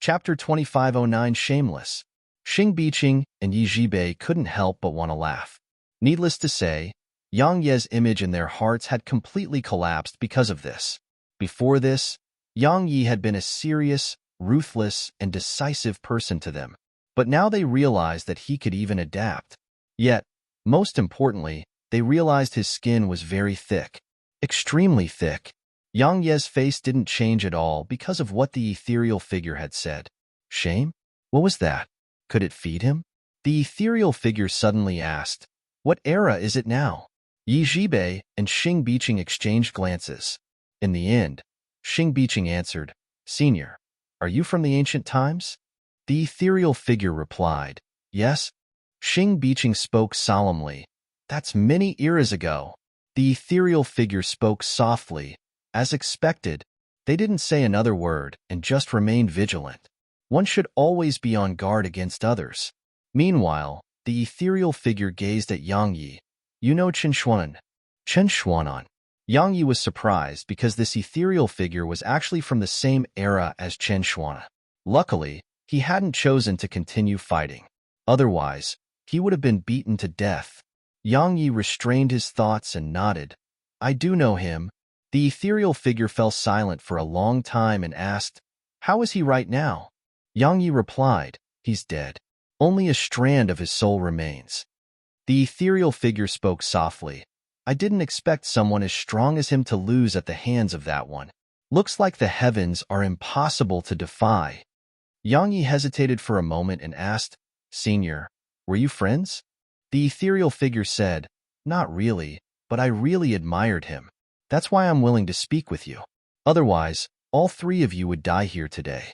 Chapter 2509 Shameless. Xing Biqing and Yi Zhibei couldn't help but want to laugh. Needless to say, Yang Ye's image in their hearts had completely collapsed because of this. Before this, Yang Yi had been a serious, ruthless, and decisive person to them. But now they realized that he could even adapt. Yet, most importantly, they realized his skin was very thick. Extremely thick. Yang Ye's face didn't change at all because of what the ethereal figure had said. Shame? What was that? Could it feed him? The ethereal figure suddenly asked, "What era is it now?" Yi Zhibei and Xing Biqing exchanged glances. In the end, Xing Biqing answered, "Senior, are you from the ancient times?" The ethereal figure replied, "Yes." Xing Biqing spoke solemnly, "That's many eras ago." The ethereal figure spoke softly. As expected, they didn't say another word and just remained vigilant. One should always be on guard against others. Meanwhile, the ethereal figure gazed at Yang Yi. "You know Chen Xuanan?" Chen Xuanan. Yang Yi was surprised because this ethereal figure was actually from the same era as Chen Xuanan. Luckily, he hadn't chosen to continue fighting. Otherwise, he would have been beaten to death. Yang Yi restrained his thoughts and nodded. "I do know him." The ethereal figure fell silent for a long time and asked, "How is he right now?" Yang Yi replied, "He's dead. Only a strand of his soul remains." The ethereal figure spoke softly. "I didn't expect someone as strong as him to lose at the hands of that one. Looks like the heavens are impossible to defy." Yang Yi hesitated for a moment and asked, "Senior, were you friends?" The ethereal figure said, "Not really, but I really admired him. That's why I'm willing to speak with you. Otherwise, all three of you would die here today."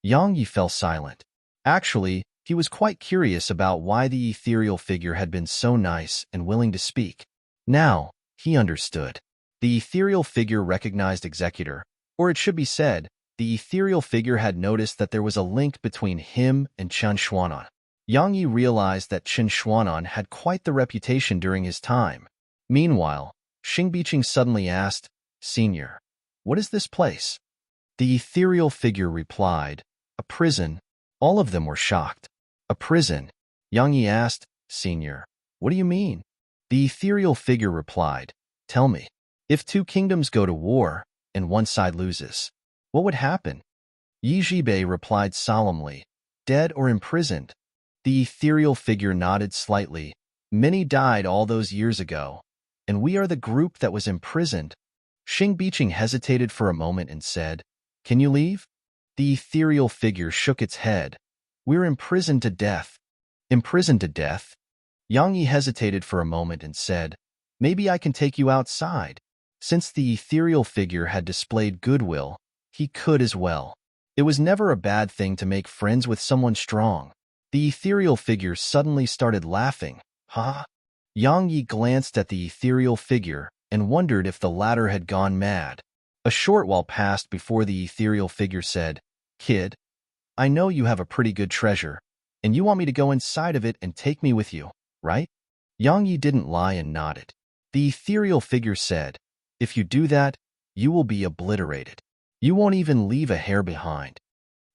Yang Yi fell silent. Actually, he was quite curious about why the ethereal figure had been so nice and willing to speak. Now, he understood. The ethereal figure recognized Executor, or it should be said, the ethereal figure had noticed that there was a link between him and Chen Xuanan. Yang Yi realized that Chen Xuanan had quite the reputation during his time. Meanwhile, Xing Biqing suddenly asked, "Senior, what is this place?" The ethereal figure replied, "A prison." All of them were shocked. "A prison?" Yang Yi asked, "Senior, what do you mean?" The ethereal figure replied, "Tell me, if two kingdoms go to war and one side loses, what would happen?" Yi Zhibei replied solemnly, "Dead or imprisoned." The ethereal figure nodded slightly. "Many died all those years ago, and we are the group that was imprisoned." Xing Biqing hesitated for a moment and said, "Can you leave?" The ethereal figure shook its head. "We're imprisoned to death." "Imprisoned to death?" Yang Yi hesitated for a moment and said, "Maybe I can take you outside." Since the ethereal figure had displayed goodwill, he could as well. It was never a bad thing to make friends with someone strong. The ethereal figure suddenly started laughing. "Huh?" Yang Yi glanced at the ethereal figure and wondered if the latter had gone mad. A short while passed before the ethereal figure said, "Kid, I know you have a pretty good treasure, and you want me to go inside of it and take me with you, right?" Yang Yi didn't lie and nodded. The ethereal figure said, "If you do that, you will be obliterated. You won't even leave a hair behind."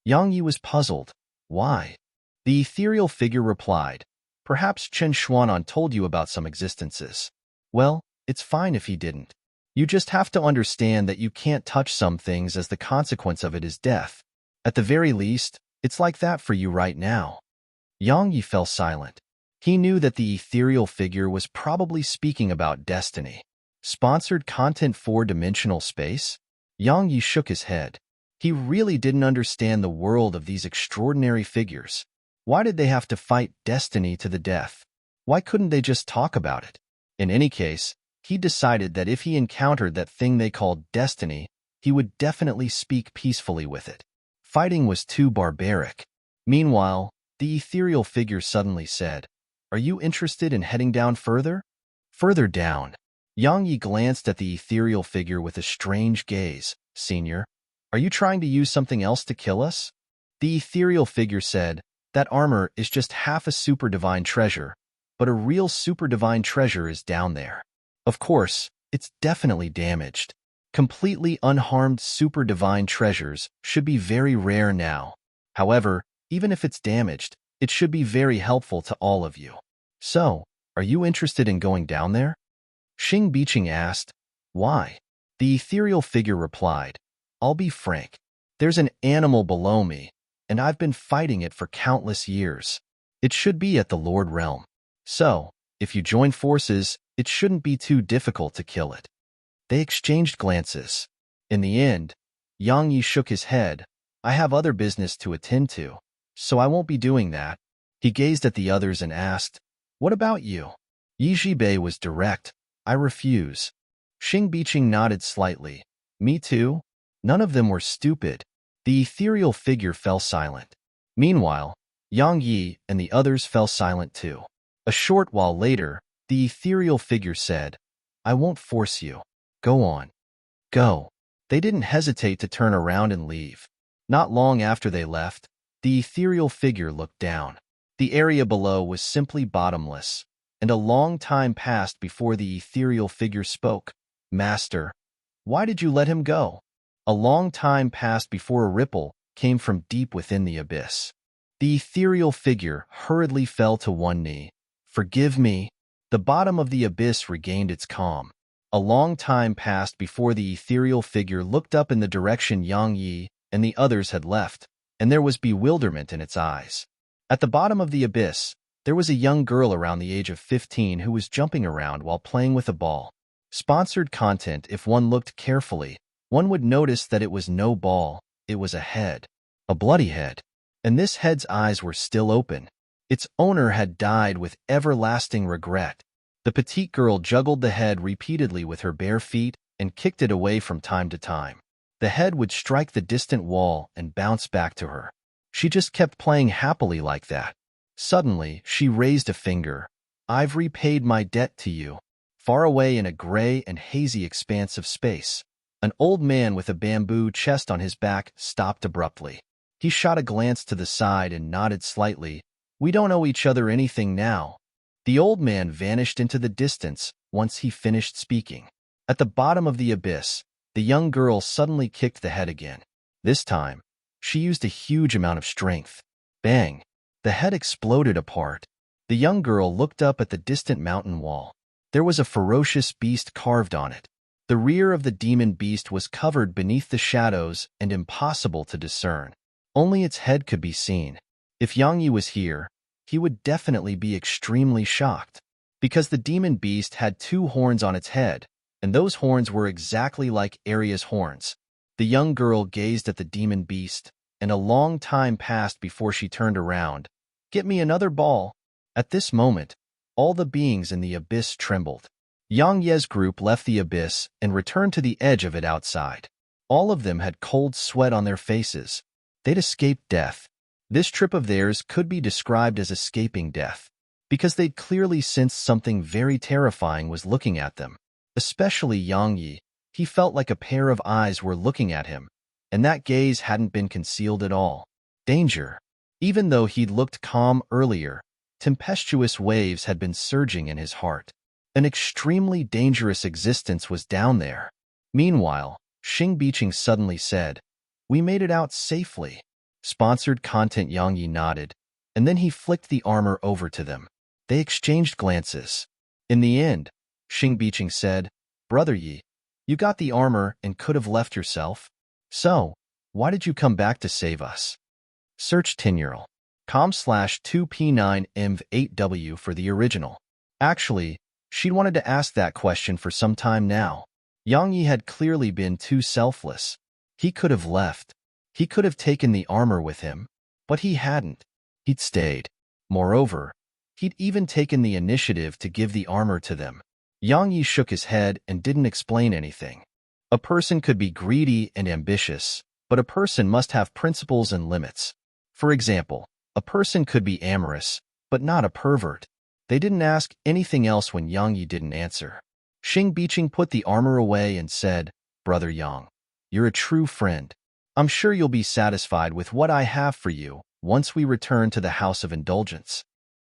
Yang Yi was puzzled. "Why?" The ethereal figure replied, "Perhaps Chen Xuanan told you about some existences. Well, it's fine if he didn't. You just have to understand that you can't touch some things as the consequence of it is death. At the very least, it's like that for you right now." Yang Yi fell silent. He knew that the ethereal figure was probably speaking about destiny. Sponsored content 4-dimensional space? Yang Yi shook his head. He really didn't understand the world of these extraordinary figures. Why did they have to fight destiny to the death? Why couldn't they just talk about it? In any case, he decided that if he encountered that thing they called destiny, he would definitely speak peacefully with it. Fighting was too barbaric. Meanwhile, the ethereal figure suddenly said, "Are you interested in heading down further?" "Further down?" Yang Yi glanced at the ethereal figure with a strange gaze. "Senior, are you trying to use something else to kill us?" The ethereal figure said, "That armor is just half a super divine treasure, but a real super divine treasure is down there. Of course, it's definitely damaged. Completely unharmed super divine treasures should be very rare now. However, even if it's damaged, it should be very helpful to all of you. So, are you interested in going down there? Xing Biqing asked. Why? The ethereal figure replied, I'll be frank. There's an animal below me, and I've been fighting it for countless years. It should be at the Lord Realm. So, if you join forces, it shouldn't be too difficult to kill it. They exchanged glances. In the end, Yang Yi shook his head. I have other business to attend to, so I won't be doing that. He gazed at the others and asked, What about you? Yi Zhibei was direct. I refuse. Xing Biqing nodded slightly. Me too? None of them were stupid. The ethereal figure fell silent. Meanwhile, Yang Yi and the others fell silent too. A short while later, the ethereal figure said, I won't force you. Go on. Go. They didn't hesitate to turn around and leave. Not long after they left, the ethereal figure looked down. The area below was simply bottomless, and a long time passed before the ethereal figure spoke. Master, why did you let him go? A long time passed before a ripple came from deep within the abyss. The ethereal figure hurriedly fell to one knee. Forgive me. The bottom of the abyss regained its calm. A long time passed before the ethereal figure looked up in the direction Yang Yi and the others had left, and there was bewilderment in its eyes. At the bottom of the abyss, there was a young girl around the age of 15 who was jumping around while playing with a ball. Sponsored content. If one looked carefully, one would notice that it was no ball, it was a head. A bloody head. And this head's eyes were still open. Its owner had died with everlasting regret. The petite girl juggled the head repeatedly with her bare feet and kicked it away from time to time. The head would strike the distant wall and bounce back to her. She just kept playing happily like that. Suddenly, she raised a finger. I've repaid my debt to you. Far away in a gray and hazy expanse of space, an old man with a bamboo chest on his back stopped abruptly. He shot a glance to the side and nodded slightly. We don't owe each other anything now. The old man vanished into the distance once he finished speaking. At the bottom of the abyss, the young girl suddenly kicked the head again. This time, she used a huge amount of strength. Bang! The head exploded apart. The young girl looked up at the distant mountain wall. There was a ferocious beast carved on it. The rear of the demon beast was covered beneath the shadows and impossible to discern. Only its head could be seen. If Yang Yi was here, he would definitely be extremely shocked, because the demon beast had 2 horns on its head, and those horns were exactly like Arya's horns. The young girl gazed at the demon beast, and a long time passed before she turned around. Get me another ball. At this moment, all the beings in the abyss trembled. Yang Ye's group left the abyss and returned to the edge of it outside. All of them had cold sweat on their faces. They'd escaped death. This trip of theirs could be described as escaping death, because they'd clearly sensed something very terrifying was looking at them. Especially Yang Yi. He felt like a pair of eyes were looking at him, and that gaze hadn't been concealed at all. Danger. Even though he'd looked calm earlier, tempestuous waves had been surging in his heart. An extremely dangerous existence was down there. Meanwhile, Xing Biqing suddenly said, We made it out safely. Sponsored content. Yang Yi nodded, and then he flicked the armor over to them. They exchanged glances. In the end, Xing Biqing said, Brother Yi, you got the armor and could have left yourself. So, why did you come back to save us? Search Tinyurl.com/2p9mv8w for the original. Actually, she'd wanted to ask that question for some time now. Yang Yi had clearly been too selfless. He could have left. He could have taken the armor with him, but he hadn't. He'd stayed. Moreover, he'd even taken the initiative to give the armor to them. Yang Yi shook his head and didn't explain anything. A person could be greedy and ambitious, but a person must have principles and limits. For example, a person could be amorous, but not a pervert. They didn't ask anything else when Yang Yi didn't answer. Xing Biqing put the armor away and said, Brother Yang, you're a true friend. I'm sure you'll be satisfied with what I have for you once we return to the House of Indulgence.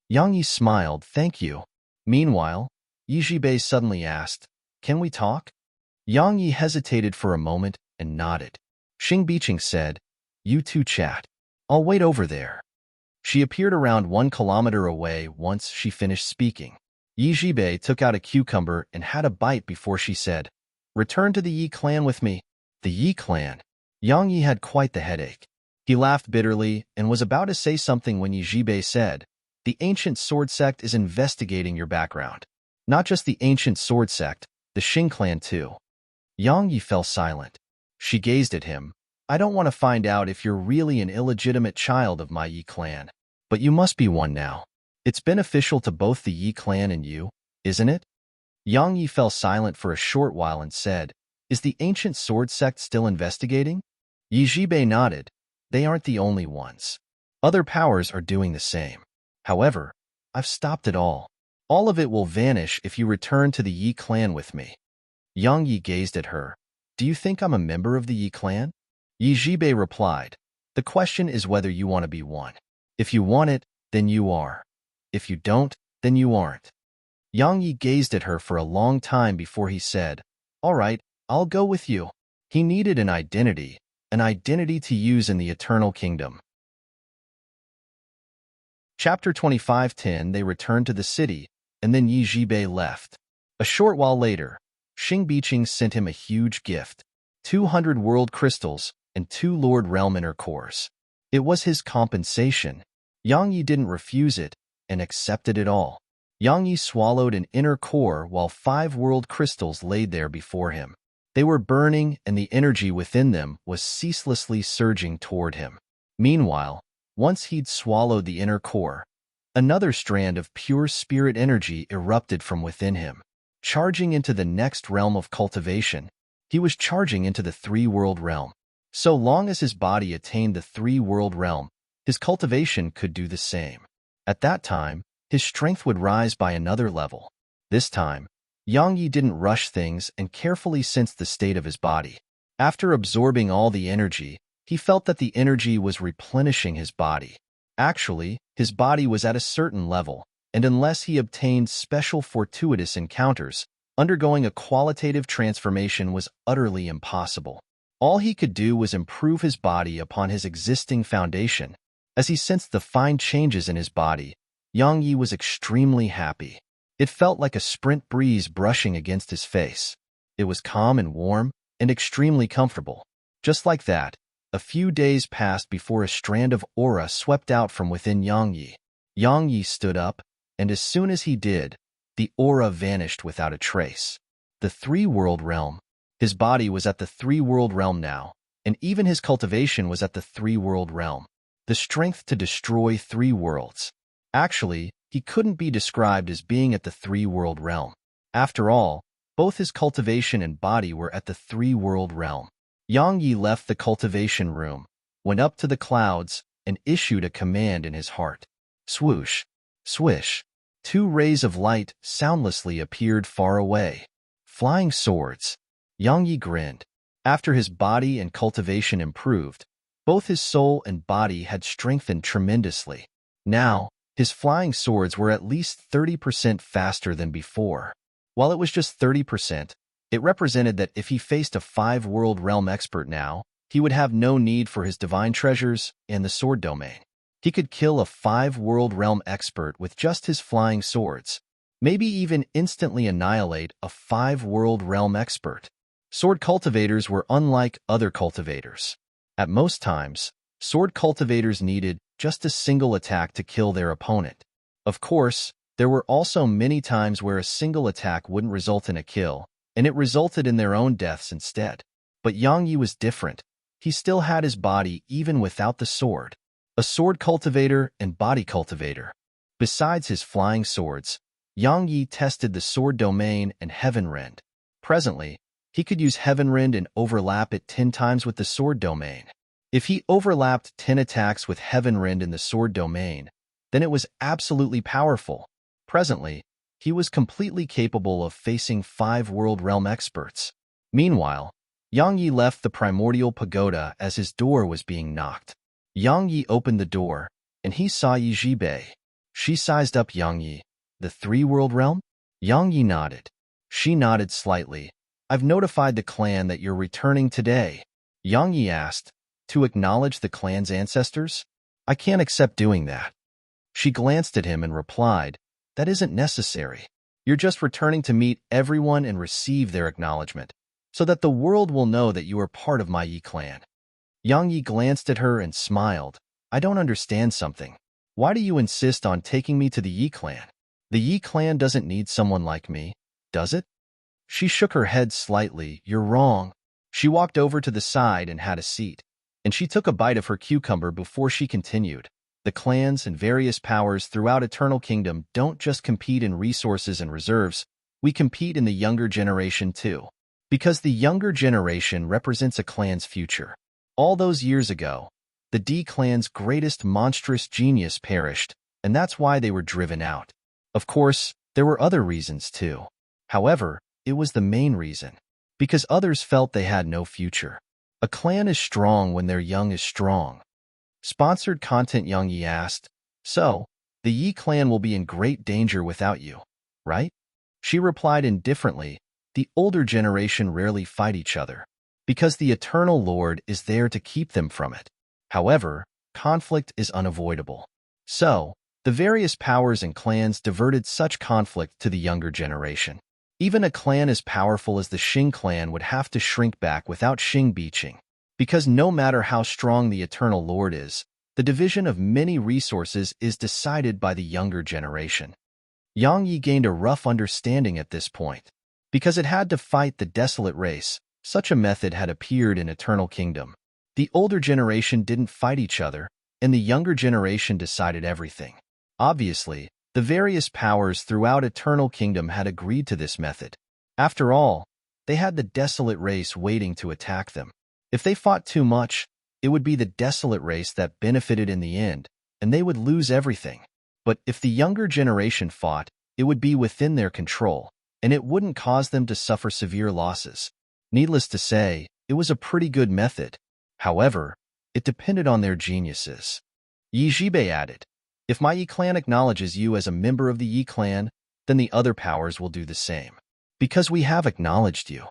Yang Yi smiled, thank you. Meanwhile, Yi Zhibei suddenly asked, Can we talk? Yang Yi hesitated for a moment and nodded. Xing Biqing said, You two chat. I'll wait over there. She appeared around 1 kilometer away once she finished speaking. Yi Jibei took out a cucumber and had a bite before she said, "Return to the Yi clan with me." The Yi clan. Yang Yi had quite the headache. He laughed bitterly and was about to say something when Yi Jibei said, "The ancient sword sect is investigating your background. Not just the ancient sword sect, the Xing clan too." Yang Yi fell silent. She gazed at him. "I don't want to find out if you're really an illegitimate child of my Yi clan. But you must be one now. It's beneficial to both the Yi clan and you, isn't it?" Yang Yi fell silent for a short while and said, "Is the ancient sword sect still investigating?" Yi Jibei nodded. "They aren't the only ones. Other powers are doing the same. However, I've stopped it all. All of it will vanish if you return to the Yi clan with me." Yang Yi gazed at her. "Do you think I'm a member of the Yi clan?" Yi Jibei replied, "The question is whether you want to be one. If you want it, then you are. If you don't, then you aren't." Yang Yi gazed at her for a long time before he said, "All right, I'll go with you." He needed an identity to use in the Eternal Kingdom. Chapter 25:10 They returned to the city, and then Yi Jibei left. A short while later, Xing Biqing sent him a huge gift, 200 world crystals and 2 Lord Realm inner cores. It was his compensation. Yang Yi didn't refuse it and accepted it all. Yang Yi swallowed an inner core while 5 world crystals laid there before him. They were burning and the energy within them was ceaselessly surging toward him. Meanwhile, once he'd swallowed the inner core, another strand of pure spirit energy erupted from within him, charging into the next realm of cultivation. He was charging into the 3-world realm. So long as his body attained the 3-world realm, his cultivation could do the same. At that time, his strength would rise by another level. This time, Yang Yi didn't rush things and carefully sensed the state of his body. After absorbing all the energy, he felt that the energy was replenishing his body. Actually, his body was at a certain level, and unless he obtained special fortuitous encounters, undergoing a qualitative transformation was utterly impossible. All he could do was improve his body upon his existing foundation. As he sensed the fine changes in his body, Yang Yi was extremely happy. It felt like a sprint breeze brushing against his face. It was calm and warm and extremely comfortable. Just like that, a few days passed before a strand of aura swept out from within Yang Yi. Yang Yi stood up, and as soon as he did, the aura vanished without a trace. The 3-world realm. His body was at the 3-world realm now, and even his cultivation was at the 3-world realm. The strength to destroy 3 worlds. Actually, he couldn't be described as being at the 3-world realm. After all, both his cultivation and body were at the 3-world realm. Yang Yi left the cultivation room, went up to the clouds, and issued a command in his heart. Swoosh, swish. 2 rays of light soundlessly appeared far away. Flying swords. Yang Yi grinned. After his body and cultivation improved, both his soul and body had strengthened tremendously. Now, his flying swords were at least 30% faster than before. While it was just 30%, it represented that if he faced a 5-world realm expert now, he would have no need for his divine treasures and the sword domain. He could kill a 5-world realm expert with just his flying swords, maybe even instantly annihilate a 5-world realm expert. Sword cultivators were unlike other cultivators. At most times, sword cultivators needed just a single attack to kill their opponent. Of course, there were also many times where a single attack wouldn't result in a kill, and it resulted in their own deaths instead. But Yang Yi was different. He still had his body even without the sword. A sword cultivator and body cultivator. Besides his flying swords, Yang Yi tested the sword domain and heaven rend. Presently, he could use heaven rend and overlap it 10 times with the sword domain. If he overlapped 10 attacks with heaven rend in the sword domain, then it was absolutely powerful. Presently, he was completely capable of facing 5-world realm experts. Meanwhile, Yang Yi left the primordial pagoda as his door was being knocked. Yang Yi opened the door, and he saw Yi Jibei. She sized up Yang Yi. The 3-world realm? Yang Yi nodded. She nodded slightly. I've notified the clan that you're returning today. Yang Yi asked, to acknowledge the clan's ancestors? I can't accept doing that. She glanced at him and replied, that isn't necessary. You're just returning to meet everyone and receive their acknowledgement, so that the world will know that you are part of my Yi clan. Yang Yi glanced at her and smiled. I don't understand something. Why do you insist on taking me to the Yi clan? The Yi clan doesn't need someone like me, does it? She shook her head slightly. You're wrong. She walked over to the side and had a seat, and she took a bite of her cucumber before she continued. The clans and various powers throughout Eternal Kingdom don't just compete in resources and reserves, we compete in the younger generation too. Because the younger generation represents a clan's future. All those years ago, the D clan's greatest monstrous genius perished, and that's why they were driven out. Of course, there were other reasons too. However, it was the main reason. Because others felt they had no future. A clan is strong when their young is strong. Sponsored content. Yang Yi asked, so, the Yi clan will be in great danger without you, right? She replied indifferently, the older generation rarely fight each other, because the Eternal Lord is there to keep them from it. However, conflict is unavoidable. So, the various powers and clans diverted such conflict to the younger generation. Even a clan as powerful as the Xing clan would have to shrink back without Xing Biqing. Because no matter how strong the Eternal Lord is, the division of many resources is decided by the younger generation. Yang Yi gained a rough understanding at this point. Because it had to fight the desolate race, such a method had appeared in Eternal Kingdom. The older generation didn't fight each other, and the younger generation decided everything. Obviously, the various powers throughout Eternal Kingdom had agreed to this method. After all, they had the desolate race waiting to attack them. If they fought too much, it would be the desolate race that benefited in the end, and they would lose everything. But if the younger generation fought, it would be within their control, and it wouldn't cause them to suffer severe losses. Needless to say, it was a pretty good method. However, it depended on their geniuses. Yi Zhibei added, if my Yi clan acknowledges you as a member of the Yi clan, then the other powers will do the same. Because we have acknowledged you.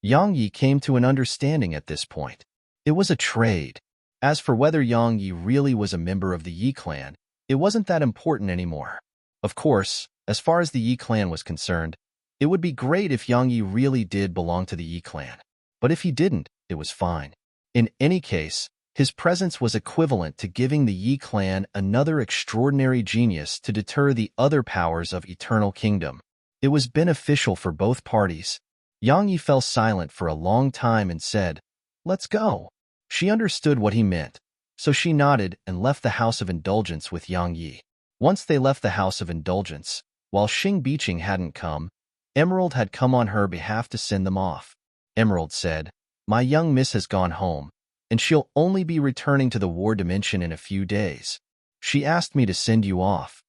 Yang Yi came to an understanding at this point. It was a trade. As for whether Yang Yi really was a member of the Yi clan, it wasn't that important anymore. Of course, as far as the Yi clan was concerned, it would be great if Yang Yi really did belong to the Yi clan. But if he didn't, it was fine. In any case, his presence was equivalent to giving the Yi clan another extraordinary genius to deter the other powers of Eternal Kingdom. It was beneficial for both parties. Yang Yi fell silent for a long time and said, let's go. She understood what he meant, so she nodded and left the House of Indulgence with Yang Yi. Once they left the House of Indulgence, while Xing Biqing hadn't come, Emerald had come on her behalf to send them off. Emerald said, my young miss has gone home, and she'll only be returning to the war dimension in a few days. She asked me to send you off.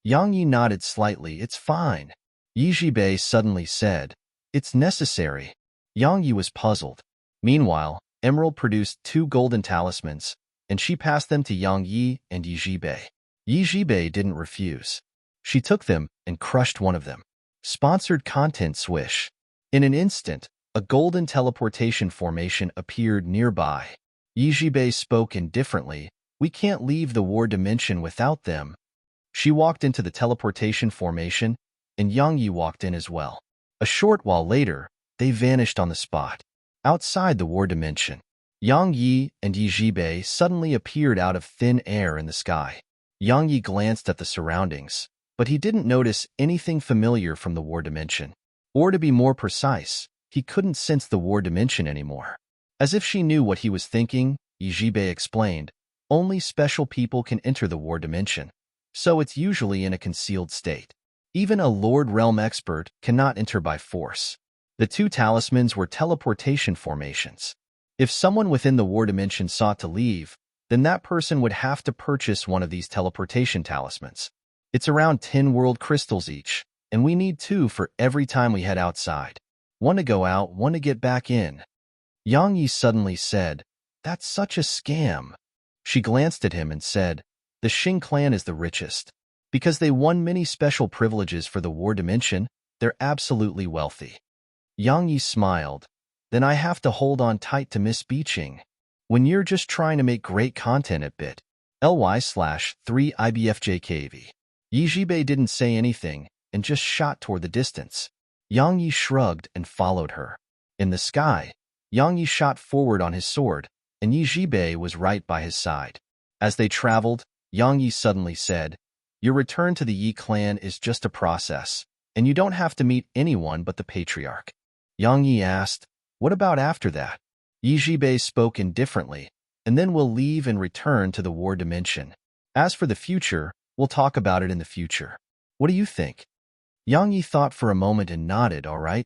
Yang Yi nodded slightly. It's fine. Yi Zhibei suddenly said, it's necessary. Yang Yi was puzzled. Meanwhile, Emerald produced 2 golden talismans, and she passed them to Yang Yi and Yi Zhibei. Yi Zhibei didn't refuse. She took them and crushed one of them. Sponsored content swish. In an instant, a golden teleportation formation appeared nearby. Yi Zhibei spoke indifferently, we can't leave the war dimension without them. She walked into the teleportation formation, and Yang Yi walked in as well. A short while later, they vanished on the spot. Outside the war dimension, Yang Yi and Yi Zhibei suddenly appeared out of thin air in the sky. Yang Yi glanced at the surroundings, but he didn't notice anything familiar from the war dimension. Or to be more precise, he couldn't sense the war dimension anymore. As if she knew what he was thinking, Yi Zhibei explained, only special people can enter the war dimension, so it's usually in a concealed state. Even a Lord Realm expert cannot enter by force. The 2 talismans were teleportation formations. If someone within the war dimension sought to leave, then that person would have to purchase one of these teleportation talismans. It's around 10 world crystals each, and we need 2 for every time we head outside. 1 to go out, 1 to get back in. Yang Yi suddenly said, that's such a scam. She glanced at him and said, the Xing clan is the richest. Because they won many special privileges for the war dimension, they're absolutely wealthy. Yang Yi smiled. Then I have to hold on tight to Miss Biqing. When you're just trying to make great content at bit, ly/3 IBFJKV. Yi Jibei didn't say anything and just shot toward the distance. Yang Yi shrugged and followed her. In the sky, Yang Yi shot forward on his sword, and Yi Jibei was right by his side. As they traveled, Yang Yi suddenly said, "Your return to the Yi clan is just a process, and you don't have to meet anyone but the patriarch." Yang Yi asked, "What about after that?" Yi Jibei spoke indifferently, "And then we'll leave and return to the war dimension. As for the future, we'll talk about it in the future. What do you think?" Yang Yi thought for a moment and nodded, "All right."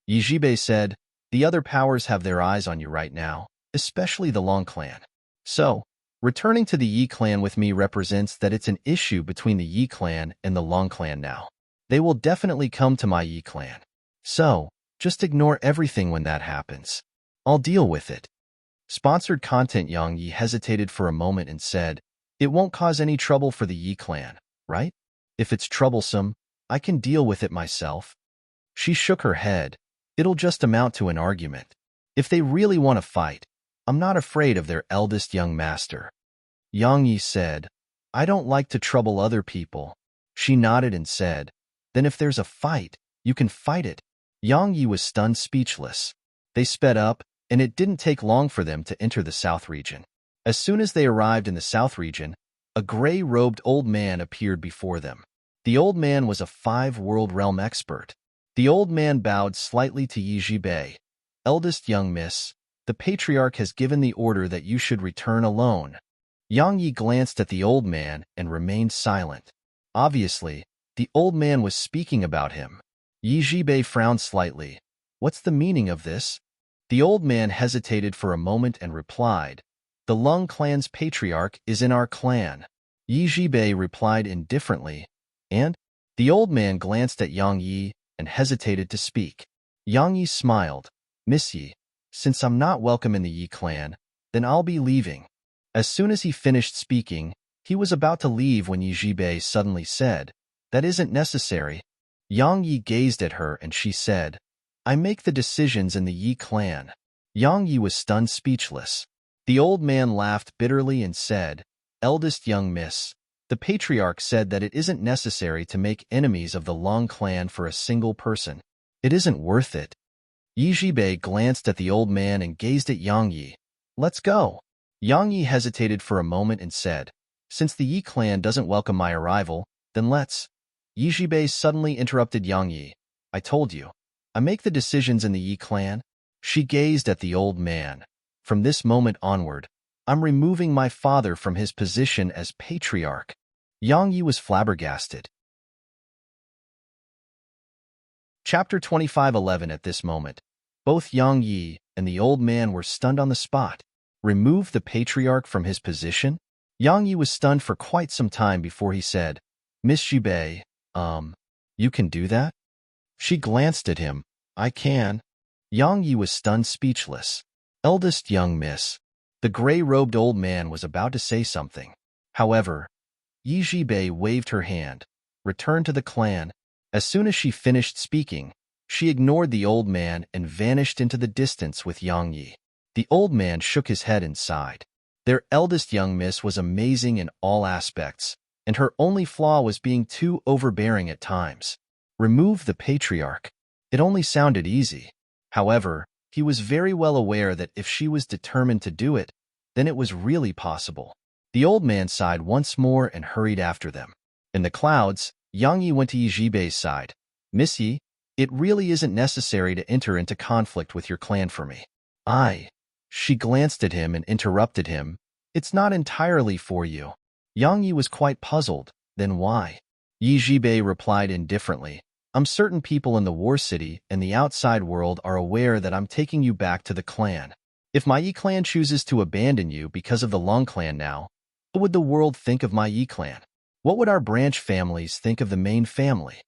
Yi Jibei said, "The other powers have their eyes on you right now, especially the Long clan. So, returning to the Yi clan with me represents that it's an issue between the Yi clan and the Long clan now. They will definitely come to my Yi clan. So, just ignore everything when that happens. I'll deal with it." Sponsored content. Yang Yi hesitated for a moment and said, "It won't cause any trouble for the Yi clan, right? If it's troublesome, I can deal with it myself." She shook her head. "It'll just amount to an argument. If they really want to fight, I'm not afraid of their eldest young master." Yang Yi said, "I don't like to trouble other people." She nodded and said, "Then if there's a fight, you can fight it." Yang Yi was stunned speechless. They sped up, and it didn't take long for them to enter the South region. As soon as they arrived in the South region, a gray-robed old man appeared before them. The old man was a 5-world realm expert. The old man bowed slightly to Yi Jibei. "Eldest young miss, the patriarch has given the order that you should return alone." Yang Yi glanced at the old man and remained silent. Obviously, the old man was speaking about him. Yi Jibei frowned slightly. "What's the meaning of this?" The old man hesitated for a moment and replied, "The Lung clan's patriarch is in our clan." Yi Jibei replied indifferently, "And?" The old man glanced at Yang Yi and hesitated to speak. Yang Yi smiled. "Miss Yi, since I'm not welcome in the Yi clan, then I'll be leaving." As soon as he finished speaking, he was about to leave when Yi Jibei suddenly said, "That isn't necessary." Yang Yi gazed at her and she said, "I make the decisions in the Yi clan." Yang Yi was stunned speechless. The old man laughed bitterly and said, "Eldest young miss, the patriarch said that it isn't necessary to make enemies of the Long clan for a single person. It isn't worth it." Yi Jibei glanced at the old man and gazed at Yang Yi. "Let's go." Yang Yi hesitated for a moment and said, "Since the Yi clan doesn't welcome my arrival, then let's." Yi Jibei suddenly interrupted Yang Yi. "I told you. I make the decisions in the Yi clan." She gazed at the old man. "From this moment onward, I'm removing my father from his position as patriarch." Yang Yi was flabbergasted. Chapter 25:11. At this moment, both Yang Yi and the old man were stunned on the spot. Remove the patriarch from his position? Yang Yi was stunned for quite some time before he said, "Miss Jibei, you can do that?" She glanced at him. "I can." Yang Yi was stunned speechless. "Eldest young miss." The gray-robed old man was about to say something. However, Yi Jibei waved her hand. "Return to the clan." As soon as she finished speaking, she ignored the old man and vanished into the distance with Yang Yi. The old man shook his head and sighed. Their eldest young miss was amazing in all aspects, and her only flaw was being too overbearing at times. Remove the patriarch. It only sounded easy. However, he was very well aware that if she was determined to do it, then it was really possible. The old man sighed once more and hurried after them. In the clouds, Yang Yi went to Yi Jibei's side. "Miss Yi, it really isn't necessary to enter into conflict with your clan for me." She glanced at him and interrupted him. "It's not entirely for you." Yang Yi was quite puzzled. "Then why?" Yi Jibei replied indifferently. "I'm certain people in the War City and the outside world are aware that I'm taking you back to the clan. If my Yi clan chooses to abandon you because of the Long clan now, what would the world think of my Yi clan? What would our branch families think of the main family?"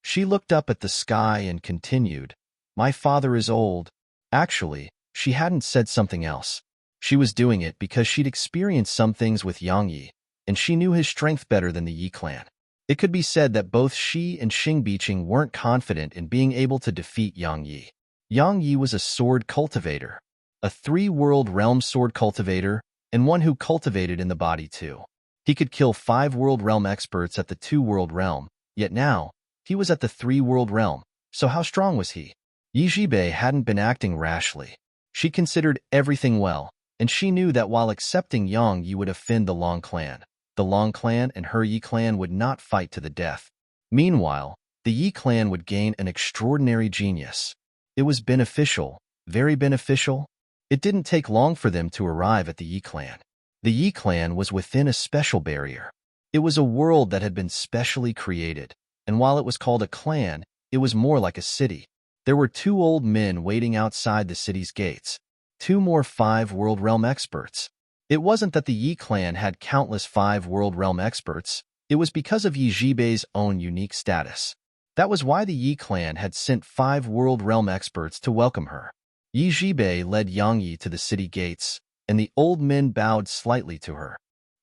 She looked up at the sky and continued, "My father is old." Actually, she hadn't said something else. She was doing it because she'd experienced some things with Yang Yi, and she knew his strength better than the Yi clan. It could be said that both she and Xing Biqing weren't confident in being able to defeat Yang Yi. Yang Yi was a sword cultivator, a 3-world realm sword cultivator, and one who cultivated in the body too. He could kill 5 World Realm experts at the 2 World Realm, yet now, he was at the 3 World Realm, so how strong was he? Yijibe hadn't been acting rashly. She considered everything well, and she knew that while accepting Yang Yi would offend the Long clan, the Long clan and her Yi clan would not fight to the death. Meanwhile, the Yi clan would gain an extraordinary genius. It was beneficial, very beneficial. It didn't take long for them to arrive at the Yi clan. The Yi clan was within a special barrier. It was a world that had been specially created, and while it was called a clan, it was more like a city. There were 2 old men waiting outside the city's gates, 2 more 5 World Realm experts. It wasn't that the Yi clan had countless 5 World Realm experts, it was because of Yijibe's own unique status. That was why the Yi clan had sent 5 World Realm experts to welcome her. Yijibe led Yang Yi to the city gates, and the old men bowed slightly to her.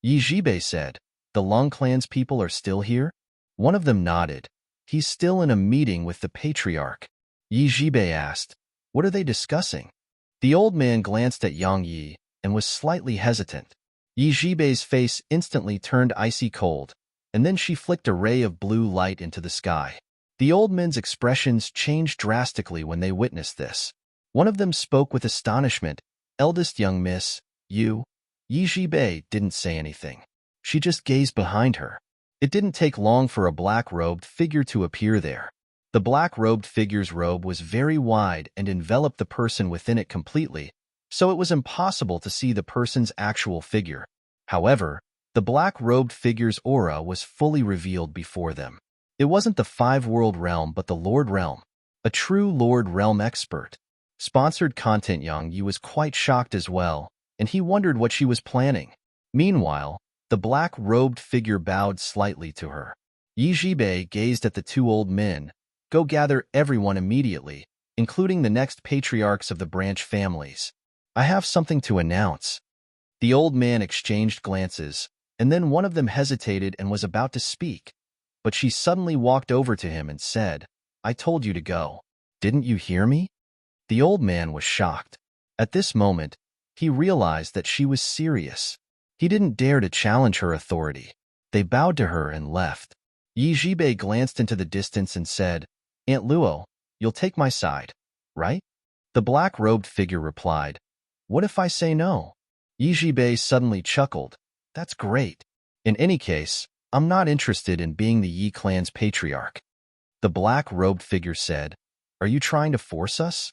Yijibe said, "The Long clan's people are still here?" One of them nodded. "He's still in a meeting with the patriarch." Yijibe asked, "What are they discussing?" The old man glanced at Yang Yi and was slightly hesitant. Yijibe's face instantly turned icy cold, and then she flicked a ray of blue light into the sky. The old men's expressions changed drastically when they witnessed this. One of them spoke with astonishment. "Eldest young miss, you?" Yijibe didn't say anything. She just gazed behind her. It didn't take long for a black-robed figure to appear there. The black-robed figure's robe was very wide and enveloped the person within it completely, so it was impossible to see the person's actual figure. However, the black-robed figure's aura was fully revealed before them. It wasn't the 5 World Realm but the Lord Realm, a true Lord Realm expert. Sponsored content. Yang Yi was quite shocked as well, and he wondered what she was planning. Meanwhile, the black-robed figure bowed slightly to her. Yijibe gazed at the 2 old men. "Go gather everyone immediately, including the next patriarchs of the branch families. I have something to announce." The old man exchanged glances, and then one of them hesitated and was about to speak, but she suddenly walked over to him and said, "I told you to go. Didn't you hear me?" The old man was shocked. At this moment, he realized that she was serious. He didn't dare to challenge her authority. They bowed to her and left. Yijibe glanced into the distance and said, "Aunt Luo, you'll take my side, right?" The black-robed figure replied, "What if I say no?" Yijibe suddenly chuckled. "That's great. In any case, I'm not interested in being the Yi clan's patriarch." The black-robed figure said, "Are you trying to force us?"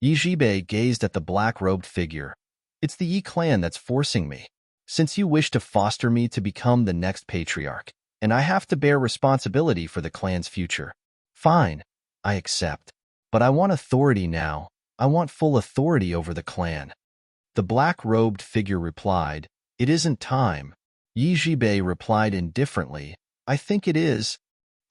Yijibe gazed at the black-robed figure. "It's the Yi clan that's forcing me. Since you wish to foster me to become the next patriarch, and I have to bear responsibility for the clan's future. Fine, I accept. But I want authority now. I want full authority over the clan." The black-robed figure replied, "It isn't time." Yijibe replied indifferently, "I think it is."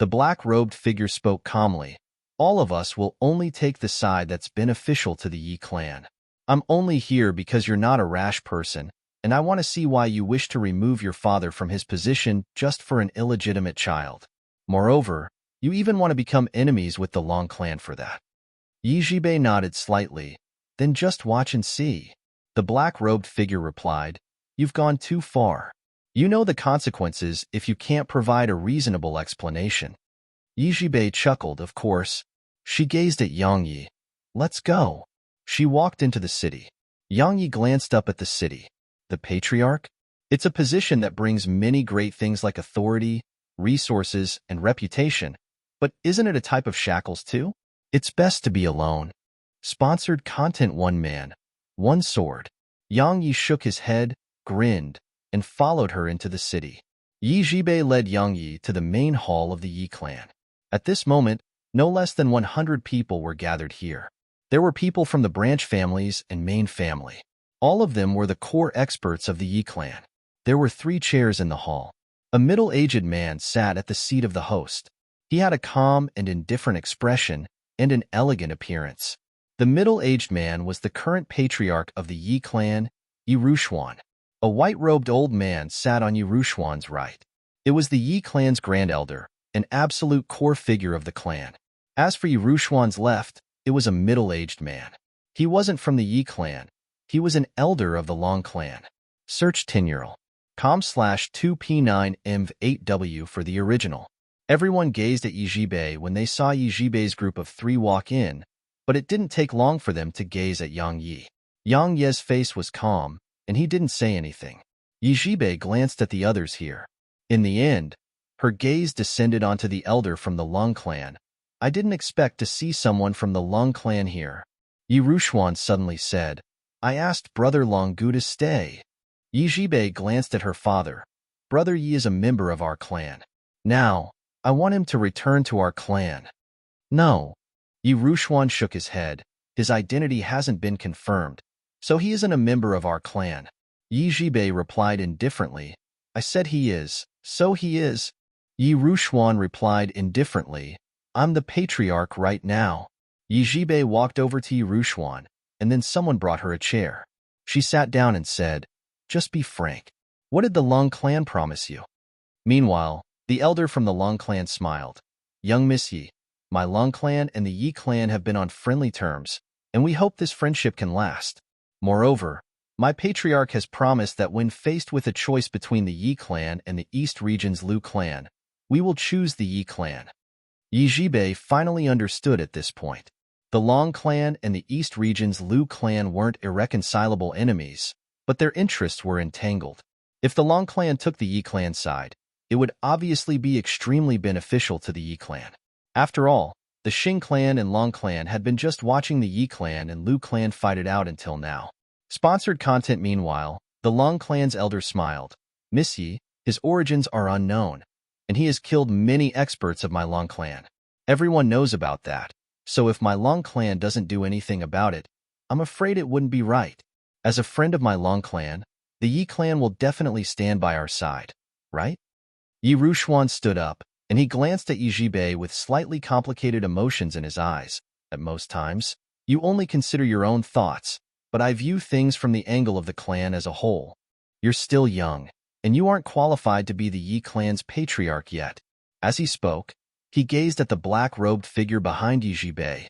The black-robed figure spoke calmly. "All of us will only take the side that's beneficial to the Yi clan. I'm only here because you're not a rash person, and I want to see why you wish to remove your father from his position just for an illegitimate child. Moreover, you even want to become enemies with the Long clan for that." Yijibe nodded slightly. "Then just watch and see." The black-robed figure replied, "You've gone too far. You know the consequences if you can't provide a reasonable explanation." Yijibe chuckled, of course. She gazed at Yang Yi. "Let's go." She walked into the city. Yang Yi glanced up at the city. The patriarch? It's a position that brings many great things like authority, resources, and reputation. But isn't it a type of shackles too? It's best to be alone. Sponsored content. One man, one sword. Yang Yi shook his head, grinned, and followed her into the city. Yijibe led Yang Yi to the main hall of the Yi clan. At this moment, no less than 100 people were gathered here. There were people from the branch families and main family. All of them were the core experts of the Yi clan. There were 3 chairs in the hall. A middle-aged man sat at the seat of the host. He had a calm and indifferent expression and an elegant appearance. The middle-aged man was the current patriarch of the Yi clan, Yiruxuan. A white-robed old man sat on Yiruxuan's right. It was the Yi clan's grand elder, an absolute core figure of the clan. As for Yiruxuan's left, it was a middle-aged man. He wasn't from the Yi clan. He was an elder of the Long clan. Search tenure. com/2p9mv8w for the original. Everyone gazed at Yijibei when they saw Yijibei's group of 3 walk in, but it didn't take long for them to gaze at Yang Yi. Yang Ye's face was calm, and he didn't say anything. Yijibei glanced at the others here. In the end, her gaze descended onto the elder from the Lung clan. I didn't expect to see someone from the Lung clan here. Yi Rushuan suddenly said. I asked Brother Longgu to stay. Yijibei glanced at her father. Brother Yi is a member of our clan. Now, I want him to return to our clan. No. Yi Rushuan shook his head. His identity hasn't been confirmed, so he isn't a member of our clan. Yijibei replied indifferently. I said he is, so he is. Yi Rushuan replied indifferently. I'm the patriarch right now. Yijibei walked over to Yi Rushuan, and then someone brought her a chair. She sat down and said, just be frank. What did the Lung clan promise you? Meanwhile, the elder from the Lung clan smiled. Young Miss Yi, my Lung clan and the Yi clan have been on friendly terms, and we hope this friendship can last. Moreover, my patriarch has promised that when faced with a choice between the Yi clan and the East region's Lu clan, we will choose the Yi clan. Yijibei finally understood at this point. The Long clan and the East region's Lu clan weren't irreconcilable enemies, but their interests were entangled. If the Long clan took the Yi clan side, it would obviously be extremely beneficial to the Yi clan. After all, the Xing clan and Long clan had been just watching the Yi clan and Lu clan fight it out until now. Sponsored content. Meanwhile, the Long clan's elder smiled. Miss Yi, his origins are unknown, and he has killed many experts of my Long clan. Everyone knows about that, so if my Long clan doesn't do anything about it, I'm afraid it wouldn't be right. As a friend of my Long clan, the Yi clan will definitely stand by our side, right? Yi Rushuan stood up, and he glanced at Yijibei with slightly complicated emotions in his eyes. At most times, you only consider your own thoughts, but I view things from the angle of the clan as a whole. You're still young, and you aren't qualified to be the Yi clan's patriarch yet. As he spoke, he gazed at the black-robed figure behind Yijibei.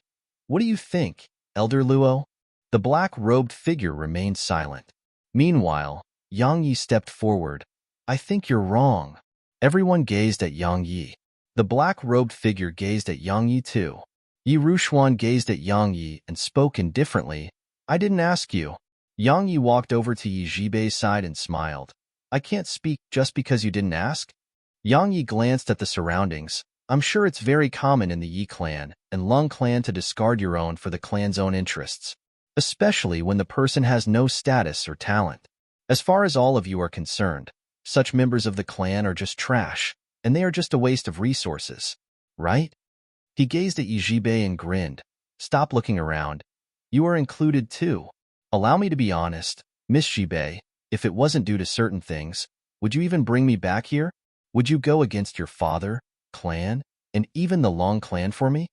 What do you think, Elder Luo? The black-robed figure remained silent. Meanwhile, Yang Yi stepped forward. I think you're wrong. Everyone gazed at Yang Yi. The black-robed figure gazed at Yang Yi too. Yi Rushuan gazed at Yang Yi and spoke indifferently. I didn't ask you. Yang Yi walked over to Yijibei's side and smiled. I can't speak just because you didn't ask? Yang Yi glanced at the surroundings. I'm sure it's very common in the Yi clan and Lung clan to discard your own for the clan's own interests, especially when the person has no status or talent. As far as all of you are concerned, such members of the clan are just trash, and they are just a waste of resources, right? He gazed at Yijibei and grinned. Stop looking around. You are included too. Allow me to be honest, Miss Yijibei, if it wasn't due to certain things, would you even bring me back here? Would you go against your father, clan, and even the Long clan for me?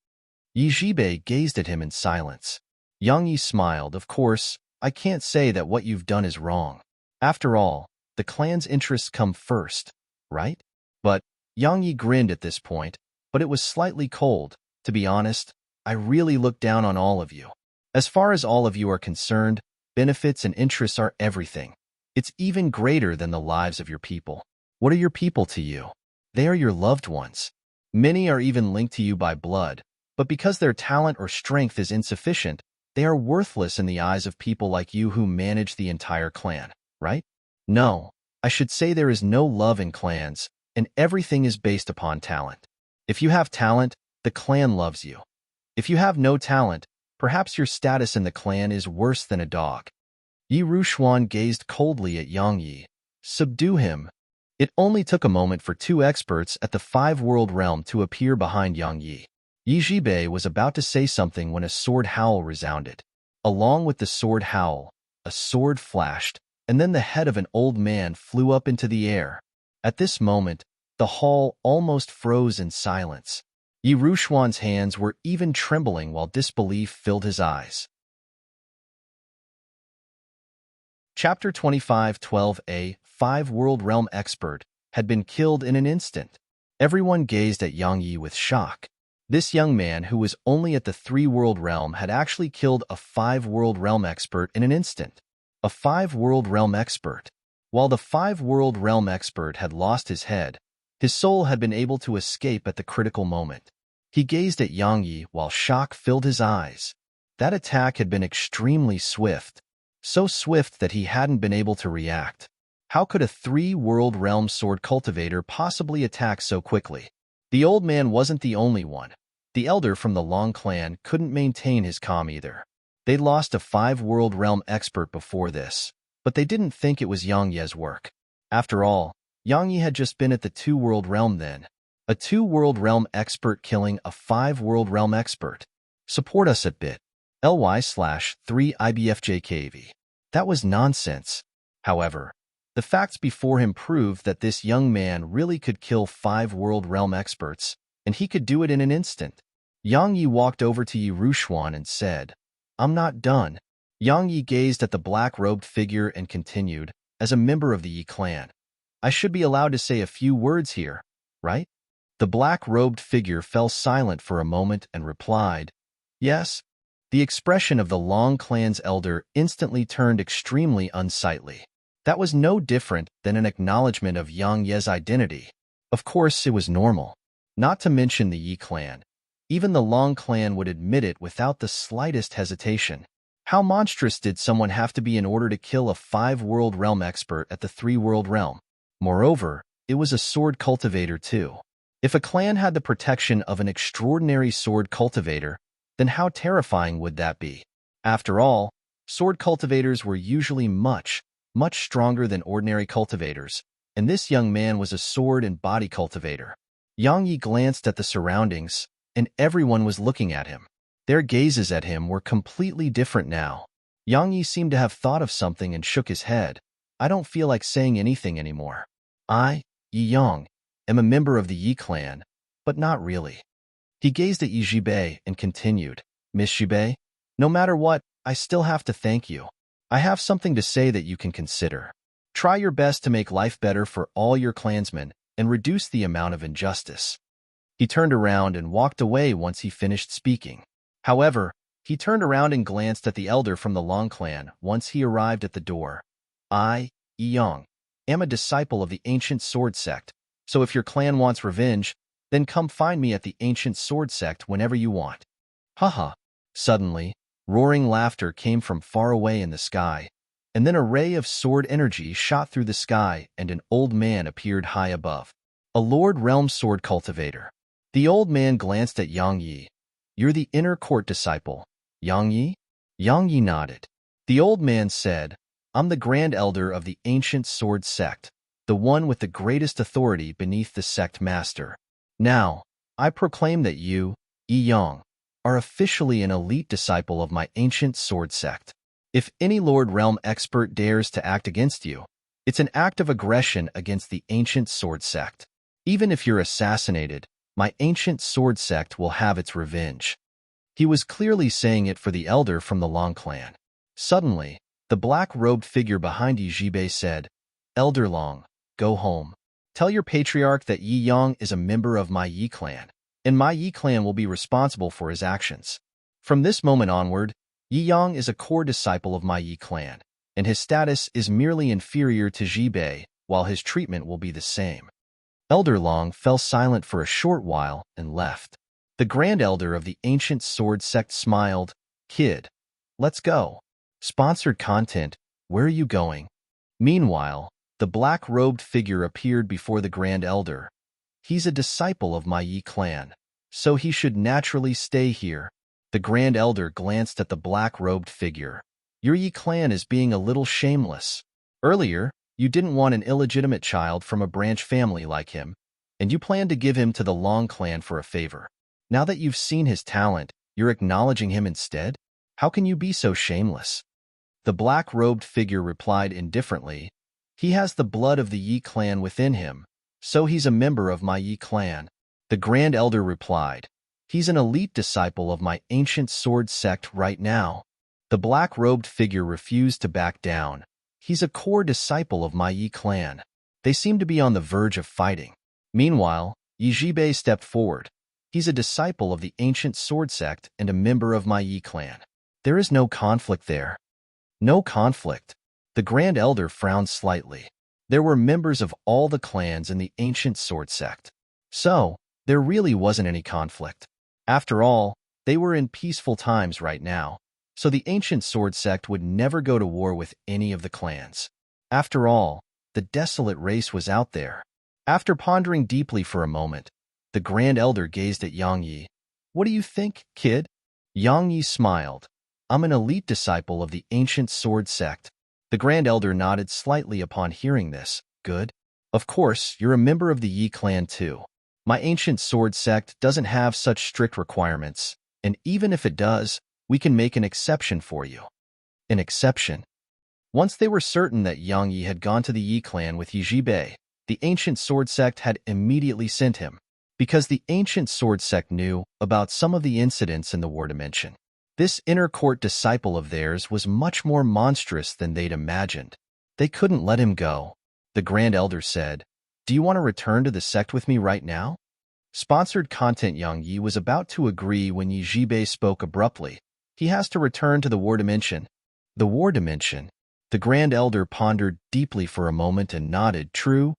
Yijibei gazed at him in silence. Yang Yi smiled. Of course, I can't say that what you've done is wrong. After all, the clan's interests come first, right? But Yang Yi grinned at this point, but it was slightly cold. To be honest, I really look down on all of you. As far as all of you are concerned, benefits and interests are everything. It's even greater than the lives of your people. What are your people to you? They are your loved ones. Many are even linked to you by blood, but because their talent or strength is insufficient, they are worthless in the eyes of people like you who manage the entire clan, right? No, I should say there is no love in clans, and everything is based upon talent. If you have talent, the clan loves you. If you have no talent, perhaps your status in the clan is worse than a dog. Yi Rushuan gazed coldly at Yang Yi. Subdue him. It only took a moment for 2 experts at the 5-world realm to appear behind Yang Yi. Yijibei was about to say something when a sword howl resounded. Along with the sword howl, a sword flashed, and then the head of an old man flew up into the air. At this moment, the hall almost froze in silence. Yi Rushuan's hands were even trembling while disbelief filled his eyes. Chapter 25:12a 5-world realm expert had been killed in an instant. Everyone gazed at Yang Yi with shock. This young man who was only at the 3-world realm had actually killed a 5-world realm expert in an instant. A 5-world realm expert. While the five-world realm expert had lost his head, his soul had been able to escape at the critical moment. He gazed at Yang Yi while shock filled his eyes. That attack had been extremely swift, so swift that he hadn't been able to react. How could a three-world realm sword cultivator possibly attack so quickly? The old man wasn't the only one. The elder from the Long clan couldn't maintain his calm either. They'd lost a five-world realm expert before this, but they didn't think it was Yang Ye's work. After all, Yang Yi had just been at the two-world realm then. A two-world realm expert killing a five-world realm expert. Support us at bit.ly/3ibfjkv. That was nonsense. However, the facts before him proved that this young man really could kill five world realm experts, and he could do it in an instant. Yang Yi walked over to Yi Rushuan and said, "I'm not done." Yang Yi gazed at the black-robed figure and continued, "As a member of the Yi clan, I should be allowed to say a few words here, right?" The black-robed figure fell silent for a moment and replied, "Yes." The expression of the Long clan's elder instantly turned extremely unsightly. That was no different than an acknowledgement of Yang Ye's identity. Of course, it was normal. Not to mention the Yi clan. Even the Long clan would admit it without the slightest hesitation. How monstrous did someone have to be in order to kill a five-world realm expert at the three-world realm? Moreover, it was a sword cultivator too. If a clan had the protection of an extraordinary sword cultivator, then how terrifying would that be? After all, sword cultivators were usually much stronger than ordinary cultivators, and this young man was a sword and body cultivator. Yang Yi glanced at the surroundings, and everyone was looking at him. Their gazes at him were completely different now. Yang Yi seemed to have thought of something and shook his head. "I don't feel like saying anything anymore. I, Yi Yang, am a member of the Yi clan, but not really." He gazed at Yi Zhibei and continued, "Miss Zhibei, no matter what, I still have to thank you. I have something to say that you can consider. Try your best to make life better for all your clansmen and reduce the amount of injustice." He turned around and walked away once he finished speaking. However, he turned around and glanced at the elder from the Long clan once he arrived at the door. "I, Yi Yang, am a disciple of the ancient sword sect, so if your clan wants revenge, then come find me at the ancient sword sect whenever you want." Haha. Suddenly, roaring laughter came from far away in the sky, and then a ray of sword energy shot through the sky and an old man appeared high above. A Lord Realm sword cultivator. The old man glanced at Yang Yi. "You're the inner court disciple, Yang Yi?" Yang Yi nodded. The old man said, "I'm the Grand Elder of the ancient sword sect, the one with the greatest authority beneath the sect master. Now, I proclaim that you, Yi Yang, are officially an elite disciple of my ancient sword sect. If any Lord Realm expert dares to act against you, it's an act of aggression against the ancient sword sect. Even if you're assassinated, my ancient sword sect will have its revenge." He was clearly saying it for the elder from the Long clan. Suddenly, the black-robed figure behind Yi Zhibei said, "Elder Long, go home. Tell your patriarch that Yi Yang is a member of my Yi clan, and my Yi clan will be responsible for his actions. From this moment onward, Yi Yang is a core disciple of my Yi clan, and his status is merely inferior to Zhibei, while his treatment will be the same." Elder Long fell silent for a short while and left. The Grand Elder of the ancient sword sect smiled. "Kid, let's go." Sponsored content, where are you going? Meanwhile, the black-robed figure appeared before the Grand Elder. "He's a disciple of my Yi clan, so he should naturally stay here." The Grand Elder glanced at the black-robed figure. "Your Yi clan is being a little shameless. Earlier, you didn't want an illegitimate child from a branch family like him, and you planned to give him to the Long clan for a favor. Now that you've seen his talent, you're acknowledging him instead? How can you be so shameless?" The black-robed figure replied indifferently, "He has the blood of the Yi clan within him, so he's a member of my Yi clan." The Grand Elder replied, "He's an elite disciple of my ancient sword sect right now." The black-robed figure refused to back down. "He's a core disciple of my Yi clan." They seemed to be on the verge of fighting. Meanwhile, Yi Zhibei stepped forward. "He's a disciple of the ancient sword sect and a member of my Yi clan. There is no conflict there." "No conflict." The Grand Elder frowned slightly. There were members of all the clans in the ancient sword sect. So, there really wasn't any conflict. After all, they were in peaceful times right now, so the ancient sword sect would never go to war with any of the clans. After all, the desolate race was out there. After pondering deeply for a moment, the Grand Elder gazed at Yang Yi. "What do you think, kid?" Yang Yi smiled. "I'm an elite disciple of the ancient sword sect." The Grand Elder nodded slightly upon hearing this. "Good. Of course, you're a member of the Yi clan too. My ancient sword sect doesn't have such strict requirements, and even if it does, we can make an exception for you." An exception? Once they were certain that Yang Yi had gone to the Yi clan with Yi Bei, the ancient sword sect had immediately sent him, because the ancient sword sect knew about some of the incidents in the war dimension. This inner court disciple of theirs was much more monstrous than they'd imagined. They couldn't let him go. The Grand Elder said, "Do you want to return to the sect with me right now?" Sponsored content. Yang Yi was about to agree when Yi Bei spoke abruptly. "He has to return to the war dimension." The war dimension? The Grand Elder pondered deeply for a moment and nodded. "True."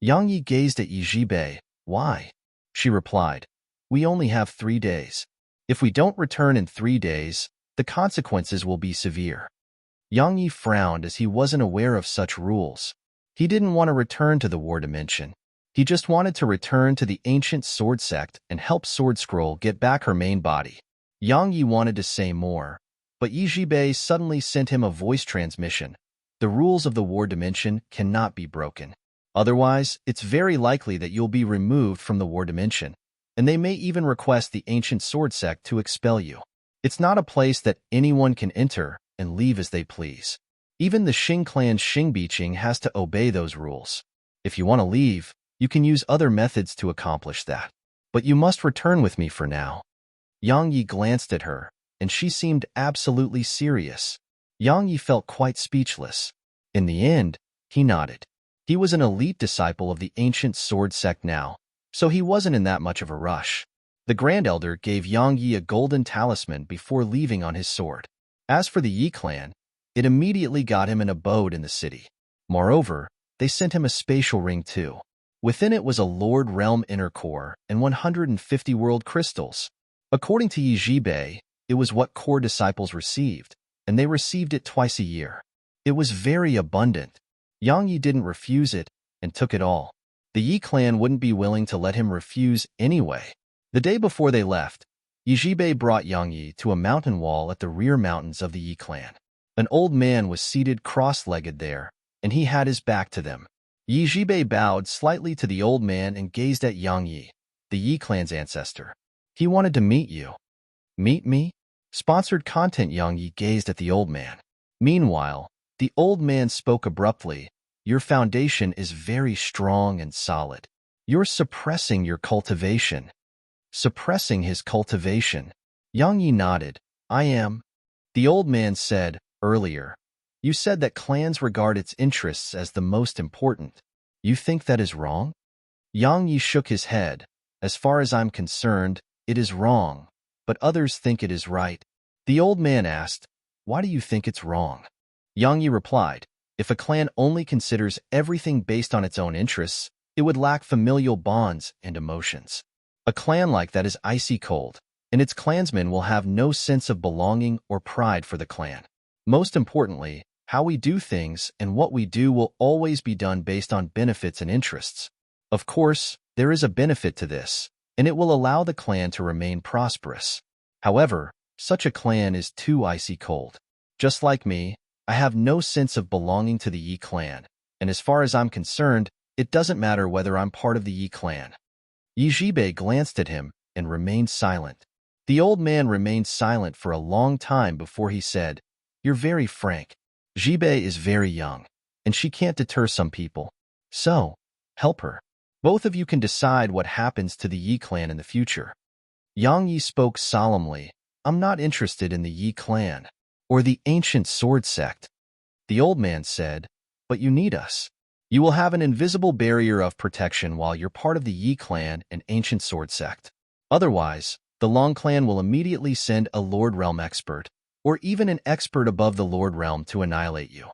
Yang Yi gazed at Yi Bei. "Why?" She replied, "We only have 3 days. If we don't return in 3 days, the consequences will be severe." Yang Yi frowned as he wasn't aware of such rules. He didn't want to return to the war dimension. He just wanted to return to the ancient sword sect and help Sword Scroll get back her main body. Yang Yi wanted to say more, but Yi Bei suddenly sent him a voice transmission. "The rules of the war dimension cannot be broken. Otherwise, it's very likely that you'll be removed from the war dimension, and they may even request the ancient sword sect to expel you. It's not a place that anyone can enter and leave as they please. Even the Xing clan's Xing Biqing has to obey those rules. If you want to leave, you can use other methods to accomplish that. But you must return with me for now." Yang Yi glanced at her, and she seemed absolutely serious. Yang Yi felt quite speechless. In the end, he nodded. He was an elite disciple of the ancient sword sect now, so he wasn't in that much of a rush. The Grand Elder gave Yang Yi a golden talisman before leaving on his sword. As for the Yi clan, it immediately got him an abode in the city. Moreover, they sent him a spatial ring too. Within it was a Lord Realm inner core and 150 world crystals. According to Yi Bei, it was what core disciples received, and they received it twice a year. It was very abundant. Yang Yi didn't refuse it and took it all. The Yi clan wouldn't be willing to let him refuse anyway. The day before they left, Yi Bei brought Yang Yi to a mountain wall at the rear mountains of the Yi clan. An old man was seated cross-legged there, and he had his back to them. Yi Bei bowed slightly to the old man and gazed at Yang Yi, the Yi clan's ancestor. "He wanted to meet you." "Meet me?" Sponsored content. Yang Yi gazed at the old man. Meanwhile, the old man spoke abruptly. "Your foundation is very strong and solid. You're suppressing your cultivation." Suppressing his cultivation? Yang Yi nodded. "I am." The old man said, "Earlier, you said that clans regard its interests as the most important. You think that is wrong?" Yang Yi shook his head. "As far as I'm concerned, it is wrong, but others think it is right." The old man asked, "Why do you think it's wrong?" Yang Yi replied, "If a clan only considers everything based on its own interests, it would lack familial bonds and emotions. A clan like that is icy cold, and its clansmen will have no sense of belonging or pride for the clan. Most importantly, how we do things and what we do will always be done based on benefits and interests. Of course, there is a benefit to this, and it will allow the clan to remain prosperous. However, such a clan is too icy cold. Just like me, I have no sense of belonging to the Yi clan, and as far as I'm concerned, it doesn't matter whether I'm part of the Yi clan." Yi Bei glanced at him and remained silent. The old man remained silent for a long time before he said, "You're very frank. Yi Bei is very young, and she can't deter some people. So, help her. Both of you can decide what happens to the Yi clan in the future." Yang Yi spoke solemnly. "I'm not interested in the Yi clan, or the ancient sword sect." The old man said, "But you need us. You will have an invisible barrier of protection while you're part of the Yi clan and ancient sword sect. Otherwise, the Long clan will immediately send a Lord Realm expert, or even an expert above the Lord Realm to annihilate you."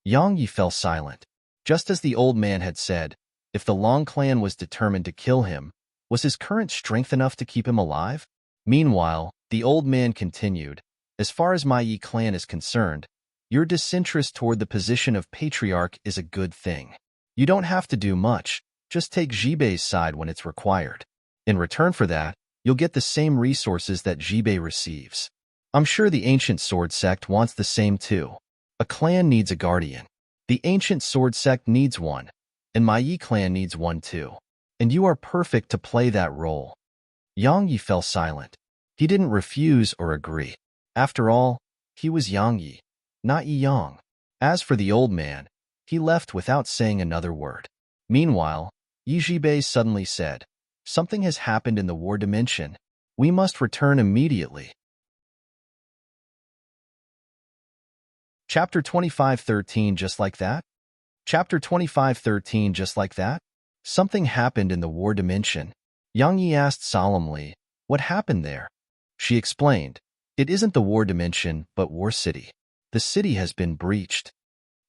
Yang Yi fell silent. Just as the old man had said, if the Long clan was determined to kill him, was his current strength enough to keep him alive? Meanwhile, the old man continued, as far as my Yi clan is concerned, your disinterest toward the position of patriarch is a good thing. You don't have to do much, just take Jibei's side when it's required. In return for that, you'll get the same resources that Jibei receives. I'm sure the ancient sword sect wants the same too. A clan needs a guardian. The ancient sword sect needs one, and my Yi clan needs one too. And you are perfect to play that role. Yang Yi fell silent. He didn't refuse or agree. After all, he was Yang Yi, not Yi Yang. As for the old man, he left without saying another word. Meanwhile, Yi Jibei suddenly said, something has happened in the war dimension. We must return immediately. Chapter 25:13 Just like that? Chapter 25:13 Just like that? Something happened in the war dimension. Yang Yi asked solemnly, what happened there? She explained, it isn't the war dimension, but War City. The city has been breached.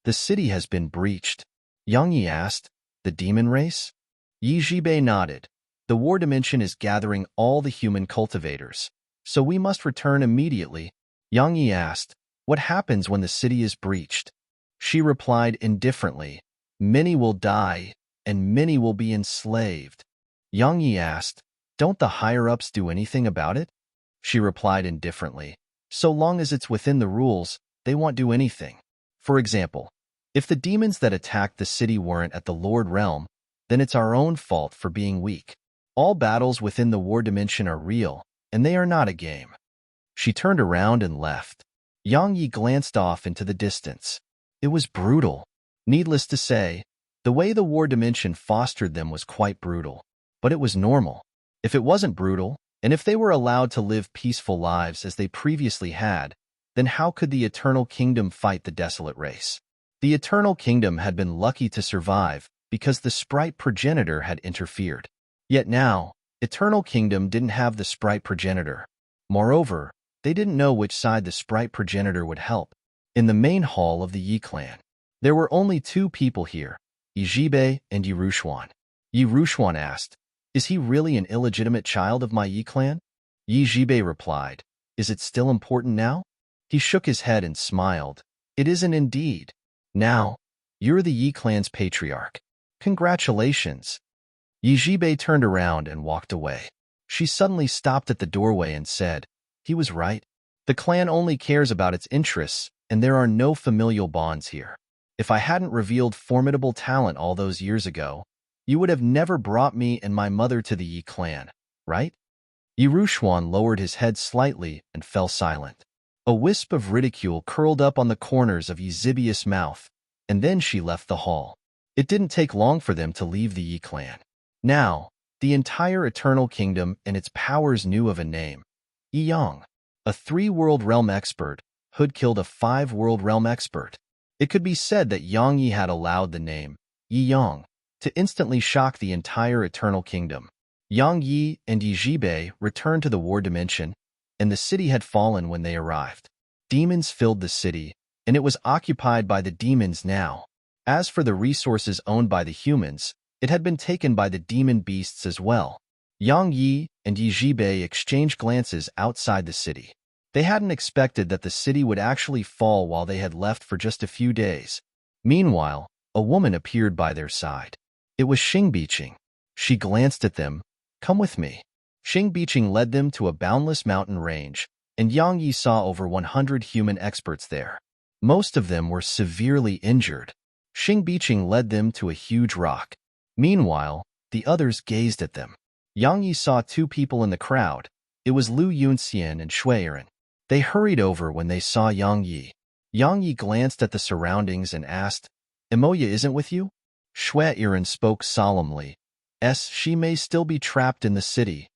The city has been breached. Yang Yi asked, the demon race? Yi Jibei nodded. The war dimension is gathering all the human cultivators, so we must return immediately. Yang Yi asked, what happens when the city is breached? She replied indifferently, many will die, and many will be enslaved. Yang Yi asked, don't the higher-ups do anything about it? She replied indifferently, so long as it's within the rules, they won't do anything. For example, if the demons that attacked the city weren't at the Lord Realm, then it's our own fault for being weak. All battles within the war dimension are real, and they are not a game. She turned around and left. Yang Yi glanced off into the distance. It was brutal. Needless to say, the way the war dimension fostered them was quite brutal. But it was normal. If it wasn't brutal, and if they were allowed to live peaceful lives as they previously had, then how could the Eternal Kingdom fight the desolate race? The Eternal Kingdom had been lucky to survive because the sprite progenitor had interfered. Yet now, Eternal Kingdom didn't have the sprite progenitor. Moreover, they didn't know which side the sprite progenitor would help. In the main hall of the Yi clan, there were only two people here, Yi Jibei and Yi Rushuan. Yi Rushuan asked, is he really an illegitimate child of my Yi clan? Yi Jibei replied, is it still important now? He shook his head and smiled. It isn't indeed. Now, you're the Yi clan's patriarch. Congratulations. Yi Jibei turned around and walked away. She suddenly stopped at the doorway and said, he was right. The clan only cares about its interests, and there are no familial bonds here. If I hadn't revealed formidable talent all those years ago, you would have never brought me and my mother to the Yi clan, right? Yi Rushuan lowered his head slightly and fell silent. A wisp of ridicule curled up on the corners of Yi Zibius' mouth, and then she left the hall. It didn't take long for them to leave the Yi clan. Now, the entire Eternal Kingdom and its powers knew of a name. Yi Yang, a 3-world realm expert, who'd killed a 5-world realm expert. It could be said that Yang Yi had allowed the name, Yi Yang, to instantly shock the entire Eternal Kingdom. Yang Yi and Yi Jibei returned to the war dimension, and the city had fallen when they arrived. Demons filled the city, and it was occupied by the demons now. As for the resources owned by the humans, it had been taken by the demon beasts as well. Yang Yi and Yi Jibei exchanged glances outside the city. They hadn't expected that the city would actually fall while they had left for just a few days. Meanwhile, a woman appeared by their side. It was Xingbiqing. She glanced at them. Come with me. Xingbiqing led them to a boundless mountain range, and Yang Yi saw over 100 human experts there. Most of them were severely injured. Xingbiqing led them to a huge rock. Meanwhile, the others gazed at them. Yang Yi saw two people in the crowd. It was Lu Yunxian and Shui Yiren. They hurried over when they saw Yang Yi. Yang Yi glanced at the surroundings and asked, Emoya isn't with you? Shui Yiren spoke solemnly. She may still be trapped in the city.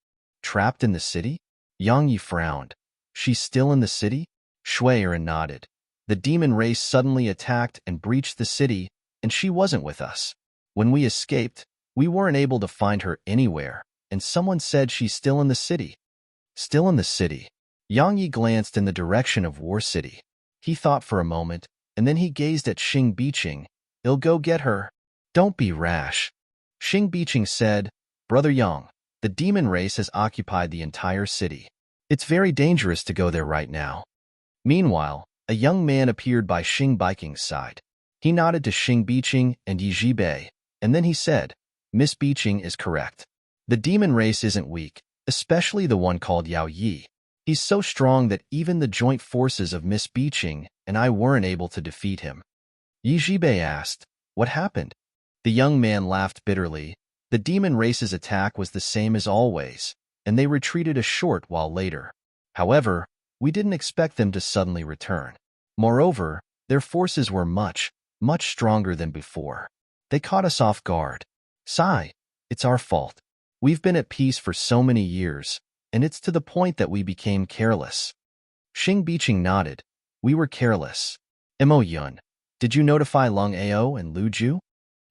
Trapped in the city? Yang Yi frowned. She's still in the city? Shui Yiren nodded. The demon race suddenly attacked and breached the city, and she wasn't with us. When we escaped, we weren't able to find her anywhere, and someone said she's still in the city. Still in the city. Yang Yi glanced in the direction of War City. He thought for a moment, and then he gazed at Xingbiqing. I'll go get her. Don't be rash. Xing Biqing said, Brother Yang, the demon race has occupied the entire city. It's very dangerous to go there right now. Meanwhile, a young man appeared by Xing Biqing's side. He nodded to Xing Biqing and Yi Zhibei, and then he said, Miss Biqing is correct. The demon race isn't weak, especially the one called Yao Yi. He's so strong that even the joint forces of Miss Biqing and I weren't able to defeat him. Yi Zhibei asked, What happened? The young man laughed bitterly. The demon race's attack was the same as always, and they retreated a short while later. However, we didn't expect them to suddenly return. Moreover, their forces were much stronger than before. They caught us off guard. Sigh, it's our fault. We've been at peace for so many years, and it's to the point that we became careless. Xing Biqing nodded. We were careless. Mo Yun, did you notify Long Ao and Lu Ju?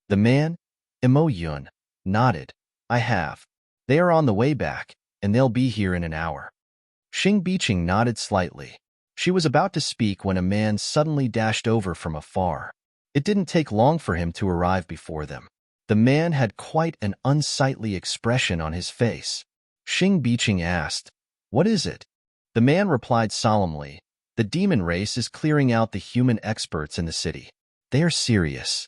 The man, Mo Yun, nodded. I have. They are on the way back, and they'll be here in an hour. Xing Biqing nodded slightly. She was about to speak when a man suddenly dashed over from afar. It didn't take long for him to arrive before them. The man had quite an unsightly expression on his face. Xing Biqing asked, What is it? The man replied solemnly, The demon race is clearing out the human experts in the city. They are serious.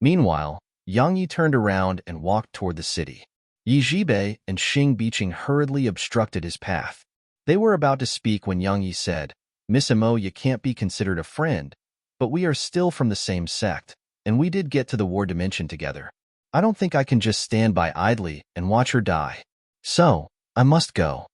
Meanwhile, Yang Yi turned around and walked toward the city. Yi Zhibei and Xing Biqing hurriedly obstructed his path. They were about to speak when Yang Yi said, Miss Mo, you can't be considered a friend, but we are still from the same sect, and we did get to the war dimension together. I don't think I can just stand by idly and watch her die. So, I must go.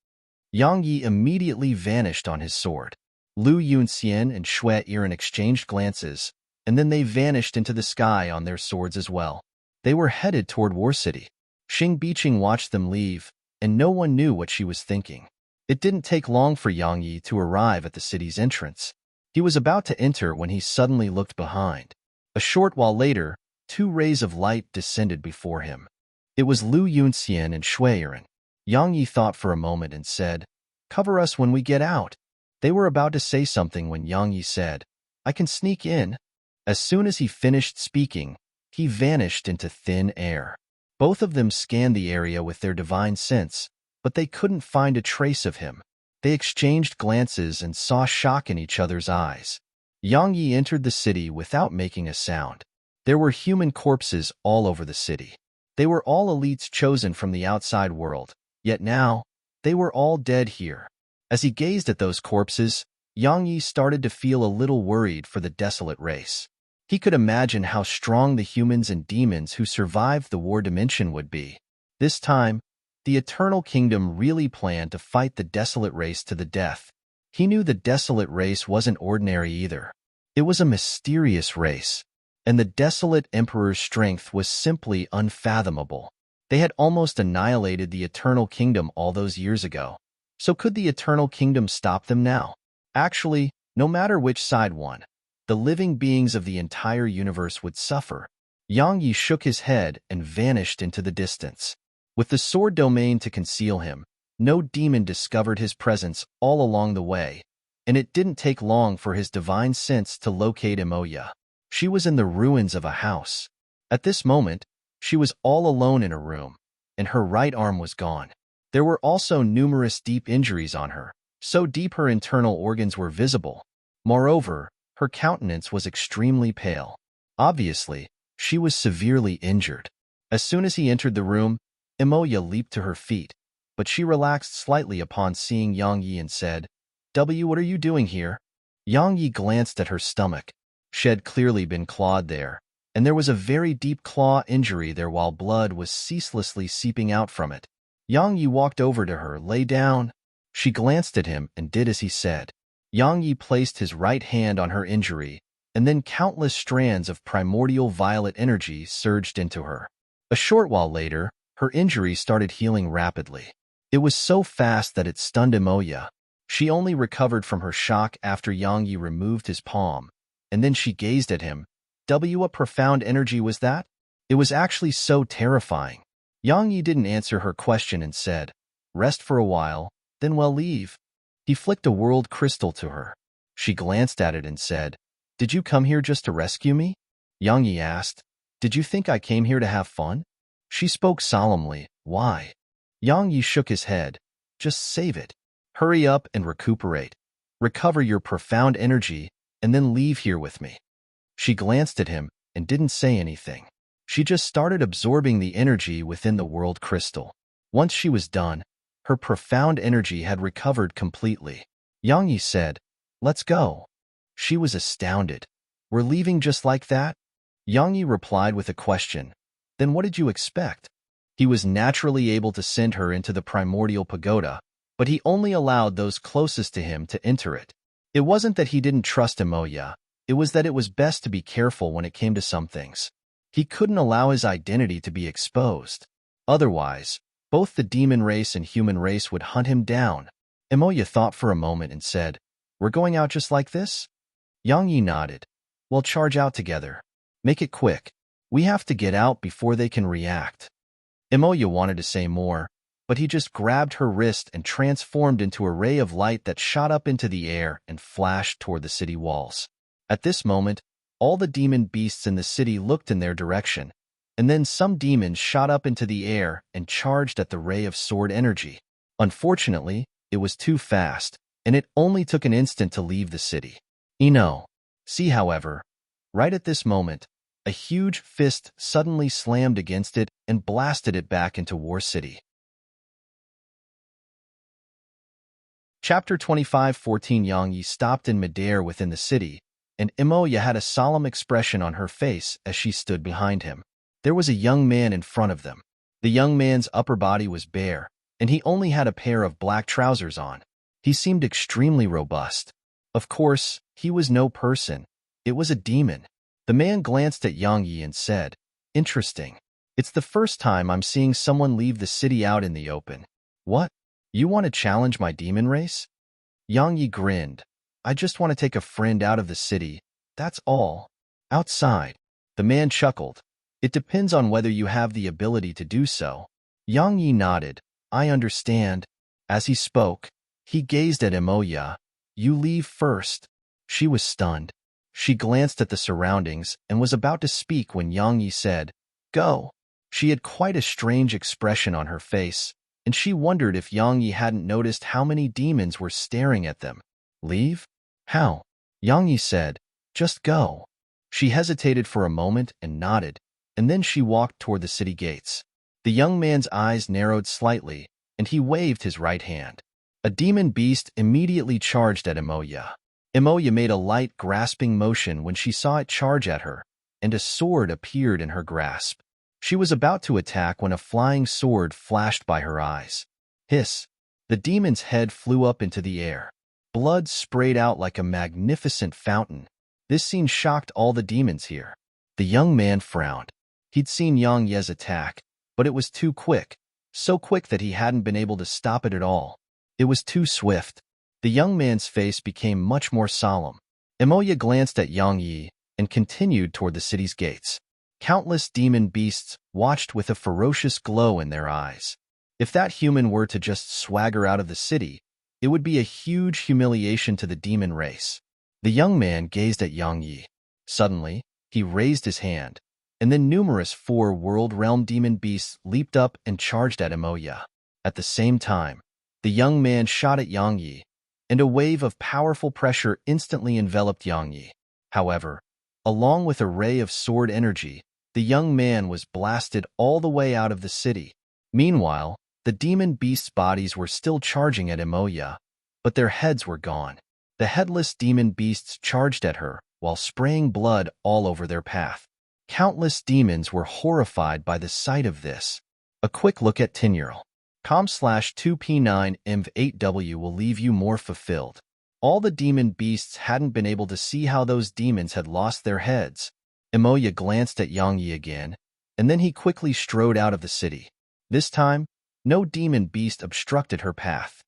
Yang Yi immediately vanished on his sword. Lu Yunxian and Xue Yiren exchanged glances, and then they vanished into the sky on their swords as well. They were headed toward War City. Xing Biqing watched them leave, and no one knew what she was thinking. It didn't take long for Yang Yi to arrive at the city's entrance. He was about to enter when he suddenly looked behind. A short while later, 2 rays of light descended before him. It was Lu Yunxian and Xue Yiren. Yang Yi thought for a moment and said, Cover us when we get out. They were about to say something when Yang Yi said, I can sneak in. As soon as he finished speaking, he vanished into thin air. Both of them scanned the area with their divine sense, but they couldn't find a trace of him. They exchanged glances and saw shock in each other's eyes. Yang Yi entered the city without making a sound. There were human corpses all over the city. They were all elites chosen from the outside world, yet now, they were all dead here. As he gazed at those corpses, Yang Yi started to feel a little worried for the desolate race. He could imagine how strong the humans and demons who survived the war dimension would be. This time, the Eternal Kingdom really planned to fight the desolate race to the death. He knew the desolate race wasn't ordinary either. It was a mysterious race, and the desolate emperor's strength was simply unfathomable. They had almost annihilated the Eternal Kingdom all those years ago. So could the Eternal Kingdom stop them now? Actually, no matter which side won, the living beings of the entire universe would suffer. Yang Yi shook his head and vanished into the distance. With the sword domain to conceal him, no demon discovered his presence all along the way, and it didn't take long for his divine sense to locate Emoya. She was in the ruins of a house. At this moment, she was all alone in a room, and her right arm was gone. There were also numerous deep injuries on her, so deep her internal organs were visible. Moreover, her countenance was extremely pale. Obviously, she was severely injured. As soon as he entered the room, Emoya leaped to her feet, but she relaxed slightly upon seeing Yang Yi and said, What are you doing here? Yang Yi glanced at her stomach. She had clearly been clawed there, and there was a very deep claw injury there while blood was ceaselessly seeping out from it. Yang Yi walked over to her, lay down. She glanced at him and did as he said. Yang Yi placed his right hand on her injury, and then countless strands of primordial violet energy surged into her. A short while later, her injury started healing rapidly. It was so fast that it stunned Emoya. She only recovered from her shock after Yang Yi removed his palm, and then she gazed at him. What profound energy was that? It was actually so terrifying. Yang Yi didn't answer her question and said, Rest for a while, then we'll leave. He flicked a world crystal to her. She glanced at it and said, Did you come here just to rescue me? Yang Yi asked. Did you think I came here to have fun? She spoke solemnly. Why? Yang Yi shook his head. Just save it. Hurry up and recuperate. Recover your profound energy, and then leave here with me. She glanced at him and didn't say anything. She just started absorbing the energy within the world crystal. Once she was done, her profound energy had recovered completely. Yang Yi said, Let's go. She was astounded. We're leaving just like that? Yang Yi replied with a question. Then what did you expect? He was naturally able to send her into the primordial pagoda, but he only allowed those closest to him to enter it. It wasn't that he didn't trust Emoya, it was that it was best to be careful when it came to some things. He couldn't allow his identity to be exposed. Otherwise, both the demon race and human race would hunt him down. Emoya thought for a moment and said, We're going out just like this? Yang Yi nodded. We'll charge out together. Make it quick. We have to get out before they can react. Emoya wanted to say more, but he just grabbed her wrist and transformed into a ray of light that shot up into the air and flashed toward the city walls. At this moment, all the demon beasts in the city looked in their direction, and then some demons shot up into the air and charged at the ray of sword energy. Unfortunately, it was too fast, and it only took an instant to leave the city. See, however, right at this moment, a huge fist suddenly slammed against it and blasted it back into War City. Chapter 25:14 Yang Yi stopped in midair within the city, and Emoya had a solemn expression on her face as she stood behind him. There was a young man in front of them. The young man's upper body was bare, and he only had a pair of black trousers on. He seemed extremely robust. Of course, he was no person. It was a demon. The man glanced at Yang Yi and said, Interesting. It's the first time I'm seeing someone leave the city out in the open. What? You want to challenge my demon race? Yang Yi grinned. I just want to take a friend out of the city. That's all. Outside. The man chuckled. It depends on whether you have the ability to do so. Yang Yi nodded. I understand. As he spoke, he gazed at Emoya. You leave first. She was stunned. She glanced at the surroundings and was about to speak when Yang Yi said, Go. She had quite a strange expression on her face, and she wondered if Yang Yi hadn't noticed how many demons were staring at them. Leave? How? Yang Yi said, Just go. She hesitated for a moment and nodded, and then she walked toward the city gates. The young man's eyes narrowed slightly, and he waved his right hand. A demon beast immediately charged at Emoya. Emoya made a light grasping motion when she saw it charge at her, and a sword appeared in her grasp. She was about to attack when a flying sword flashed by her eyes. Hiss! The demon's head flew up into the air. Blood sprayed out like a magnificent fountain. This scene shocked all the demons here. The young man frowned. He'd seen Yang Ye's attack, but it was too quick, so quick that he hadn't been able to stop it at all. It was too swift. The young man's face became much more solemn. Emoya glanced at Yang Yi and continued toward the city's gates. Countless demon beasts watched with a ferocious glow in their eyes. If that human were to just swagger out of the city, it would be a huge humiliation to the demon race. The young man gazed at Yang Yi. Suddenly, he raised his hand, and then numerous 4 world realm demon beasts leaped up and charged at Emoya. At the same time, the young man shot at Yang Yi, and a wave of powerful pressure instantly enveloped Yang Yi. However, along with a ray of sword energy, the young man was blasted all the way out of the city. Meanwhile, the demon beasts' bodies were still charging at Emoya, but their heads were gone. The headless demon beasts charged at her, while spraying blood all over their path. Countless demons were horrified by the sight of this. A quick look at Tinyurl.com/2P9MV8W will leave you more fulfilled. All the demon beasts hadn't been able to see how those demons had lost their heads. Emoya glanced at Yang Yi again, and then he quickly strode out of the city. This time, no demon beast obstructed her path.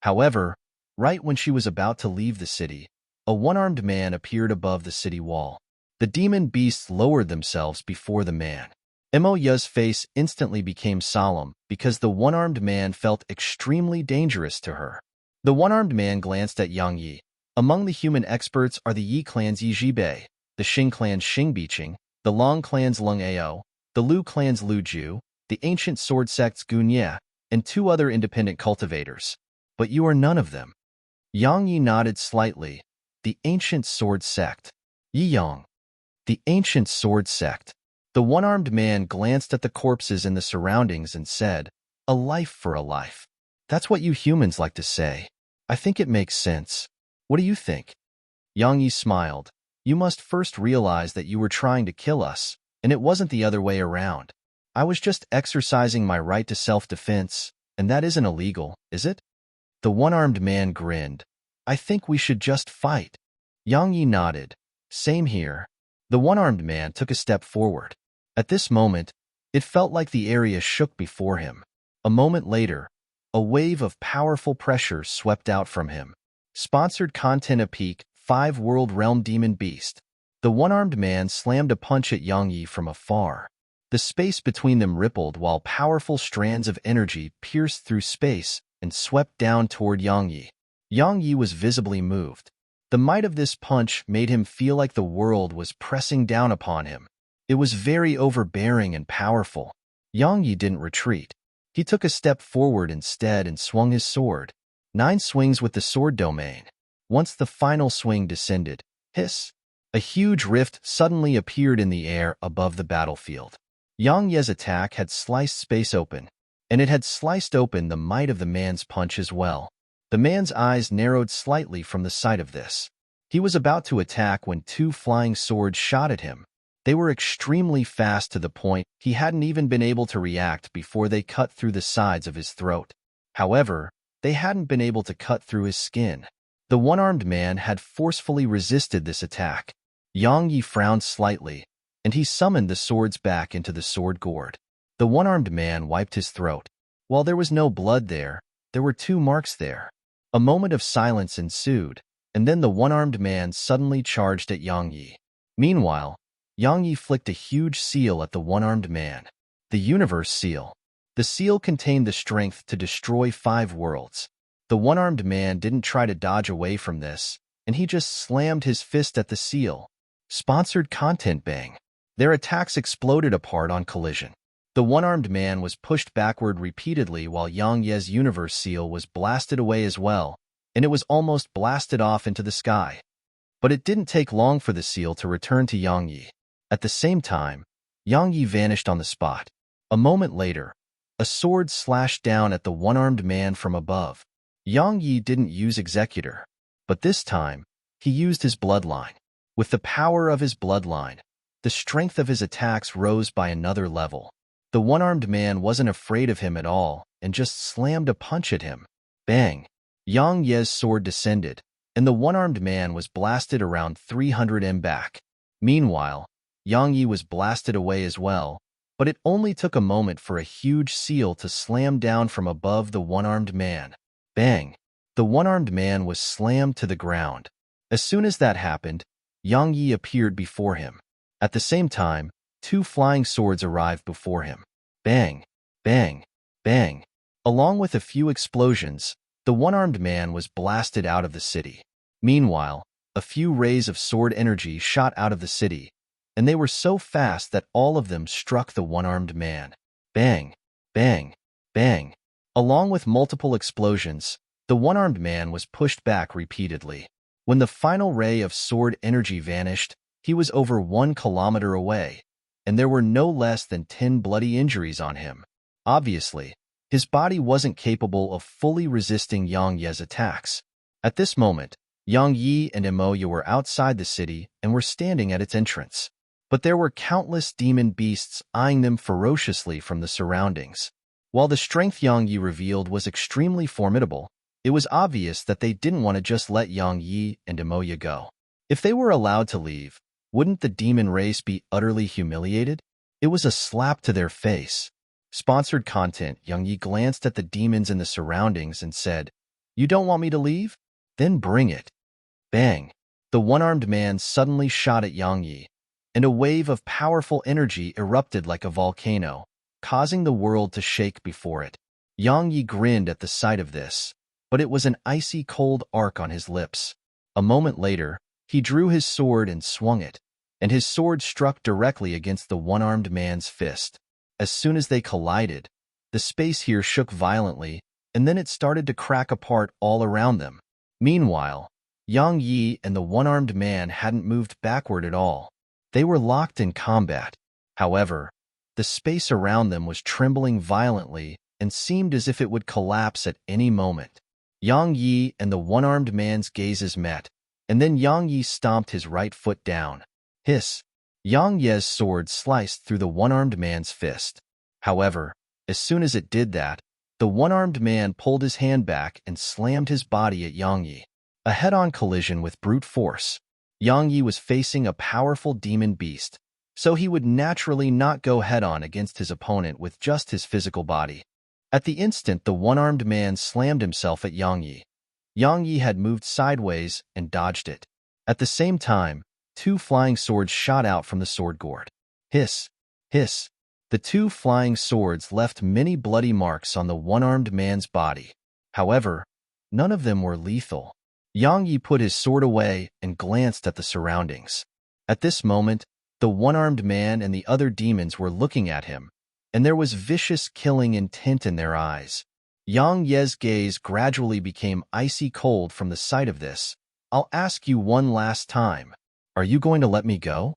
However, right when she was about to leave the city, a one-armed man appeared above the city wall. The demon beasts lowered themselves before the man. Emoya's face instantly became solemn because the one-armed man felt extremely dangerous to her. The one-armed man glanced at Yang Yi. Among the human experts are the Yi clan's Yi Jibei, the Xing clan's Xing Biqing, the Long clan's Lung Ao, the Lu clan's Lu Ju, the ancient sword sect's Gun Ye, and 2 other independent cultivators. But you are none of them. Yang Yi nodded slightly. The ancient sword sect. Yi Yang. The ancient sword sect. The one-armed man glanced at the corpses in the surroundings and said, "A life for a life. That's what you humans like to say. I think it makes sense. What do you think?" Yang Yi smiled. "You must first realize that you were trying to kill us, and it wasn't the other way around. I was just exercising my right to self-defense, and that isn't illegal, is it?" The one-armed man grinned. "I think we should just fight." Yang Yi nodded. "Same here." The one-armed man took a step forward. At this moment, it felt like the area shook before him. A moment later, a wave of powerful pressure swept out from him. Sponsored content: A peak, 5 World Realm Demon Beast. The one-armed man slammed a punch at Yang Yi from afar. The space between them rippled while powerful strands of energy pierced through space and swept down toward Yang Yi. Yang Yi was visibly moved. The might of this punch made him feel like the world was pressing down upon him. It was very overbearing and powerful. Yang Yi didn't retreat. He took a step forward instead and swung his sword. 9 swings with the sword domain. Once the final swing descended, hiss! A huge rift suddenly appeared in the air above the battlefield. Yang Ye's attack had sliced space open, and it had sliced open the might of the man's punch as well. The man's eyes narrowed slightly from the sight of this. He was about to attack when 2 flying swords shot at him. They were extremely fast to the point he hadn't even been able to react before they cut through the sides of his throat. However, they hadn't been able to cut through his skin. The one-armed man had forcefully resisted this attack. Yang Yi frowned slightly, and he summoned the swords back into the sword gourd. The one-armed man wiped his throat. While there was no blood there were 2 marks there. A moment of silence ensued, and then the one-armed man suddenly charged at Yang Yi. Meanwhile, Yang Yi flicked a huge seal at the one-armed man. The Universe Seal. The seal contained the strength to destroy 5 worlds. The one-armed man didn't try to dodge away from this, and he just slammed his fist at the seal. Sponsored content: Bang. Their attacks exploded apart on collision. The one-armed man was pushed backward repeatedly while Yang Ye's Universe Seal was blasted away as well, and it was almost blasted off into the sky. But it didn't take long for the seal to return to Yang Yi. At the same time, Yang Yi vanished on the spot. A moment later, a sword slashed down at the one-armed man from above. Yang Yi didn't use Executor, but this time, he used his bloodline. With the power of his bloodline, the strength of his attacks rose by another level. The one-armed man wasn't afraid of him at all and just slammed a punch at him. Bang! Yang Ye's sword descended, and the one-armed man was blasted around 300 m back. Meanwhile, Yang Yi was blasted away as well, but it only took a moment for a huge seal to slam down from above the one-armed man. Bang! The one-armed man was slammed to the ground. As soon as that happened, Yang Yi appeared before him. At the same time, 2 flying swords arrived before him. Bang! Bang! Bang! Along with a few explosions, the one-armed man was blasted out of the city. Meanwhile, a few rays of sword energy shot out of the city, and they were so fast that all of them struck the one-armed man. Bang! Bang! Bang! Along with multiple explosions, the one-armed man was pushed back repeatedly. When the final ray of sword energy vanished, he was over 1 kilometer away, and there were no less than 10 bloody injuries on him. Obviously, his body wasn't capable of fully resisting Yang Ye's attacks. At this moment, Yang Yi and Emoya were outside the city and were standing at its entrance. But there were countless demon beasts eyeing them ferociously from the surroundings. While the strength Yang Yi revealed was extremely formidable, it was obvious that they didn't want to just let Yang Yi and Emoya go. If they were allowed to leave, wouldn't the demon race be utterly humiliated? It was a slap to their face. Sponsored content: Yang Yi glanced at the demons in the surroundings and said, "You don't want me to leave? Then bring it." Bang! The one-armed man suddenly shot at Yang Yi, and a wave of powerful energy erupted like a volcano, causing the world to shake before it. Yang Yi grinned at the sight of this, but it was an icy cold arc on his lips. A moment later, he drew his sword and swung it, and his sword struck directly against the one-armed man's fist. As soon as they collided, the space here shook violently, and then it started to crack apart all around them. Meanwhile, Yang Yi and the one-armed man hadn't moved backward at all. They were locked in combat. However, the space around them was trembling violently and seemed as if it would collapse at any moment. Yang Yi and the one-armed man's gazes met, and then Yang Yi stomped his right foot down. Hiss! Yang Ye's sword sliced through the one-armed man's fist. However, as soon as it did that, the one-armed man pulled his hand back and slammed his body at Yang Yi. A head-on collision with brute force. Yang Yi was facing a powerful demon beast, so he would naturally not go head-on against his opponent with just his physical body. At the instant the one-armed man slammed himself at Yang Yi, Yang Yi had moved sideways and dodged it. At the same time, two flying swords shot out from the sword gourd. Hiss! Hiss! The two flying swords left many bloody marks on the one-armed man's body. However, none of them were lethal. Yang Yi put his sword away and glanced at the surroundings. At this moment, the one-armed man and the other demons were looking at him, and there was vicious killing intent in their eyes. Yang Ye's gaze gradually became icy cold from the sight of this. I'll ask you one last time. Are you going to let me go?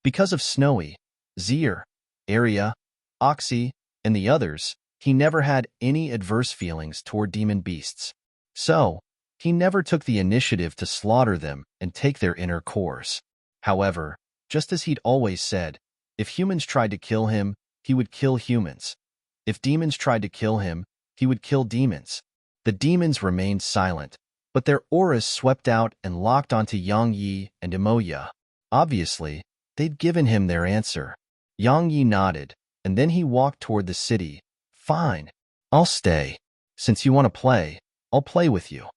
Because of Snowy, Zier, Arya, Oxy, and the others, he never had any adverse feelings toward demon beasts. So, he never took the initiative to slaughter them and take their inner cores. However, just as he'd always said, if humans tried to kill him, he would kill humans. If demons tried to kill him, he would kill demons. The demons remained silent, but their auras swept out and locked onto Yang Yi and Emoya. Obviously, they'd given him their answer. Yang Yi nodded, and then he walked toward the city. Fine, I'll stay. Since you want to play, I'll play with you.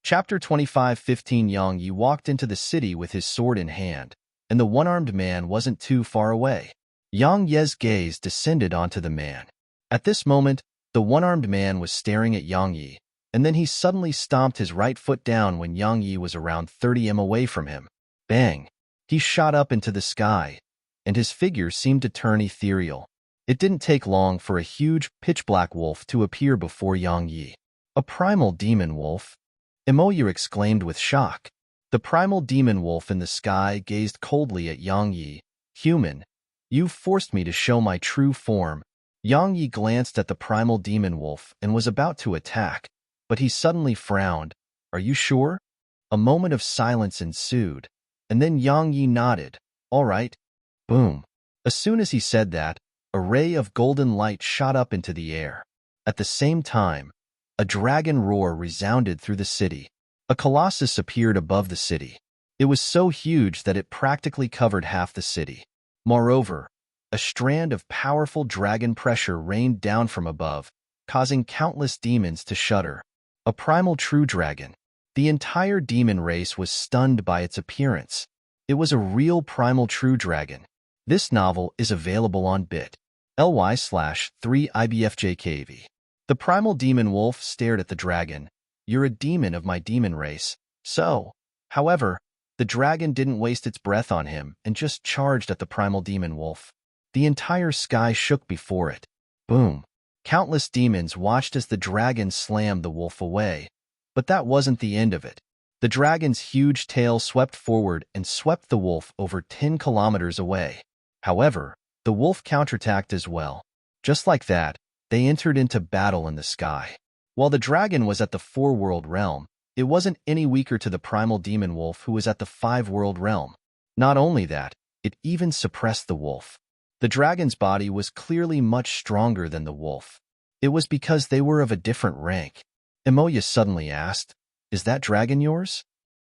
Chapter 25:15 Yang Yi walked into the city with his sword in hand, and the one-armed man wasn't too far away. Yang Ye's gaze descended onto the man. At this moment, the one-armed man was staring at Yang Yi, and then he suddenly stomped his right foot down when Yang Yi was around 30 m away from him. Bang! He shot up into the sky, and his figure seemed to turn ethereal. It didn't take long for a huge, pitch-black wolf to appear before Yang Yi. A primal demon wolf? Emoya exclaimed with shock. The primal demon wolf in the sky gazed coldly at Yang Yi. Human, you've forced me to show my true form. Yang Yi glanced at the primal demon wolf and was about to attack, but he suddenly frowned. Are you sure? A moment of silence ensued, and then Yang Yi nodded. All right. Boom. As soon as he said that, a ray of golden light shot up into the air. At the same time, a dragon roar resounded through the city. A colossus appeared above the city. It was so huge that it practically covered half the city. Moreover, a strand of powerful dragon pressure rained down from above, causing countless demons to shudder. A primal true dragon. The entire demon race was stunned by its appearance. It was a real primal true dragon. This novel is available on bit.ly/3ibfjkv. The primal demon wolf stared at the dragon. You're a demon of my demon race. So, however, the dragon didn't waste its breath on him and just charged at the primal demon wolf. The entire sky shook before it. Boom. Countless demons watched as the dragon slammed the wolf away. But that wasn't the end of it. The dragon's huge tail swept forward and swept the wolf over 10 kilometers away. However, the wolf counterattacked as well. Just like that, they entered into battle in the sky. While the dragon was at the 4-world realm, it wasn't any weaker to the primal demon wolf who was at the 5-world realm. Not only that, it even suppressed the wolf. The dragon's body was clearly much stronger than the wolf. It was because they were of a different rank. Emoya suddenly asked, Is that dragon yours?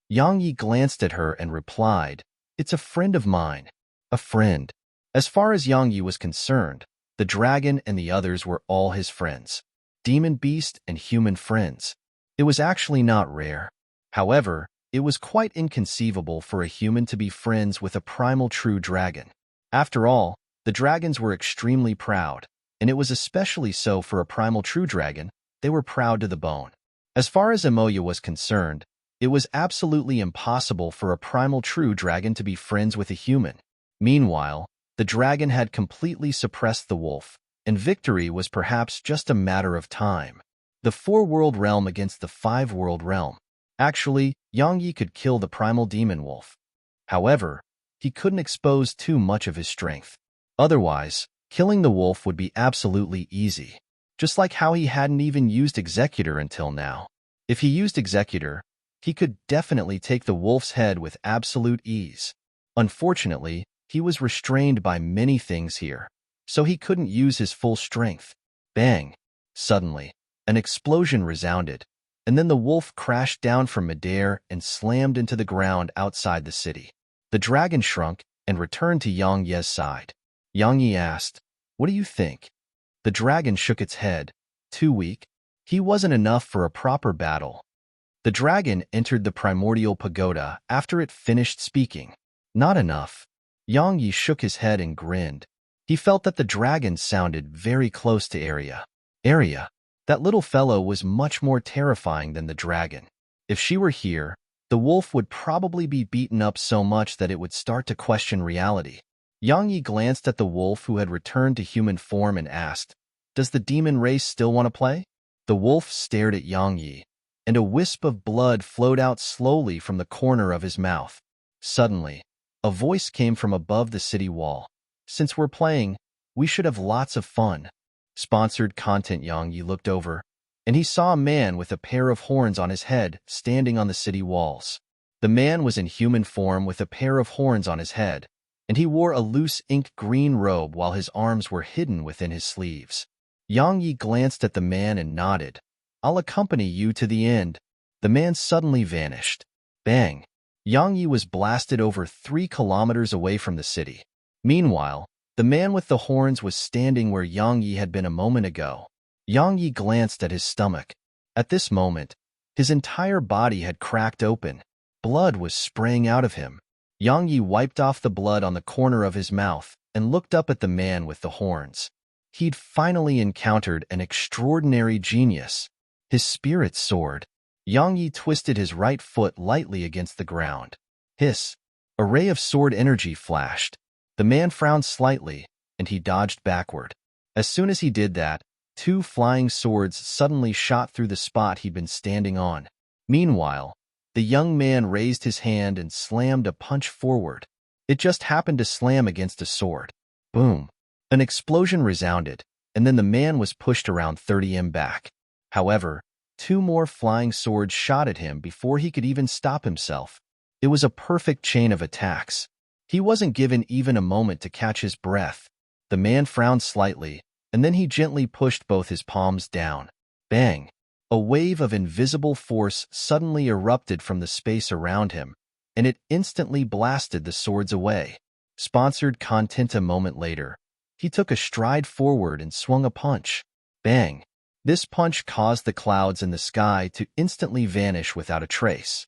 Yang Yi glanced at her and replied, It's a friend of mine. A friend. As far as Yang Yi was concerned, the dragon and the others were all his friends. Demon beast and human friends. It was actually not rare. However, it was quite inconceivable for a human to be friends with a primal true dragon. After all, the dragons were extremely proud, and it was especially so for a primal true dragon. They were proud to the bone. As far as Emoya was concerned, It was absolutely impossible for a primal true dragon to be friends with a human. Meanwhile, the dragon had completely suppressed the wolf, and victory was perhaps just a matter of time. The four-world realm against the five-world realm. Actually, Yang Yi could kill the primal demon wolf. However, he couldn't expose too much of his strength. Otherwise, killing the wolf would be absolutely easy. Just like how he hadn't even used Executor until now. If he used Executor, he could definitely take the wolf's head with absolute ease. Unfortunately, he was restrained by many things here, so he couldn't use his full strength. Bang! Suddenly, an explosion resounded, and then the wolf crashed down from midair and slammed into the ground outside the city. The dragon shrunk and returned to Yang Ye's side. Yang Yi asked, "What do you think?" The dragon shook its head. Too weak. He wasn't enough for a proper battle. The dragon entered the primordial pagoda after it finished speaking. Not enough. Yang Yi shook his head and grinned. He felt that the dragon sounded very close to Arya. Arya. That little fellow was much more terrifying than the dragon. If she were here, the wolf would probably be beaten up so much that it would start to question reality. Yang Yi glanced at the wolf who had returned to human form and asked, "Does the demon race still want to play?" The wolf stared at Yang Yi, and a wisp of blood flowed out slowly from the corner of his mouth. Suddenly, a voice came from above the city wall. "Since we're playing, we should have lots of fun." Sponsored content. Yang Yi looked over, and he saw a man with a pair of horns on his head standing on the city walls. The man was in human form with a pair of horns on his head, and he wore a loose ink green robe while his arms were hidden within his sleeves. Yang Yi glanced at the man and nodded. "I'll accompany you to the end." The man suddenly vanished. Bang! Yang Yi was blasted over 3 kilometers away from the city. Meanwhile, the man with the horns was standing where Yang Yi had been a moment ago. Yang Yi glanced at his stomach. At this moment, his entire body had cracked open. Blood was spraying out of him. Yang Yi wiped off the blood on the corner of his mouth and looked up at the man with the horns. He'd finally encountered an extraordinary genius. His spirit soared. Yang Yi twisted his right foot lightly against the ground. Hiss! A ray of sword energy flashed. The man frowned slightly, and he dodged backward. As soon as he did that, 2 flying swords suddenly shot through the spot he'd been standing on. Meanwhile, the young man raised his hand and slammed a punch forward. It just happened to slam against a sword. Boom! An explosion resounded, and then the man was pushed around 30 m back. However, 2 more flying swords shot at him before he could even stop himself. It was a perfect chain of attacks. He wasn't given even a moment to catch his breath. The man frowned slightly, and then he gently pushed both his palms down. Bang! A wave of invisible force suddenly erupted from the space around him, and it instantly blasted the swords away. Sponsored content. A moment later, he took a stride forward and swung a punch. Bang! This punch caused the clouds in the sky to instantly vanish without a trace.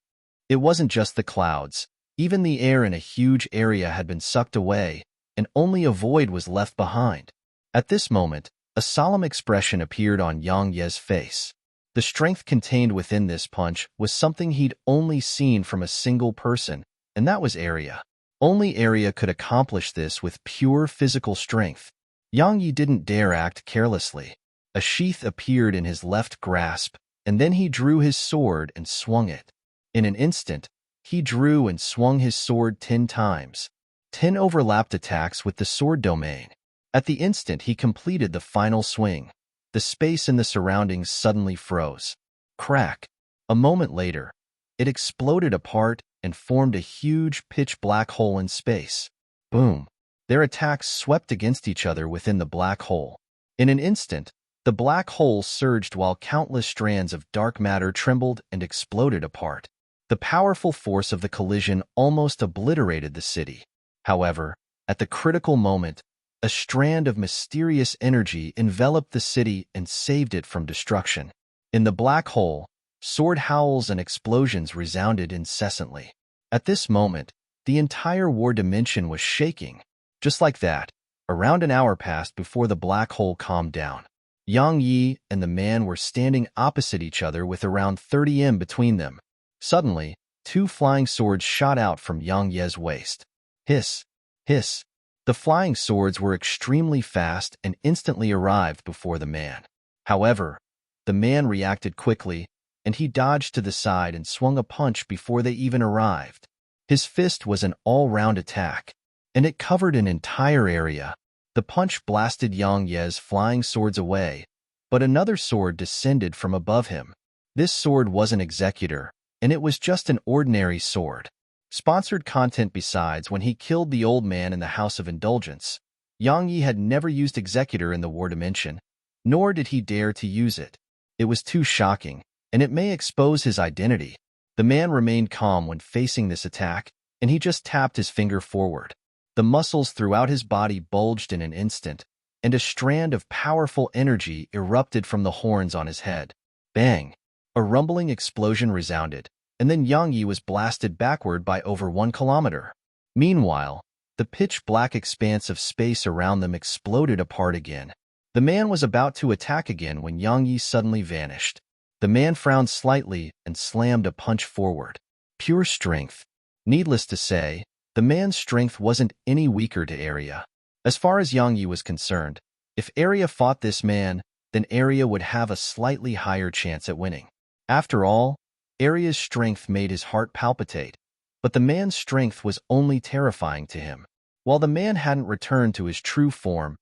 It wasn't just the clouds. Even the air in a huge area had been sucked away, and only a void was left behind. At this moment, a solemn expression appeared on Yang Ye's face. The strength contained within this punch was something he'd only seen from a single person, and that was Arya. Only Arya could accomplish this with pure physical strength. Yang Yi didn't dare act carelessly. A sheath appeared in his left grasp, and then he drew his sword and swung it. In an instant, he drew and swung his sword 10 times. 10 overlapped attacks with the sword domain. At the instant he completed the final swing, the space in the surroundings suddenly froze. Crack! A moment later, it exploded apart and formed a huge pitch-black hole in space. Boom! Their attacks swept against each other within the black hole. In an instant, the black hole surged while countless strands of dark matter trembled and exploded apart. The powerful force of the collision almost obliterated the city. However, at the critical moment, a strand of mysterious energy enveloped the city and saved it from destruction. In the black hole, sword howls and explosions resounded incessantly. At this moment, the entire war dimension was shaking. Just like that, around an hour passed before the black hole calmed down. Yang Yi and the man were standing opposite each other with around 30 m between them. Suddenly, two flying swords shot out from Yang Ye's waist. Hiss! Hiss! The flying swords were extremely fast and instantly arrived before the man. However, the man reacted quickly, and he dodged to the side and swung a punch before they even arrived. His fist was an all-round attack, and it covered an entire area. The punch blasted Yang Ye's flying swords away, but another sword descended from above him. This sword was an executor, and it was just an ordinary sword. Sponsored content. Besides, when he killed the old man in the House of Indulgence, Yang Yi had never used executor in the war dimension, nor did he dare to use it. It was too shocking, and it may expose his identity. The man remained calm when facing this attack, and he just tapped his finger forward. The muscles throughout his body bulged in an instant, and a strand of powerful energy erupted from the horns on his head. Bang! A rumbling explosion resounded, and then Yang Yi was blasted backward by over 1 kilometer. Meanwhile, the pitch-black expanse of space around them exploded apart again. The man was about to attack again when Yang Yi suddenly vanished. The man frowned slightly and slammed a punch forward. Pure strength. Needless to say, the man's strength wasn't any weaker to Arya. As far as Yang Yi was concerned, if Arya fought this man, then Arya would have a slightly higher chance at winning. After all, Arya's strength made his heart palpitate, but the man's strength was only terrifying to him. While the man hadn't returned to his true form,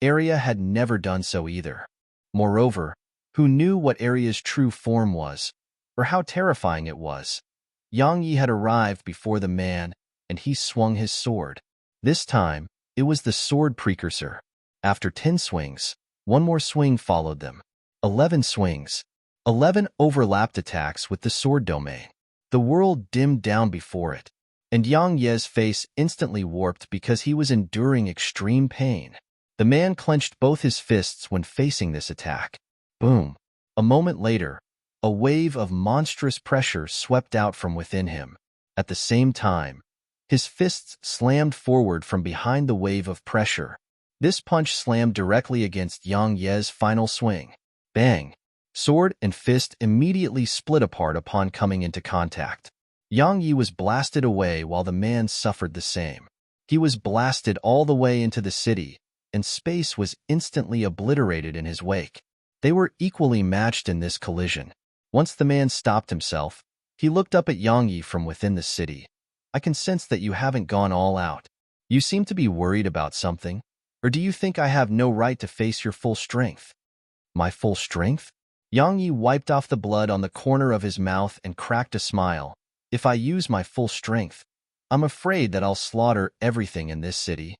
Arya had never done so either. Moreover, who knew what Arya's true form was, or how terrifying it was? Yang Yi had arrived before the man, and he swung his sword. This time, it was the sword precursor. After 10 swings, one more swing followed them. 11 swings. 11 overlapped attacks with the sword domain. The world dimmed down before it, and Yang Ye's face instantly warped because he was enduring extreme pain. The man clenched both his fists when facing this attack. Boom! A moment later, a wave of monstrous pressure swept out from within him. At the same time, his fists slammed forward from behind the wave of pressure. This punch slammed directly against Yang Ye's final swing. Bang! Sword and fist immediately split apart upon coming into contact. Yang Yi was blasted away while the man suffered the same. He was blasted all the way into the city, and space was instantly obliterated in his wake. They were equally matched in this collision. Once the man stopped himself, he looked up at Yang Yi from within the city. I can sense that you haven't gone all out. You seem to be worried about something, or do you think I have no right to face your full strength? My full strength? Yang Yi wiped off the blood on the corner of his mouth and cracked a smile. If I use my full strength, I'm afraid that I'll slaughter everything in this city.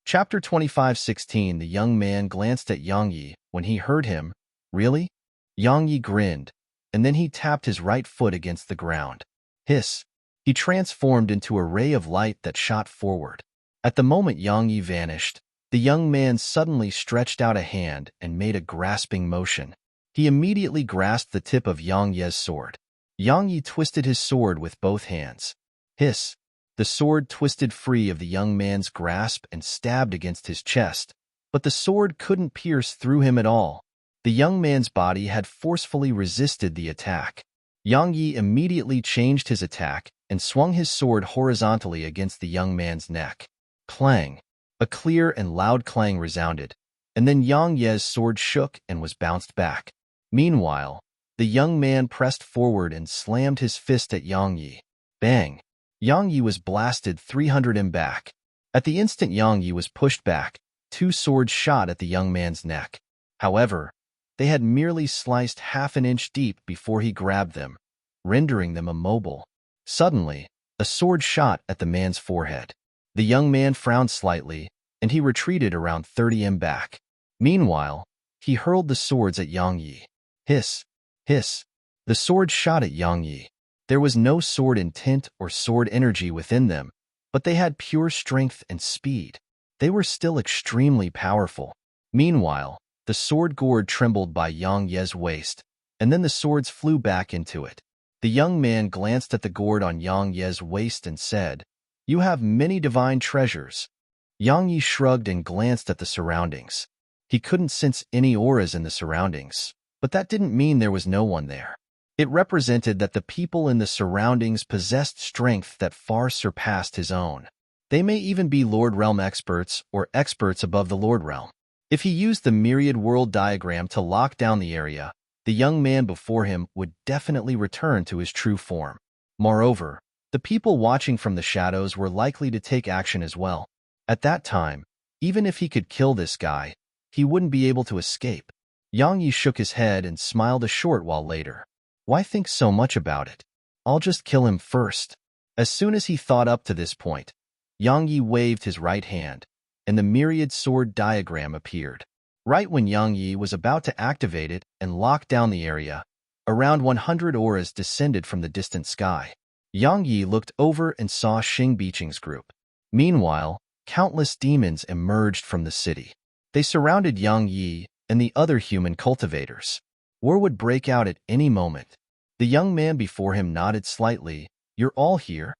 Chapter 25:16. The young man glanced at Yang Yi when he heard him. Really? Yang Yi grinned, and then he tapped his right foot against the ground. Hiss! He transformed into a ray of light that shot forward. At the moment Yang Yi vanished, the young man suddenly stretched out a hand and made a grasping motion. He immediately grasped the tip of Yang Ye's sword. Yang Yi twisted his sword with both hands. Hiss! The sword twisted free of the young man's grasp and stabbed against his chest, but the sword couldn't pierce through him at all. The young man's body had forcefully resisted the attack. Yang Yi immediately changed his attack and swung his sword horizontally against the young man's neck. Clang! A clear and loud clang resounded, and then Yang Ye's sword shook and was bounced back. Meanwhile, the young man pressed forward and slammed his fist at Yang Yi. Bang! Yang Yi was blasted 300 m back. At the instant Yang Yi was pushed back, 2 swords shot at the young man's neck. However, they had merely sliced half an inch deep before he grabbed them, rendering them immobile. Suddenly, a sword shot at the man's forehead. The young man frowned slightly, and he retreated around 30 m back. Meanwhile, he hurled the swords at Yang Yi. Hiss! Hiss! The swords shot at Yang Yi. There was no sword intent or sword energy within them, but they had pure strength and speed. They were still extremely powerful. Meanwhile, the sword gourd trembled by Yang Ye's waist, and then the swords flew back into it. The young man glanced at the gourd on Yang Ye's waist and said, "You have many divine treasures." Yang Yi shrugged and glanced at the surroundings. He couldn't sense any auras in the surroundings, But that didn't mean there was no one there. It represented that the people in the surroundings possessed strength that far surpassed his own. They may even be Lord Realm experts or experts above the Lord Realm. If he used the myriad world diagram to lock down the area, the young man before him would definitely return to his true form. Moreover, the people watching from the shadows were likely to take action as well. At that time, even if he could kill this guy, he wouldn't be able to escape. Yang Yi shook his head and smiled a short while later. Why think so much about it? I'll just kill him first. As soon as he thought up to this point, Yang Yi waved his right hand, and the myriad sword diagram appeared. Right when Yang Yi was about to activate it and lock down the area, around 100 auras descended from the distant sky. Yang Yi looked over and saw Xing Biqing's group. Meanwhile, countless demons emerged from the city. They surrounded Yang Yi and the other human cultivators. War would break out at any moment. The young man before him nodded slightly. You're all here?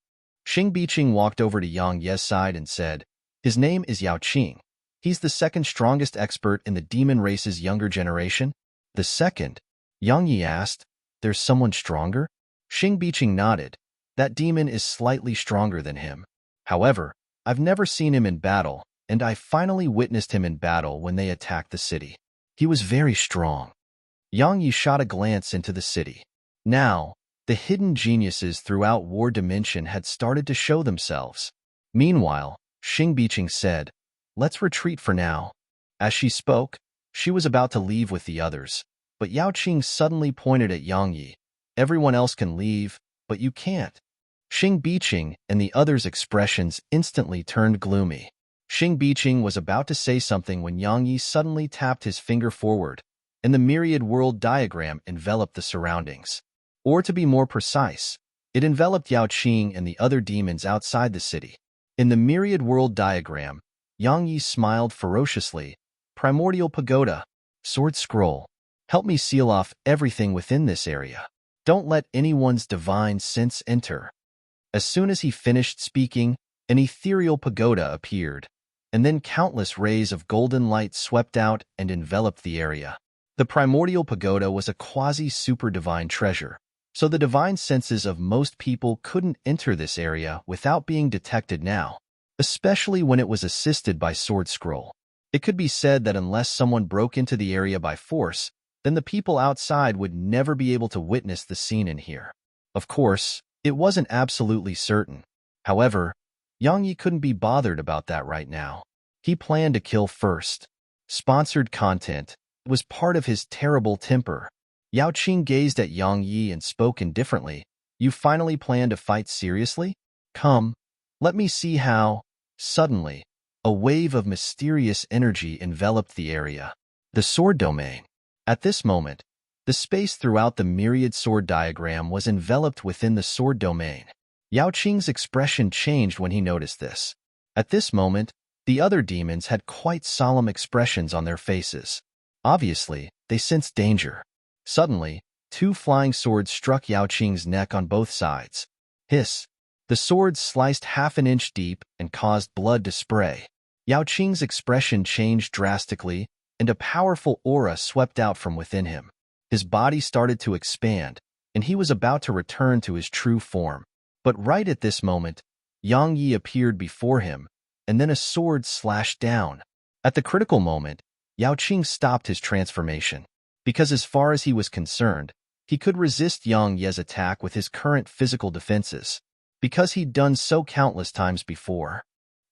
Xing Biqing walked over to Yang Ye's side and said, his name is Yao Qing. He's the second strongest expert in the demon race's younger generation. The second? Yang Yi asked. There's someone stronger? Xing Biqing nodded. That demon is slightly stronger than him. However, I've never seen him in battle, and I finally witnessed him in battle when they attacked the city. He was very strong. Yang Yi shot a glance into the city. Now, the hidden geniuses throughout War Dimension had started to show themselves. Meanwhile, Xing Biqing said, let's retreat for now. As she spoke, she was about to leave with the others, but Yao Qing suddenly pointed at Yang Yi. Everyone else can leave, but you can't. Xing Biqing and the others' expressions instantly turned gloomy. Xing Biqing was about to say something when Yang Yi suddenly tapped his finger forward, and the myriad world diagram enveloped the surroundings. Or to be more precise, it enveloped Yao Qing and the other demons outside the city. In the myriad world diagram, Yang Yi smiled ferociously. Primordial pagoda, sword scroll. Help me seal off everything within this area. Don't let anyone's divine sense enter. As soon as he finished speaking, an ethereal pagoda appeared, and then countless rays of golden light swept out and enveloped the area. The primordial pagoda was a quasi-super-divine treasure, so the divine senses of most people couldn't enter this area without being detected now, especially when it was assisted by sword scroll. It could be said that unless someone broke into the area by force, then the people outside would never be able to witness the scene in here. Of course, it wasn't absolutely certain. However, Yang Yi couldn't be bothered about that right now. He planned to kill first. Sponsored content was part of his terrible temper. Yao Qing gazed at Yang Yi and spoke indifferently. You finally plan to fight seriously? Come, let me see how. Suddenly, a wave of mysterious energy enveloped the area. The sword domain. At this moment, the space throughout the myriad sword diagram was enveloped within the sword domain. Yao Qing's expression changed when he noticed this. At this moment, the other demons had quite solemn expressions on their faces. Obviously, they sensed danger. Suddenly, two flying swords struck Yao Qing's neck on both sides. Hiss! The swords sliced half an inch deep and caused blood to spray. Yao Qing's expression changed drastically, and a powerful aura swept out from within him. His body started to expand, and he was about to return to his true form. But right at this moment, Yang Yi appeared before him, and then a sword slashed down. At the critical moment, Yao Qing stopped his transformation, because as far as he was concerned, he could resist Yang Ye's attack with his current physical defenses, because he'd done so countless times before.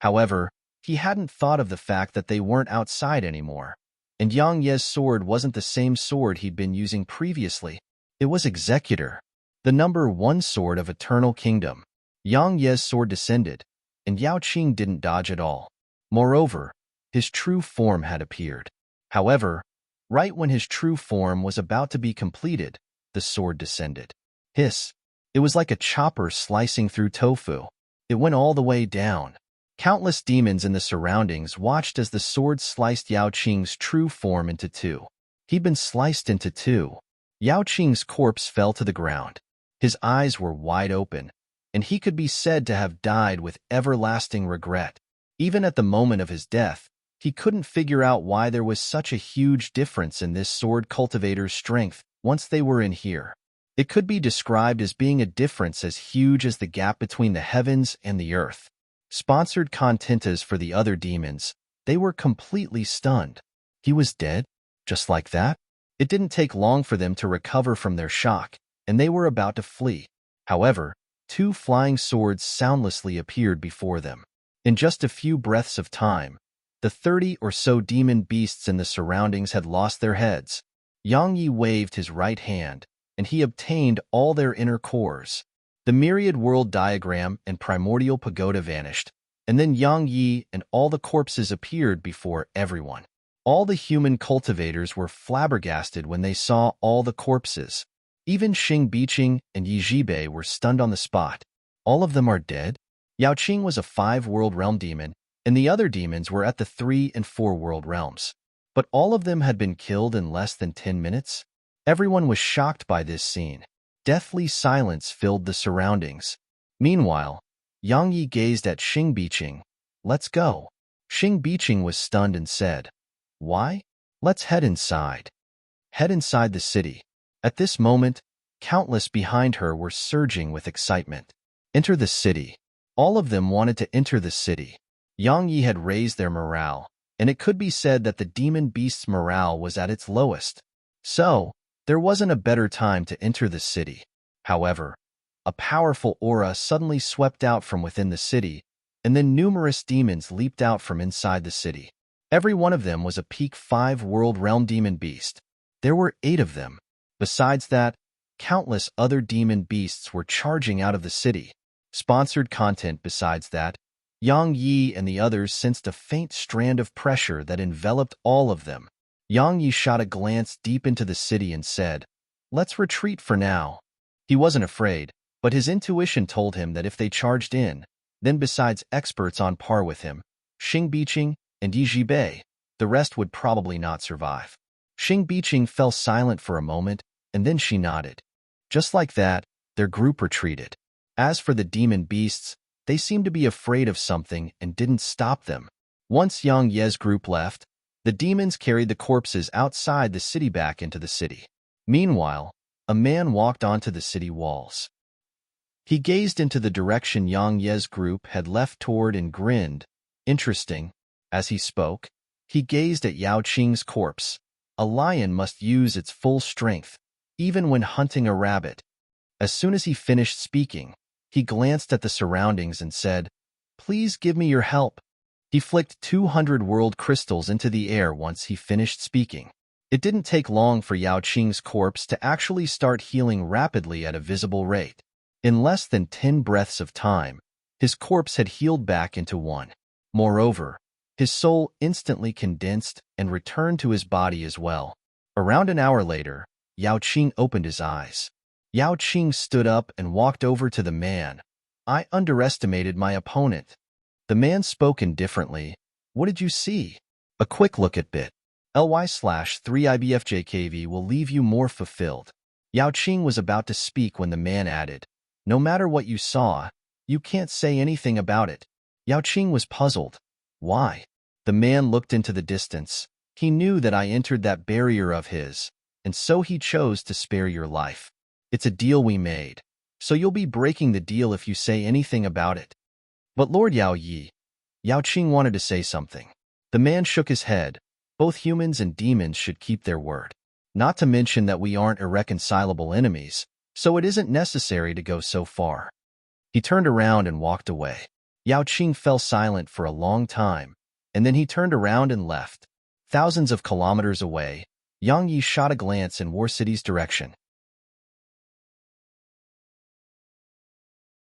However, he hadn't thought of the fact that they weren't outside anymore, and Yang Ye's sword wasn't the same sword he'd been using previously. It was Executor, the number 1 sword of Eternal Kingdom. Yang Ye's sword descended, and Yao Qing didn't dodge at all. Moreover, his true form had appeared. However, right when his true form was about to be completed, the sword descended. Hiss! It was like a chopper slicing through tofu. It went all the way down. Countless demons in the surroundings watched as the sword sliced Yao Qing's true form into two. He'd been sliced into two. Yao Qing's corpse fell to the ground. His eyes were wide open, and he could be said to have died with everlasting regret. Even at the moment of his death, He couldn't figure out why there was such a huge difference in this sword cultivator's strength once they were in here. It could be described as being a difference as huge as the gap between the heavens and the earth. Sponsored contentas for the other demons. They were completely stunned. He was dead? Just like that? It didn't take long for them to recover from their shock, and they were about to flee. However, two flying swords soundlessly appeared before them. In just a few breaths of time, the 30 or so demon beasts in the surroundings had lost their heads. Yang Yi waved his right hand, and he obtained all their inner cores. The myriad world diagram and primordial pagoda vanished, and then Yang Yi and all the corpses appeared before everyone. All the human cultivators were flabbergasted when they saw all the corpses. Even Xing Biqing and Yi Zhibei were stunned on the spot. All of them are dead? Yao Qing was a 5-world realm demon, and the other demons were at the 3 and 4 world realms. But all of them had been killed in less than 10 minutes? Everyone was shocked by this scene. Deathly silence filled the surroundings. Meanwhile, Yang Yi gazed at Xing Biqing. "Let's go." Xing Biqing was stunned and said, "Why? Let's head inside." Head inside the city. At this moment, countless behind her were surging with excitement. Enter the city. All of them wanted to enter the city. Yang Yi had raised their morale, and it could be said that the demon beast's morale was at its lowest. So, there wasn't a better time to enter the city. However, a powerful aura suddenly swept out from within the city, and then numerous demons leaped out from inside the city. Every one of them was a peak 5-world realm demon beast. There were 8 of them. Besides that, countless other demon beasts were charging out of the city. Sponsored content. Besides that, Yang Yi and the others sensed a faint strand of pressure that enveloped all of them. Yang Yi shot a glance deep into the city and said, "Let's retreat for now." He wasn't afraid, but his intuition told him that if they charged in, then besides experts on par with him, Xing Biqing and Yi Zhibei, the rest would probably not survive. Xing Biqing fell silent for a moment, and then she nodded. Just like that, their group retreated. As for the demon beasts, they seemed to be afraid of something and didn't stop them. Once Yang Ye's group left, the demons carried the corpses outside the city back into the city. Meanwhile, a man walked onto the city walls. He gazed into the direction Yang Ye's group had left toward and grinned. Interesting. As he spoke, he gazed at Yao Qing's corpse. A lion must use its full strength, even when hunting a rabbit. As soon as he finished speaking, he glanced at the surroundings and said, "Please give me your help." He flicked 200 world crystals into the air once he finished speaking. It didn't take long for Yao Qing's corpse to actually start healing rapidly at a visible rate. In less than 10 breaths of time, his corpse had healed back into one. Moreover, his soul instantly condensed and returned to his body as well. Around an hour later, Yao Qing opened his eyes. Yao Qing stood up and walked over to the man. "I underestimated my opponent." The man spoke indifferently. "What did you see?" "A quick look at bit.ly/3ibfjkv will leave you more fulfilled." Yao Qing was about to speak when the man added, "No matter what you saw, you can't say anything about it." Yao Qing was puzzled. "Why?" The man looked into the distance. "He knew that I entered that barrier of his, and so he chose to spare your life. It's a deal we made, so you'll be breaking the deal if you say anything about it." "But Lord Yao Yi," Yao Qing wanted to say something. The man shook his head. "Both humans and demons should keep their word. Not to mention that we aren't irreconcilable enemies, so it isn't necessary to go so far." He turned around and walked away. Yao Qing fell silent for a long time, and then he turned around and left. Thousands of kilometers away, Yang Yi shot a glance in War City's direction.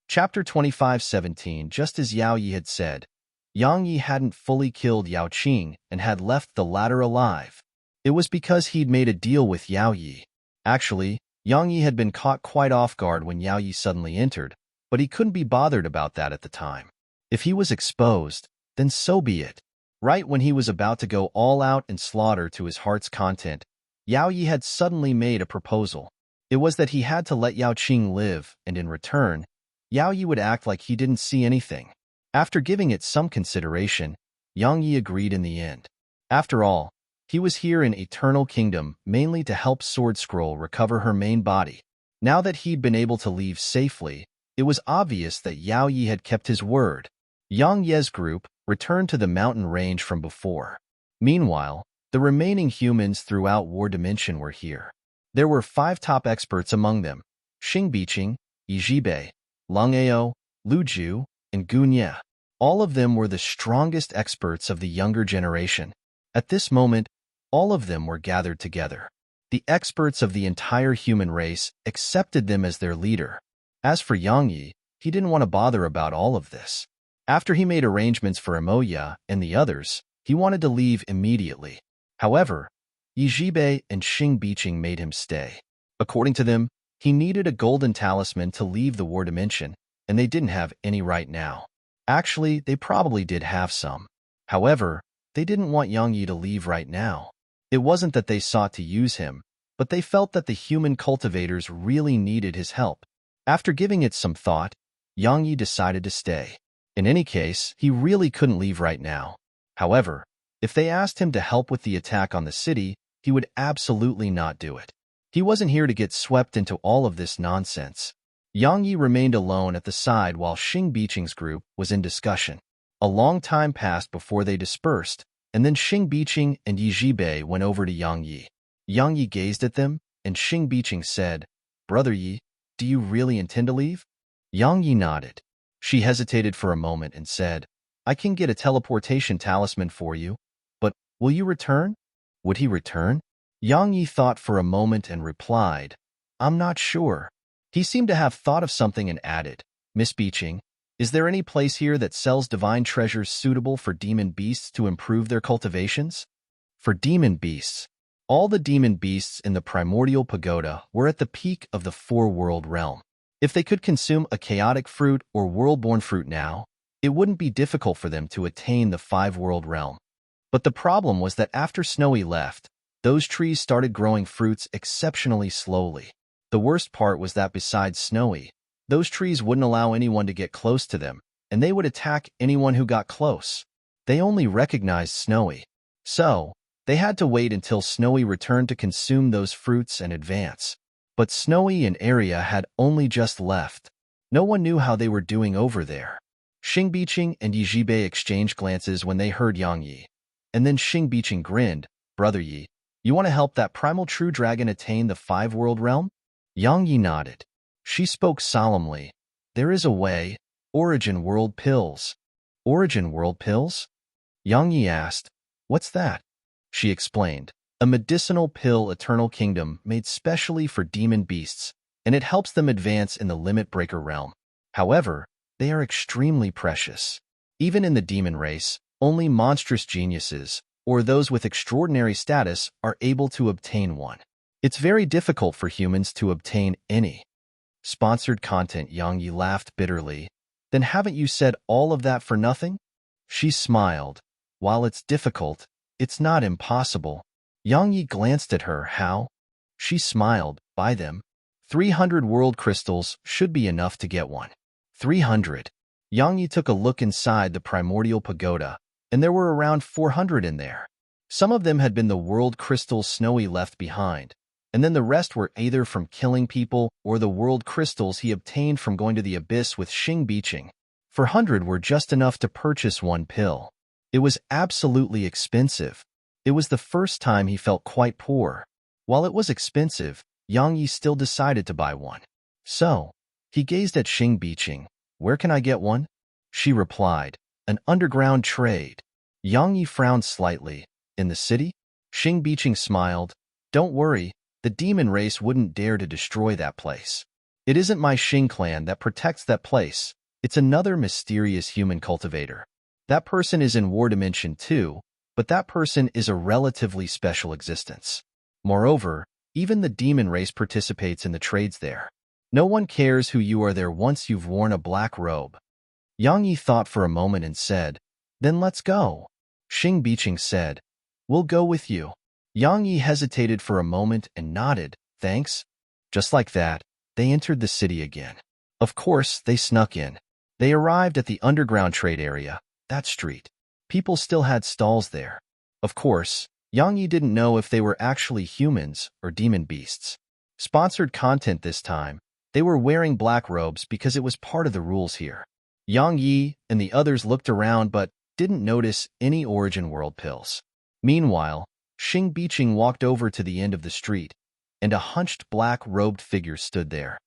Chapter 25:17. Just as Yao Yi had said, Yang Yi hadn't fully killed Yao Qing and had left the latter alive. It was because he'd made a deal with Yao Yi. Actually, Yang Yi had been caught quite off guard when Yao Yi suddenly entered, but he couldn't be bothered about that at the time. If he was exposed, then so be it. Right when he was about to go all out and slaughter to his heart's content, Yao Yi had suddenly made a proposal. It was that he had to let Yao Qing live, and in return, Yao Yi would act like he didn't see anything. After giving it some consideration, Yang Yi agreed in the end. After all, he was here in Eternal Kingdom mainly to help Sword Scroll recover her main body. Now that he'd been able to leave safely, it was obvious that Yao Yi had kept his word. Yang Ye's group returned to the mountain range from before. Meanwhile, the remaining humans throughout War Dimension were here. There were 5 top experts among them: Xing Biqing, Yi Zhibei, Lung Ao, Lu Ju, and Gun Ye. All of them were the strongest experts of the younger generation. At this moment, all of them were gathered together. The experts of the entire human race accepted them as their leader. As for Yang Yi, he didn't want to bother about all of this. After he made arrangements for Emoya and the others, he wanted to leave immediately. However, Yi Zhibei and Xing Biqing made him stay. According to them, he needed a golden talisman to leave the War Dimension, and they didn't have any right now. Actually, they probably did have some. However, they didn't want Yang Yi to leave right now. It wasn't that they sought to use him, but they felt that the human cultivators really needed his help. After giving it some thought, Yang Yi decided to stay. In any case, he really couldn't leave right now. However, if they asked him to help with the attack on the city, he would absolutely not do it. He wasn't here to get swept into all of this nonsense. Yang Yi remained alone at the side while Xing Biqing's group was in discussion. A long time passed before they dispersed, and then Xing Biqing and Yi Zhibei went over to Yang Yi. Yang Yi gazed at them, and Xing Biqing said, "Brother Yi, do you really intend to leave?" Yang Yi nodded. She hesitated for a moment and said, "I can get a teleportation talisman for you, but will you return?" Would he return? Yang Yi thought for a moment and replied, "I'm not sure." He seemed to have thought of something and added, "Miss Biqing, is there any place here that sells divine treasures suitable for demon beasts to improve their cultivations?" For demon beasts. All the demon beasts in the primordial pagoda were at the peak of the 4-world realm. If they could consume a chaotic fruit or world-born fruit now, it wouldn't be difficult for them to attain the 5-world realm. But the problem was that after Snowy left, those trees started growing fruits exceptionally slowly. The worst part was that besides Snowy, those trees wouldn't allow anyone to get close to them, and they would attack anyone who got close. They only recognized Snowy. So, they had to wait until Snowy returned to consume those fruits and advance. But Snowy and Area had only just left. No one knew how they were doing over there. Xing Biqing and Yi Zhibei exchanged glances when they heard Yang Yi. And then Xing Biqing grinned, "Brother Yi, you want to help that primal true dragon attain the 5-world realm?" Yang Yi nodded. She spoke solemnly. "There is a way. Origin World Pills." Origin World Pills? Yang Yi asked, "What's that?" She explained, "A medicinal pill Eternal Kingdom made specially for demon beasts, and it helps them advance in the Limit Breaker realm. However, they are extremely precious. Even in the demon race, only monstrous geniuses, or those with extraordinary status, are able to obtain one. It's very difficult for humans to obtain any." Sponsored content. Yang Yi laughed bitterly. "Then haven't you said all of that for nothing?" She smiled. "While it's difficult, it's not impossible." Yang Yi glanced at her. "How?" She smiled. "Buy them. 300 world crystals should be enough to get one." 300. Yang Yi took a look inside the primordial pagoda, and there were around 400 in there. Some of them had been the world crystals Snowy left behind, and then the rest were either from killing people or the world crystals he obtained from going to the abyss with Xing Biqing. 400 were just enough to purchase one pill. It was absolutely expensive. It was the first time he felt quite poor. While it was expensive, Yang Yi still decided to buy one. So, he gazed at Xing Biqing. "Where can I get one?" She replied, "An underground trade." Yang Yi frowned slightly. "In the city?" Xing Biqing smiled. "Don't worry, the demon race wouldn't dare to destroy that place. It isn't my Xing clan that protects that place. It's another mysterious human cultivator. That person is in War Dimension too, but that person is a relatively special existence. Moreover, even the demon race participates in the trades there. No one cares who you are there once you've worn a black robe." Yang Yi thought for a moment and said, "Then let's go." Xing Biqing said, "We'll go with you." Yang Yi hesitated for a moment and nodded, "Thanks." Just like that, they entered the city again. Of course, they snuck in. They arrived at the underground trade area, that street. People still had stalls there. Of course, Yang Yi didn't know if they were actually humans or demon beasts. Sponsored content this time. They were wearing black robes because it was part of the rules here. Yang Yi and the others looked around but didn't notice any Origin World pills. Meanwhile, Xing Biqing walked over to the end of the street, and a hunched black-robed figure stood there.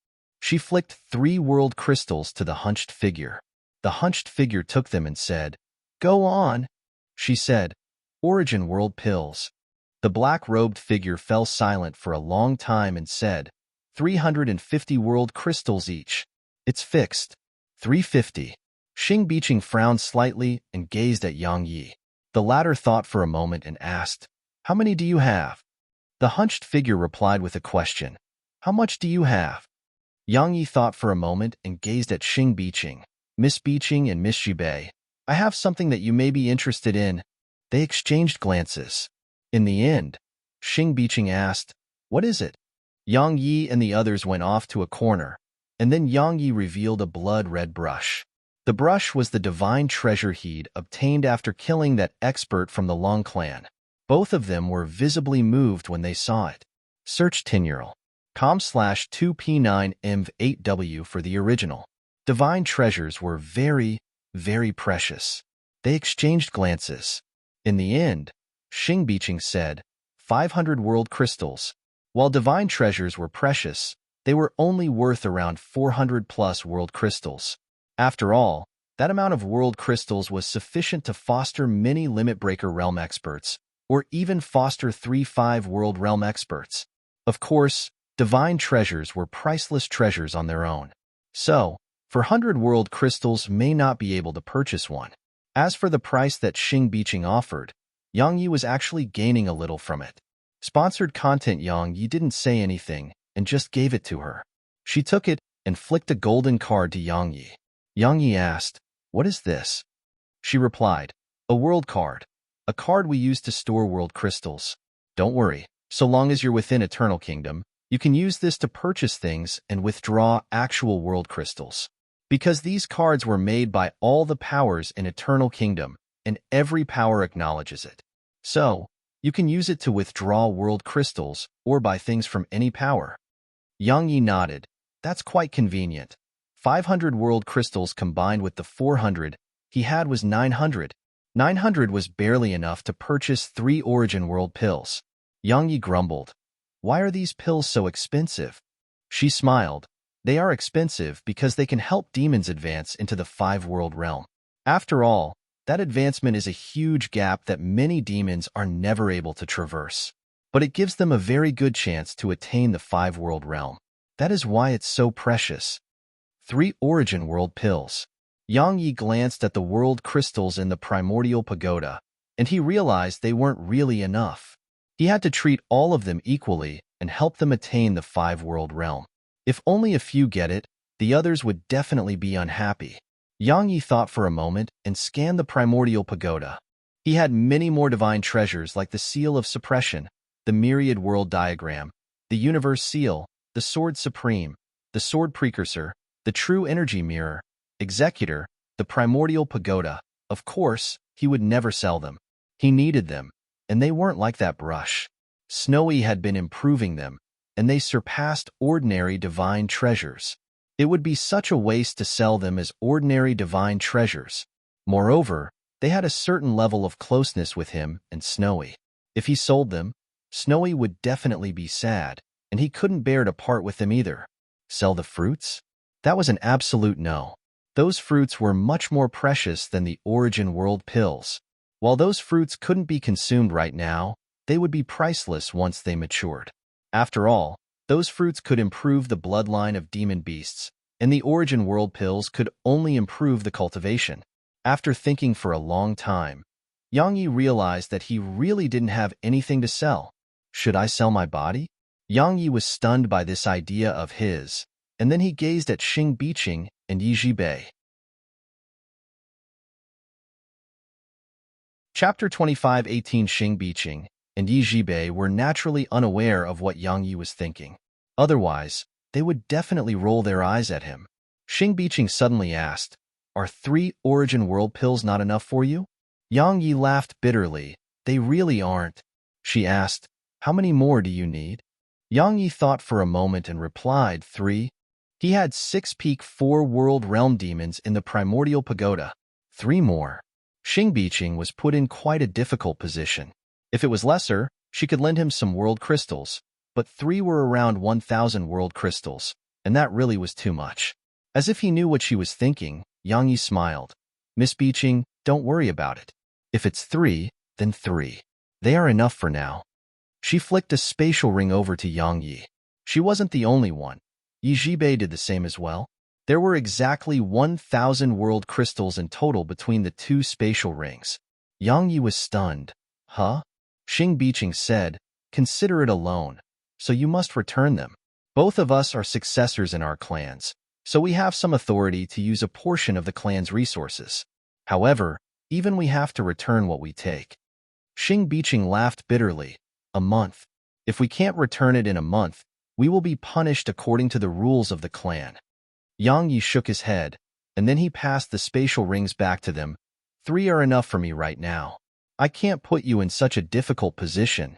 She flicked 3 world crystals to the hunched figure. The hunched figure took them and said, "Go on," she said. "Origin World pills." The black-robed figure fell silent for a long time and said, 350 world crystals each. It's fixed. 350. Xing Biqing frowned slightly and gazed at Yang Yi. The latter thought for a moment and asked, "How many do you have?" The hunched figure replied with a question, "How much do you have?" Yang Yi thought for a moment and gazed at Xing Biqing. "Miss Biqing and Miss Jibei, I have something that you may be interested in." They exchanged glances. In the end, Xing Biqing asked, "What is it?" Yang Yi and the others went off to a corner, and then Yang Yi revealed a blood-red brush. The brush was the divine treasure he'd obtained after killing that expert from the Long clan. Both of them were visibly moved when they saw it. Search Tinyurl.com/2p9mv8w for the original. Divine treasures were very, very precious. They exchanged glances. In the end, Xing Biqing said, 500 world crystals. While divine treasures were precious, they were only worth around 400 plus world crystals. After all, that amount of world crystals was sufficient to foster many Limit Breaker realm experts, or even foster 3-5 world realm experts. Of course, divine treasures were priceless treasures on their own. So, for 100 world crystals may not be able to purchase one. As for the price that Xing Biqing offered, Yang Yi was actually gaining a little from it. Sponsored content. Yang Yi didn't say anything and just gave it to her. She took it and flicked a golden card to Yang Yi. Yang Yi asked, "What is this?" She replied, "A world card. A card we use to store world crystals. Don't worry, so long as you're within Eternal Kingdom, you can use this to purchase things and withdraw actual world crystals. Because these cards were made by all the powers in Eternal Kingdom, and every power acknowledges it. So, you can use it to withdraw world crystals or buy things from any power." Yang Yi nodded. That's quite convenient. 500 world crystals combined with the 400 he had was 900. 900 was barely enough to purchase 3 Origin World pills. Yang Yi grumbled, "Why are these pills so expensive?" She smiled. They are expensive because they can help demons advance into the 5-world realm. After all, that advancement is a huge gap that many demons are never able to traverse. But it gives them a very good chance to attain the 5-world realm. That is why it's so precious. 3 Origin World pills. Yang Yi glanced at the world crystals in the primordial pagoda, and he realized they weren't really enough. He had to treat all of them equally and help them attain the 5-world realm. If only a few get it, the others would definitely be unhappy. Yang Yi thought for a moment and scanned the primordial pagoda. He had many more divine treasures like the Seal of Suppression, the Myriad World Diagram, the Universe Seal, the Sword Supreme, the Sword Precursor, the True Energy Mirror, Executor, the Primordial Pagoda. Of course, he would never sell them. He needed them, and they weren't like that brush. Snowy had been improving them, and they surpassed ordinary divine treasures. It would be such a waste to sell them as ordinary divine treasures. Moreover, they had a certain level of closeness with him and Snowy. If he sold them, Snowy would definitely be sad, and he couldn't bear to part with them either. Sell the fruits? That was an absolute no. Those fruits were much more precious than the Origin World pills. While those fruits couldn't be consumed right now, they would be priceless once they matured. After all, those fruits could improve the bloodline of demon beasts, and the Origin World pills could only improve the cultivation. After thinking for a long time, Yang Yi realized that he really didn't have anything to sell. Should I sell my body? Yang Yi was stunned by this idea of his, and then he gazed at Xing Biqing and Yi Jibei. Chapter 25:18. Xing Biqing and Yi Jibei were naturally unaware of what Yang Yi was thinking. Otherwise, they would definitely roll their eyes at him. Xing Biqing suddenly asked, "Are 3 Origin World pills not enough for you?" Yang Yi laughed bitterly. They really aren't. She asked, how many more do you need? Yang Yi thought for a moment and replied, 3. He had 6 peak 4 world realm demons in the primordial pagoda. 3 more. Xing Biqing was put in quite a difficult position. If it was lesser, she could lend him some world crystals, but 3 were around 1,000 world crystals, and that really was too much. As if he knew what she was thinking, Yang Yi smiled. Miss Biqing, don't worry about it. If it's 3, then 3. They are enough for now. She flicked a spatial ring over to Yang Yi. She wasn't the only one. Yi Zhibei did the same as well. There were exactly 1,000 world crystals in total between the 2 spatial rings. Yang Yi was stunned. Huh? Xing Biqing said, consider it a loan, so you must return them. Both of us are successors in our clans, so we have some authority to use a portion of the clan's resources. However, even we have to return what we take. Xing Biqing laughed bitterly. A month. If we can't return it in a month, we will be punished according to the rules of the clan. Yang Yi shook his head, and then he passed the spatial rings back to them. 3 are enough for me right now. I can't put you in such a difficult position.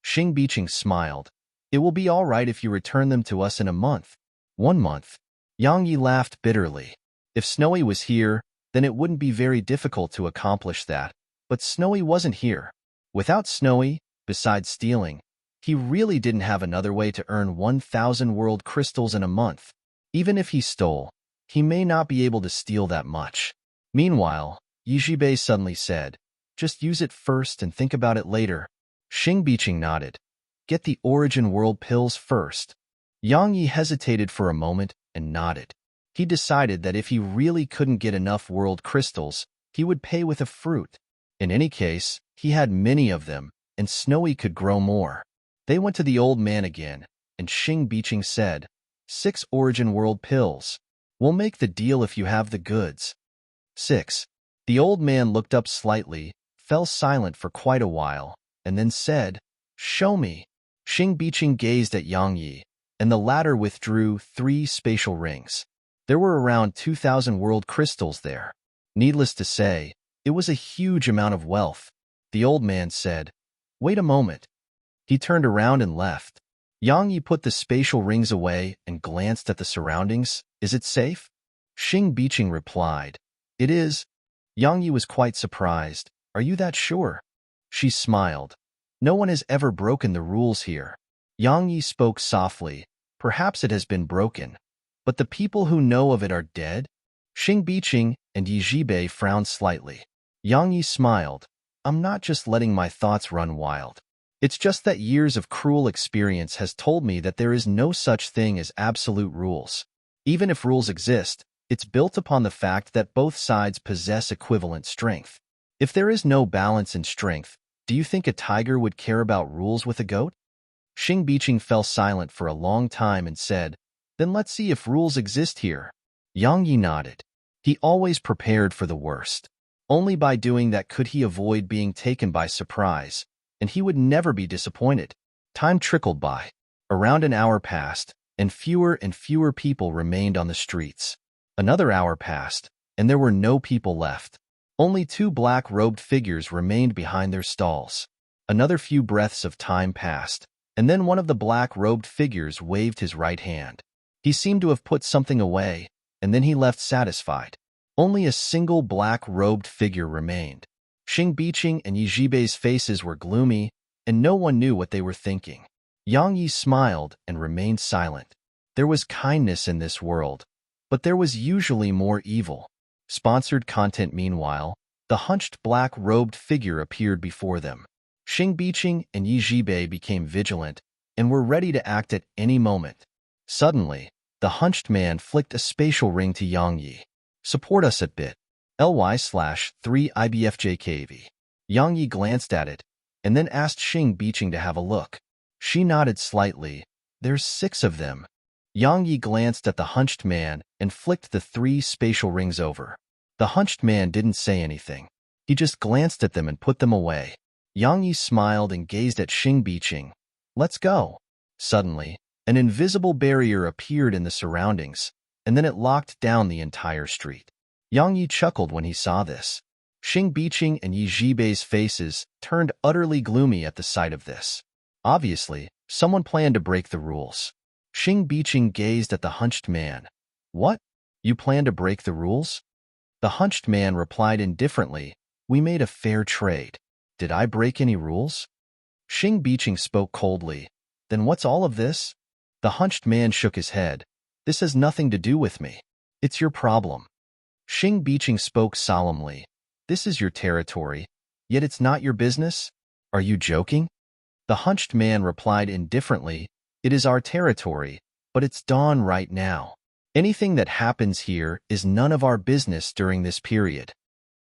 Xing Biqing smiled. It will be all right if you return them to us in a month. 1 month. Yang Yi laughed bitterly. If Snowy was here, then it wouldn't be very difficult to accomplish that. But Snowy wasn't here. Without Snowy, besides stealing, he really didn't have another way to earn 1,000 world crystals in a month. Even if he stole, he may not be able to steal that much. Meanwhile, Yi Zhibei suddenly said, just use it first and think about it later. Xing Biqing nodded. Get the origin world pills first. Yang Yi hesitated for a moment and nodded. He decided that if he really couldn't get enough world crystals, he would pay with a fruit. In any case, he had many of them, and Snowy could grow more. They went to the old man again, and Xing Biqing said, 6 origin world pills. We'll make the deal if you have the goods. 6. The old man looked up slightly, fell silent for quite a while, and then said, show me. Xing Biqing gazed at Yang Yi, and the latter withdrew 3 spatial rings. There were around 2,000 world crystals there. Needless to say, it was a huge amount of wealth. The old man said, wait a moment. He turned around and left. Yang Yi put the spatial rings away and glanced at the surroundings. Is it safe? Xing Biqing replied, it is. Yang Yi was quite surprised. Are you that sure? She smiled. No one has ever broken the rules here. Yang Yi spoke softly. Perhaps it has been broken. But the people who know of it are dead? Xing Biqing and Yi Zhibei frowned slightly. Yang Yi smiled. I'm not just letting my thoughts run wild. It's just that years of cruel experience has told me that there is no such thing as absolute rules. Even if rules exist, it's built upon the fact that both sides possess equivalent strength. If there is no balance in strength, do you think a tiger would care about rules with a goat? Xing Biqing fell silent for a long time and said, then let's see if rules exist here. Yang Yi nodded. He always prepared for the worst. Only by doing that could he avoid being taken by surprise, and he would never be disappointed. Time trickled by. Around an hour passed, and fewer people remained on the streets. Another hour passed, and there were no people left. Only 2 black-robed figures remained behind their stalls. Another few breaths of time passed, and then one of the black-robed figures waved his right hand. He seemed to have put something away, and then he left satisfied. Only a single black-robed figure remained. Xing Biqing and Yi Zhibei's faces were gloomy, and no one knew what they were thinking. Yang Yi smiled and remained silent. There was kindness in this world, but there was usually more evil. Sponsored content. Meanwhile, the hunched black-robed figure appeared before them. Xing Biqing and Yi Zhibei became vigilant and were ready to act at any moment. Suddenly, the hunched man flicked a spatial ring to Yang Yi. Support us at bit.ly/3IBFJKV. Yang Yi glanced at it, and then asked Xing Biqing to have a look. She nodded slightly. There's 6 of them. Yang Yi glanced at the hunched man and flicked the 3 spatial rings over. The hunched man didn't say anything. He just glanced at them and put them away. Yang Yi smiled and gazed at Xing Biqing. Let's go. Suddenly, an invisible barrier appeared in the surroundings, and then it locked down the entire street. Yang Yi chuckled when he saw this. Xing Biqing and Yi Zhibei's faces turned utterly gloomy at the sight of this. Obviously, someone planned to break the rules. Xing Biqing gazed at the hunched man. What? You plan to break the rules? The hunched man replied indifferently, We made a fair trade. Did I break any rules? Xing Biqing spoke coldly. Then what's all of this? The hunched man shook his head. This has nothing to do with me. It's your problem. Xing Biqing spoke solemnly. This is your territory, yet it's not your business? Are you joking? The hunched man replied indifferently, It is our territory, but it's dawn right now. Anything that happens here is none of our business during this period.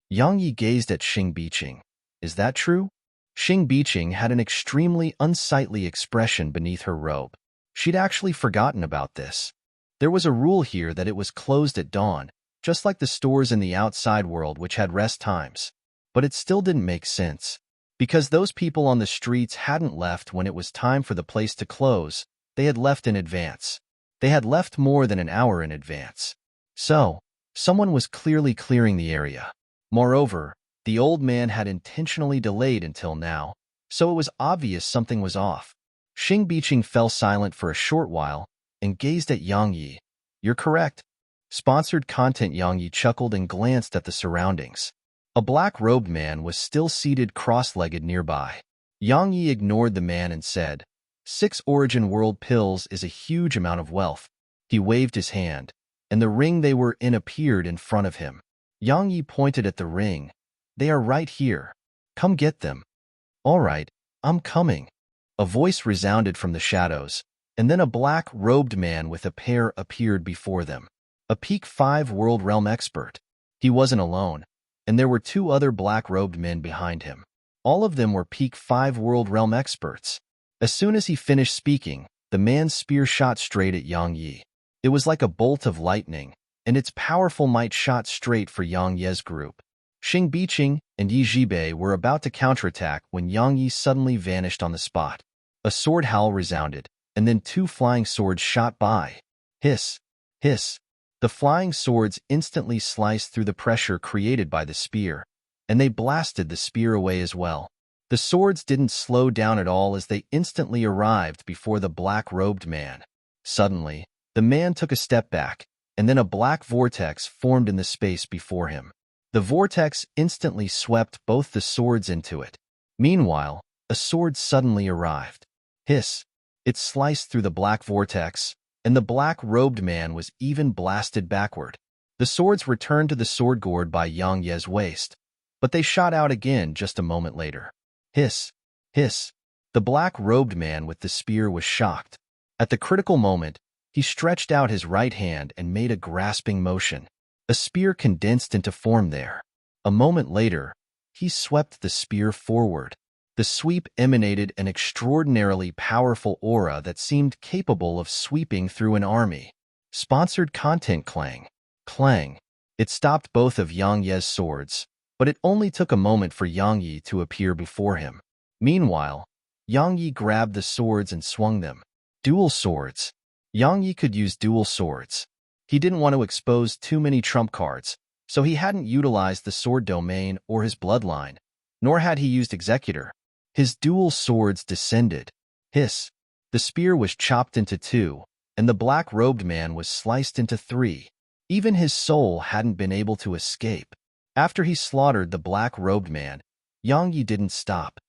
Yang Yi gazed at Xing Biqing. Is that true? Xing Biqing had an extremely unsightly expression beneath her robe. She'd actually forgotten about this. There was a rule here that it was closed at dawn, just like the stores in the outside world which had rest times. But it still didn't make sense. Because those people on the streets hadn't left when it was time for the place to close, they had left in advance. They had left more than an hour in advance. So, someone was clearly clearing the area. Moreover, the old man had intentionally delayed until now, so it was obvious something was off. Xing Biqing fell silent for a short while and gazed at Yang Yi. You're correct. Sponsored content. Yang Yi chuckled and glanced at the surroundings. A black-robed man was still seated cross-legged nearby. Yang Yi ignored the man and said, 6 Origin World pills is a huge amount of wealth. He waved his hand, and the ring they were in appeared in front of him. Yang Yi pointed at the ring. They are right here. Come get them. All right, I'm coming. A voice resounded from the shadows, and then a black-robed man with a pair appeared before them. A Peak 5 World Realm expert. He wasn't alone, and there were 2 other black-robed men behind him. All of them were Peak 5 World Realm experts. As soon as he finished speaking, the man's spear shot straight at Yang Yi. It was like a bolt of lightning, and its powerful might shot straight for Yang Ye's group. Xing Biqing and Yi Zhibei were about to counterattack when Yang Yi suddenly vanished on the spot. A sword howl resounded, and then 2 flying swords shot by. Hiss! Hiss! The flying swords instantly sliced through the pressure created by the spear, and they blasted the spear away as well. The swords didn't slow down at all as they instantly arrived before the black-robed man. Suddenly, the man took a step back, and then a black vortex formed in the space before him. The vortex instantly swept both the swords into it. Meanwhile, a sword suddenly arrived. Hiss! It sliced through the black vortex, and the black-robed man was even blasted backward. The swords returned to the sword gourd by Yang Ye's waist, but they shot out again just a moment later. Hiss! Hiss! The black-robed man with the spear was shocked. At the critical moment, he stretched out his right hand and made a grasping motion. A spear condensed into form there. A moment later, he swept the spear forward. The sweep emanated an extraordinarily powerful aura that seemed capable of sweeping through an army. Sponsored content. Clang. Clang. It stopped both of Yang Ye's swords, but it only took a moment for Yang Yi to appear before him. Meanwhile, Yang Yi grabbed the swords and swung them. Dual swords. Yang Yi could use dual swords. He didn't want to expose too many trump cards, so he hadn't utilized the sword domain or his bloodline, nor had he used executor. His dual swords descended. Hiss! The spear was chopped into 2, and the black-robed man was sliced into 3. Even his soul hadn't been able to escape. After he slaughtered the black-robed man, Yang Yi didn't stop.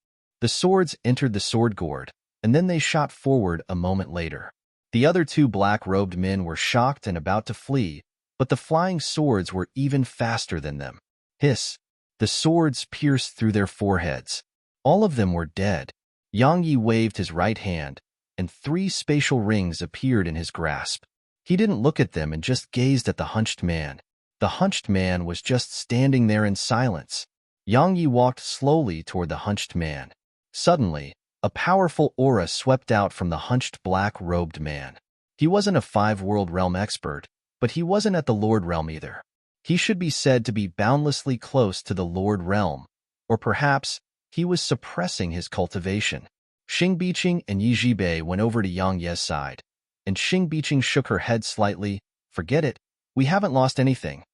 The swords entered the sword gourd, and then they shot forward a moment later. The other 2 black-robed men were shocked and about to flee, but the flying swords were even faster than them. Hiss! The swords pierced through their foreheads. All of them were dead. Yang Yi waved his right hand, and 3 spatial rings appeared in his grasp. He didn't look at them and just gazed at the hunched man. The hunched man was just standing there in silence. Yang Yi walked slowly toward the hunched man. Suddenly, a powerful aura swept out from the hunched black-robed man. He wasn't a 5 World Realm expert, but he wasn't at the Lord Realm either. He should be said to be boundlessly close to the Lord Realm, or perhaps he was suppressing his cultivation. Xing Biqing and Yi Zhibei went over to Yang Ye's side, and Xing Biqing shook her head slightly. Forget it, we haven't lost anything.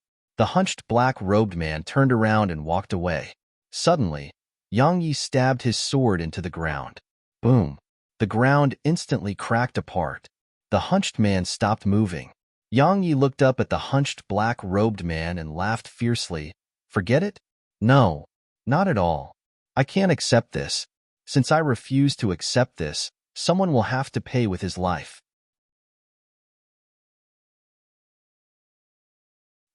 The hunched black-robed man turned around and walked away. Suddenly, Yang Yi stabbed his sword into the ground. Boom! The ground instantly cracked apart. The hunched man stopped moving. Yang Yi looked up at the hunched black-robed man and laughed fiercely. Forget it? No, not at all. I can't accept this. Since I refuse to accept this, someone will have to pay with his life.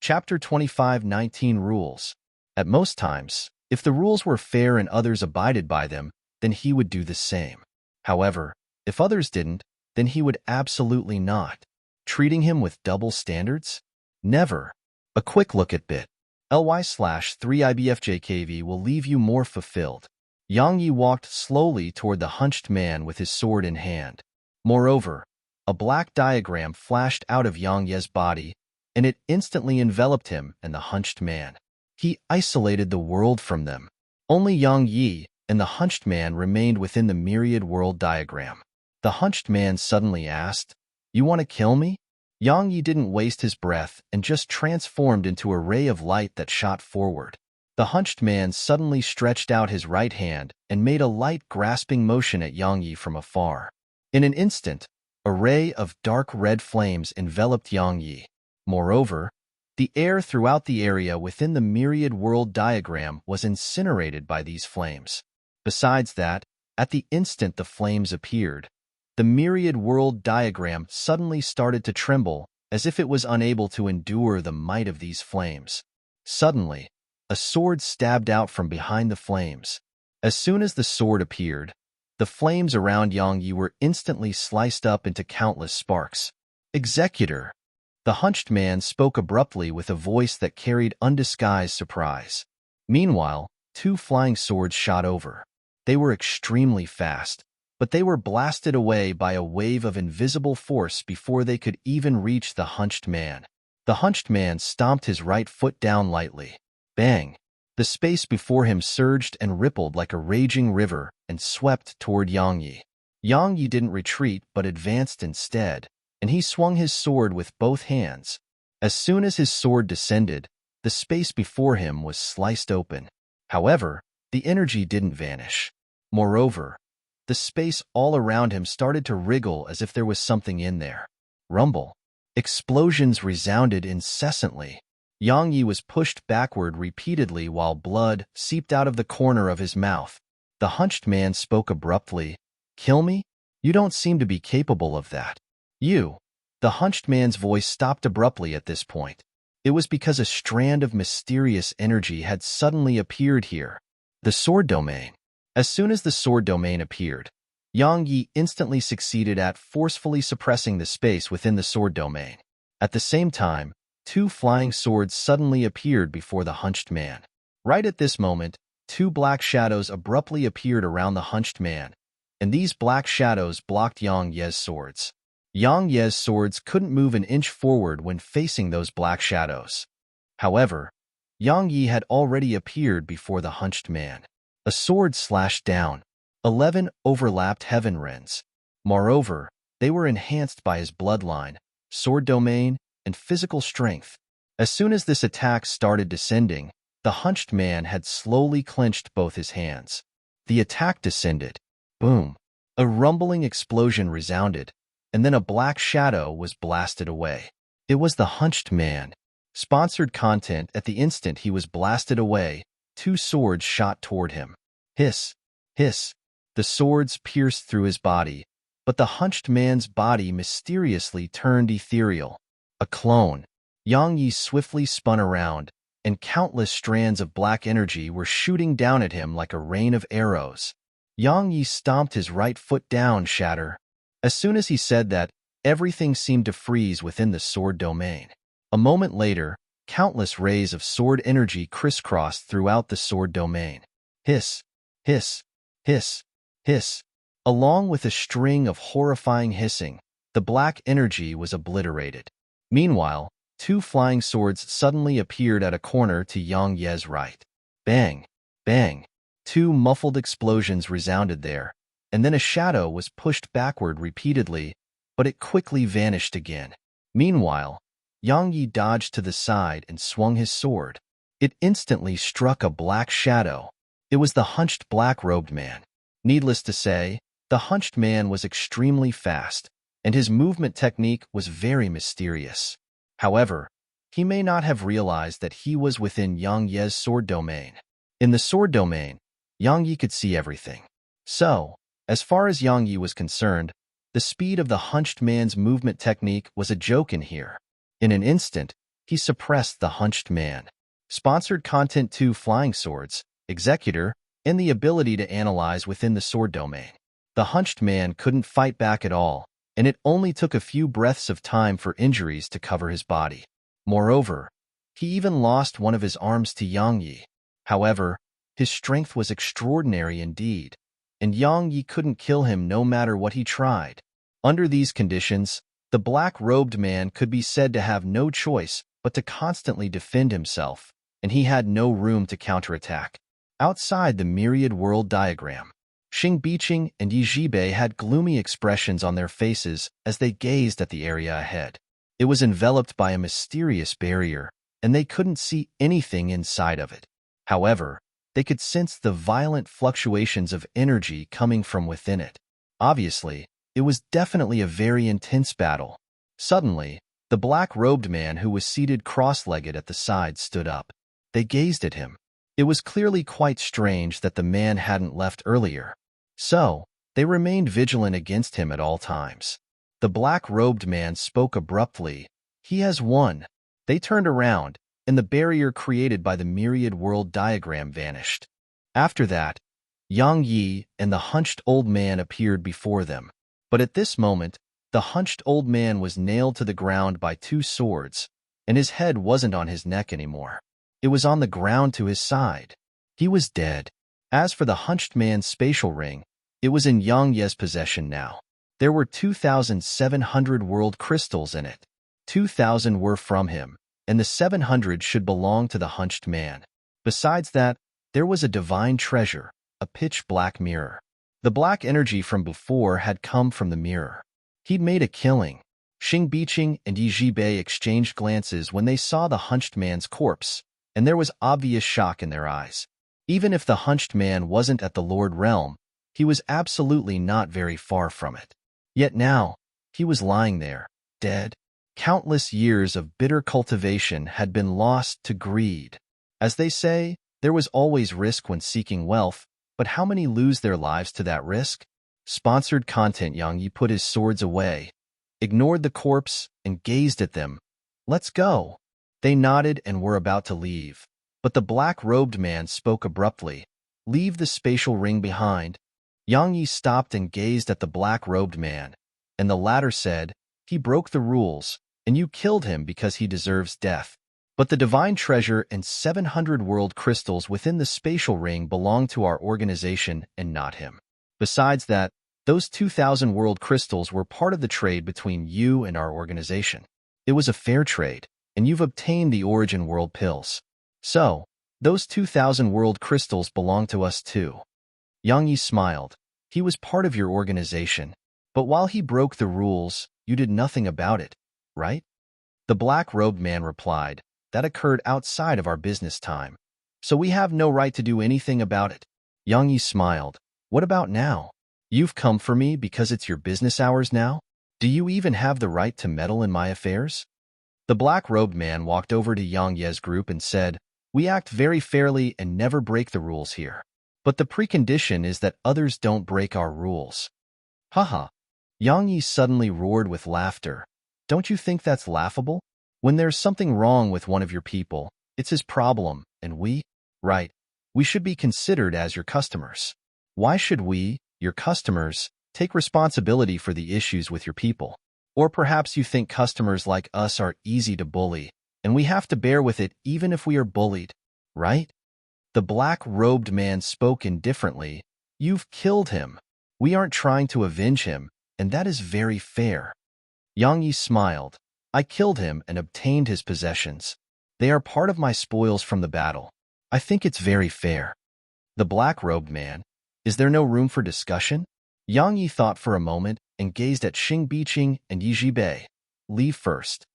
Chapter 25 19 Rules. At most times, if the rules were fair and others abided by them, then he would do the same. However, if others didn't, then he would absolutely not. Treating him with double standards? Never. A quick look at bit.ly/3ibfjkv will leave you more fulfilled. Yang Yi walked slowly toward the hunched man with his sword in hand. Moreover, a black diagram flashed out of Yang Ye's body, and it instantly enveloped him and the hunched man. He isolated the world from them. Only Yang Yi and the hunched man remained within the myriad world diagram. The hunched man suddenly asked, "You want to kill me?" Yang Yi didn't waste his breath and just transformed into a ray of light that shot forward. The hunched man suddenly stretched out his right hand and made a light grasping motion at Yang Yi from afar. In an instant, a ray of dark red flames enveloped Yang Yi. Moreover, the air throughout the area within the myriad world diagram was incinerated by these flames. Besides that, at the instant the flames appeared, the myriad world diagram suddenly started to tremble as if it was unable to endure the might of these flames. Suddenly, a sword stabbed out from behind the flames. As soon as the sword appeared, the flames around Yang Yi were instantly sliced up into countless sparks. "Executor!" The hunched man spoke abruptly with a voice that carried undisguised surprise. Meanwhile, two flying swords shot over. They were extremely fast, but they were blasted away by a wave of invisible force before they could even reach the hunched man. The hunched man stomped his right foot down lightly. Bang! The space before him surged and rippled like a raging river and swept toward Yang Yi. Yang Yi didn't retreat but advanced instead, and he swung his sword with both hands. As soon as his sword descended, the space before him was sliced open. However, the energy didn't vanish. Moreover, the space all around him started to wriggle as if there was something in there. Rumble. Explosions resounded incessantly. Yang Yi was pushed backward repeatedly while blood seeped out of the corner of his mouth. The hunched man spoke abruptly. "Kill me? You don't seem to be capable of that." "You." The hunched man's voice stopped abruptly at this point. It was because a strand of mysterious energy had suddenly appeared here. The sword domain. As soon as the sword domain appeared, Yang Yi instantly succeeded at forcefully suppressing the space within the sword domain. At the same time, two flying swords suddenly appeared before the hunched man. Right at this moment, two black shadows abruptly appeared around the hunched man, and these black shadows blocked Yang Ye's swords. Yang Ye's swords couldn't move an inch forward when facing those black shadows. However, Yang Yi had already appeared before the hunched man. A sword slashed down. 11 overlapped heaven rends. Moreover, they were enhanced by his bloodline, sword domain, and physical strength. As soon as this attack started descending, the hunched man had slowly clenched both his hands. The attack descended. Boom! A rumbling explosion resounded, and then a black shadow was blasted away. It was the hunched man. Sponsored content. At the instant he was blasted away, two swords shot toward him. Hiss! Hiss! The swords pierced through his body, but the hunched man's body mysteriously turned ethereal. A clone. Yang Yi swiftly spun around, and countless strands of black energy were shooting down at him like a rain of arrows. Yang Yi stomped his right foot down, shatter. As soon as he said that, everything seemed to freeze within the sword domain. A moment later, countless rays of sword energy crisscrossed throughout the sword domain. Hiss! Hiss! Hiss! Hiss! Along with a string of horrifying hissing, the black energy was obliterated. Meanwhile, two flying swords suddenly appeared at a corner to Yang Ye's right. Bang! Bang! Two muffled explosions resounded there, and then a shadow was pushed backward repeatedly, but it quickly vanished again. Meanwhile, Yang Yi dodged to the side and swung his sword. It instantly struck a black shadow. It was the hunched black-robed man. Needless to say, the hunched man was extremely fast, and his movement technique was very mysterious. However, he may not have realized that he was within Yang Ye's sword domain. In the sword domain, Yang Yi could see everything. So, as far as Yang Yi was concerned, the speed of the hunched man's movement technique was a joke in here. In an instant, he suppressed the hunched man. Sponsored content 2 Flying Swords, Executor, and the ability to analyze within the sword domain. The hunched man couldn't fight back at all, and it only took a few breaths of time for injuries to cover his body. Moreover, he even lost one of his arms to Yang Yi. However, his strength was extraordinary indeed, and Yang Yi couldn't kill him no matter what he tried. Under these conditions, the black-robed man could be said to have no choice but to constantly defend himself, and he had no room to counterattack. Outside the myriad world diagram, Xing Biqing and Yi Zhibei had gloomy expressions on their faces as they gazed at the area ahead. It was enveloped by a mysterious barrier, and they couldn't see anything inside of it. However, they could sense the violent fluctuations of energy coming from within it. Obviously, it was definitely a very intense battle. Suddenly, the black-robed man who was seated cross-legged at the side stood up. They gazed at him. It was clearly quite strange that the man hadn't left earlier. So, they remained vigilant against him at all times. The black-robed man spoke abruptly. "He has won." They turned around, and the barrier created by the myriad world diagram vanished. After that, Yang Yi and the hunched old man appeared before them. But at this moment, the hunched old man was nailed to the ground by 2 swords, and his head wasn't on his neck anymore. It was on the ground to his side. He was dead. As for the hunched man's spatial ring, it was in Yang Ye's possession now. There were 2,700 world crystals in it. 2,000 were from him, and the 700 should belong to the hunched man. Besides that, there was a divine treasure, a pitch-black mirror. The black energy from before had come from the mirror. He'd made a killing. Xing Biqing and Yi Zhibei exchanged glances when they saw the hunched man's corpse, and there was obvious shock in their eyes. Even if the hunched man wasn't at the Lord Realm, he was absolutely not very far from it. Yet now, he was lying there, dead. Countless years of bitter cultivation had been lost to greed. As they say, there was always risk when seeking wealth, but how many lose their lives to that risk? Sponsored content. Yang Yi put his swords away, ignored the corpse, and gazed at them. "Let's go." They nodded and were about to leave, but the black-robed man spoke abruptly. "Leave the spatial ring behind." Yang Yi stopped and gazed at the black-robed man, and the latter said, "He broke the rules, and you killed him because he deserves death. But the divine treasure and 700 world crystals within the spatial ring belong to our organization and not him. Besides that, those 2,000 world crystals were part of the trade between you and our organization. It was a fair trade, and you've obtained the origin world pills. So, those 2,000 world crystals belong to us too." Yang Yi smiled. "He was part of your organization, but while he broke the rules, you did nothing about it, right?" The black-robed man replied, "That occurred outside of our business time, so we have no right to do anything about it." Yang Yi smiled. "What about now? You've come for me because it's your business hours now? Do you even have the right to meddle in my affairs?" The black-robed man walked over to Yang Ye's group and said, "We act very fairly and never break the rules here. But the precondition is that others don't break our rules." Haha. Yang Yi suddenly roared with laughter. "Don't you think that's laughable? When there's something wrong with one of your people, it's his problem, and right, we should be considered as your customers. Why should we, your customers, take responsibility for the issues with your people? Or perhaps you think customers like us are easy to bully, and we have to bear with it even if we are bullied, right?" The black-robed man spoke indifferently. "You've killed him. We aren't trying to avenge him, and that is very fair." Yang Yi smiled. "I killed him and obtained his possessions. They are part of my spoils from the battle. I think it's very fair." The black-robed man, "Is there no room for discussion?" Yang Yi thought for a moment and gazed at Xing Biqing and Yi Zhibei. "Leave first."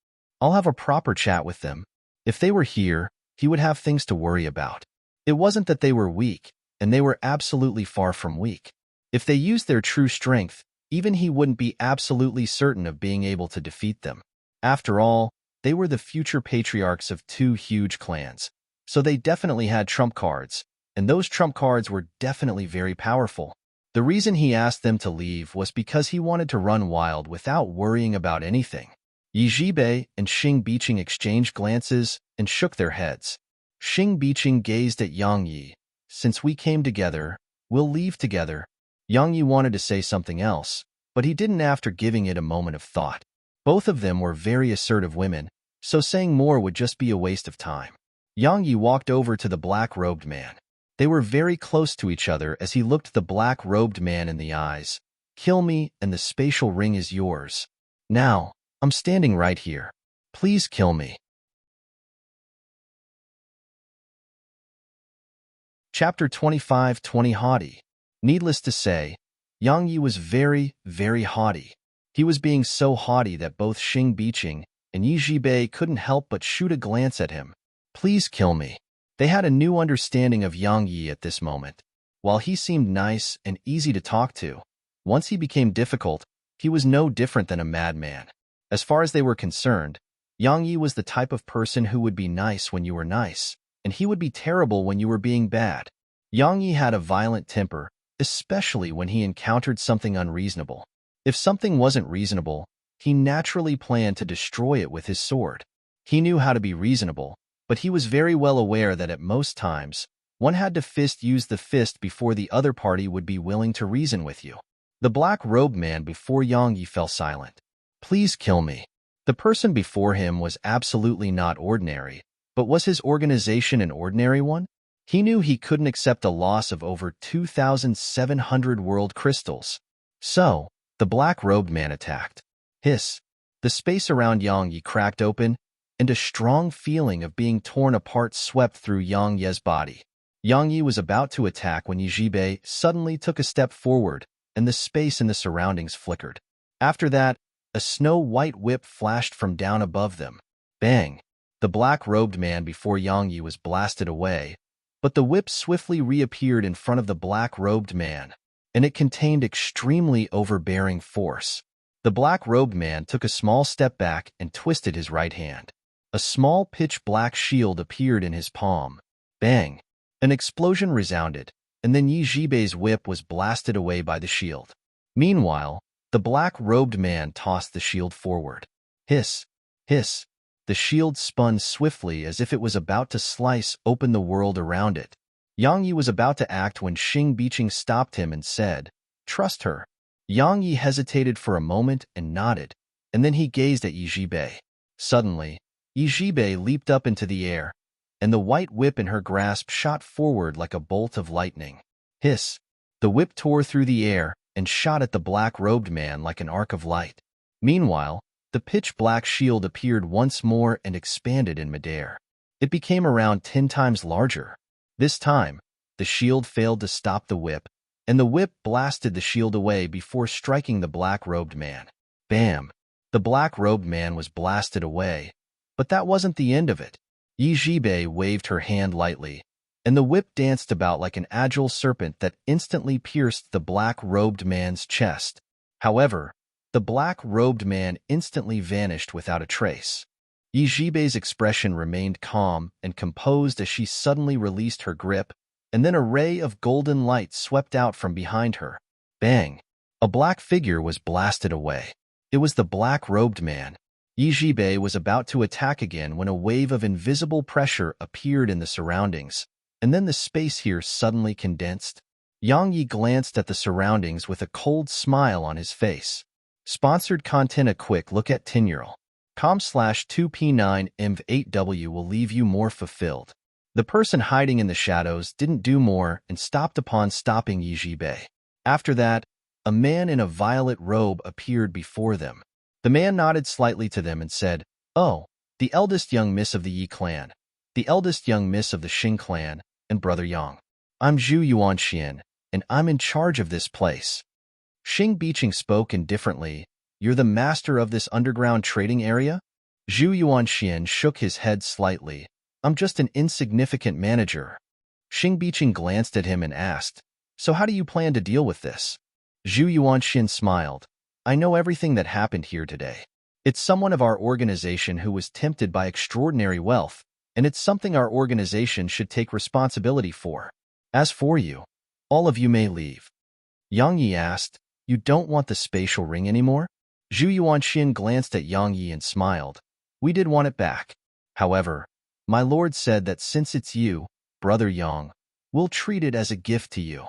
I'll have a proper chat with them. If they were here, he would have things to worry about. It wasn't that they were weak, and they were absolutely far from weak. If they used their true strength, even he wouldn't be absolutely certain of being able to defeat them. After all, they were the future patriarchs of two huge clans, so they definitely had trump cards, and those trump cards were definitely very powerful. The reason he asked them to leave was because he wanted to run wild without worrying about anything. Yi Jibei and Xing Biqing exchanged glances and shook their heads. Xing Biqing gazed at Yang Yi. Since we came together, we'll leave together. Yang Yi wanted to say something else, but he didn't after giving it a moment of thought. Both of them were very assertive women, so saying more would just be a waste of time. Yang Yi walked over to the black-robed man. They were very close to each other as he looked the black-robed man in the eyes. Kill me and the spatial ring is yours. Now, I'm standing right here. Please kill me. Chapter 25 20 Haughty. Needless to say, Yang Yi was very, very haughty. He was being so haughty that both Xing Biqing and Yi Jibei couldn't help but shoot a glance at him. Please kill me. They had a new understanding of Yang Yi at this moment. While he seemed nice and easy to talk to, once he became difficult, he was no different than a madman. As far as they were concerned, Yang Yi was the type of person who would be nice when you were nice, and he would be terrible when you were being bad. Yang Yi had a violent temper, especially when he encountered something unreasonable. If something wasn't reasonable, he naturally planned to destroy it with his sword. He knew how to be reasonable, but he was very well aware that at most times, one had to use the fist before the other party would be willing to reason with you. The black-robed man before Yang Yi fell silent. Please kill me. The person before him was absolutely not ordinary, but was his organization an ordinary one? He knew he couldn't accept a loss of over 2,700 world crystals. So, the black-robed man attacked. Hiss. The space around Yang Yi cracked open, and a strong feeling of being torn apart swept through Yang Yi's body. Yang Yi was about to attack when Yi Jibei suddenly took a step forward, and the space in the surroundings flickered. After that, a snow-white whip flashed from down above them. Bang! The black-robed man before Yang Yi was blasted away, but the whip swiftly reappeared in front of the black-robed man, and it contained extremely overbearing force. The black-robed man took a small step back and twisted his right hand. A small pitch-black shield appeared in his palm. Bang! An explosion resounded, and then Yi Jibei's whip was blasted away by the shield. Meanwhile, the black-robed man tossed the shield forward. Hiss! Hiss! The shield spun swiftly as if it was about to slice open the world around it. Yang Yi was about to act when Xing Biqing stopped him and said, "Trust her." Yang Yi hesitated for a moment and nodded, and then he gazed at Yi Jibei. Suddenly, Yi Jibei leaped up into the air, and the white whip in her grasp shot forward like a bolt of lightning. Hiss! The whip tore through the air and shot at the black-robed man like an arc of light. Meanwhile, the pitch-black shield appeared once more and expanded in midair. It became around 10 times larger. This time, the shield failed to stop the whip, and the whip blasted the shield away before striking the black-robed man. Bam! The black-robed man was blasted away, but that wasn't the end of it. Yi Jibei waved her hand lightly, and the whip danced about like an agile serpent that instantly pierced the black-robed man's chest. However, the black-robed man instantly vanished without a trace. Yi Jibei's expression remained calm and composed as she suddenly released her grip, and then a ray of golden light swept out from behind her. Bang! A black figure was blasted away. It was the black-robed man. Yi Jibei was about to attack again when a wave of invisible pressure appeared in the surroundings, and then the space here suddenly condensed. Yang Yi glanced at the surroundings with a cold smile on his face. Sponsored content. A quick look at Tinural.com/2P9MV8W will leave you more fulfilled. The person hiding in the shadows didn't do more and stopped upon stopping Yi Jibei. After that, a man in a violet robe appeared before them. The man nodded slightly to them and said, "Oh, the eldest young miss of the Yi clan, the eldest young miss of the Xing clan, and Brother Yang. I'm Zhu Yuanxian, and I'm in charge of this place." Xing Biqing spoke indifferently. "You're the master of this underground trading area?" Zhu Yuanxian shook his head slightly. I'm just an insignificant manager. Xing Biqing glanced at him and asked, so how do you plan to deal with this? Zhu Yuanxian smiled. I know everything that happened here today. It's someone of our organization who was tempted by extraordinary wealth, and it's something our organization should take responsibility for. As for you, all of you may leave. Yang Yi asked, you don't want the spatial ring anymore? Zhu Yuanxian glanced at Yang Yi and smiled. We did want it back. However, my lord said that since it's you, Brother Yang, we'll treat it as a gift to you.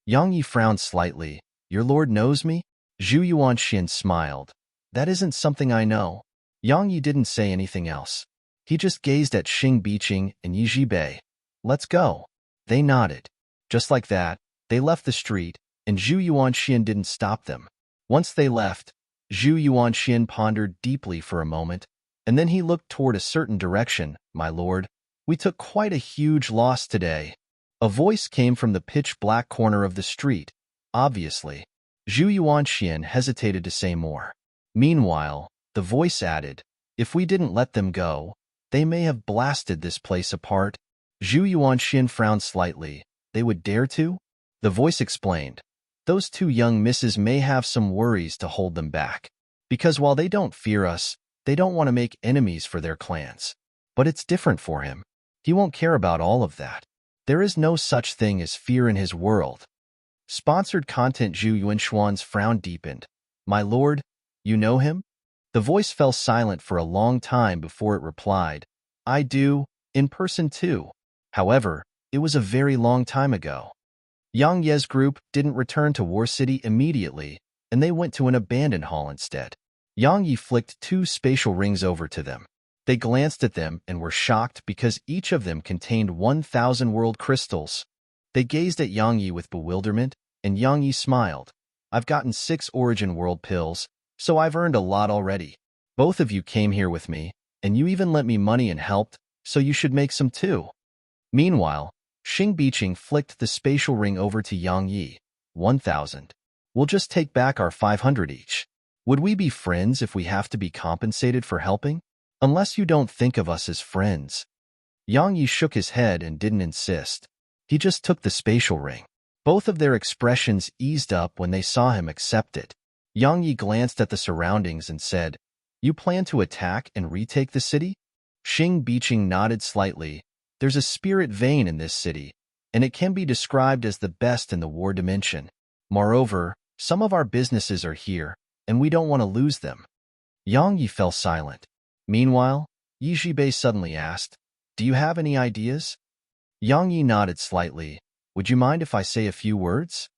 Yang Yi frowned slightly. Your lord knows me? Zhu Yuanxian smiled. That isn't something I know. Yang Yi didn't say anything else. He just gazed at Xing Biqing and Yi Zhibei. Let's go. They nodded. Just like that, they left the street, and Zhu Yuanxian didn't stop them. Once they left, Zhu Yuanxian pondered deeply for a moment, and then he looked toward a certain direction. My lord, we took quite a huge loss today. A voice came from the pitch-black corner of the street. Obviously, Zhu Yuanxian hesitated to say more. Meanwhile, the voice added, if we didn't let them go, they may have blasted this place apart. Zhu Yuanxian frowned slightly. They would dare to? The voice explained. Those two young misses may have some worries to hold them back. Because while they don't fear us, they don't want to make enemies for their clans. But it's different for him. He won't care about all of that. There is no such thing as fear in his world. Sponsored content. Zhu Yuanxuan's frown deepened. My lord, you know him? The voice fell silent for a long time before it replied. I do, in person too. However, it was a very long time ago. Yang Ye's group didn't return to War City immediately, and they went to an abandoned hall instead. Yang Yi flicked 2 spatial rings over to them. They glanced at them and were shocked because each of them contained 1,000 world crystals. They gazed at Yang Yi with bewilderment, and Yang Yi smiled. I've gotten 6 origin world pills, so I've earned a lot already. Both of you came here with me, and you even lent me money and helped, so you should make some too. Meanwhile, Xing Biqing flicked the spatial ring over to Yang Yi. 1,000. We'll just take back our 500 each. Would we be friends if we have to be compensated for helping? Unless you don't think of us as friends. Yang Yi shook his head and didn't insist. He just took the spatial ring. Both of their expressions eased up when they saw him accept it. Yang Yi glanced at the surroundings and said, you plan to attack and retake the city? Xing Biqing nodded slightly. There's a spirit vein in this city, and it can be described as the best in the war dimension. Moreover, some of our businesses are here, and we don't want to lose them. Yang Yi fell silent. Meanwhile, Yi Zhibei suddenly asked, do you have any ideas? Yang Yi nodded slightly. Would you mind if I say a few words?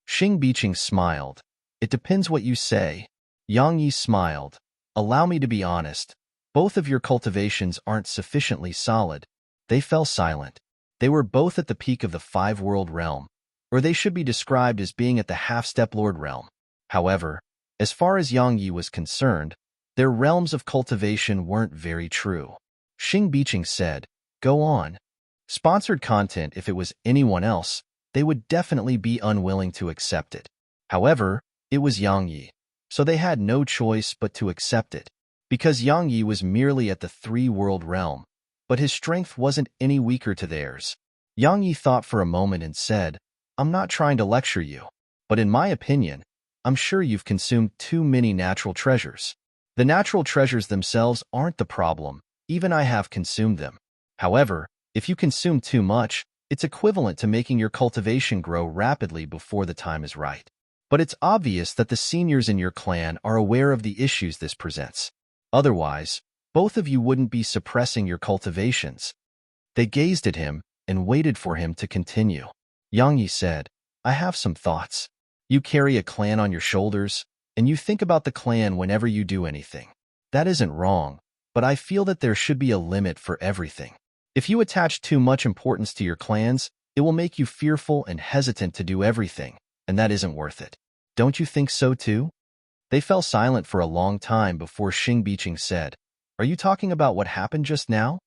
Xing Biqing smiled. It depends what you say. Yang Yi smiled. Allow me to be honest. Both of your cultivations aren't sufficiently solid. They fell silent. They were both at the peak of the 5-world realm, or they should be described as being at the half-step lord realm. However, as far as Yang Yi was concerned, their realms of cultivation weren't very true. Xing Biqing said, go on. Sponsored content. If it was anyone else, they would definitely be unwilling to accept it. However, it was Yang Yi, so they had no choice but to accept it. Because Yang Yi was merely at the 3-world realm, but his strength wasn't any weaker to theirs. Yang Yi thought for a moment and said, I'm not trying to lecture you, but in my opinion, I'm sure you've consumed too many natural treasures. The natural treasures themselves aren't the problem, even I have consumed them. However, if you consume too much, it's equivalent to making your cultivation grow rapidly before the time is right. But it's obvious that the seniors in your clan are aware of the issues this presents. Otherwise, both of you wouldn't be suppressing your cultivations. They gazed at him and waited for him to continue. Yang Yi said, I have some thoughts. You carry a clan on your shoulders, and you think about the clan whenever you do anything. That isn't wrong, but I feel that there should be a limit for everything. If you attach too much importance to your clans, it will make you fearful and hesitant to do everything, and that isn't worth it. Don't you think so too? They fell silent for a long time before Xing Biqing said, Are you talking about what happened just now?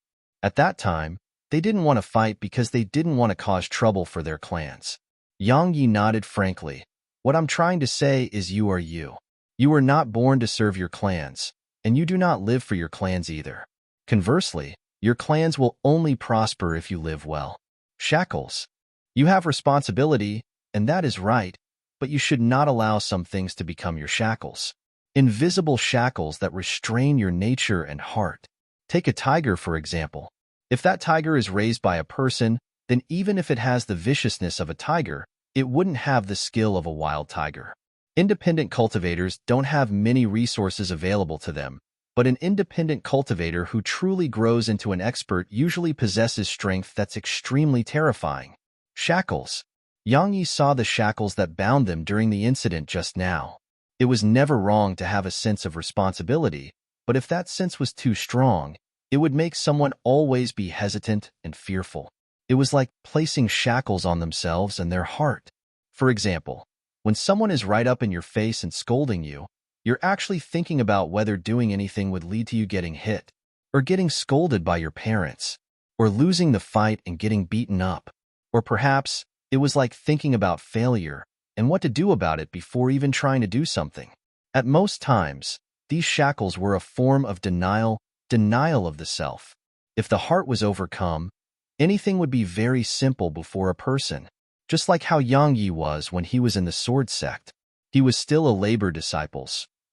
At that time, they didn't want to fight because they didn't want to cause trouble for their clans. Yang Yi nodded frankly. What I'm trying to say is you are you. You were not born to serve your clans. and you do not live for your clans either. Conversely, your clans will only prosper if you live well. Shackles. You have responsibility, and that is right, but you should not allow some things to become your shackles. Invisible shackles that restrain your nature and heart. Take a tiger, for example. If that tiger is raised by a person, then even if it has the viciousness of a tiger, it wouldn't have the skill of a wild tiger. Independent cultivators don't have many resources available to them, but an independent cultivator who truly grows into an expert usually possesses strength that's extremely terrifying. Shackles. Yang Yi saw the shackles that bound them during the incident just now. It was never wrong to have a sense of responsibility, but if that sense was too strong, it would make someone always be hesitant and fearful. It was like placing shackles on themselves and their heart. For example, when someone is right up in your face and scolding you, you're actually thinking about whether doing anything would lead to you getting hit, or getting scolded by your parents, or losing the fight and getting beaten up. Or perhaps it was like thinking about failure and what to do about it before even trying to do something. At most times, these shackles were a form of denial of the self. If the heart was overcome, anything would be very simple before a person, just like how Yang Yi was when he was in the sword sect. He was still a labor disciple,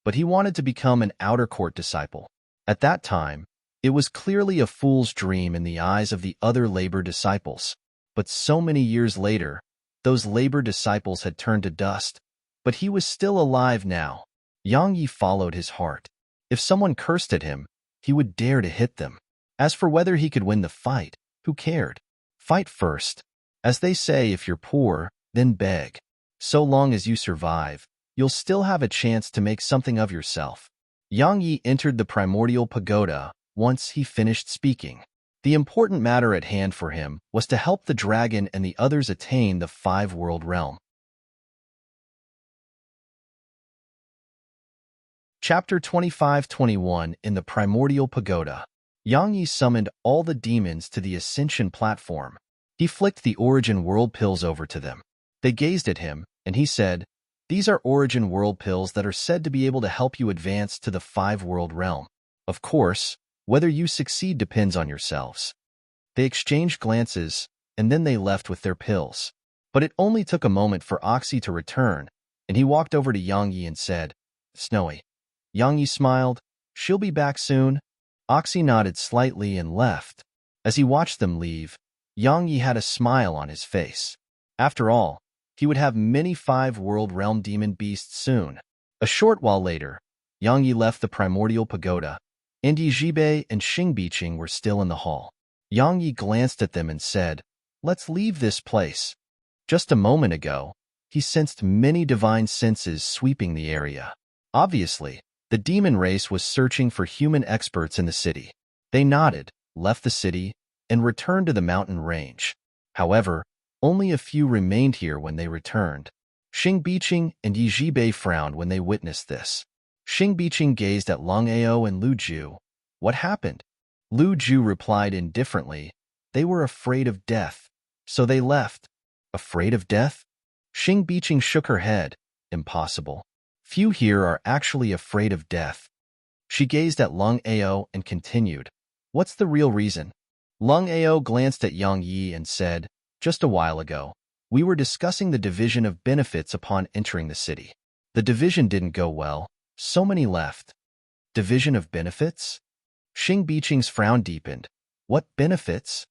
but he wanted to become an outer court disciple. At that time, it was clearly a fool's dream in the eyes of the other labor disciples. But so many years later, those labor disciples had turned to dust, but he was still alive now. Yang Yi followed his heart. If someone cursed at him, he would dare to hit them. As for whether he could win the fight, who cared? Fight first. As they say, if you're poor, then beg. So long as you survive, you'll still have a chance to make something of yourself. Yang Yi entered the primordial pagoda once he finished speaking. The important matter at hand for him was to help the dragon and the others attain the 5-world realm. Chapter 25-21 in the Primordial Pagoda. Yang Yi summoned all the demons to the Ascension platform. He flicked the Origin World Pills over to them. They gazed at him, and he said, "These are Origin World Pills that are said to be able to help you advance to the 5-world realm. Of course, whether you succeed depends on yourselves." They exchanged glances, and then they left with their pills. But it only took a moment for Oxy to return, and he walked over to Yang Yi and said, "Snowy." Yang Yi smiled. "She'll be back soon." Oxy nodded slightly and left. As he watched them leave, Yang Yi had a smile on his face. After all, he would have many 5-world realm demon beasts soon. A short while later, Yang Yi left the Primordial Pagoda, and Yi Jibei and Xing Biqing were still in the hall. Yang Yi glanced at them and said, "Let's leave this place." Just a moment ago, he sensed many divine senses sweeping the area. Obviously, the demon race was searching for human experts in the city. They nodded, left the city, and returned to the mountain range. However, only a few remained here when they returned. Xing Biqing and Yi Jibei frowned when they witnessed this. Xing Biqing gazed at Long Ao and Lu Ju. "What happened?" Lu Ju replied indifferently, "They were afraid of death, so they left." "Afraid of death?" Xing Biqing shook her head. "Impossible. Few here are actually afraid of death." She gazed at Long Ao and continued, "What's the real reason?" Long Ao glanced at Yang Yi and said, "Just a while ago, we were discussing the division of benefits upon entering the city. The division didn't go well, so many left." "Division of benefits?" Xing Biqing's frown deepened. "What benefits?"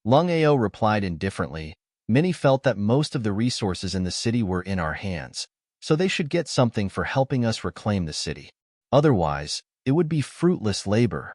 Long Ao replied indifferently, "Many felt that most of the resources in the city were in our hands, so they should get something for helping us reclaim the city. Otherwise, it would be fruitless labor."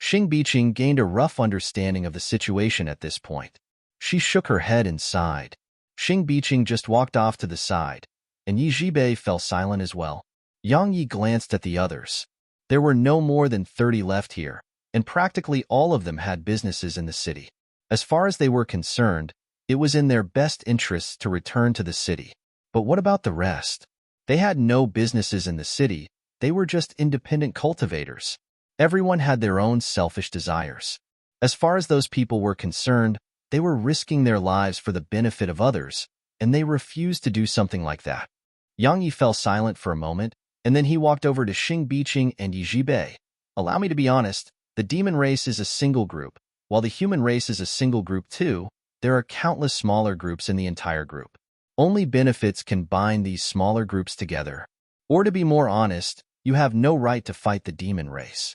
Xing Biqing gained a rough understanding of the situation at this point. She shook her head and sighed. Xing Biqing just walked off to the side, and Yi Jibei fell silent as well. Yang Yi glanced at the others. There were no more than 30 left here, and practically all of them had businesses in the city. As far as they were concerned, it was in their best interests to return to the city. But what about the rest? They had no businesses in the city, they were just independent cultivators. Everyone had their own selfish desires. As far as those people were concerned, they were risking their lives for the benefit of others, and they refused to do something like that. Yang Yi fell silent for a moment, and then he walked over to Xing Biqing and Yi Jibei. Allow me to be honest, the demon race is a single group. While the human race is a single group too, there are countless smaller groups in the entire group. Only benefits can bind these smaller groups together. Or to be more honest, you have no right to fight the demon race.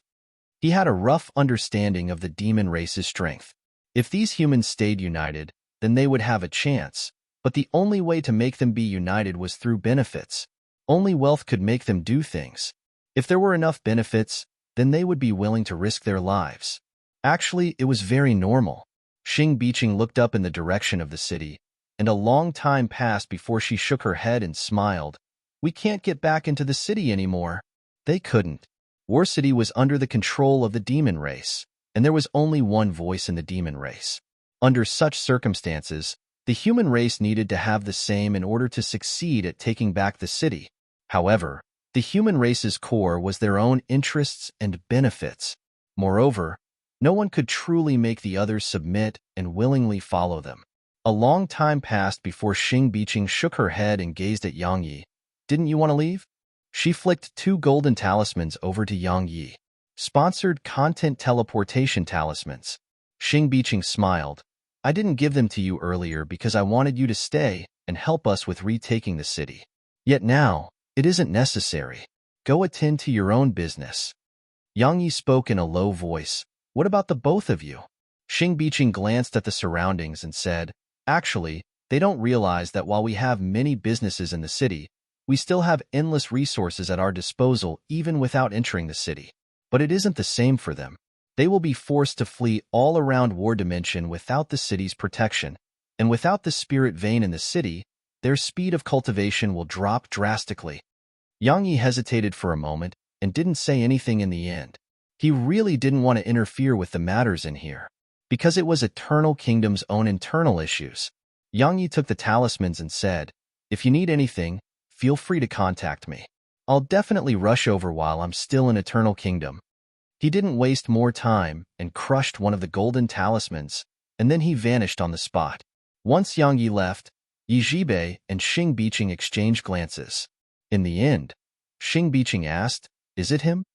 He had a rough understanding of the demon race's strength. If these humans stayed united, then they would have a chance, but the only way to make them be united was through benefits. Only wealth could make them do things. If there were enough benefits, then they would be willing to risk their lives. Actually, it was very normal. Xing Biqing looked up in the direction of the city, and a long time passed before she shook her head and smiled. We can't get back into the city anymore. They couldn't. War City was under the control of the demon race, and there was only one voice in the demon race. Under such circumstances, the human race needed to have the same in order to succeed at taking back the city. However, the human race's core was their own interests and benefits. Moreover, no one could truly make the others submit and willingly follow them. A long time passed before Xing Biqing shook her head and gazed at Yang Yi. Didn't you want to leave? She flicked 2 golden talismans over to Yang Yi. Sponsored content teleportation talismans. Xing Biqing smiled. I didn't give them to you earlier because I wanted you to stay and help us with retaking the city. Yet now, it isn't necessary. Go attend to your own business. Yang Yi spoke in a low voice. What about the both of you? Xing Biqing glanced at the surroundings and said, Actually, they don't realize that while we have many businesses in the city, we still have endless resources at our disposal even without entering the city. But it isn't the same for them. They will be forced to flee all around War Dimension without the city's protection, and without the spirit vein in the city, their speed of cultivation will drop drastically. Yang Yi hesitated for a moment and didn't say anything in the end. He really didn't want to interfere with the matters in here, because it was Eternal Kingdom's own internal issues. Yang Yi took the talismans and said, If you need anything, feel free to contact me. I'll definitely rush over while I'm still in Eternal Kingdom. He didn't waste more time and crushed one of the golden talismans, and then he vanished on the spot. Once Yang Yi left, Yi Zhibei and Xing Biqing exchanged glances. In the end, Xing Biqing asked, Is it him?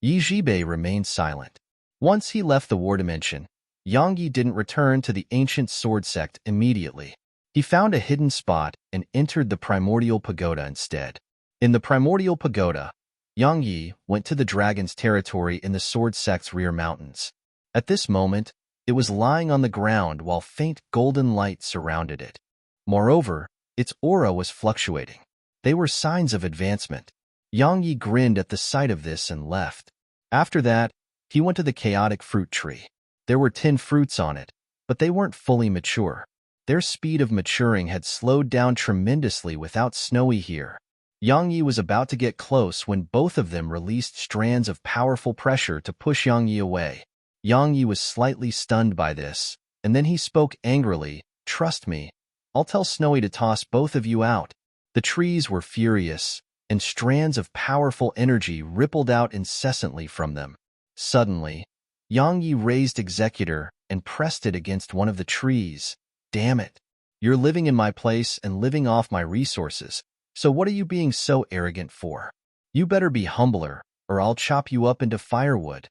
Yi Zhibei remained silent. Once he left the War Dimension, Yang Yi didn't return to the ancient sword sect immediately. He found a hidden spot and entered the Primordial Pagoda instead. In the Primordial Pagoda, Yang Yi went to the dragon's territory in the sword sect's rear mountains. At this moment, it was lying on the ground while faint golden light surrounded it. Moreover, its aura was fluctuating. They were signs of advancement. Yang Yi grinned at the sight of this and left. After that, he went to the chaotic fruit tree. There were 10 fruits on it, but they weren't fully mature. Their speed of maturing had slowed down tremendously without Snowy here. Yang Yi was about to get close when both of them released strands of powerful pressure to push Yang Yi away. Yang Yi was slightly stunned by this, and then he spoke angrily, Trust me, I'll tell Snowy to toss both of you out. The trees were furious, and strands of powerful energy rippled out incessantly from them. Suddenly, Yang Yi raised Executor and pressed it against one of the trees. Damn it. You're living in my place and living off my resources, so what are you being so arrogant for? You better be humbler, or I'll chop you up into firewood.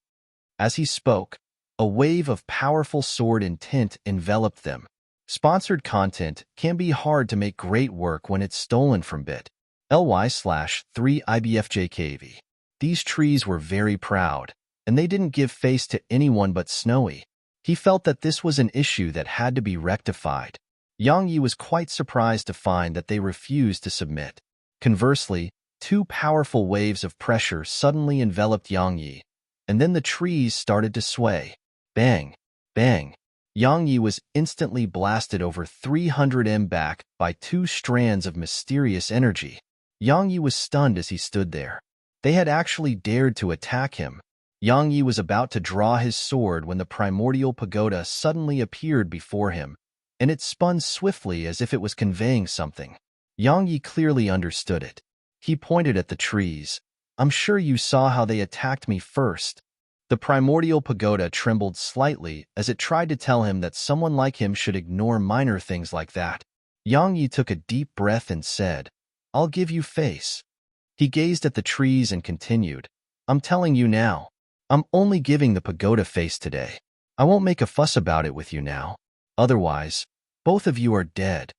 As he spoke, a wave of powerful sword intent enveloped them. Sponsored content can be hard to make great work when it's stolen from bit.ly/3IBFJKV. These trees were very proud, and they didn't give face to anyone but Snowy. He felt that this was an issue that had to be rectified. Yang Yi was quite surprised to find that they refused to submit. Conversely, 2 powerful waves of pressure suddenly enveloped Yang Yi, and then the trees started to sway. Bang! Bang! Yang Yi was instantly blasted over 300 m back by 2 strands of mysterious energy. Yang Yi was stunned as he stood there. They had actually dared to attack him. Yang Yi was about to draw his sword when the Primordial Pagoda suddenly appeared before him, and it spun swiftly as if it was conveying something. Yang Yi clearly understood it. He pointed at the trees. I'm sure you saw how they attacked me first. The Primordial Pagoda trembled slightly as it tried to tell him that someone like him should ignore minor things like that. Yang Yi took a deep breath and said, I'll give you face. He gazed at the trees and continued, I'm telling you now. I'm only giving the pagoda face today. I won't make a fuss about it with you now. Otherwise, both of you are dead."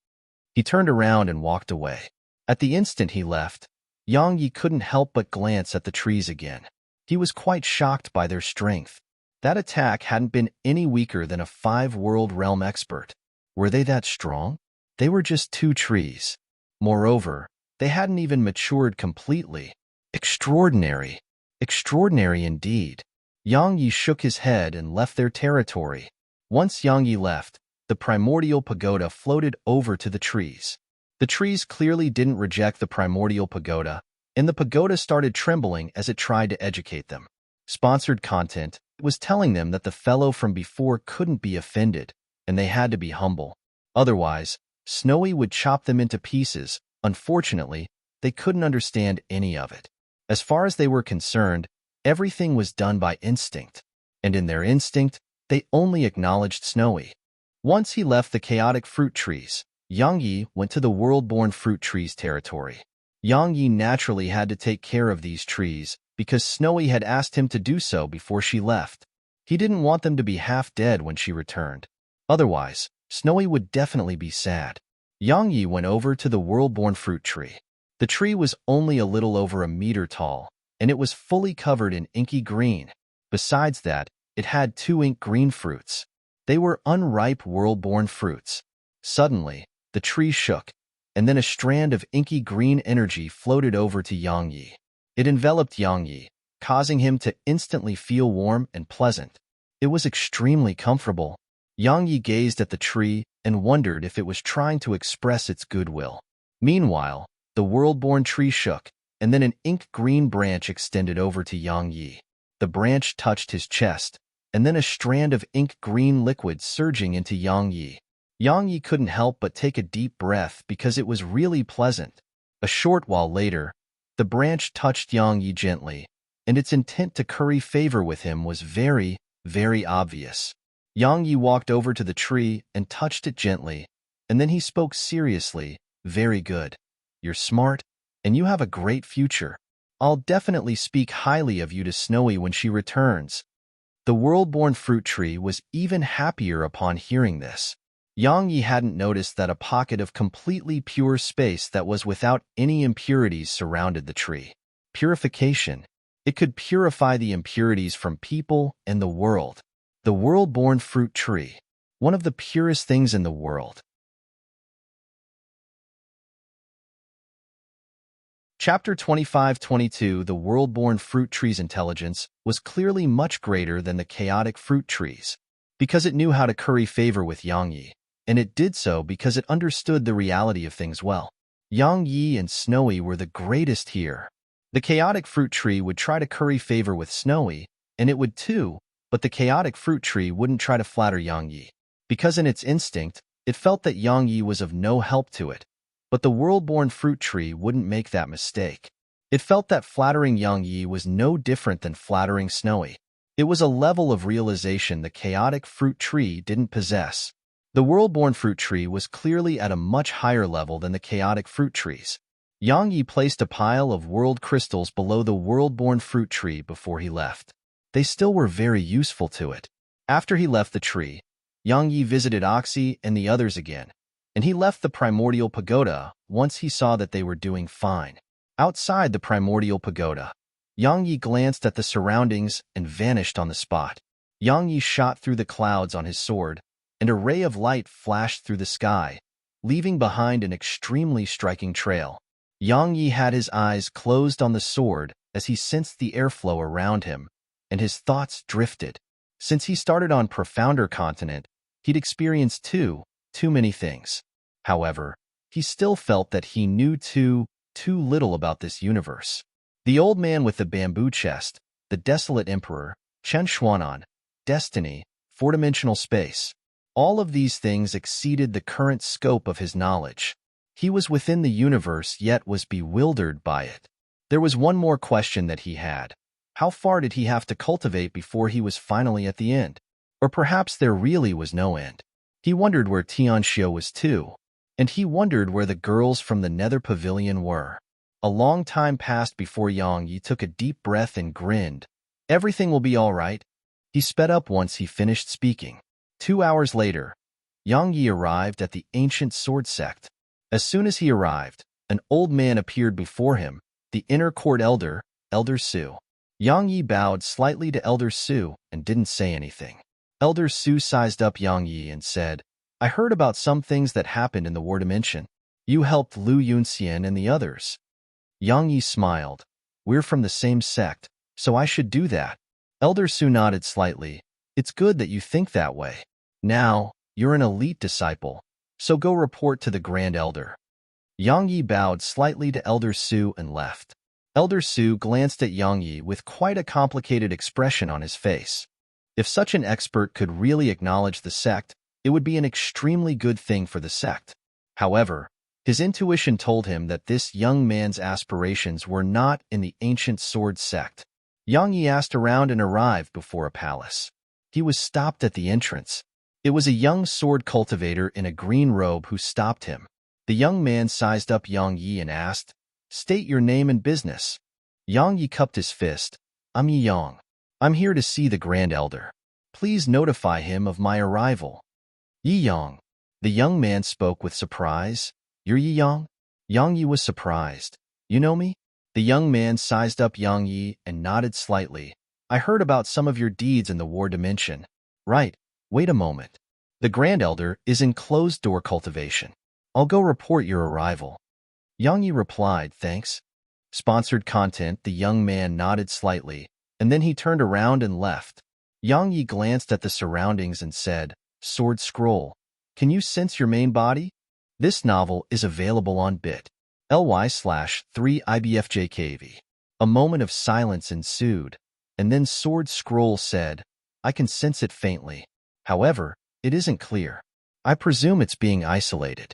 He turned around and walked away. At the instant he left, Yang Yi couldn't help but glance at the trees again. He was quite shocked by their strength. That attack hadn't been any weaker than a 5-world realm expert. Were they that strong? They were just 2 trees. Moreover, they hadn't even matured completely. Extraordinary. Extraordinary indeed. Yang Yi shook his head and left their territory. Once Yang Yi left, the primordial pagoda floated over to the trees. The trees clearly didn't reject the primordial pagoda, and the pagoda started trembling as it tried to educate them. Sponsored content was telling them that the fellow from before couldn't be offended, and they had to be humble. Otherwise, Snowy would chop them into pieces. Unfortunately, they couldn't understand any of it. As far as they were concerned, everything was done by instinct, and in their instinct, they only acknowledged Snowy. Once he left the chaotic fruit trees, Yang Yi went to the world-born fruit trees territory. Yang Yi naturally had to take care of these trees because Snowy had asked him to do so before she left. He didn't want them to be half dead when she returned. Otherwise, Snowy would definitely be sad. Yang Yi went over to the world-born fruit tree. The tree was only a little over a meter tall, and it was fully covered in inky green. Besides that, it had 2 ink green fruits. They were unripe world-born fruits. Suddenly, the tree shook, and then a strand of inky green energy floated over to Yang Yi. It enveloped Yang Yi, causing him to instantly feel warm and pleasant. It was extremely comfortable. Yang Yi gazed at the tree and wondered if it was trying to express its goodwill. Meanwhile, the world-born tree shook, and then an ink-green branch extended over to Yang Yi. The branch touched his chest, and then a strand of ink-green liquid surging into Yang Yi. Yang Yi couldn't help but take a deep breath because it was really pleasant. A short while later, the branch touched Yang Yi gently, and its intent to curry favor with him was very, very obvious. Yang Yi walked over to the tree and touched it gently, and then he spoke seriously. "Very good. You're smart, and you have a great future. I'll definitely speak highly of you to Snowy when she returns." The world-born fruit tree was even happier upon hearing this. Yang Yi hadn't noticed that a pocket of completely pure space that was without any impurities surrounded the tree. Purification. It could purify the impurities from people and the world. The world-born fruit tree. One of the purest things in the world. Chapter 25-22. The world-born fruit tree's intelligence was clearly much greater than the chaotic fruit trees, because it knew how to curry favor with Yang Yi, and it did so because it understood the reality of things well. Yang Yi and Snowy were the greatest here. The chaotic fruit tree would try to curry favor with Snowy, and it would too, but the chaotic fruit tree wouldn't try to flatter Yang Yi, because in its instinct, it felt that Yang Yi was of no help to it. But the world-born fruit tree wouldn't make that mistake. It felt that flattering Yang Yi was no different than flattering Snowy. It was a level of realization the chaotic fruit tree didn't possess. The world-born fruit tree was clearly at a much higher level than the chaotic fruit trees. Yang Yi placed a pile of world crystals below the world-born fruit tree before he left. They still were very useful to it. After he left the tree, Yang Yi visited Oxy and the others again, and he left the primordial pagoda once he saw that they were doing fine. Outside the primordial pagoda, Yang Yi glanced at the surroundings and vanished on the spot. Yang Yi shot through the clouds on his sword, and a ray of light flashed through the sky, leaving behind an extremely striking trail. Yang Yi had his eyes closed on the sword as he sensed the airflow around him, and his thoughts drifted. Since he started on Profounder Continent, he'd experienced too many things. However, he still felt that he knew too little about this universe. The old man with the bamboo chest, the desolate emperor, Chen Xuanan, destiny, four-dimensional space. All of these things exceeded the current scope of his knowledge. He was within the universe yet was bewildered by it. There was one more question that he had. How far did he have to cultivate before he was finally at the end? Or perhaps there really was no end. He wondered where Tianxiu was too, and he wondered where the girls from the Nether Pavilion were. A long time passed before Yang Yi took a deep breath and grinned. Everything will be all right. He sped up once he finished speaking. 2 hours later, Yang Yi arrived at the ancient sword sect. As soon as he arrived, an old man appeared before him, the inner court elder, Elder Su. Yang Yi bowed slightly to Elder Su and didn't say anything. Elder Su sized up Yang Yi and said, I heard about some things that happened in the war dimension. You helped Lu Yunxian and the others. Yang Yi smiled. We're from the same sect, so I should do that. Elder Su nodded slightly. It's good that you think that way. Now, you're an elite disciple, so go report to the Grand Elder. Yang Yi bowed slightly to Elder Su and left. Elder Su glanced at Yang Yi with quite a complicated expression on his face. If such an expert could really acknowledge the sect, it would be an extremely good thing for the sect. However, his intuition told him that this young man's aspirations were not in the ancient sword sect. Yang Yi asked around and arrived before a palace. He was stopped at the entrance. It was a young sword cultivator in a green robe who stopped him. The young man sized up Yang Yi and asked, State your name and business. Yang Yi cupped his fist. I'm Yi Yang. I'm here to see the Grand Elder. Please notify him of my arrival. Yi Yang. The young man spoke with surprise. You're Yi Yang? Yang Yi was surprised. You know me? The young man sized up Yang Yi and nodded slightly. I heard about some of your deeds in the war dimension. Right. Wait a moment. The Grand Elder is in closed-door cultivation. I'll go report your arrival. Yang Yi replied, thanks. Sponsored content. The young man nodded slightly, and then he turned around and left. Yang Yi glanced at the surroundings and said, Sword Scroll. Can you sense your main body? This novel is available on bit.ly/3ibfjkv. A moment of silence ensued, and then Sword Scroll said, I can sense it faintly. However, it isn't clear. I presume it's being isolated.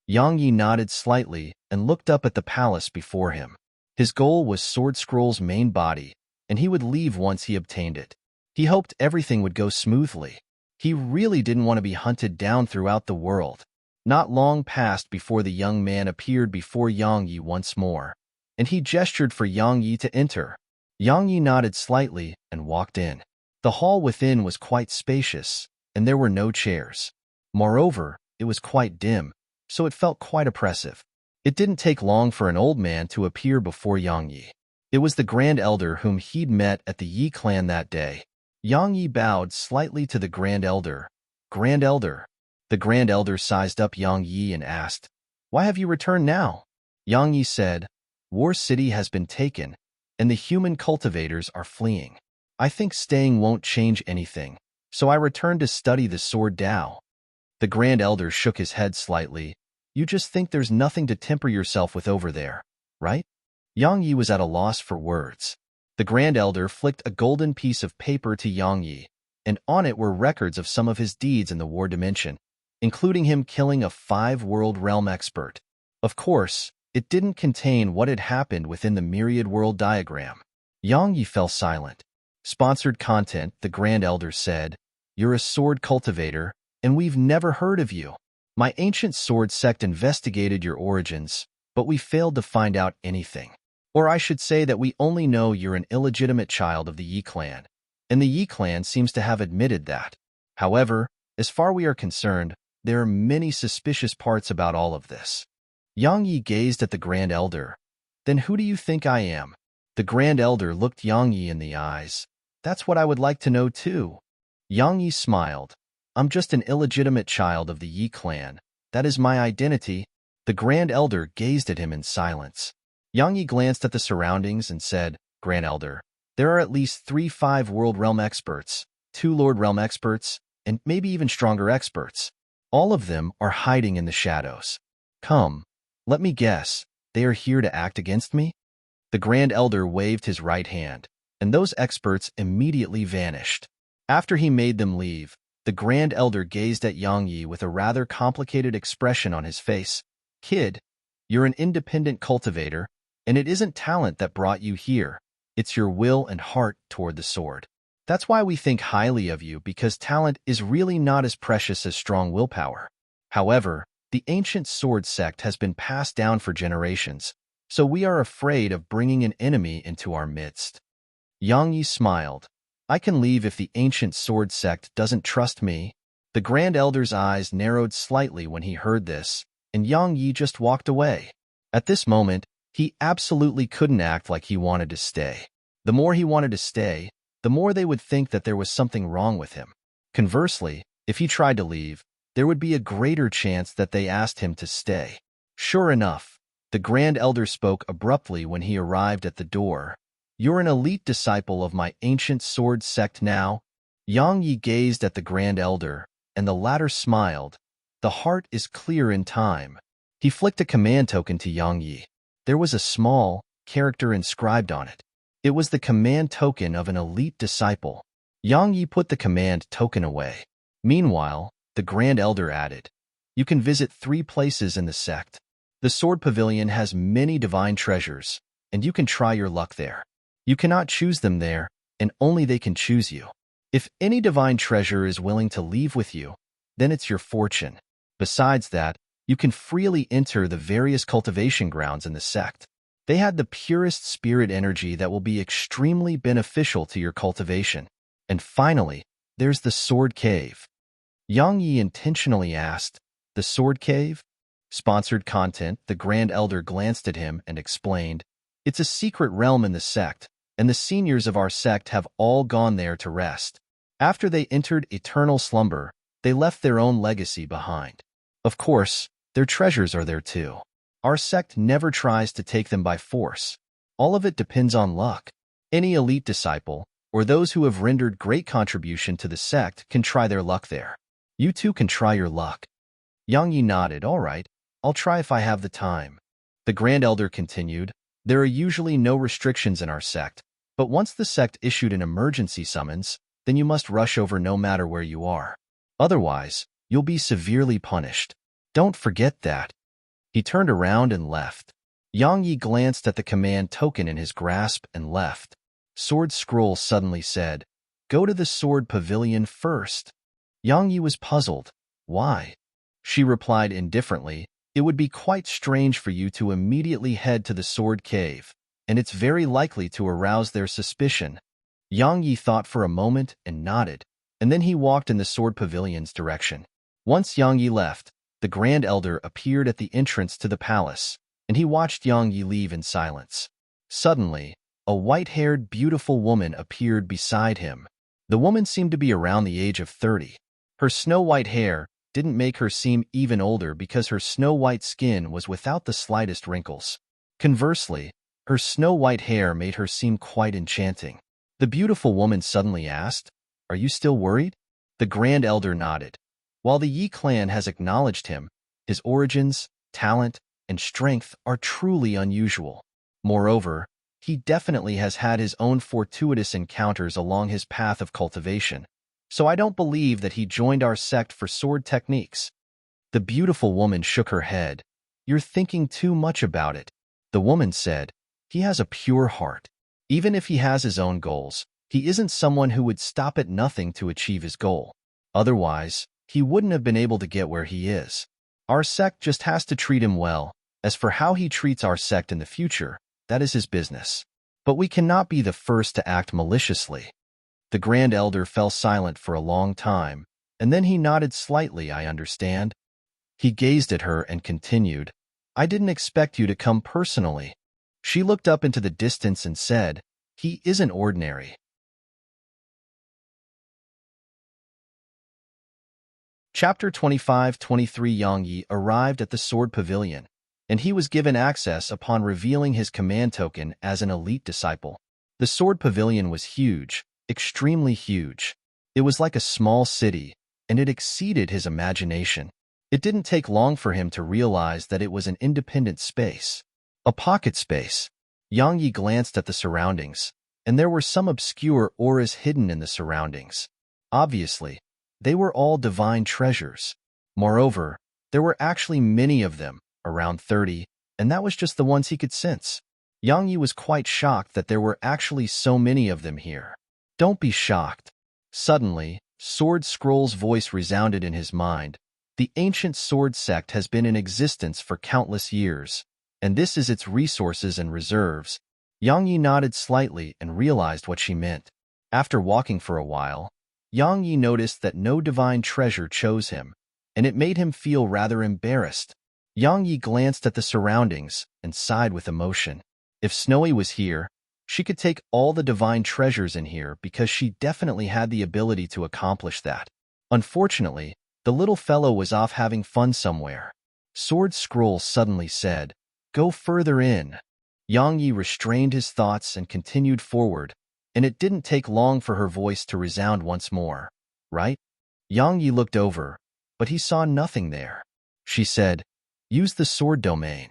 Yang Yi nodded slightly and looked up at the palace before him. His goal was Sword Scroll's main body, and he would leave once he obtained it. He hoped everything would go smoothly. He really didn't want to be hunted down throughout the world. Not long passed before the young man appeared before Yang Yi once more, and he gestured for Yang Yi to enter. Yang Yi nodded slightly and walked in. The hall within was quite spacious, and there were no chairs. Moreover, it was quite dim, so it felt quite oppressive. It didn't take long for an old man to appear before Yang Yi. It was the Grand Elder whom he'd met at the Yi clan that day. Yang Yi bowed slightly to the Grand Elder. Grand Elder. The Grand Elder sized up Yang Yi and asked, Why have you returned now? Yang Yi said, War City has been taken, and the human cultivators are fleeing. I think staying won't change anything, so I returned to study the Sword Tao. The Grand Elder shook his head slightly. You just think there's nothing to temper yourself with over there, right? Yang Yi was at a loss for words. The Grand Elder flicked a golden piece of paper to Yang Yi, and on it were records of some of his deeds in the war dimension, including him killing a 5-world realm expert. Of course, it didn't contain what had happened within the myriad world diagram. Yang Yi fell silent. Sponsored content. The Grand Elder said, You're a sword cultivator, and we've never heard of you. My ancient sword sect investigated your origins, but we failed to find out anything. Or I should say that we only know you're an illegitimate child of the Yi clan, and the Yi clan seems to have admitted that. However, as far as we are concerned, there are many suspicious parts about all of this. Yang Yi gazed at the Grand Elder. Then who do you think I am? The Grand Elder looked Yang Yi in the eyes. That's what I would like to know too. Yang Yi smiled. I'm just an illegitimate child of the Yi clan. That is my identity. The Grand Elder gazed at him in silence. Yang Yi glanced at the surroundings and said, Grand Elder, there are at least 3 5-world realm experts, 2 Lord realm experts, and maybe even stronger experts. All of them are hiding in the shadows. Come, let me guess, they are here to act against me? The Grand Elder waved his right hand, and those experts immediately vanished. After he made them leave, the Grand Elder gazed at Yang Yi with a rather complicated expression on his face. Kid, you're an independent cultivator, and it isn't talent that brought you here. It's your will and heart toward the sword. That's why we think highly of you, because talent is really not as precious as strong willpower. However, the ancient sword sect has been passed down for generations, so we are afraid of bringing an enemy into our midst. Yang Yi smiled. I can leave if the ancient sword sect doesn't trust me. The Grand Elder's eyes narrowed slightly when he heard this, and Yang Yi just walked away. At this moment, he absolutely couldn't act like he wanted to stay. The more he wanted to stay, the more they would think that there was something wrong with him. Conversely, if he tried to leave, there would be a greater chance that they asked him to stay. Sure enough, the Grand Elder spoke abruptly when he arrived at the door. You're an elite disciple of my ancient sword sect now? Yang Yi gazed at the Grand Elder, and the latter smiled. The heart is clear in time. He flicked a command token to Yang Yi. There was a small character inscribed on it. It was the command token of an elite disciple. Yang Yi put the command token away. Meanwhile, the Grand Elder added, you can visit 3 places in the sect. The Sword Pavilion has many divine treasures, and you can try your luck there. You cannot choose them there, and only they can choose you. If any divine treasure is willing to leave with you, then it's your fortune. Besides that, you can freely enter the various cultivation grounds in the sect. They had the purest spirit energy that will be extremely beneficial to your cultivation. And finally, there's the Sword Cave. Yang Yi intentionally asked, the Sword Cave? Sponsored content. The Grand Elder glanced at him and explained, it's a secret realm in the sect, and the seniors of our sect have all gone there to rest. After they entered eternal slumber, they left their own legacy behind. Of course, their treasures are there too. Our sect never tries to take them by force. All of it depends on luck. Any elite disciple, or those who have rendered great contribution to the sect, can try their luck there. You too can try your luck. Yang Yi nodded. All right, I'll try if I have the time. The Grand Elder continued, there are usually no restrictions in our sect, but once the sect issued an emergency summons, then you must rush over no matter where you are. Otherwise, you'll be severely punished. Don't forget that. He turned around and left. Yang Yi glanced at the command token in his grasp and left. Sword Scroll suddenly said, go to the Sword Pavilion first. Yang Yi was puzzled. Why? She replied indifferently, it would be quite strange for you to immediately head to the Sword Cave, and it's very likely to arouse their suspicion. Yang Yi thought for a moment and nodded, and then he walked in the Sword Pavilion's direction. Once Yang Yi left, the Grand Elder appeared at the entrance to the palace, and he watched Yang Yi leave in silence. Suddenly, a white-haired, beautiful woman appeared beside him. The woman seemed to be around the age of 30. Her snow-white hair didn't make her seem even older because her snow-white skin was without the slightest wrinkles. Conversely, her snow-white hair made her seem quite enchanting. The beautiful woman suddenly asked, are you still worried? The Grand Elder nodded. While the Yi clan has acknowledged him, his origins, talent, and strength are truly unusual. Moreover, he definitely has had his own fortuitous encounters along his path of cultivation, so I don't believe that he joined our sect for sword techniques. The beautiful woman shook her head. You're thinking too much about it. The woman said, he has a pure heart. Even if he has his own goals, he isn't someone who would stop at nothing to achieve his goal. Otherwise, he wouldn't have been able to get where he is. Our sect just has to treat him well. As for how he treats our sect in the future, that is his business. But we cannot be the first to act maliciously. The Grand Elder fell silent for a long time, and then he nodded slightly. I understand. He gazed at her and continued, I didn't expect you to come personally. She looked up into the distance and said, he isn't ordinary. Chapter 25-23 Yang Yi arrived at the Sword Pavilion, and he was given access upon revealing his command token as an elite disciple. The Sword Pavilion was huge, extremely huge. It was like a small city, and it exceeded his imagination. It didn't take long for him to realize that it was an independent space, a pocket space. Yang Yi glanced at the surroundings, and there were some obscure auras hidden in the surroundings. Obviously, they were all divine treasures. Moreover, there were actually many of them, around 30, and that was just the ones he could sense. Yang Yi was quite shocked that there were actually so many of them here. Don't be shocked. Suddenly, Sword Scroll's voice resounded in his mind. The ancient sword sect has been in existence for countless years, and this is its resources and reserves. Yang Yi nodded slightly and realized what she meant. After walking for a while, Yang Yi noticed that no divine treasure chose him, and it made him feel rather embarrassed. Yang Yi glanced at the surroundings and sighed with emotion. If Snowy was here, she could take all the divine treasures in here because she definitely had the ability to accomplish that. Unfortunately, the little fellow was off having fun somewhere. Sword Scroll suddenly said, "Go further in." Yang Yi restrained his thoughts and continued forward, and it didn't take long for her voice to resound once more. Right? Yang Yi looked over, but he saw nothing there. She said, "Use the sword domain."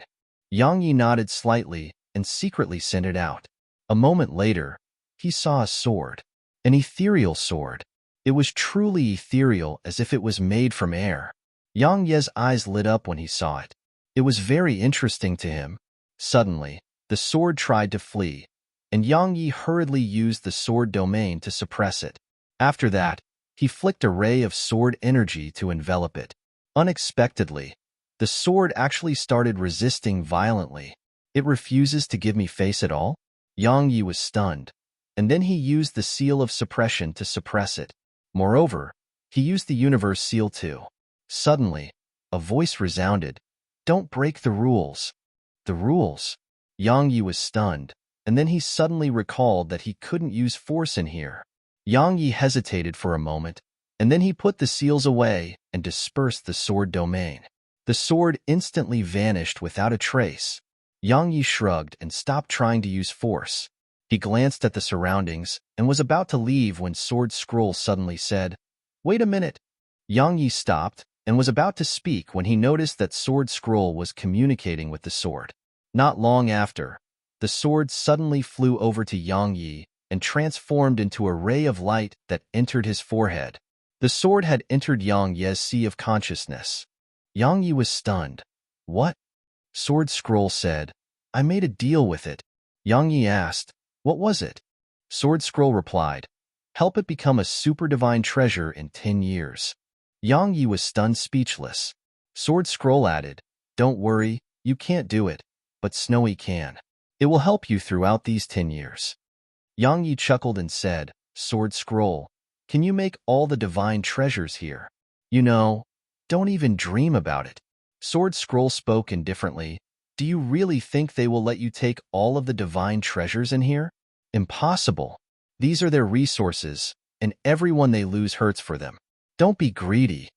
Yang Yi nodded slightly and secretly sent it out. A moment later, he saw a sword, an ethereal sword. It was truly ethereal, as if it was made from air. Yang Ye's eyes lit up when he saw it. It was very interesting to him. Suddenly, the sword tried to flee, and Yang Yi hurriedly used the sword domain to suppress it. After that, he flicked a ray of sword energy to envelop it. Unexpectedly, the sword actually started resisting violently. "It refuses to give me face at all?" Yang Yi was stunned, and then he used the seal of suppression to suppress it. Moreover, he used the universe seal too. Suddenly, a voice resounded, "Don't break the rules." The rules? Yang Yi was stunned, and then he suddenly recalled that he couldn't use force in here. Yang Yi hesitated for a moment, and then he put the seals away and dispersed the sword domain. The sword instantly vanished without a trace. Yang Yi shrugged and stopped trying to use force. He glanced at the surroundings and was about to leave when Sword Scroll suddenly said, "Wait a minute." Yang Yi stopped and was about to speak when he noticed that Sword Scroll was communicating with the sword. Not long after, the sword suddenly flew over to Yang Yi and transformed into a ray of light that entered his forehead. The sword had entered Yang Yi's sea of consciousness. Yang Yi was stunned. "What?" Sword Scroll said, "I made a deal with it." Yang Yi asked, "What was it?" Sword Scroll replied, "Help it become a super divine treasure in 10 years. Yang Yi was stunned speechless. Sword Scroll added, "Don't worry, you can't do it, but Snowy can. It will help you throughout these 10 years. Yang Yi chuckled and said, "Sword Scroll, can you make all the divine treasures here? You know, don't even dream about it." Sword Scroll spoke indifferently. "Do you really think they will let you take all of the divine treasures in here? Impossible. These are their resources, and everyone they lose hurts for them. Don't be greedy."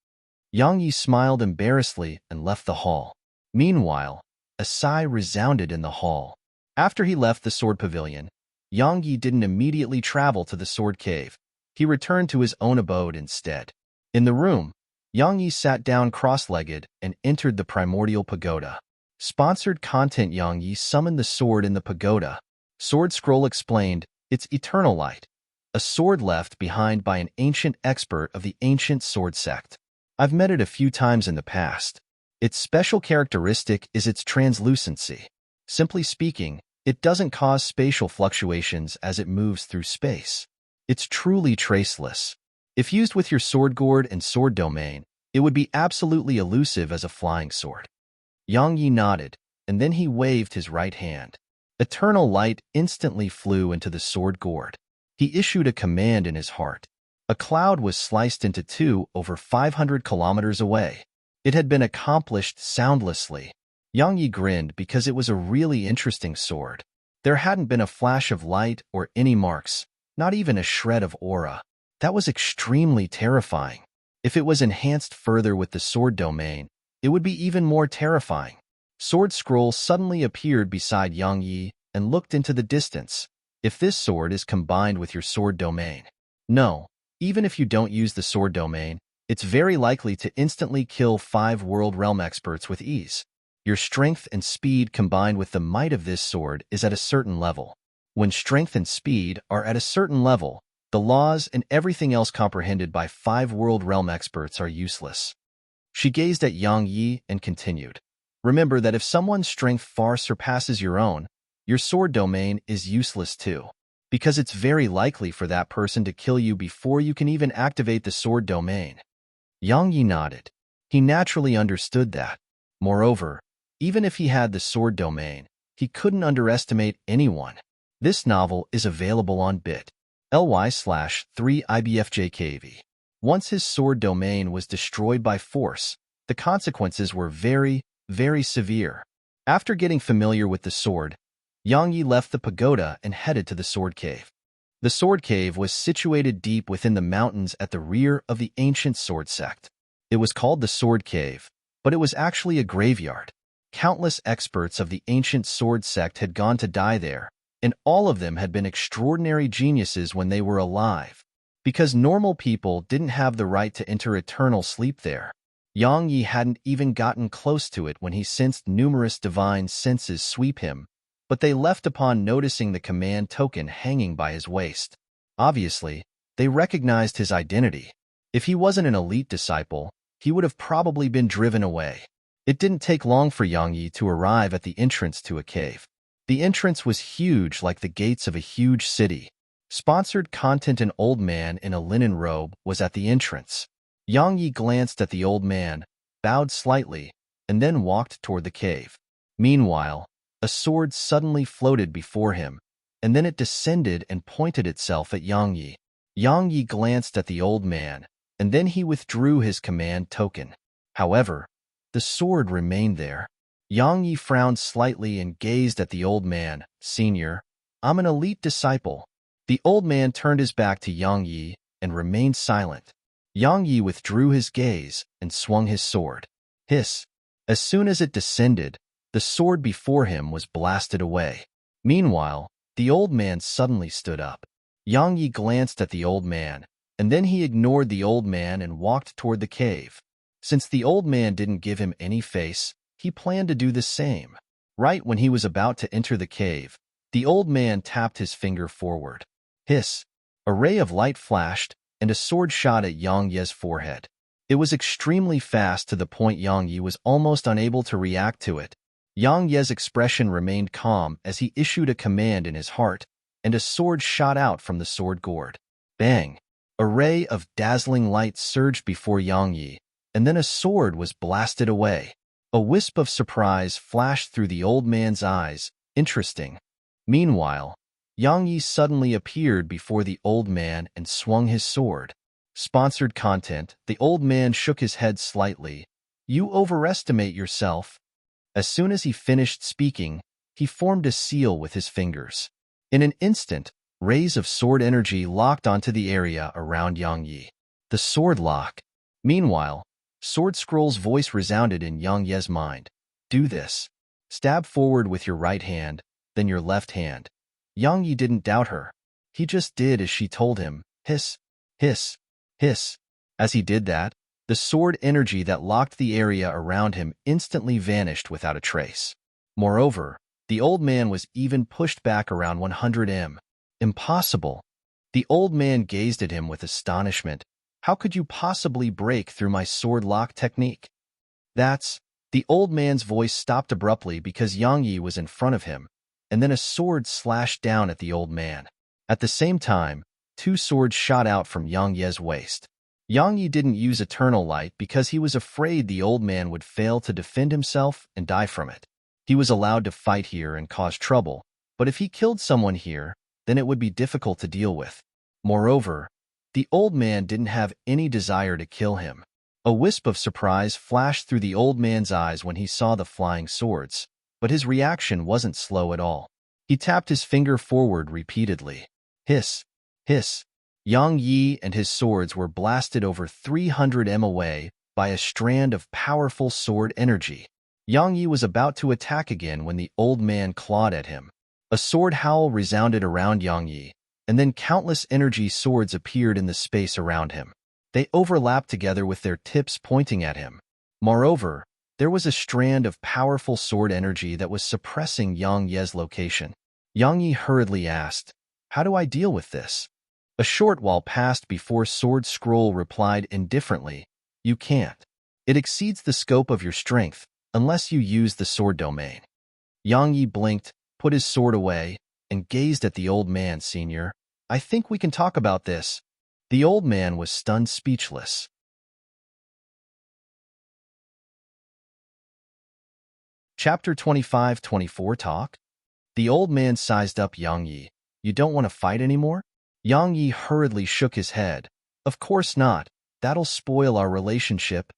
Yang Yi smiled embarrassedly and left the hall. Meanwhile, a sigh resounded in the hall. After he left the sword pavilion, Yang Yi didn't immediately travel to the sword cave. He returned to his own abode instead. In the room, Yang Yi sat down cross-legged and entered the primordial pagoda. Sponsored content. Yang Yi summoned the sword in the pagoda. Sword Scroll explained, "It's eternal light, a sword left behind by an ancient expert of the ancient sword sect. I've met it a few times in the past. Its special characteristic is its translucency. Simply speaking, it doesn't cause spatial fluctuations as it moves through space. It's truly traceless. If used with your sword gourd and sword domain, it would be absolutely elusive as a flying sword." Yang Yi nodded, and then he waved his right hand. Eternal light instantly flew into the sword gourd. He issued a command in his heart. A cloud was sliced into two over 500 kilometers away. It had been accomplished soundlessly. Yang Yi grinned because it was a really interesting sword. There hadn't been a flash of light or any marks, not even a shred of aura. That was extremely terrifying. If it was enhanced further with the sword domain, it would be even more terrifying. Sword Scroll suddenly appeared beside Yang Yi and looked into the distance. "If this sword is combined with your sword domain." "No, even if you don't use the sword domain, it's very likely to instantly kill 5 world realm experts with ease. Your strength and speed combined with the might of this sword is at a certain level. When strength and speed are at a certain level, the laws and everything else comprehended by 5 world realm experts are useless." She gazed at Yang Yi and continued, "Remember that if someone's strength far surpasses your own, your sword domain is useless too, because it's very likely for that person to kill you before you can even activate the sword domain." Yang Yi nodded. He naturally understood that. Moreover, even if he had the sword domain, he couldn't underestimate anyone. This novel is available on bit.ly/3ibfjkv. Once his sword domain was destroyed by force, the consequences were very, very severe. After getting familiar with the sword, Yang Yi left the pagoda and headed to the sword cave. The sword cave was situated deep within the mountains at the rear of the ancient sword sect. It was called the sword cave, but it was actually a graveyard. Countless experts of the ancient sword sect had gone to die there, and all of them had been extraordinary geniuses when they were alive. Because normal people didn't have the right to enter eternal sleep there, Yang Yi hadn't even gotten close to it when he sensed numerous divine senses sweep him, but they left upon noticing the command token hanging by his waist. Obviously, they recognized his identity. If he wasn't an elite disciple, he would have probably been driven away. It didn't take long for Yang Yi to arrive at the entrance to a cave. The entrance was huge, like the gates of a huge city. Sponsored content. An old man in a linen robe was at the entrance. Yang Yi glanced at the old man, bowed slightly, and then walked toward the cave. Meanwhile, a sword suddenly floated before him, and then it descended and pointed itself at Yang Yi. Yang Yi glanced at the old man, and then he withdrew his command token. However, the sword remained there. Yang Yi frowned slightly and gazed at the old man. "Senior, I'm an elite disciple." The old man turned his back to Yang Yi and remained silent. Yang Yi withdrew his gaze and swung his sword. Hiss! As soon as it descended, the sword before him was blasted away. Meanwhile, the old man suddenly stood up. Yang Yi glanced at the old man, and then he ignored the old man and walked toward the cave. Since the old man didn't give him any face, he planned to do the same. Right when he was about to enter the cave, the old man tapped his finger forward. Hiss! A ray of light flashed, and a sword shot at Yang Yi's forehead. It was extremely fast to the point Yang Yi was almost unable to react to it. Yang Yi's expression remained calm as he issued a command in his heart, and a sword shot out from the sword gourd. Bang! A ray of dazzling light surged before Yang Yi, and then a sword was blasted away. A wisp of surprise flashed through the old man's eyes. Interesting. Meanwhile, Yang Yi suddenly appeared before the old man and swung his sword. Sponsored content. The old man shook his head slightly. "You overestimate yourself." As soon as he finished speaking, he formed a seal with his fingers. In an instant, rays of sword energy locked onto the area around Yang Yi. The sword lock. Meanwhile, Sword Scroll's voice resounded in Yang Yi's mind. "Do this. Stab forward with your right hand, then your left hand." Yang Yi didn't doubt her. He just did as she told him. Hiss! Hiss! Hiss! As he did that, the sword energy that locked the area around him instantly vanished without a trace. Moreover, the old man was even pushed back around 100 m. Impossible! The old man gazed at him with astonishment. "How could you possibly break through my sword lock technique?" The old man's voice stopped abruptly because Yang Yi was in front of him, and then a sword slashed down at the old man. At the same time, two swords shot out from Yang Yi's waist. Yang Yi didn't use Eternal Light because he was afraid the old man would fail to defend himself and die from it. He was allowed to fight here and cause trouble, but if he killed someone here, then it would be difficult to deal with. Moreover, the old man didn't have any desire to kill him. A wisp of surprise flashed through the old man's eyes when he saw the flying swords, but his reaction wasn't slow at all. He tapped his finger forward repeatedly. Hiss! Hiss! Yang Yi and his swords were blasted over 300 m away by a strand of powerful sword energy. Yang Yi was about to attack again when the old man clawed at him. A sword howl resounded around Yang Yi, and then countless energy swords appeared in the space around him. They overlapped together with their tips pointing at him. Moreover, there was a strand of powerful sword energy that was suppressing Yang Yi's location. Yang Yi hurriedly asked, "How do I deal with this?" A short while passed before Sword Scroll replied indifferently, "You can't. It exceeds the scope of your strength, unless you use the sword domain." Yang Yi blinked, put his sword away, and gazed at the old man. "Senior, I think we can talk about this." The old man was stunned speechless. Chapter 25-24 Talk? The old man sized up Yang Yi. You don't want to fight anymore? Yang Yi hurriedly shook his head. Of course not. That'll spoil our relationship.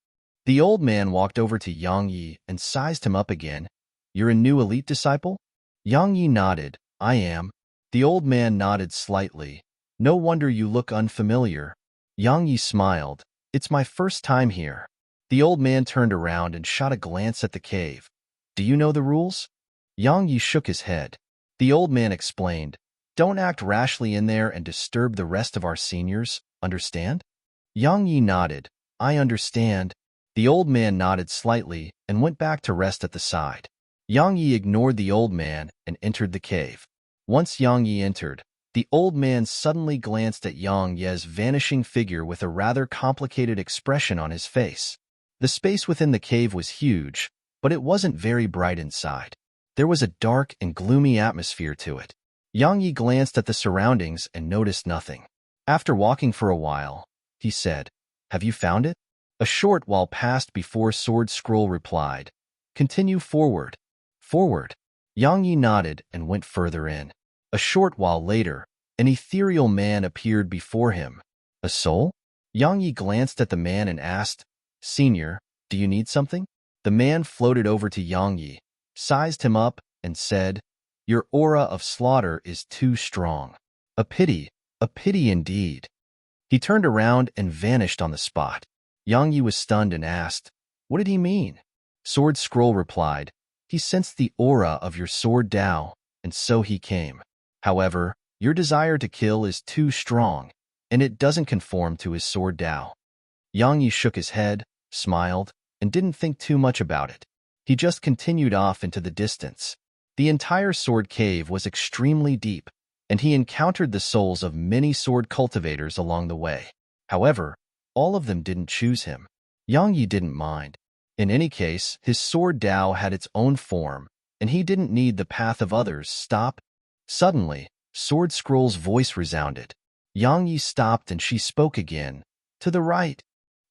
The old man walked over to Yang Yi and sized him up again. You're a new elite disciple? Yang Yi nodded. I am. The old man nodded slightly. No wonder you look unfamiliar. Yang Yi smiled. It's my first time here. The old man turned around and shot a glance at the cave. Do you know the rules? Yang Yi shook his head. The old man explained. Don't act rashly in there and disturb the rest of our seniors, understand? Yang Yi nodded. I understand. The old man nodded slightly and went back to rest at the side. Yang Yi ignored the old man and entered the cave. Once Yang Yi entered, the old man suddenly glanced at Yang Ye's vanishing figure with a rather complicated expression on his face. The space within the cave was huge, but it wasn't very bright inside. There was a dark and gloomy atmosphere to it. Yang Yi glanced at the surroundings and noticed nothing. After walking for a while, he said, Have you found it? A short while passed before Sword Scroll replied, Continue forward. Forward. Yang Yi nodded and went further in. A short while later, an ethereal man appeared before him. A soul? Yang Yi glanced at the man and asked, Senior, do you need something? The man floated over to Yang Yi, sized him up, and said, Your aura of slaughter is too strong. A pity indeed. He turned around and vanished on the spot. Yang Yi was stunned and asked, What did he mean? Sword Scroll replied, He sensed the aura of your sword Dao, and so he came. However, your desire to kill is too strong, and it doesn't conform to his sword Dao. Yang Yi shook his head, smiled, and didn't think too much about it. He just continued off into the distance. The entire sword cave was extremely deep, and he encountered the souls of many sword cultivators along the way. However, all of them didn't choose him. Yang Yi didn't mind. In any case, his sword Dao had its own form, and he didn't need the path of others. Stop. Suddenly, Sword Scroll's voice resounded. Yang Yi stopped and she spoke again. To the right.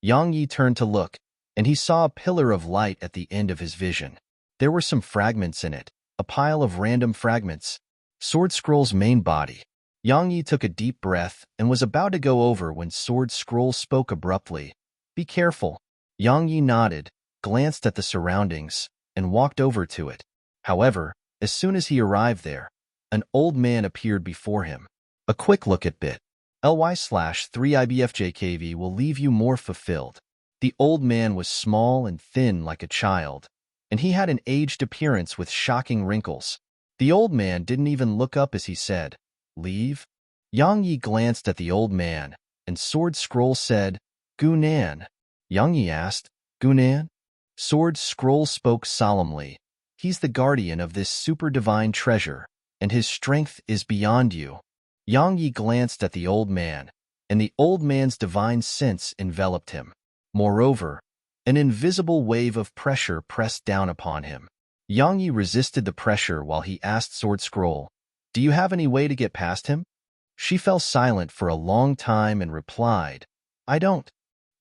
Yang Yi turned to look, and he saw a pillar of light at the end of his vision. There were some fragments in it, a pile of random fragments. Sword Scroll's main body. Yang Yi took a deep breath and was about to go over when Sword Scroll spoke abruptly. Be careful. Yang Yi nodded, glanced at the surroundings, and walked over to it. However, as soon as he arrived there, an old man appeared before him. A quick look at bit.ly/3ibfjkv will leave you more fulfilled. The old man was small and thin like a child, and he had an aged appearance with shocking wrinkles. The old man didn't even look up as he said, Leave? Yang Yi glanced at the old man, and Sword Scroll said, Gunan. Yang Yi asked, Gunan? Sword Scroll spoke solemnly. He's the guardian of this super divine treasure, and his strength is beyond you. Yang Yi glanced at the old man, and the old man's divine sense enveloped him. Moreover, an invisible wave of pressure pressed down upon him. Yang Yi resisted the pressure while he asked Sword Scroll, Do you have any way to get past him? She fell silent for a long time and replied, I don't.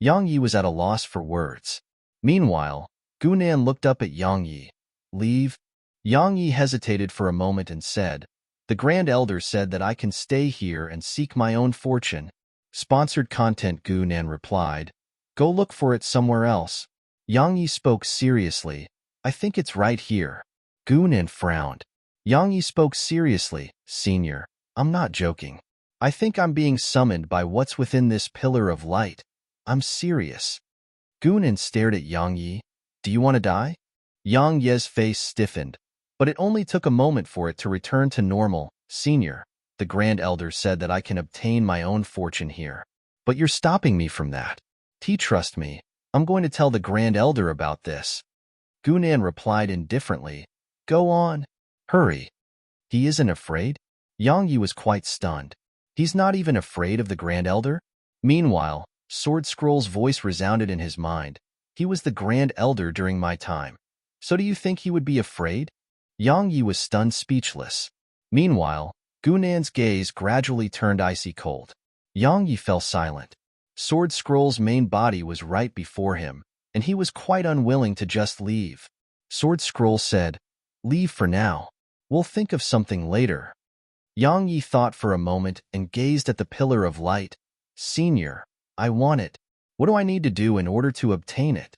Yang Yi was at a loss for words. Meanwhile, Gunan looked up at Yang Yi. Leave? Yang Yi hesitated for a moment and said, The Grand Elder said that I can stay here and seek my own fortune. Sponsored content. Gunan replied, Go look for it somewhere else. Yang Yi spoke seriously, I think it's right here. Gunan frowned. Yang Yi spoke seriously, Senior, I'm not joking. I think I'm being summoned by what's within this pillar of light. I'm serious. Gunan stared at Yang Yi. Do you want to die? Yang Ye's face stiffened, but it only took a moment for it to return to normal. Senior, the Grand Elder said that I can obtain my own fortune here. But you're stopping me from that. Trust me, I'm going to tell the Grand Elder about this. Gunan replied indifferently, Go on. Hurry. He isn't afraid? Yang Yi was quite stunned. He's not even afraid of the Grand Elder? Meanwhile, Sword Scroll's voice resounded in his mind. He was the Grand Elder during my time. So do you think he would be afraid? Yang Yi was stunned speechless. Meanwhile, Gunan's gaze gradually turned icy cold. Yang Yi fell silent. Sword Scroll's main body was right before him, and he was quite unwilling to just leave. Sword Scroll said, Leave for now. We'll think of something later. Yang Yi thought for a moment and gazed at the pillar of light. Senior, I want it. What do I need to do in order to obtain it?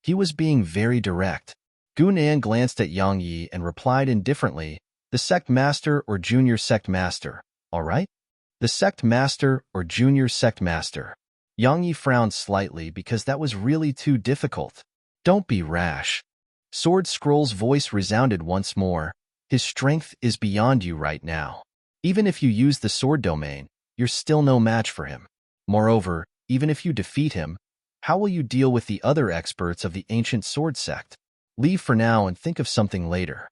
He was being very direct. Gu Nan glanced at Yang Yi and replied indifferently, the sect master or junior sect master, all right? The sect master or junior sect master. Yang Yi frowned slightly because that was really too difficult. Don't be rash. Sword Scroll's voice resounded once more. His strength is beyond you right now. Even if you use the sword domain, you're still no match for him. Moreover, even if you defeat him, how will you deal with the other experts of the ancient sword sect? Leave for now and think of something later.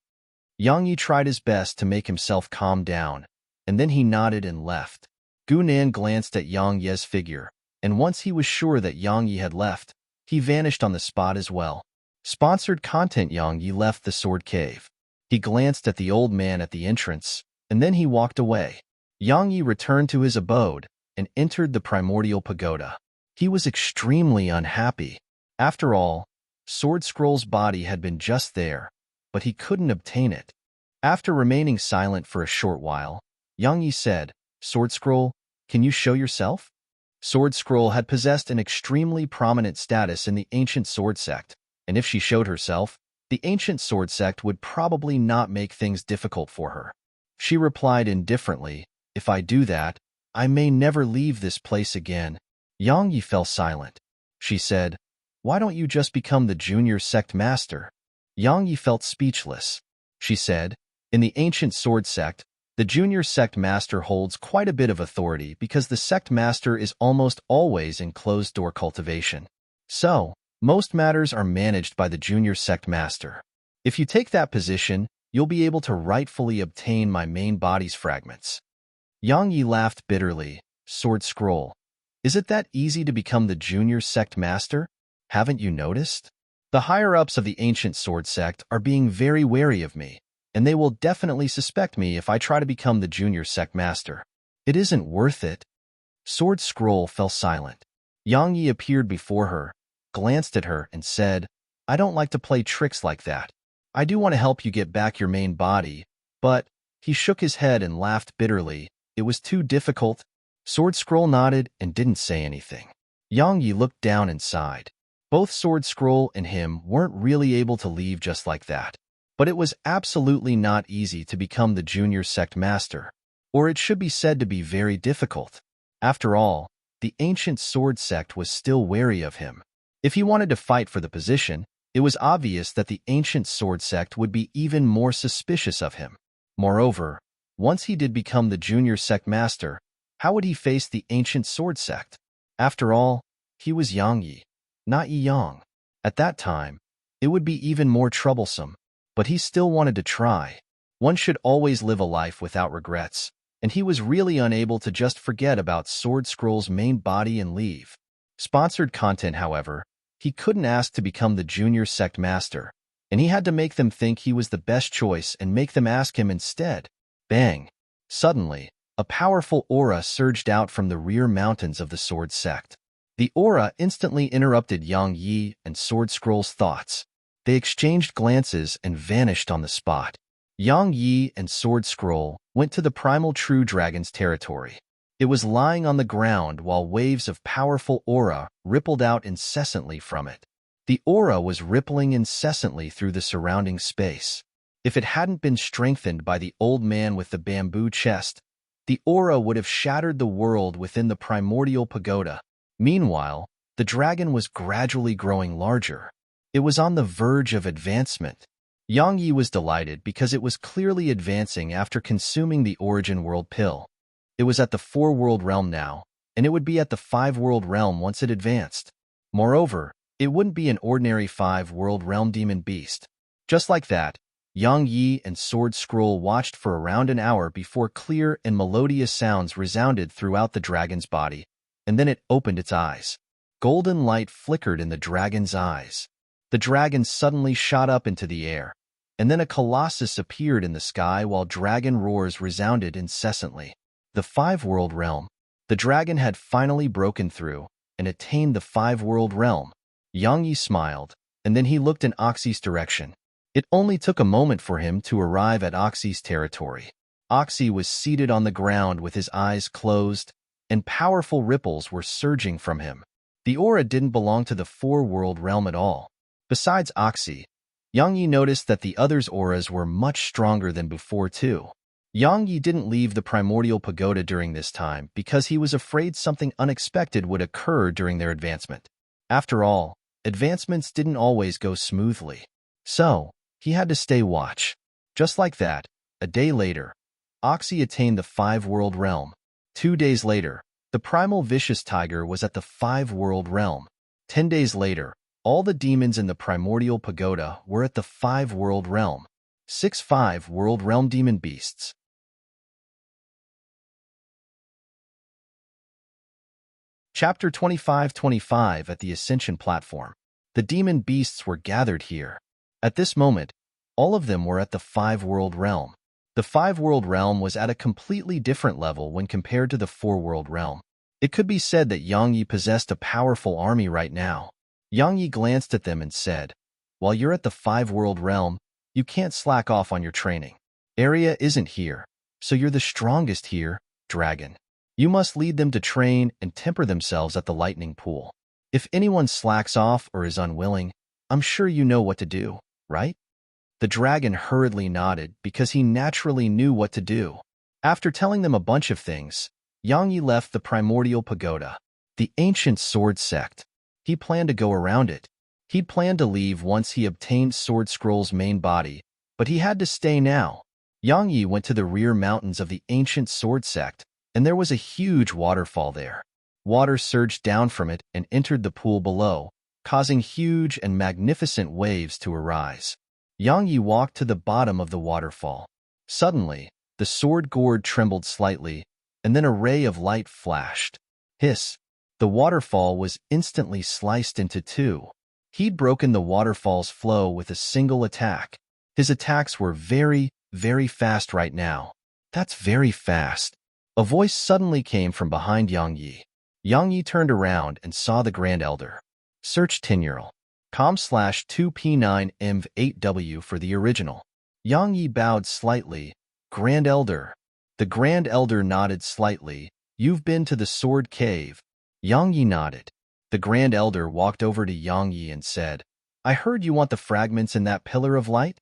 Yang Yi tried his best to make himself calm down, and then he nodded and left. Gu Nan glanced at Yang Ye's figure, and once he was sure that Yang Yi had left, he vanished on the spot as well. Sponsored content. Yang Yi left the sword cave. He glanced at the old man at the entrance, and then he walked away. Yang Yi returned to his abode and entered the primordial pagoda. He was extremely unhappy. After all, Sword Scroll's body had been just there, but he couldn't obtain it. After remaining silent for a short while, Yang Yi said, Sword Scroll, can you show yourself? Sword Scroll had possessed an extremely prominent status in the ancient sword sect, and if she showed herself, the ancient sword sect would probably not make things difficult for her. She replied indifferently, if I do that, I may never leave this place again. Yang Yi fell silent. She said, why don't you just become the junior sect master? Yang Yi felt speechless. She said, in the ancient sword sect, the junior sect master holds quite a bit of authority because the sect master is almost always in closed-door cultivation. So, most matters are managed by the junior sect master. If you take that position, you'll be able to rightfully obtain my main body's fragments. Yang Yi laughed bitterly. Sword Scroll, is it that easy to become the junior sect master? Haven't you noticed? The higher-ups of the ancient sword sect are being very wary of me, and they will definitely suspect me if I try to become the junior sect master. It isn't worth it. Sword Scroll fell silent. Yang Yi appeared before her, glanced at her, and said, I don't like to play tricks like that. I do want to help you get back your main body, but... He shook his head and laughed bitterly. It was too difficult. Sword Scroll nodded and didn't say anything. Yang Yi looked down and sighed. Both Sword Scroll and him weren't really able to leave just like that. But it was absolutely not easy to become the junior sect master, or it should be said to be very difficult. After all, the ancient sword sect was still wary of him. If he wanted to fight for the position, it was obvious that the ancient sword sect would be even more suspicious of him. Moreover, once he did become the junior sect master, how would he face the ancient sword sect? After all, he was Yang Yi, not Yi Yang. At that time, it would be even more troublesome, but he still wanted to try. One should always live a life without regrets, and he was really unable to just forget about Sword Scroll's main body and leave. Sponsored content, however, he couldn't ask to become the junior sect master, and he had to make them think he was the best choice and make them ask him instead. Bang! Suddenly, a powerful aura surged out from the rear mountains of the sword sect. The aura instantly interrupted Yang Yi and Sword Scroll's thoughts. They exchanged glances and vanished on the spot. Yang Yi and Sword Scroll went to the primal true dragon's territory. It was lying on the ground while waves of powerful aura rippled out incessantly from it. The aura was rippling incessantly through the surrounding space. If it hadn't been strengthened by the old man with the bamboo chest, the aura would have shattered the world within the primordial pagoda. Meanwhile, the dragon was gradually growing larger. It was on the verge of advancement. Yang Yi was delighted because it was clearly advancing after consuming the Origin World pill. It was at the 4-world realm now, and it would be at the 5-world realm once it advanced. Moreover, it wouldn't be an ordinary 5-world realm demon beast. Just like that, Yang Yi and Sword Scroll watched for around an hour before clear and melodious sounds resounded throughout the dragon's body, and then it opened its eyes. Golden light flickered in the dragon's eyes. The dragon suddenly shot up into the air, and then a colossus appeared in the sky while dragon roars resounded incessantly. The 5-world realm. The dragon had finally broken through and attained the 5-world realm. Yang Yi smiled, and then he looked in Oxy's direction. It only took a moment for him to arrive at Oxy's territory. Oxy was seated on the ground with his eyes closed, and powerful ripples were surging from him. The aura didn't belong to the four-world realm at all. Besides Oxy, Yang Yi noticed that the others' auras were much stronger than before too. Yang Yi didn't leave the primordial pagoda during this time because he was afraid something unexpected would occur during their advancement. After all, advancements didn't always go smoothly. So, he had to stay watch. Just like that, a day later, Oxy attained the five-world realm. 2 days later, the primal vicious tiger was at the five-world realm. 10 days later, all the demons in the primordial pagoda were at the five-world realm. 6 five-world realm demon beasts. Chapter 25:25 At the Ascension Platform. The demon beasts were gathered here. At this moment, all of them were at the five-world realm. The five-world realm was at a completely different level when compared to the four-world realm. It could be said that Yang Yi possessed a powerful army right now. Yang Yi glanced at them and said, "While you're at the five-world realm, you can't slack off on your training. Area isn't here, so you're the strongest here, dragon. You must lead them to train and temper themselves at the lightning pool. If anyone slacks off or is unwilling, I'm sure you know what to do, right?" The dragon hurriedly nodded because he naturally knew what to do. After telling them a bunch of things, Yang Yi left the primordial pagoda, the ancient sword sect. He planned to go around it. He'd planned to leave once he obtained Sword Scroll's main body, but he had to stay now. Yang Yi went to the rear mountains of the ancient sword sect, and there was a huge waterfall there. Water surged down from it and entered the pool below, causing huge and magnificent waves to arise. Yang Yi walked to the bottom of the waterfall. Suddenly, the sword gourd trembled slightly, and then a ray of light flashed. Hiss! The waterfall was instantly sliced into two. He'd broken the waterfall's flow with a single attack. His attacks were very, very fast right now. That's very fast. A voice suddenly came from behind Yang Yi. Yang Yi turned around and saw the Grand Elder. Search Tinyurl.com/2P9MV8W for the original. Yang Yi bowed slightly. Grand Elder. The Grand Elder nodded slightly. You've been to the Sword Cave. Yang Yi nodded. The Grand Elder walked over to Yang Yi and said, I heard you want the fragments in that pillar of light?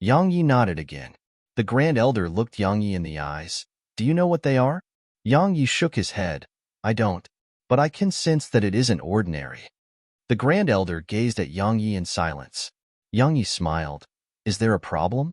Yang Yi nodded again. The Grand Elder looked Yang Yi in the eyes. Do you know what they are? Yang Yi shook his head. I don't, but I can sense that it isn't ordinary. The Grand Elder gazed at Yang Yi in silence. Yang Yi smiled. Is there a problem?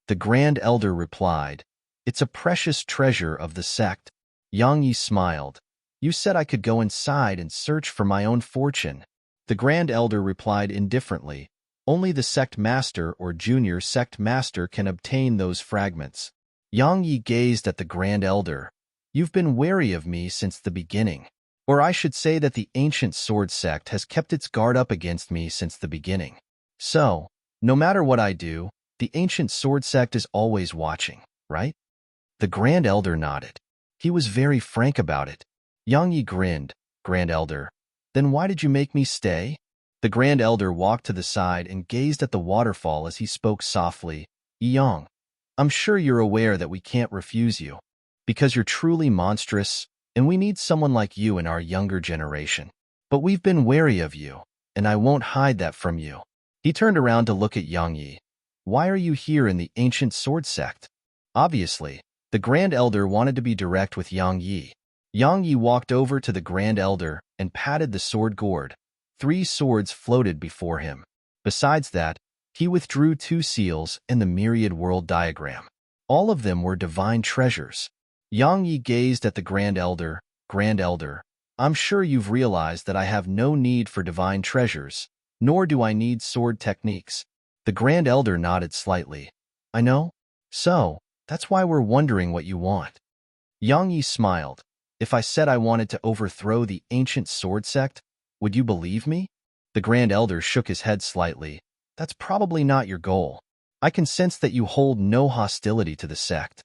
The Grand Elder replied, It's a precious treasure of the sect. Yang Yi smiled. You said I could go inside and search for my own fortune. The Grand Elder replied indifferently, Only the sect master or junior sect master can obtain those fragments. Yang Yi gazed at the Grand Elder. You've been wary of me since the beginning. Or I should say that the ancient sword sect has kept its guard up against me since the beginning. So, no matter what I do, the ancient sword sect is always watching, right? The Grand Elder nodded. He was very frank about it. Yang Yi grinned. Grand Elder, then why did you make me stay? The Grand Elder walked to the side and gazed at the waterfall as he spoke softly. Yang, I'm sure you're aware that we can't refuse you, because you're truly monstrous, and we need someone like you in our younger generation. But we've been wary of you, and I won't hide that from you. He turned around to look at Yang Yi. Why are you here in the ancient sword sect? Obviously, the Grand Elder wanted to be direct with Yang Yi. Yang Yi walked over to the Grand Elder and patted the sword gourd. 3 swords floated before him. Besides that, he withdrew 2 seals and the myriad world diagram. All of them were divine treasures. Yang Yi gazed at the Grand Elder. Grand Elder, I'm sure you've realized that I have no need for divine treasures, nor do I need sword techniques. The Grand Elder nodded slightly. I know. So, that's why we're wondering what you want. Yang Yi smiled. If I said I wanted to overthrow the ancient sword sect, would you believe me? The Grand Elder shook his head slightly. That's probably not your goal. I can sense that you hold no hostility to the sect.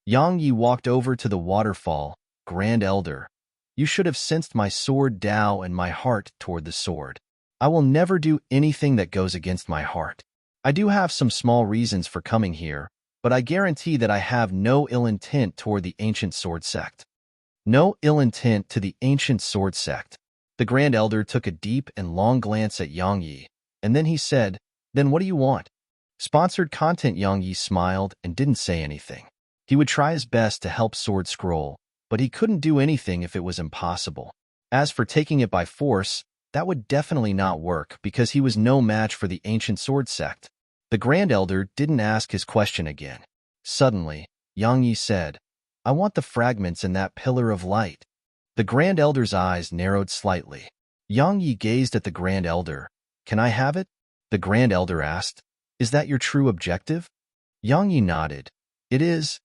Yang Yi walked over to the waterfall. Grand Elder, you should have sensed my sword Tao and my heart toward the sword. I will never do anything that goes against my heart. I do have some small reasons for coming here, but I guarantee that I have no ill intent toward the ancient sword sect. No ill intent to the ancient sword sect. The Grand Elder took a deep and long glance at Yang Yi, and then he said, "Then what do you want?" Sponsored content. Yang Yi smiled and didn't say anything. He would try his best to help Sword Scroll, but he couldn't do anything if it was impossible. As for taking it by force, that would definitely not work because he was no match for the ancient sword sect. The Grand Elder didn't ask his question again. Suddenly, Yang Yi said, "I want the fragments in that pillar of light." The Grand Elder's eyes narrowed slightly. Yang Yi gazed at the Grand Elder. "Can I have it?" The Grand Elder asked. "Is that your true objective?" Yang Yi nodded. "It is."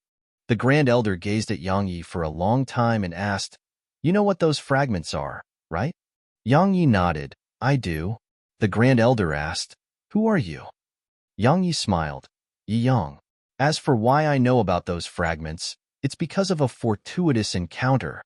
The Grand Elder gazed at Yang Yi for a long time and asked, "You know what those fragments are, right?" Yang Yi nodded. "I do." The Grand Elder asked, "Who are you?" Yang Yi smiled. "Yi Yang. As for why I know about those fragments, it's because of a fortuitous encounter."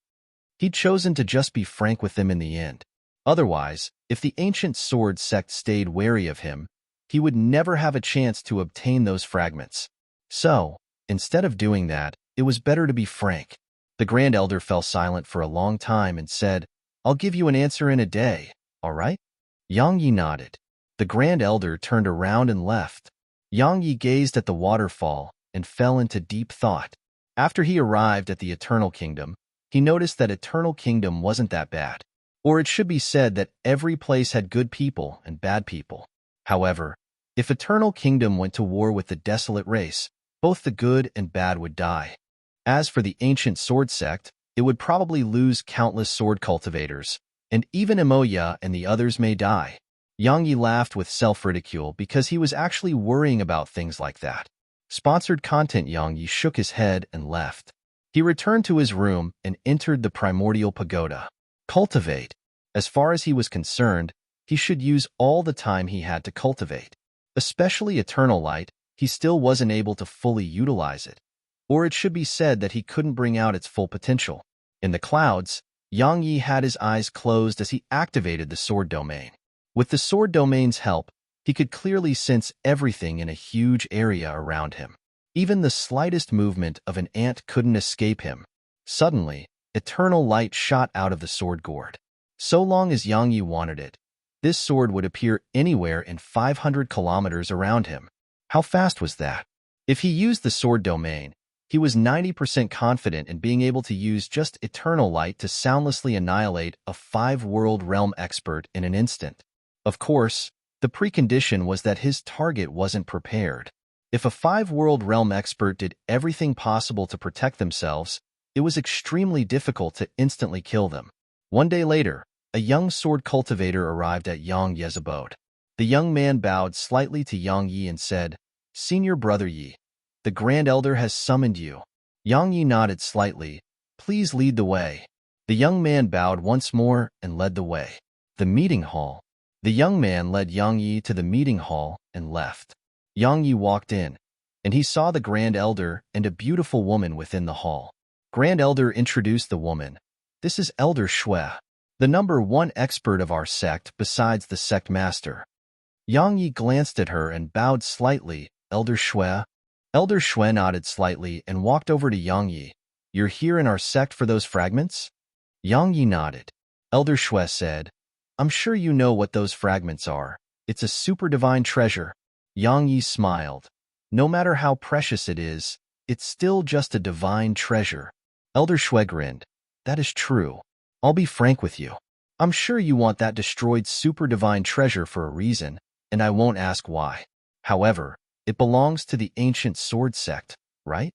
He'd chosen to just be frank with them in the end. Otherwise, if the ancient sword sect stayed wary of him, he would never have a chance to obtain those fragments. So, instead of doing that, it was better to be frank. The Grand Elder fell silent for a long time and said, "I'll give you an answer in a day, all right?" Yang Yi nodded. The Grand Elder turned around and left. Yang Yi gazed at the waterfall and fell into deep thought. After he arrived at the Eternal Kingdom, he noticed that Eternal Kingdom wasn't that bad. Or it should be said that every place had good people and bad people. However, if Eternal Kingdom went to war with the desolate race, both the good and bad would die. As for the ancient sword sect, it would probably lose countless sword cultivators, and even Imoya and the others may die. Yang Yi laughed with self-ridicule because he was actually worrying about things like that. Sponsored content. Yang Yi shook his head and left. He returned to his room and entered the primordial pagoda. Cultivate. As far as he was concerned, he should use all the time he had to cultivate. Especially Eternal Light, he still wasn't able to fully utilize it. Or it should be said that he couldn't bring out its full potential. In the clouds, Yang Yi had his eyes closed as he activated the sword domain. With the sword domain's help, he could clearly sense everything in a huge area around him. Even the slightest movement of an ant couldn't escape him. Suddenly, Eternal Light shot out of the sword gourd. So long as Yang Yi wanted it, this sword would appear anywhere in 500 kilometers around him. How fast was that? If he used the sword domain, he was 90% confident in being able to use just Eternal Light to soundlessly annihilate a 5-world realm expert in an instant. Of course, the precondition was that his target wasn't prepared. If a 5-world realm expert did everything possible to protect themselves, it was extremely difficult to instantly kill them. One day later, a young sword cultivator arrived at Yang Yi's abode. The young man bowed slightly to Yang Yi and said, "Senior Brother Yi, the Grand Elder has summoned you." Yang Yi nodded slightly. "Please lead the way." The young man bowed once more and led the way. The meeting hall. The young man led Yang Yi to the meeting hall and left. Yang Yi walked in, and he saw the Grand Elder and a beautiful woman within the hall. Grand Elder introduced the woman. "This is Elder Shui, the #1 expert of our sect besides the sect master." Yang Yi glanced at her and bowed slightly. "Elder Shui?" Elder Shui nodded slightly and walked over to Yang Yi. "You're here in our sect for those fragments?" Yang Yi nodded. Elder Shui said, "I'm sure you know what those fragments are. It's a super divine treasure." Yang Yi smiled. "No matter how precious it is, it's still just a divine treasure." Elder Shui grinned. "That is true. I'll be frank with you. I'm sure you want that destroyed super divine treasure for a reason, and I won't ask why. However, it belongs to the ancient sword sect, right?"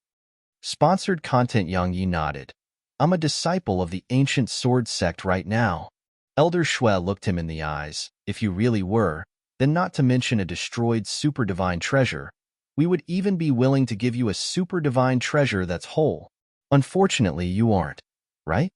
Sponsored content. Yang Yi nodded. "I'm a disciple of the ancient sword sect right now." Elder Shui looked him in the eyes. "If you really were, then not to mention a destroyed super divine treasure, we would even be willing to give you a super divine treasure that's whole. Unfortunately, you aren't, right?"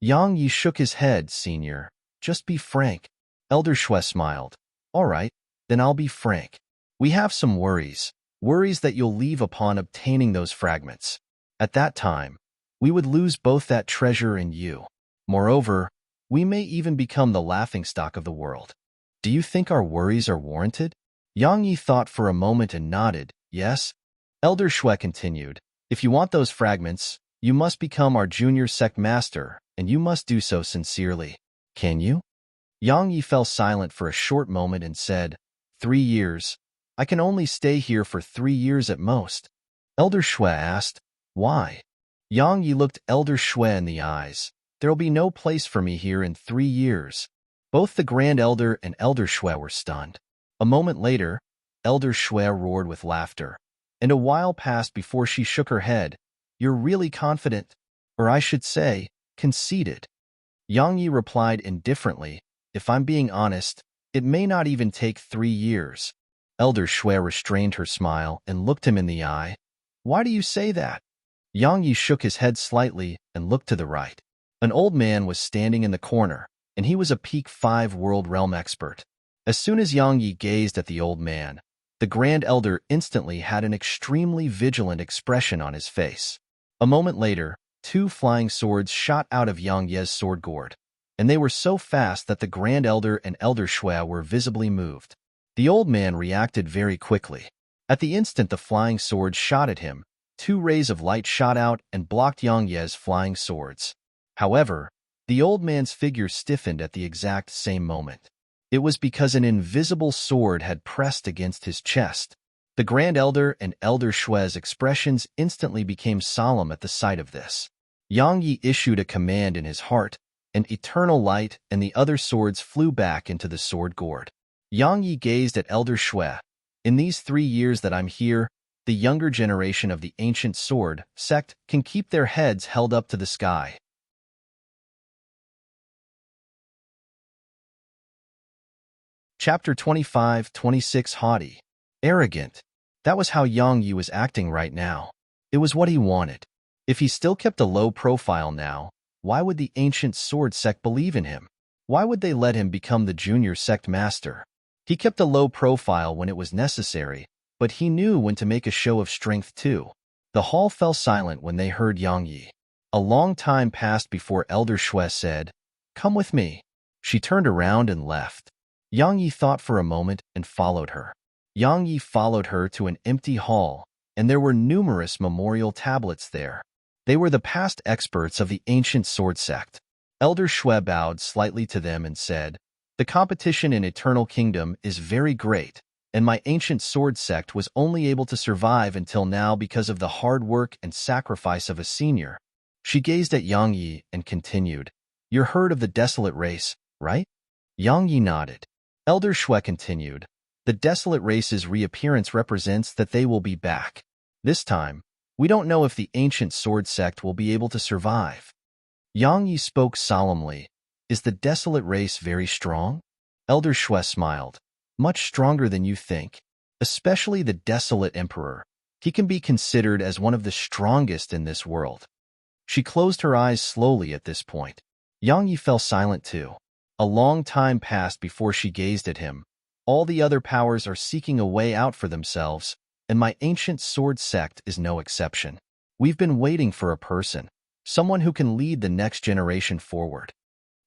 Yang Yi shook his head. "Senior, just be frank." Elder Shui smiled. "All right, then I'll be frank. We have some worries that you'll leave upon obtaining those fragments. At that time, we would lose both that treasure and you. Moreover, we may even become the laughingstock of the world. Do you think our worries are warranted?" Yang Yi thought for a moment and nodded. Yes. Elder Shui continued. If you want those fragments, you must become our junior sect master, and you must do so sincerely. Can you? Yang Yi fell silent for a short moment and said, 3 years. I can only stay here for 3 years at most. Elder Shui asked, why? Yang Yi looked Elder Shui in the eyes. There'll be no place for me here in 3 years. Both the Grand Elder and Elder Shui were stunned. A moment later, Elder Shui roared with laughter, and a while passed before she shook her head. You're really confident, or I should say, conceited. Yang Yi replied indifferently, if I'm being honest, it may not even take 3 years. Elder Shui restrained her smile and looked him in the eye. Why do you say that? Yang Yi shook his head slightly and looked to the right. An old man was standing in the corner, and he was a Peak 5 World Realm expert. As soon as Yang Yi gazed at the old man, the Grand Elder instantly had an extremely vigilant expression on his face. A moment later, 2 flying swords shot out of Yang Yi's sword gourd, and they were so fast that the Grand Elder and Elder Shui were visibly moved. The old man reacted very quickly. At the instant the flying swords shot at him, 2 rays of light shot out and blocked Yang Yi's flying swords. However, the old man's figure stiffened at the exact same moment. It was because an invisible sword had pressed against his chest. The Grand Elder and Elder Shui's expressions instantly became solemn at the sight of this. Yang Yi issued a command in his heart, and eternal light and the other swords flew back into the sword gourd. Yang Yi gazed at Elder Shui. In these 3 years that I'm here, the younger generation of the ancient sword sect can keep their heads held up to the sky. Chapter 25-26 Haughty. Arrogant. That was how Yang Yi was acting right now. It was what he wanted. If he still kept a low profile now, why would the ancient sword sect believe in him? Why would they let him become the junior sect master? He kept a low profile when it was necessary, but he knew when to make a show of strength too. The hall fell silent when they heard Yang Yi. A long time passed before Elder Shui said, "Come with me." She turned around and left. Yang Yi thought for a moment and followed her. Yang Yi followed her to an empty hall, and there were numerous memorial tablets there. They were the past experts of the ancient sword sect. Elder Shui bowed slightly to them and said, "The competition in Eternal Kingdom is very great, and my ancient sword sect was only able to survive until now because of the hard work and sacrifice of a senior." She gazed at Yang Yi and continued, "You're heard of the Desolate Race, right?" Yang Yi nodded. Elder Shui continued, "The Desolate Race's reappearance represents that they will be back. This time, we don't know if the ancient sword sect will be able to survive." Yang Yi spoke solemnly. "Is the Desolate Race very strong?" Elder Shui smiled. "Much stronger than you think. Especially the Desolate Emperor. He can be considered as one of the strongest in this world." She closed her eyes slowly at this point. Yang Yi fell silent too. A long time passed before she gazed at him. All the other powers are seeking a way out for themselves, and my ancient sword sect is no exception. We've been waiting for a person, someone who can lead the next generation forward.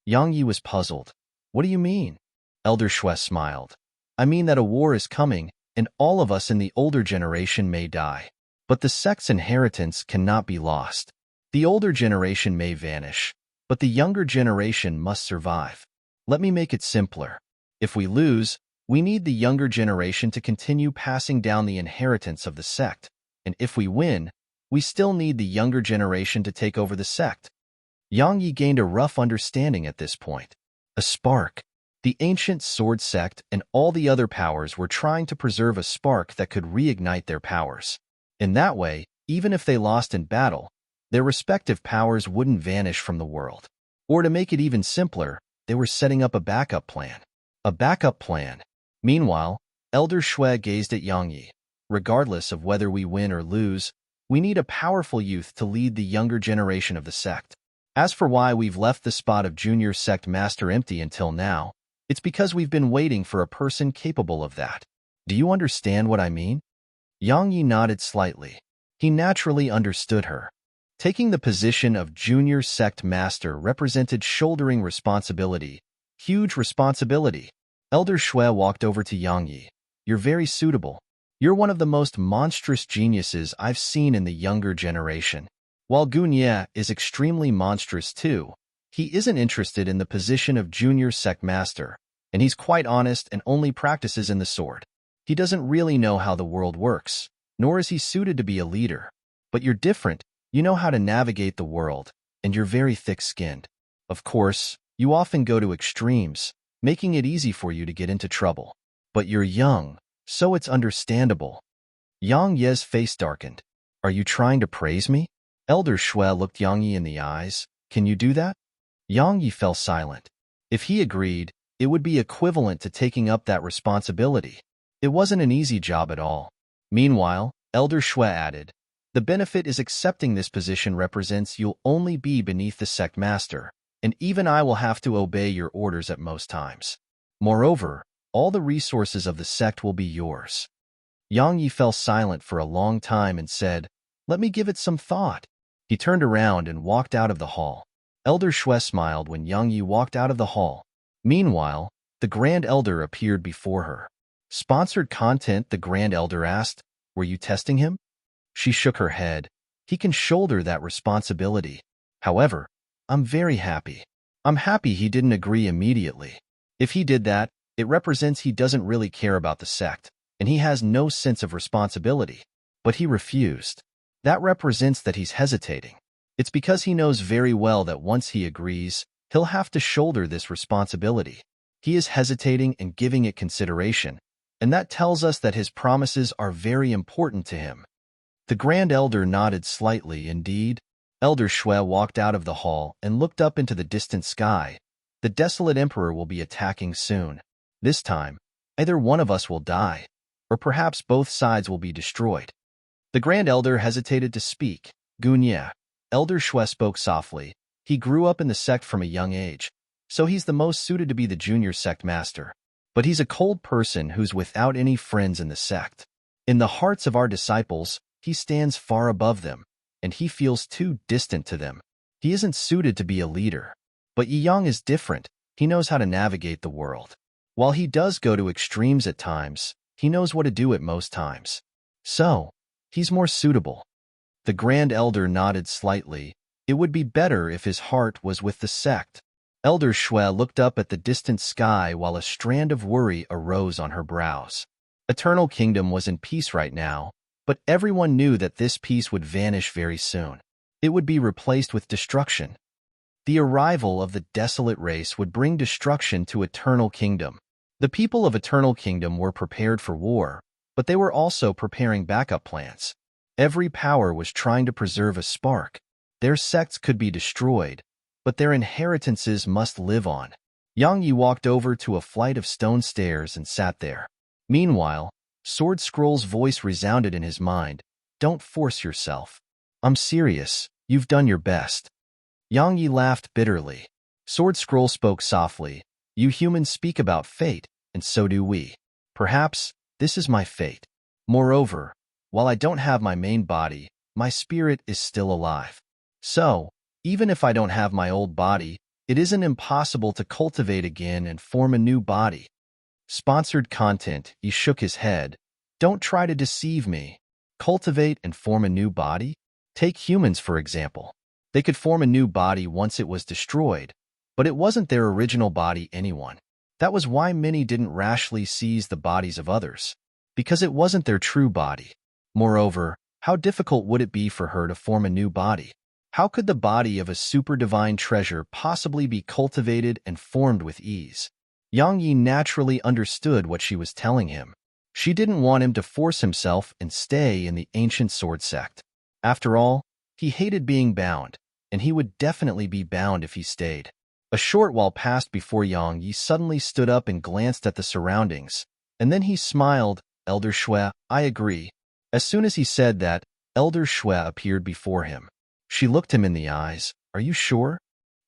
Yang Yi was puzzled. "What do you mean?" Elder Shui smiled. "I mean that a war is coming, and all of us in the older generation may die. But the sect's inheritance cannot be lost. The older generation may vanish, but the younger generation must survive. Let me make it simpler. If we lose, we need the younger generation to continue passing down the inheritance of the sect, and if we win, we still need the younger generation to take over the sect." Yang Yi gained a rough understanding at this point. A spark. The ancient sword sect and all the other powers were trying to preserve a spark that could reignite their powers. In that way, even if they lost in battle, their respective powers wouldn't vanish from the world. Or to make it even simpler, they were setting up a backup plan. A backup plan. Meanwhile, Elder Shui gazed at Yang Yi. "Regardless of whether we win or lose, we need a powerful youth to lead the younger generation of the sect. As for why we've left the spot of junior sect master empty until now, it's because we've been waiting for a person capable of that. Do you understand what I mean?" Yang Yi nodded slightly. He naturally understood her. Taking the position of junior sect master represented shouldering responsibility, huge responsibility. Elder Shui walked over to Yang Yi. You're very suitable. You're one of the most monstrous geniuses I've seen in the younger generation. While Gunye is extremely monstrous too, he isn't interested in the position of junior sect master, and he's quite honest and only practices in the sword. He doesn't really know how the world works, nor is he suited to be a leader. But you're different. You know how to navigate the world, and you're very thick-skinned. Of course, you often go to extremes, making it easy for you to get into trouble. But you're young, so it's understandable. Yang Ye's face darkened. Are you trying to praise me? Elder Shui looked Yang Yi in the eyes. Can you do that? Yang Yi fell silent. If he agreed, it would be equivalent to taking up that responsibility. It wasn't an easy job at all. Meanwhile, Elder Shui added, the benefit is accepting this position represents you'll only be beneath the sect master, and even I will have to obey your orders at most times. Moreover, all the resources of the sect will be yours. Yang Yi fell silent for a long time and said, let me give it some thought. He turned around and walked out of the hall. Elder Shui smiled when Yang Yi walked out of the hall. Meanwhile, the Grand Elder appeared before her. Sponsored content, the Grand Elder asked, were you testing him? She shook her head. He can shoulder that responsibility. However, I'm very happy. I'm happy he didn't agree immediately. If he did that, it represents he doesn't really care about the sect, and he has no sense of responsibility. But he refused. That represents that he's hesitating. It's because he knows very well that once he agrees, he'll have to shoulder this responsibility. He is hesitating and giving it consideration, and that tells us that his promises are very important to him. The Grand Elder nodded slightly. Indeed, Elder Shui walked out of the hall and looked up into the distant sky. The desolate emperor will be attacking soon. This time, either one of us will die, or perhaps both sides will be destroyed. The Grand Elder hesitated to speak. Gunye. Elder Shui spoke softly. He grew up in the sect from a young age, so he's the most suited to be the junior sect master. But he's a cold person who's without any friends in the sect. In the hearts of our disciples, he stands far above them, and he feels too distant to them. He isn't suited to be a leader. But Yi Yang is different. He knows how to navigate the world. While he does go to extremes at times, he knows what to do at most times. So, he's more suitable. The Grand Elder nodded slightly. It would be better if his heart was with the sect. Elder Shui looked up at the distant sky while a strand of worry arose on her brows. Eternal Kingdom was in peace right now, but everyone knew that this peace would vanish very soon. It would be replaced with destruction. The arrival of the desolate race would bring destruction to Eternal Kingdom. The people of Eternal Kingdom were prepared for war, but they were also preparing backup plans. Every power was trying to preserve a spark. Their sects could be destroyed, but their inheritances must live on. Yang Yi walked over to a flight of stone stairs and sat there. Meanwhile, Sword Scroll's voice resounded in his mind. Don't force yourself. I'm serious. You've done your best. Yang Yi laughed bitterly. Sword Scroll spoke softly. You humans speak about fate, and so do we. Perhaps this is my fate. Moreover, while I don't have my main body, my spirit is still alive. So, even if I don't have my old body, it isn't impossible to cultivate again and form a new body. Sponsored content, he shook his head. Don't try to deceive me. Cultivate and form a new body? Take humans, for example. They could form a new body once it was destroyed, but it wasn't their original body anyone. That was why many didn't rashly seize the bodies of others, because it wasn't their true body. Moreover, how difficult would it be for her to form a new body? How could the body of a super divine treasure possibly be cultivated and formed with ease? Yang Yi naturally understood what she was telling him. She didn't want him to force himself and stay in the ancient sword sect. After all, he hated being bound, and he would definitely be bound if he stayed. A short while passed before Yang Yi suddenly stood up and glanced at the surroundings, and then he smiled. Elder Shui, I agree. As soon as he said that, Elder Shui appeared before him. She looked him in the eyes. Are you sure?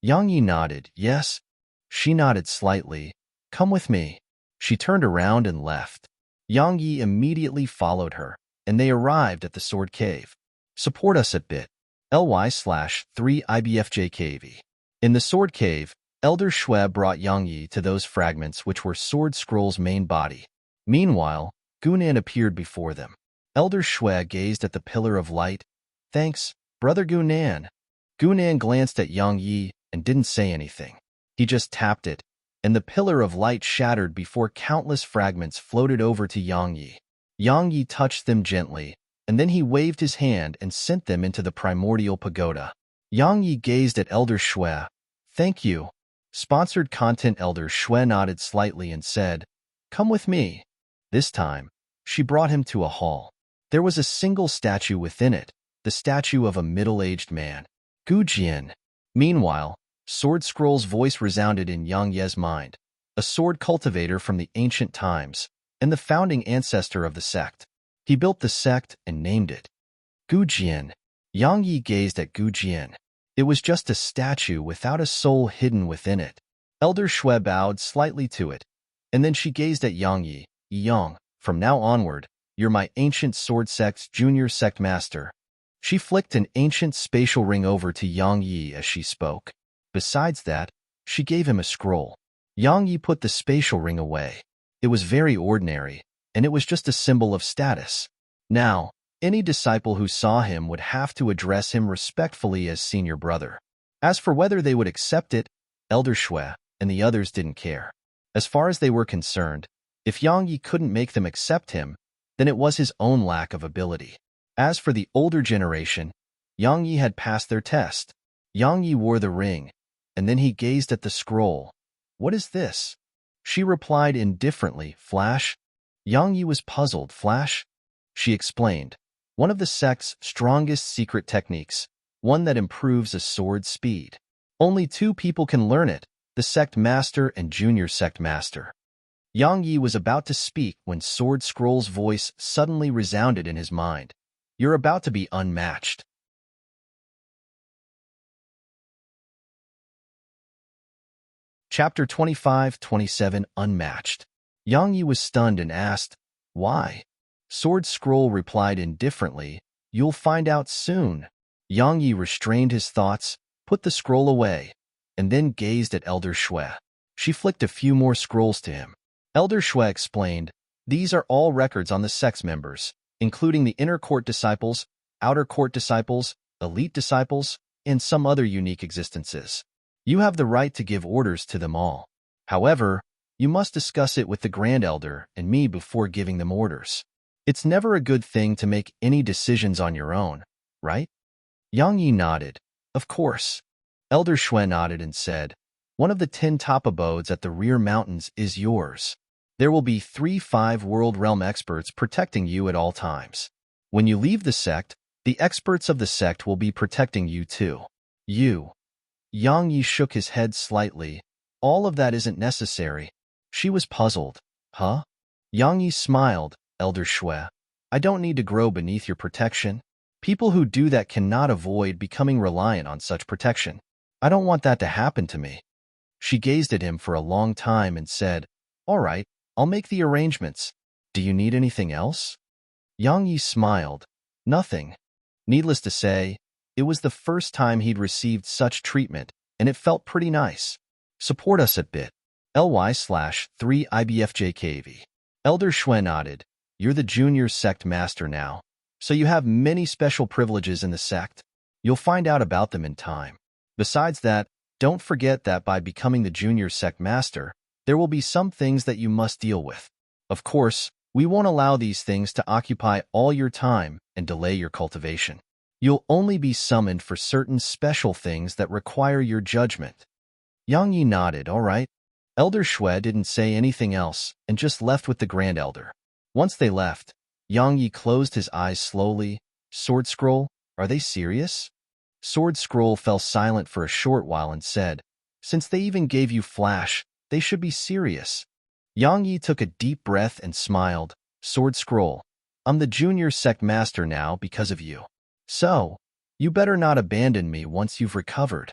Yang Yi nodded. Yes. She nodded slightly. Come with me. She turned around and left. Yang Yi immediately followed her, and they arrived at the sword cave. Support us at bit.ly/3IBFJKV. In the sword cave, Elder Shui brought Yang Yi to those fragments which were Sword Scroll's main body. Meanwhile, Gunan appeared before them. Elder Shui gazed at the pillar of light. "Thanks, Brother Gunan." Gunan glanced at Yang Yi and didn't say anything. He just tapped it, and the pillar of light shattered before countless fragments floated over to Yang Yi. Yang Yi touched them gently, and then he waved his hand and sent them into the primordial pagoda. Yang Yi gazed at Elder Shui. "Thank you." Sponsored content. Elder Shui nodded slightly and said, "Come with me." This time, she brought him to a hall. There was a single statue within it, the statue of a middle-aged man. Gu Jian. Meanwhile, Sword Scroll's voice resounded in Yang Ye's mind, a sword cultivator from the ancient times, and the founding ancestor of the sect. He built the sect and named it Gu Jian. Yang Yi gazed at Gu Jian. It was just a statue without a soul hidden within it. Elder Shui bowed slightly to it, and then she gazed at Yang Yi. "Yang, from now onward, you're my ancient sword sect's junior sect master." She flicked an ancient spatial ring over to Yang Yi as she spoke. Besides that, she gave him a scroll. Yang Yi put the spatial ring away. It was very ordinary, and it was just a symbol of status. Now, any disciple who saw him would have to address him respectfully as senior brother. As for whether they would accept it, Elder Shui and the others didn't care. As far as they were concerned, if Yang Yi couldn't make them accept him, then it was his own lack of ability. As for the older generation, Yang Yi had passed their test. Yang Yi wore the ring, and then he gazed at the scroll. "What is this?" She replied indifferently, "Flash." Yang Yi was puzzled. "Flash?" She explained, "One of the sect's strongest secret techniques, one that improves a sword's speed. Only 2 people can learn it, the sect master and junior sect master." Yang Yi was about to speak when Sword Scroll's voice suddenly resounded in his mind. "You're about to be unmatched." Chapter 25-27 Unmatched. Yang Yi was stunned and asked, "Why?" Sword Scroll replied indifferently, "You'll find out soon." Yang Yi restrained his thoughts, put the scroll away, and then gazed at Elder Shui. She flicked a few more scrolls to him. Elder Shui explained, "These are all records on the sect's members, including the inner court disciples, outer court disciples, elite disciples, and some other unique existences. You have the right to give orders to them all. However, you must discuss it with the Grand Elder and me before giving them orders. It's never a good thing to make any decisions on your own, right?" Yang Yi nodded. "Of course." Elder Shui nodded and said, "One of the 10 top abodes at the rear mountains is yours. There will be 3 5-world realm experts protecting you at all times. When you leave the sect, the experts of the sect will be protecting you too." "You." Yang Yi shook his head slightly. "All of that isn't necessary." She was puzzled. "Huh?" Yang Yi smiled. "Elder Shui, I don't need to grow beneath your protection. People who do that cannot avoid becoming reliant on such protection. I don't want that to happen to me." She gazed at him for a long time and said, "All right, I'll make the arrangements. Do you need anything else?" Yang Yi smiled. "Nothing." Needless to say, it was the first time he'd received such treatment, and it felt pretty nice. Support us at bit.ly/3IBFJKV. Elder Shui nodded. "You're the junior sect master now, so you have many special privileges in the sect. You'll find out about them in time. Besides that, don't forget that by becoming the junior sect master, there will be some things that you must deal with. Of course, we won't allow these things to occupy all your time and delay your cultivation. You'll only be summoned for certain special things that require your judgment." Yang Yi nodded. "All right." Elder Shui didn't say anything else and just left with the Grand Elder. Once they left, Yang Yi closed his eyes slowly. "Sword Scroll, are they serious?" Sword Scroll fell silent for a short while and said, "Since they even gave you Flash, they should be serious." Yang Yi took a deep breath and smiled. "Sword Scroll, I'm the junior sect master now because of you. So, you better not abandon me once you've recovered."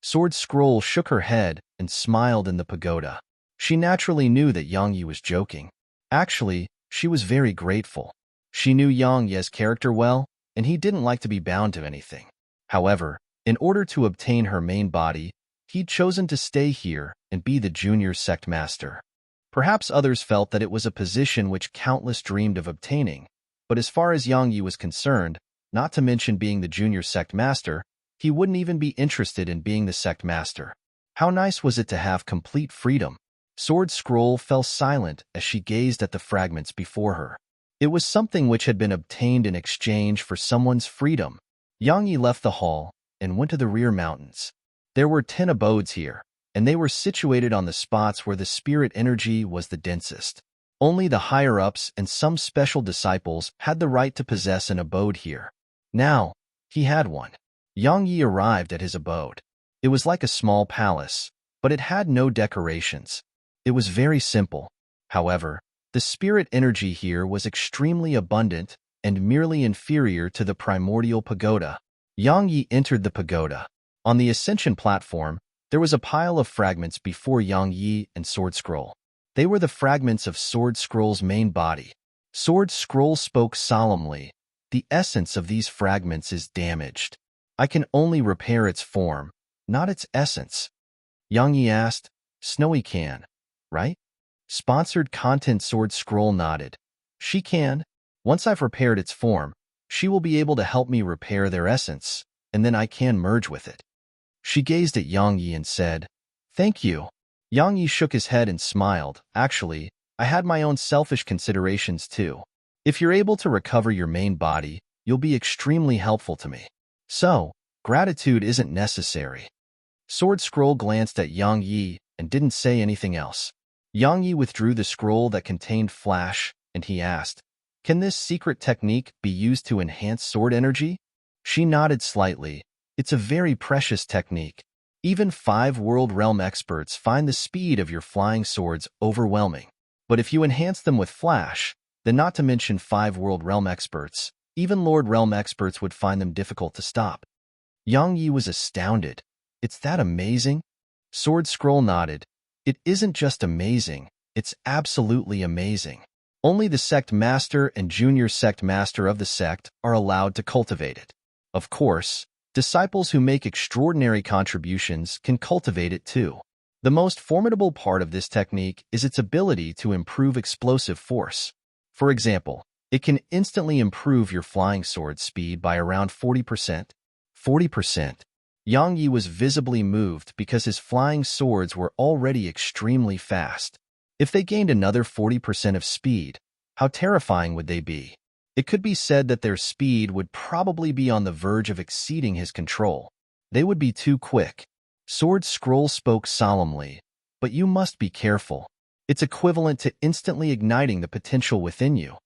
Sword Scroll shook her head and smiled in the pagoda. She naturally knew that Yang Yi was joking. Actually, she was very grateful. She knew Yang Ye's character well, and he didn't like to be bound to anything. However, in order to obtain her main body, he'd chosen to stay here and be the junior sect master. Perhaps others felt that it was a position which countless dreamed of obtaining, but as far as Yang Yi was concerned, not to mention being the junior sect master, he wouldn't even be interested in being the sect master. How nice was it to have complete freedom? Sword Scroll fell silent as she gazed at the fragments before her. It was something which had been obtained in exchange for someone's freedom. Yang Yi left the hall and went to the rear mountains. There were 10 abodes here, and they were situated on the spots where the spirit energy was the densest. Only the higher-ups and some special disciples had the right to possess an abode here. Now, he had one. Yang Yi arrived at his abode. It was like a small palace, but it had no decorations. It was very simple. However, the spirit energy here was extremely abundant and merely inferior to the primordial pagoda. Yang Yi entered the pagoda. On the ascension platform, there was a pile of fragments before Yang Yi and Sword Scroll. They were the fragments of Sword Scroll's main body. Sword Scroll spoke solemnly. The essence of these fragments is damaged. I can only repair its form, not its essence. Yang Yi asked, Snowy can, right? Sponsored content. Sword Scroll nodded. She can. Once I've repaired its form, she will be able to help me repair their essence, and then I can merge with it. She gazed at Yang Yi and said, Thank you. Yang Yi shook his head and smiled. Actually, I had my own selfish considerations too. If you're able to recover your main body, you'll be extremely helpful to me. So, gratitude isn't necessary. Sword Scroll glanced at Yang Yi and didn't say anything else. Yang Yi withdrew the scroll that contained flash, and he asked, Can this secret technique be used to enhance sword energy? She nodded slightly. It's a very precious technique. Even 5 world realm experts find the speed of your flying swords overwhelming. But if you enhance them with flash, then not to mention 5 world realm experts, even Lord realm experts would find them difficult to stop. Yang Yi was astounded. It's that amazing? Sword Scroll nodded. It isn't just amazing, it's absolutely amazing. Only the sect master and junior sect master of the sect are allowed to cultivate it. Of course, disciples who make extraordinary contributions can cultivate it too. The most formidable part of this technique is its ability to improve explosive force. For example, it can instantly improve your flying sword speed by around 40%. 40%. Yang Yi was visibly moved because his flying swords were already extremely fast. If they gained another 40% of speed, how terrifying would they be? It could be said that their speed would probably be on the verge of exceeding his control. They would be too quick. Sword Scroll spoke solemnly, but you must be careful. It's equivalent to instantly igniting the potential within you,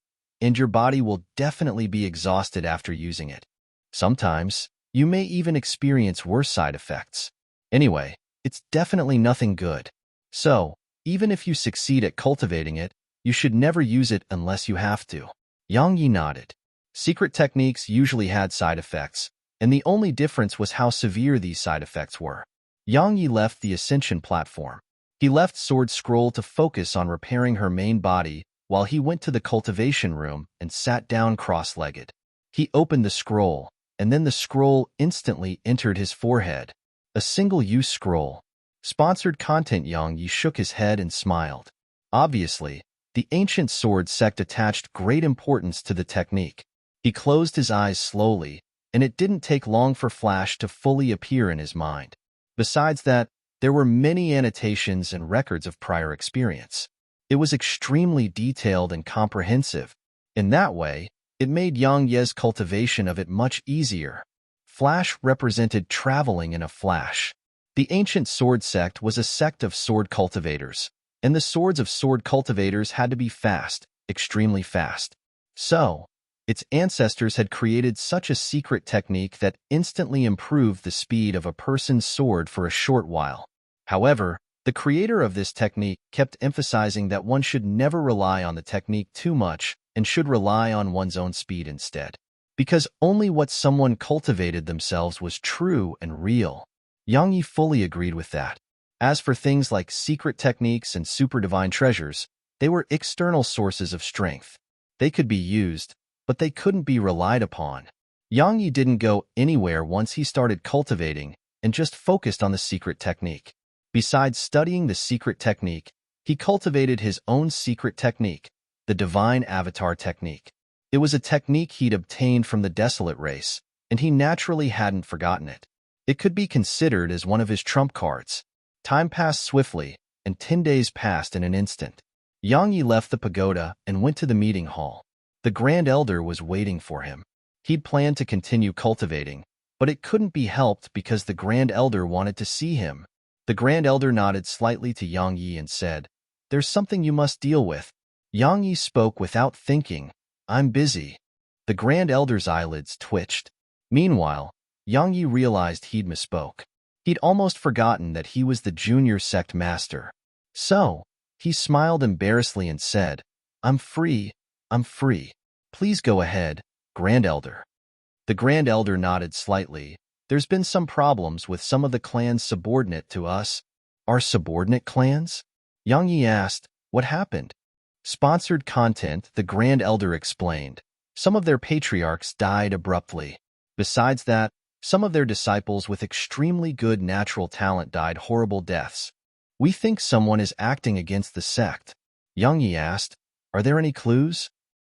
and your body will definitely be exhausted after using it. Sometimes, you may even experience worse side effects. Anyway, it's definitely nothing good. So, even if you succeed at cultivating it, you should never use it unless you have to. Yang Yi nodded. Secret techniques usually had side effects, and the only difference was how severe these side effects were. Yang Yi left the ascension platform. He left Sword Scroll to focus on repairing her main body while he went to the cultivation room and sat down cross-legged. He opened the scroll, and then the scroll instantly entered his forehead. A single-use scroll. Sponsored content. Yang Yi shook his head and smiled. Obviously, the ancient sword sect attached great importance to the technique. He closed his eyes slowly, and it didn't take long for Flash to fully appear in his mind. Besides that, there were many annotations and records of prior experience. It was extremely detailed and comprehensive. In that way, it made Yang Ye's cultivation of it much easier. Flash represented traveling in a flash. The ancient sword sect was a sect of sword cultivators, and the swords of sword cultivators had to be fast, extremely fast. So, its ancestors had created such a secret technique that instantly improved the speed of a person's sword for a short while. However, the creator of this technique kept emphasizing that one should never rely on the technique too much and should rely on one's own speed instead, because only what someone cultivated themselves was true and real. Yang Yi fully agreed with that. As for things like secret techniques and super divine treasures, they were external sources of strength. They could be used, but they couldn't be relied upon. Yang Yi didn't go anywhere once he started cultivating and just focused on the secret technique. Besides studying the secret technique, He cultivated his own secret technique, the divine avatar technique. It was a technique he'd obtained from the desolate race, and he naturally hadn't forgotten it. It could be considered as one of his trump cards. Time passed swiftly, and 10 days passed in an instant. Yang Yi left the pagoda and went to the meeting hall. The Grand Elder was waiting for him. He'd planned to continue cultivating, but it couldn't be helped because the Grand Elder wanted to see him. The Grand Elder nodded slightly to Yang Yi and said, "There's something you must deal with." Yang Yi spoke without thinking, "I'm busy." The Grand Elder's eyelids twitched. Meanwhile, Yang Yi realized he'd misspoke. He'd almost forgotten that he was the junior sect master. So, he smiled embarrassedly and said, I'm free. Please go ahead, Grand Elder." The Grand Elder nodded slightly. "There's been some problems with some of the clans subordinate to us." "Our subordinate clans?" Yang Yi asked. "What happened?" "Sponsored content," the Grand Elder explained. "Some of their patriarchs died abruptly. Besides that, some of their disciples with extremely good natural talent died horrible deaths. We think someone is acting against the sect." Yang Yi asked, "Are there any clues?"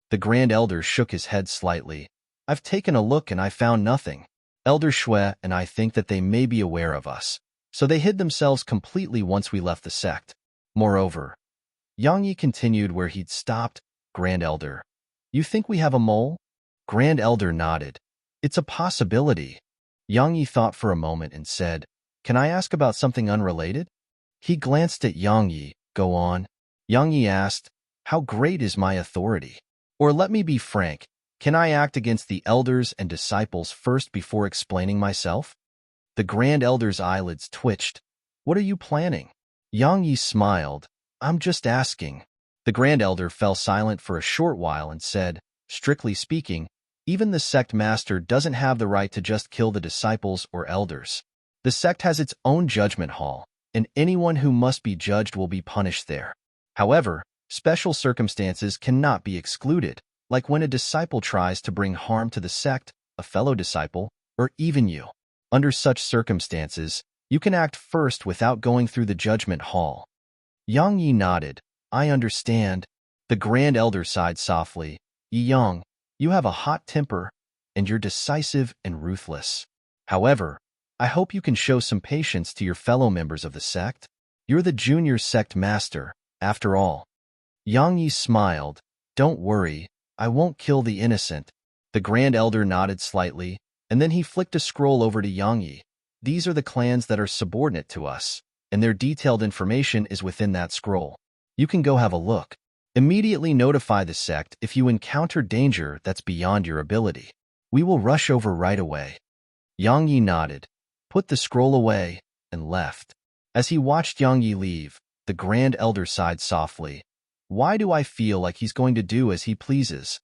The Grand Elder shook his head slightly. "I've taken a look and I found nothing. Elder Shui and I think that they may be aware of us, so they hid themselves completely once we left the sect. Moreover," Yang Yi continued where he'd stopped, "Grand Elder, you think we have a mole?" Grand Elder nodded. "It's a possibility." Yang Yi thought for a moment and said, "Can I ask about something unrelated?" He glanced at Yang Yi. "Go on." Yang Yi asked, "How great is my authority? Or let me be frank, can I act against the elders and disciples first before explaining myself?" The Grand Elder's eyelids twitched. "What are you planning?" Yang Yi smiled. "I'm just asking." The Grand Elder fell silent for a short while and said, "Strictly speaking, even the sect master doesn't have the right to just kill the disciples or elders. The sect has its own judgment hall, and anyone who must be judged will be punished there. However, special circumstances cannot be excluded, like when a disciple tries to bring harm to the sect, a fellow disciple, or even you. Under such circumstances, you can act first without going through the judgment hall." Yang Yi nodded. "I understand." The Grand Elder sighed softly. "Yi Yang, you have a hot temper, and you're decisive and ruthless. However, I hope you can show some patience to your fellow members of the sect. You're the junior sect master, after all." Yang Yi smiled. "Don't worry, I won't kill the innocent." The Grand Elder nodded slightly, and then he flicked a scroll over to Yang Yi. "These are the clans that are subordinate to us, and their detailed information is within that scroll. You can go have a look. Immediately notify the sect if you encounter danger that's beyond your ability. We will rush over right away." Yang Yi nodded, put the scroll away, and left. As he watched Yang Yi leave, the Grand Elder sighed softly. "Why do I feel like he's going to do as he pleases?"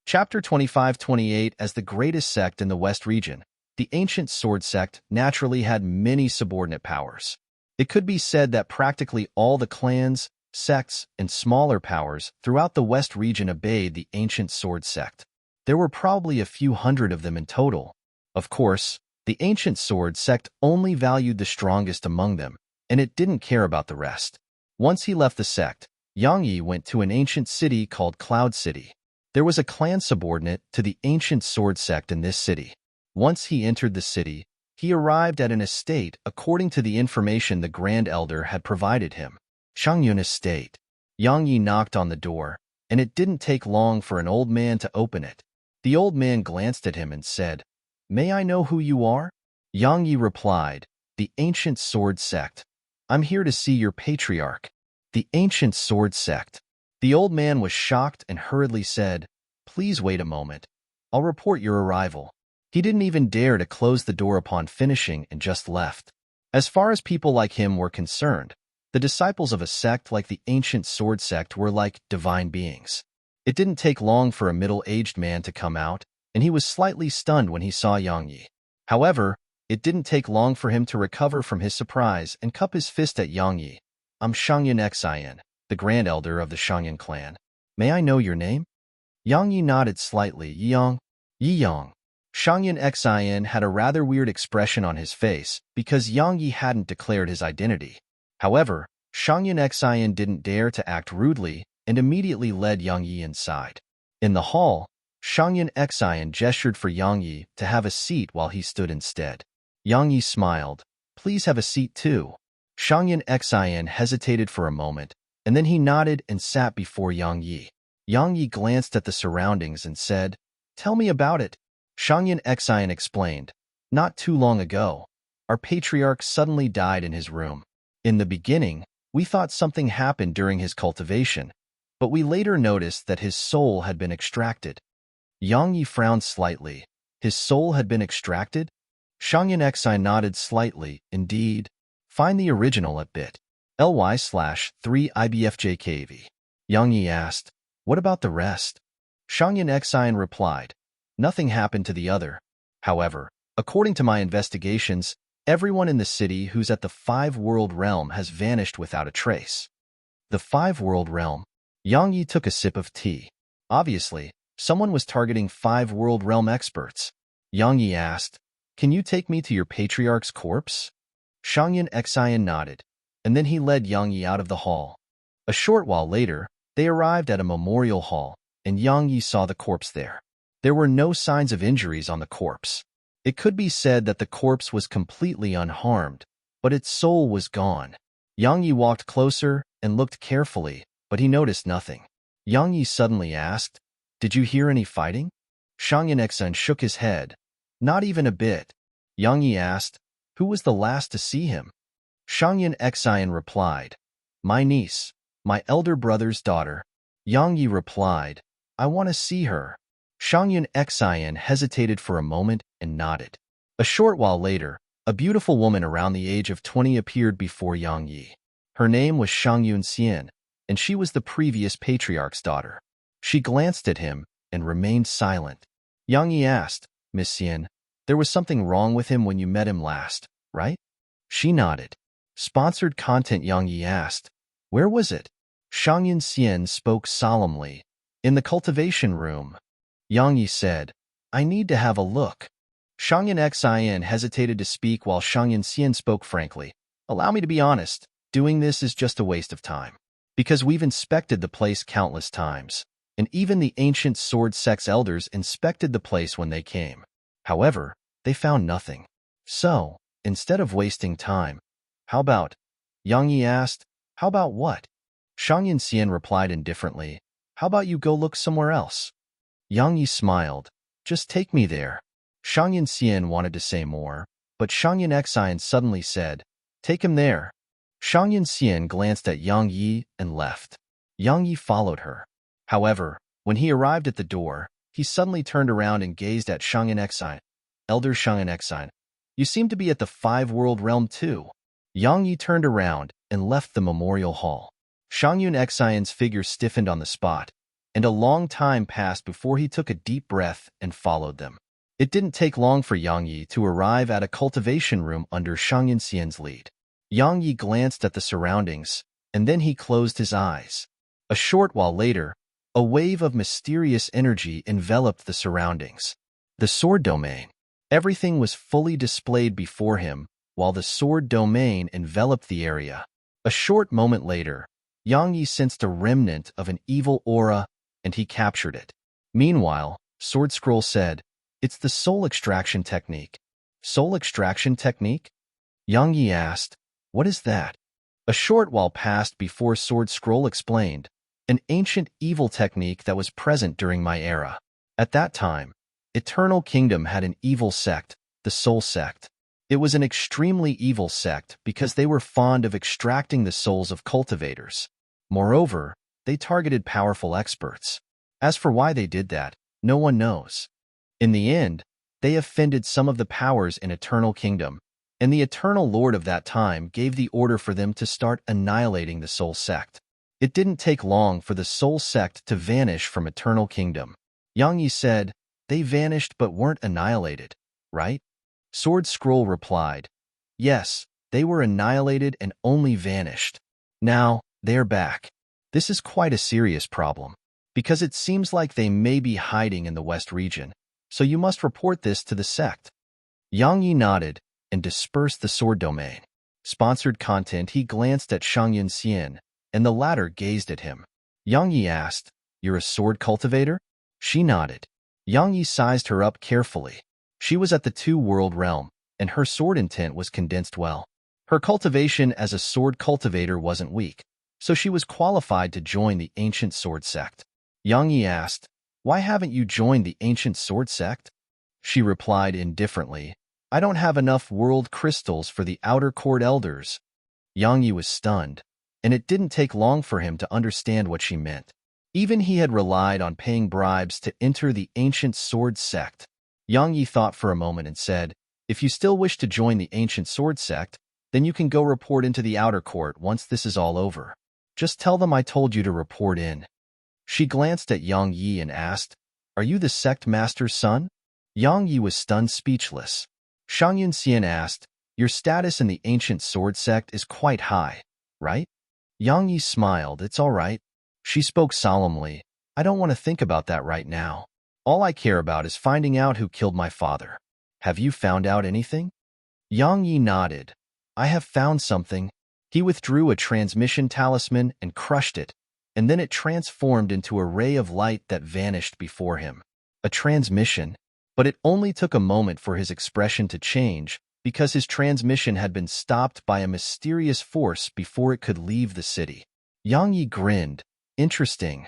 Chapter 25-28. As the greatest sect in the West region, the ancient sword sect naturally had many subordinate powers. It could be said that practically all the clans, sects, and smaller powers throughout the West region obeyed the ancient sword sect. There were probably a few hundred of them in total. Of course, the ancient sword sect only valued the strongest among them, and it didn't care about the rest. Once he left the sect, Yang Yi went to an ancient city called Cloud City. There was a clan subordinate to the ancient sword sect in this city. Once he entered the city, he arrived at an estate according to the information the Grand Elder had provided him. Shangyun Estate. Yang Yi knocked on the door, and it didn't take long for an old man to open it. The old man glanced at him and said, "May I know who you are?" Yang Yi replied, "The ancient sword sect. I'm here to see your patriarch." The ancient sword sect. The old man was shocked and hurriedly said, "Please wait a moment. I'll report your arrival." He didn't even dare to close the door upon finishing and just left. As far as people like him were concerned, the disciples of a sect like the ancient sword sect were like divine beings. It didn't take long for a middle-aged man to come out, and he was slightly stunned when he saw Yang Yi. However, it didn't take long for him to recover from his surprise and cup his fist at Yang Yi. "I'm Shangyun Xin, the Grand Elder of the Shangyun clan. May I know your name?" Yang Yi nodded slightly. Yi Yang. Shangyan Xin had a rather weird expression on his face because Yang Yi hadn't declared his identity. However, Shangyan Xin didn't dare to act rudely and immediately led Yang Yi inside. In the hall, Shangyan Xin gestured for Yang Yi to have a seat while he stood instead. Yang Yi smiled. Please have a seat too. Shangyan Xin hesitated for a moment, and then he nodded and sat before Yang Yi. Yang Yi glanced at the surroundings and said, "Tell me about it." Shangyan Xin explained, "Not too long ago, our patriarch suddenly died in his room. In the beginning, we thought something happened during his cultivation, but we later noticed that his soul had been extracted." Yang Yi frowned slightly. His soul had been extracted? Shangyan Xin nodded slightly. Indeed. Find the original at bit.ly/3ibfjkv. Yang Yi asked, "What about the rest?" Shangyan Xin replied, "Nothing happened to the other. However, according to my investigations, everyone in the city who's at the Five-World Realm has vanished without a trace." The Five-World Realm? Yang Yi took a sip of tea. Obviously, someone was targeting Five-World Realm experts. Yang Yi asked, "Can you take me to your patriarch's corpse?" Shangyan Xin nodded, and then he led Yang Yi out of the hall. A short while later, they arrived at a memorial hall, and Yang Yi saw the corpse there. There were no signs of injuries on the corpse. It could be said that the corpse was completely unharmed, but its soul was gone. Yang Yi walked closer and looked carefully, but he noticed nothing. Yang Yi suddenly asked, "Did you hear any fighting?" Shangyan Xin shook his head. "Not even a bit." Yang Yi asked, "Who was the last to see him?" Shangyan Xin replied, "My niece, my elder brother's daughter." Yang Yi replied, "I want to see her." Shangyan Xin hesitated for a moment and nodded. A short while later, a beautiful woman around the age of 20 appeared before Yang Yi. Her name was Shangyun Xian, and she was the previous patriarch's daughter. She glanced at him and remained silent. Yang Yi asked, "Miss Xian, there was something wrong with him when you met him last, right?" She nodded. Sponsored content. Yang Yi asked, "Where was it?" Shangyun Xian spoke solemnly. "In the cultivation room." Yang Yi said, "I need to have a look." Shangyan Xin hesitated to speak while Shangyun Xian spoke frankly. "Allow me to be honest, doing this is just a waste of time. Because we've inspected the place countless times, and even the ancient sword sect's elders inspected the place when they came. However, they found nothing. So, instead of wasting time, how about?" Yang Yi asked, "How about what?" Shangyun Xian replied indifferently, "How about you go look somewhere else?" Yang Yi smiled. "Just take me there." Shangyun Xian wanted to say more, but Shangyan Xin suddenly said, "Take him there." Shangyun Xian glanced at Yang Yi and left. Yang Yi followed her. However, when he arrived at the door, he suddenly turned around and gazed at Shangyan Xin. "Elder Shangyan Xin, you seem to be at the Five-World Realm too." Yang Yi turned around and left the memorial hall. Shangyun Xion's figure stiffened on the spot, and a long time passed before he took a deep breath and followed them. It didn't take long for Yang Yi to arrive at a cultivation room under Shangyun Xian's lead. Yang Yi glanced at the surroundings, and then he closed his eyes. A short while later, a wave of mysterious energy enveloped the surroundings. The sword domain. Everything was fully displayed before him, while the sword domain enveloped the area. A short moment later, Yang Yi sensed a remnant of an evil aura, and he captured it. Meanwhile, Sword Scroll said, "It's the soul extraction technique." "Soul extraction technique?" Yang Yi asked, "What is that?" A short while passed before Sword Scroll explained, "An ancient evil technique that was present during my era. At that time, Eternal Kingdom had an evil sect, the Soul Sect. It was an extremely evil sect because they were fond of extracting the souls of cultivators. Moreover, they targeted powerful experts. As for why they did that, no one knows. In the end, they offended some of the powers in Eternal Kingdom, and the Eternal Lord of that time gave the order for them to start annihilating the Soul Sect. It didn't take long for the Soul Sect to vanish from Eternal Kingdom." Yang Yi said, "They vanished but weren't annihilated, right?" Sword Scroll replied, "Yes, they were annihilated and only vanished. Now, they're back. This is quite a serious problem, because it seems like they may be hiding in the West region, so you must report this to the sect. Yang Yi nodded and dispersed the sword domain. Sponsored content. He glanced at Shangyun Xian, and the latter gazed at him. Yang Yi asked, "You're a sword cultivator?" She nodded. Yang Yi sized her up carefully. She was at the two-world realm, and her sword intent was condensed well. Her cultivation as a sword cultivator wasn't weak, so she was qualified to join the ancient sword sect. Yang Yi asked, "Why haven't you joined the ancient sword sect?" She replied indifferently, "I don't have enough world crystals for the outer court elders." Yang Yi was stunned, and it didn't take long for him to understand what she meant. Even he had relied on paying bribes to enter the ancient sword sect. Yang Yi thought for a moment and said, "If you still wish to join the ancient sword sect, then you can go report into the outer court once this is all over. Just tell them I told you to report in." She glanced at Yang Yi and asked, "Are you the sect master's son?" Yang Yi was stunned speechless. Shangyun Xian asked, "Your status in the ancient sword sect is quite high, right?" Yang Yi smiled. "It's all right." She spoke solemnly, "I don't want to think about that right now. All I care about is finding out who killed my father. Have you found out anything?" Yang Yi nodded. "I have found something." He withdrew a transmission talisman and crushed it, and then it transformed into a ray of light that vanished before him. A transmission? But it only took a moment for his expression to change, because his transmission had been stopped by a mysterious force before it could leave the city. Yang Yi grinned. "Interesting."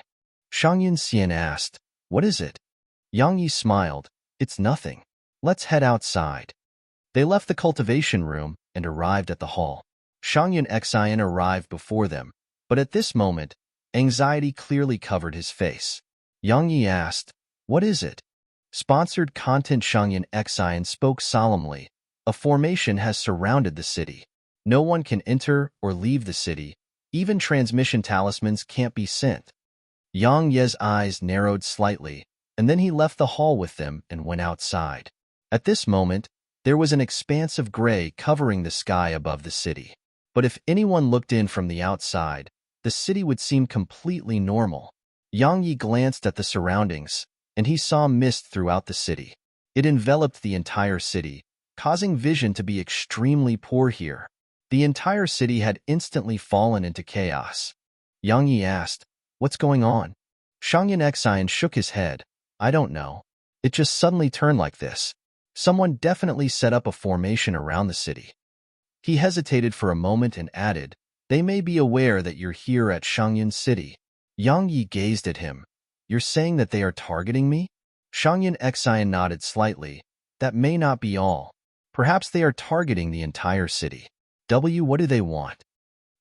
Shangyun Xian asked, "What is it?" Yang Yi smiled. "It's nothing. Let's head outside." They left the cultivation room and arrived at the hall. Shangyun Xian arrived before them, but at this moment, anxiety clearly covered his face. Yang Yi asked, "What is it?" Sponsored content. Shangyun Xian spoke solemnly. "A formation has surrounded the city. No one can enter or leave the city. Even transmission talismans can't be sent." Yang Ye's eyes narrowed slightly, and then he left the hall with them and went outside. At this moment, there was an expanse of gray covering the sky above the city. But if anyone looked in from the outside, the city would seem completely normal. Yang Yi glanced at the surroundings, and he saw mist throughout the city. It enveloped the entire city, causing vision to be extremely poor here. The entire city had instantly fallen into chaos. Yang Yi asked, "What's going on?" Shangyun Xian shook his head. "I don't know. It just suddenly turned like this. Someone definitely set up a formation around the city." He hesitated for a moment and added, "They may be aware that you're here at Shangyun City." Yang Yi gazed at him. "You're saying that they are targeting me?" Shangyun Xian nodded slightly. "That may not be all. Perhaps they are targeting the entire city." What do they want?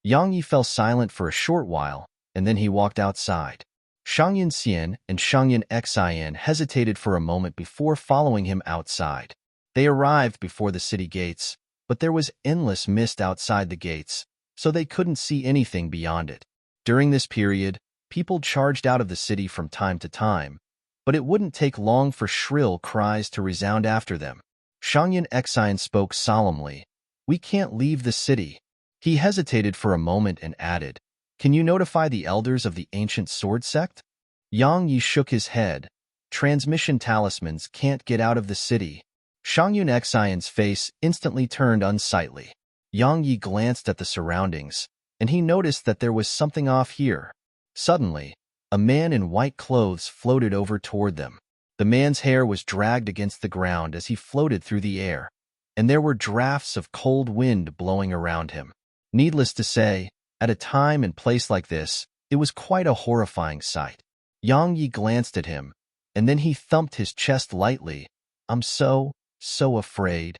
Yang Yi fell silent for a short while, and then he walked outside. Shangyun Xian and Shangyun Xian hesitated for a moment before following him outside. They arrived before the city gates, but there was endless mist outside the gates, so they couldn't see anything beyond it. During this period, people charged out of the city from time to time, but it wouldn't take long for shrill cries to resound after them. Shangyun Xian spoke solemnly, "We can't leave the city." He hesitated for a moment and added, "Can you notify the elders of the ancient sword sect?" Yang Yi shook his head. "Transmission talismans can't get out of the city." Shangyun Xian's face instantly turned unsightly. Yang Yi glanced at the surroundings, and he noticed that there was something off here. Suddenly, a man in white clothes floated over toward them. The man's hair was dragged against the ground as he floated through the air, and there were drafts of cold wind blowing around him. Needless to say, at a time and place like this, it was quite a horrifying sight. Yang Yi glanced at him, and then he thumped his chest lightly. "I'm so afraid."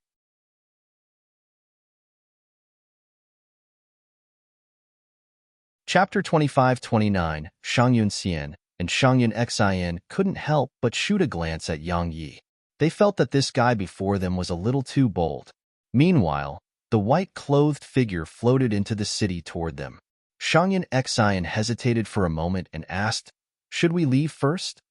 Chapter 25-29. Shangyun Xian and Shangyun Xian couldn't help but shoot a glance at Yang Yi. They felt that this guy before them was a little too bold. Meanwhile, the white-clothed figure floated into the city toward them. Shangyun Xian hesitated for a moment and asked, "Should we leave first?"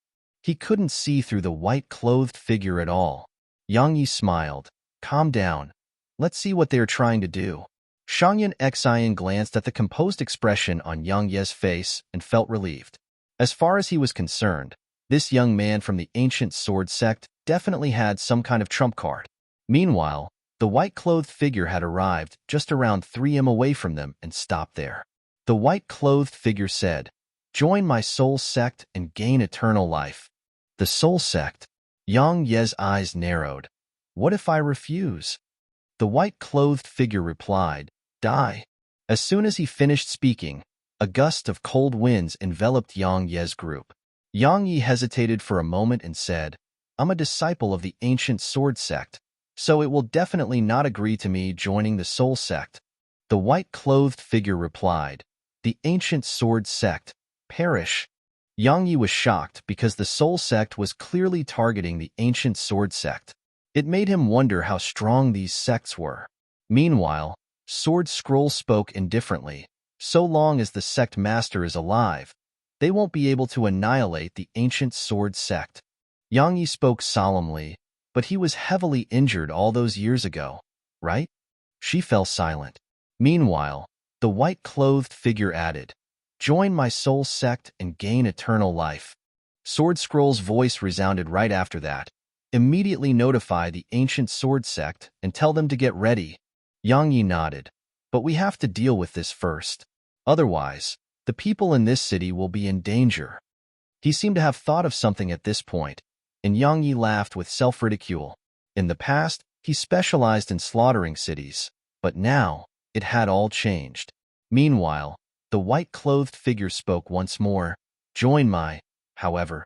He couldn't see through the white-clothed figure at all. Yang Yi smiled. "Calm down. Let's see what they are trying to do." Shangyun Xian glanced at the composed expression on Yang Ye's face and felt relieved. As far as he was concerned, This young man from the ancient sword sect definitely had some kind of trump card. Meanwhile, the white-clothed figure had arrived just around 3 m away from them and stopped there. The white-clothed figure said, "Join my soul sect and gain eternal life." The soul sect? Yang Ye's eyes narrowed. What if I refuse? The white-clothed figure replied, "Die." As soon as he finished speaking, a gust of cold winds enveloped Yang Ye's group. Yang Yi hesitated for a moment and said, "I'm a disciple of the ancient sword sect, so it will definitely not agree to me joining the soul sect." The white-clothed figure replied, "The ancient sword sect, perish." Yang Yi was shocked because the soul sect was clearly targeting the ancient sword sect. It made him wonder how strong these sects were. Meanwhile, Sword Scroll spoke indifferently. So long as the sect master is alive, they won't be able to annihilate the ancient sword sect. Yang Yi spoke solemnly, but he was heavily injured all those years ago, right? She fell silent. Meanwhile, the white-clothed figure added, "Join my soul sect and gain eternal life." Sword Scroll's voice resounded right after that. "Immediately notify the ancient sword sect and tell them to get ready." Yang Yi nodded. "But we have to deal with this first. Otherwise, the people in this city will be in danger." He seemed to have thought of something at this point, and Yang Yi laughed with self-ridicule. In the past, he specialized in slaughtering cities, but now it had all changed. Meanwhile, the white-clothed figure spoke once more, "Join my..." However,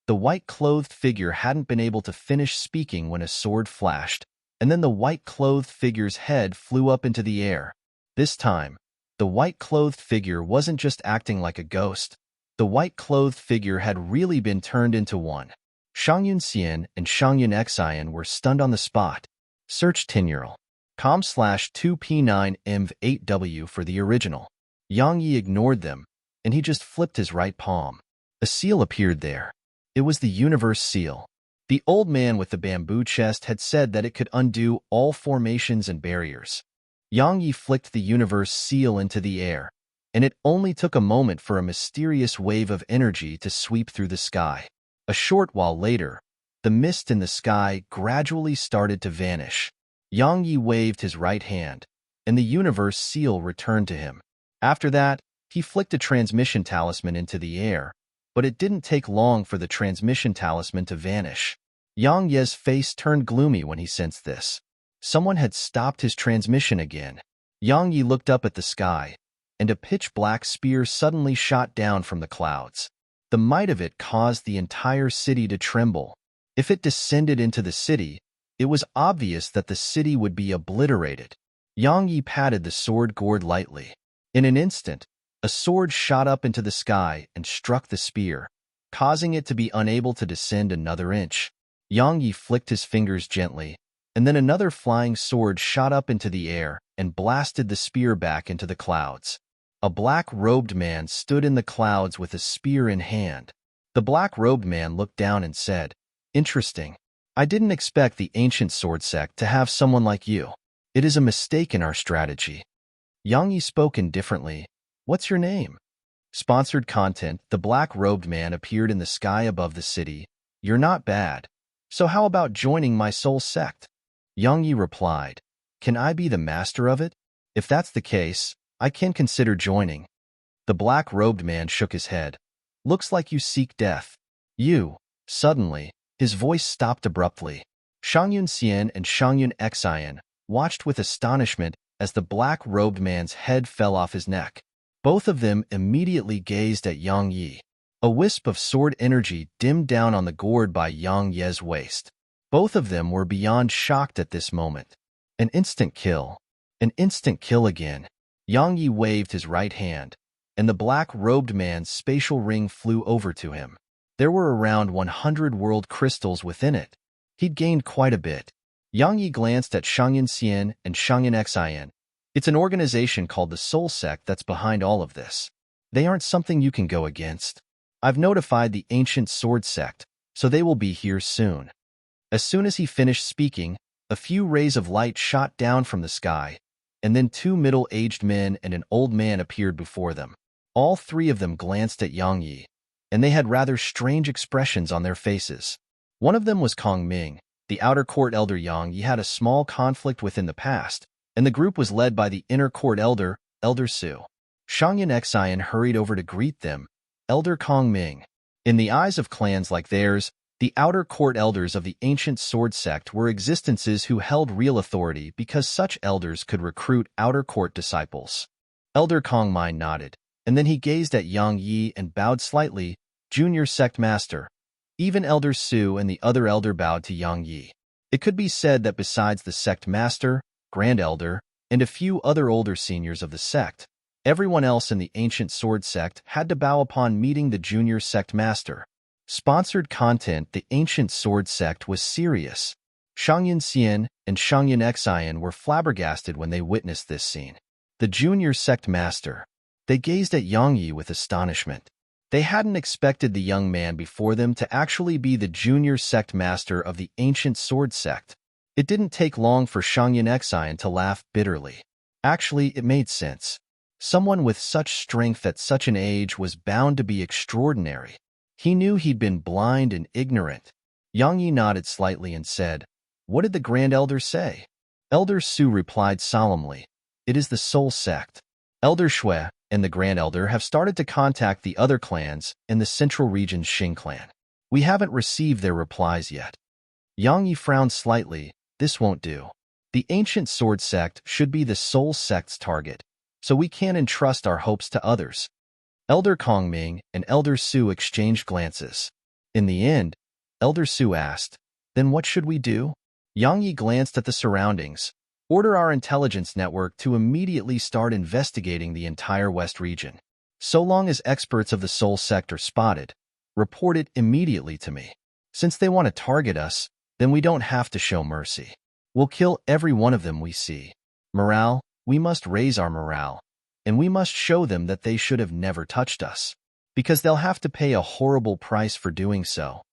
the white-clothed figure hadn't been able to finish speaking when a sword flashed, and then the white-clothed figure's head flew up into the air. This time, the white-clothed figure wasn't just acting like a ghost. The white-clothed figure had really been turned into one. Shangyun Xian and Shangyun Xian were stunned on the spot. Search Tinural.com/2P9MV8W for the original. Yang Yi ignored them, and he just flipped his right palm. A seal appeared there. It was the universe seal. The old man with the bamboo chest had said that it could undo all formations and barriers. Yang Yi flicked the universe seal into the air, and it only took a moment for a mysterious wave of energy to sweep through the sky. A short while later, the mist in the sky gradually started to vanish. Yang Yi waved his right hand, and the universe seal returned to him. After that, he flicked a transmission talisman into the air, but it didn't take long for the transmission talisman to vanish. Yang Ye's face turned gloomy when he sensed this. Someone had stopped his transmission again. Yang Yi looked up at the sky, and a pitch-black spear suddenly shot down from the clouds. The might of it caused the entire city to tremble. If it descended into the city, it was obvious that the city would be obliterated. Yang Yi patted the sword gourd lightly. In an instant, a sword shot up into the sky and struck the spear, causing it to be unable to descend another inch. Yang Yi flicked his fingers gently, and then another flying sword shot up into the air and blasted the spear back into the clouds. A black-robed man stood in the clouds with a spear in hand. The black-robed man looked down and said, "Interesting. I didn't expect the ancient sword sect to have someone like you. It is a mistake in our strategy." Yang Yi spoke indifferently. "What's your name?" Sponsored content. The black-robed man appeared in the sky above the city. "You're not bad. So how about joining my soul sect?" Yang Yi replied, "Can I be the master of it? If that's the case, I can consider joining." The black-robed man shook his head. "Looks like you seek death." "You." Suddenly, his voice stopped abruptly. Shangyun Xian and Shangyun Xian watched with astonishment as the black-robed man's head fell off his neck. Both of them immediately gazed at Yang Yi. A wisp of sword energy dimmed down on the gourd by Yang Ye's waist. Both of them were beyond shocked at this moment. An instant kill. An instant kill again. Yang Yi waved his right hand, and the black-robed man's spatial ring flew over to him. There were around 100 world crystals within it. He'd gained quite a bit. Yang Yi glanced at Shangyun Xian and Shangyun Xian. It's an organization called the Soul Sect that's behind all of this. They aren't something you can go against. I've notified the ancient sword sect, so they will be here soon. As soon as he finished speaking, a few rays of light shot down from the sky, and then 2 middle-aged men and an old man appeared before them. All 3 of them glanced at Yang Yi. and they had rather strange expressions on their faces. One of them was Kong Ming, the outer court elder. Yang Yi had a small conflict within the past, and the group was led by the inner court elder, Elder Su. Shangyan Xian hurried over to greet them, Elder Kong Ming. In the eyes of clans like theirs, the outer court elders of the ancient sword sect were existences who held real authority because such elders could recruit outer court disciples. Elder Kong Ming nodded, and then he gazed at Yang Yi and bowed slightly, Junior Sect Master. Even Elder Su and the other elder bowed to Yang Yi. It could be said that besides the sect master, grand elder, and a few other older seniors of the sect, everyone else in the ancient sword sect had to bow upon meeting the junior sect master. Sponsored content. The ancient sword sect was serious. Shangyan Xian and Shangyan Xian were flabbergasted when they witnessed this scene. The junior sect master. They gazed at Yang Yi with astonishment. They hadn't expected the young man before them to actually be the junior sect master of the ancient sword sect. It didn't take long for Shangyan Xian to laugh bitterly. Actually, it made sense. Someone with such strength at such an age was bound to be extraordinary. He knew he'd been blind and ignorant. Yang Yi nodded slightly and said, "What did the Grand Elder say?" Elder Su replied solemnly, "It is the Soul Sect. Elder Shui and the Grand Elder have started to contact the other clans in the central region's Xing clan. We haven't received their replies yet." Yang Yi frowned slightly. This won't do. The ancient sword sect should be the Soul Sect's target, so we can't entrust our hopes to others. Elder Kong Ming and Elder Su exchanged glances. In the end, Elder Su asked, "Then what should we do?" Yang Yi glanced at the surroundings. "Order our intelligence network to immediately start investigating the entire West region. So long as experts of the Soul Sect are spotted, report it immediately to me. Since they want to target us, then we don't have to show mercy. We'll kill every one of them we see. Morale, we must raise our morale. And we must show them that they should have never touched us, because they'll have to pay a horrible price for doing so."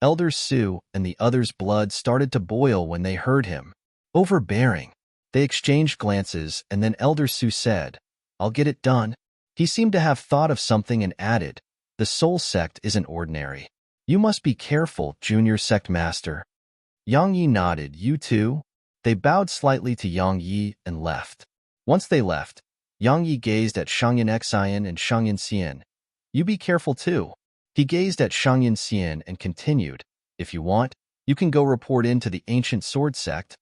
Elder Su and the others' blood started to boil when they heard him. Overbearing. They exchanged glances, and then Elder Su said, "I'll get it done." He seemed to have thought of something and added, "The Soul Sect isn't ordinary. You must be careful, Junior Sect Master." Yang Yi nodded. "You too?" They bowed slightly to Yang Yi and left. Once they left, Yang Yi gazed at Shangyan Xian and Shangyan Xian. "You be careful too." He gazed at Shangyan Xian and continued, "If you want, you can go report in to the ancient sword sect."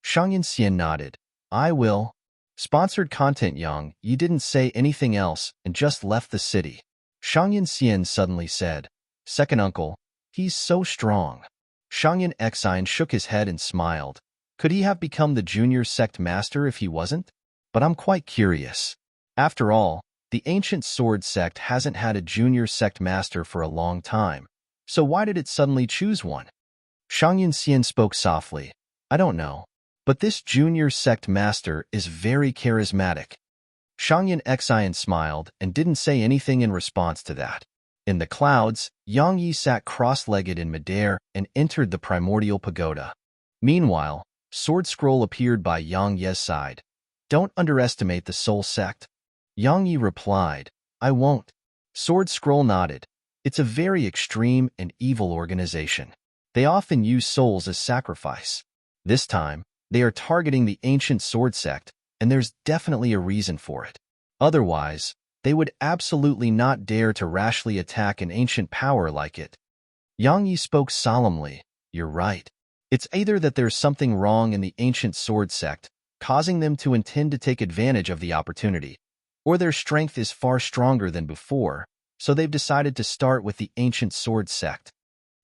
Shangyan Xian nodded. "I will." Sponsored content. Yang Yi didn't say anything else and just left the city. Shangyan Xian suddenly said, "Second uncle, he's so strong." Shangyan Xian shook his head and smiled. Could he have become the junior sect master if he wasn't? But I'm quite curious. After all, the ancient sword sect hasn't had a junior sect master for a long time, so why did it suddenly choose one? Shangyan Xian spoke softly. "I don't know, but this junior sect master is very charismatic." Shangyan Xian smiled and didn't say anything in response to that. In the clouds, Yang Yi sat cross-legged in midair and entered the primordial pagoda. Meanwhile, Sword Scroll appeared by Yang Ye's side. "Don't underestimate the Soul Sect." Yang Yi replied, "I won't." Sword Scroll nodded. "It's a very extreme and evil organization. They often use souls as sacrifice. This time, they are targeting the ancient sword sect, and there's definitely a reason for it. Otherwise, they would absolutely not dare to rashly attack an ancient power like it." Yang Yi spoke solemnly. "You're right. It's either that there's something wrong in the ancient sword sect, causing them to intend to take advantage of the opportunity, or their strength is far stronger than before, so they've decided to start with the ancient sword sect."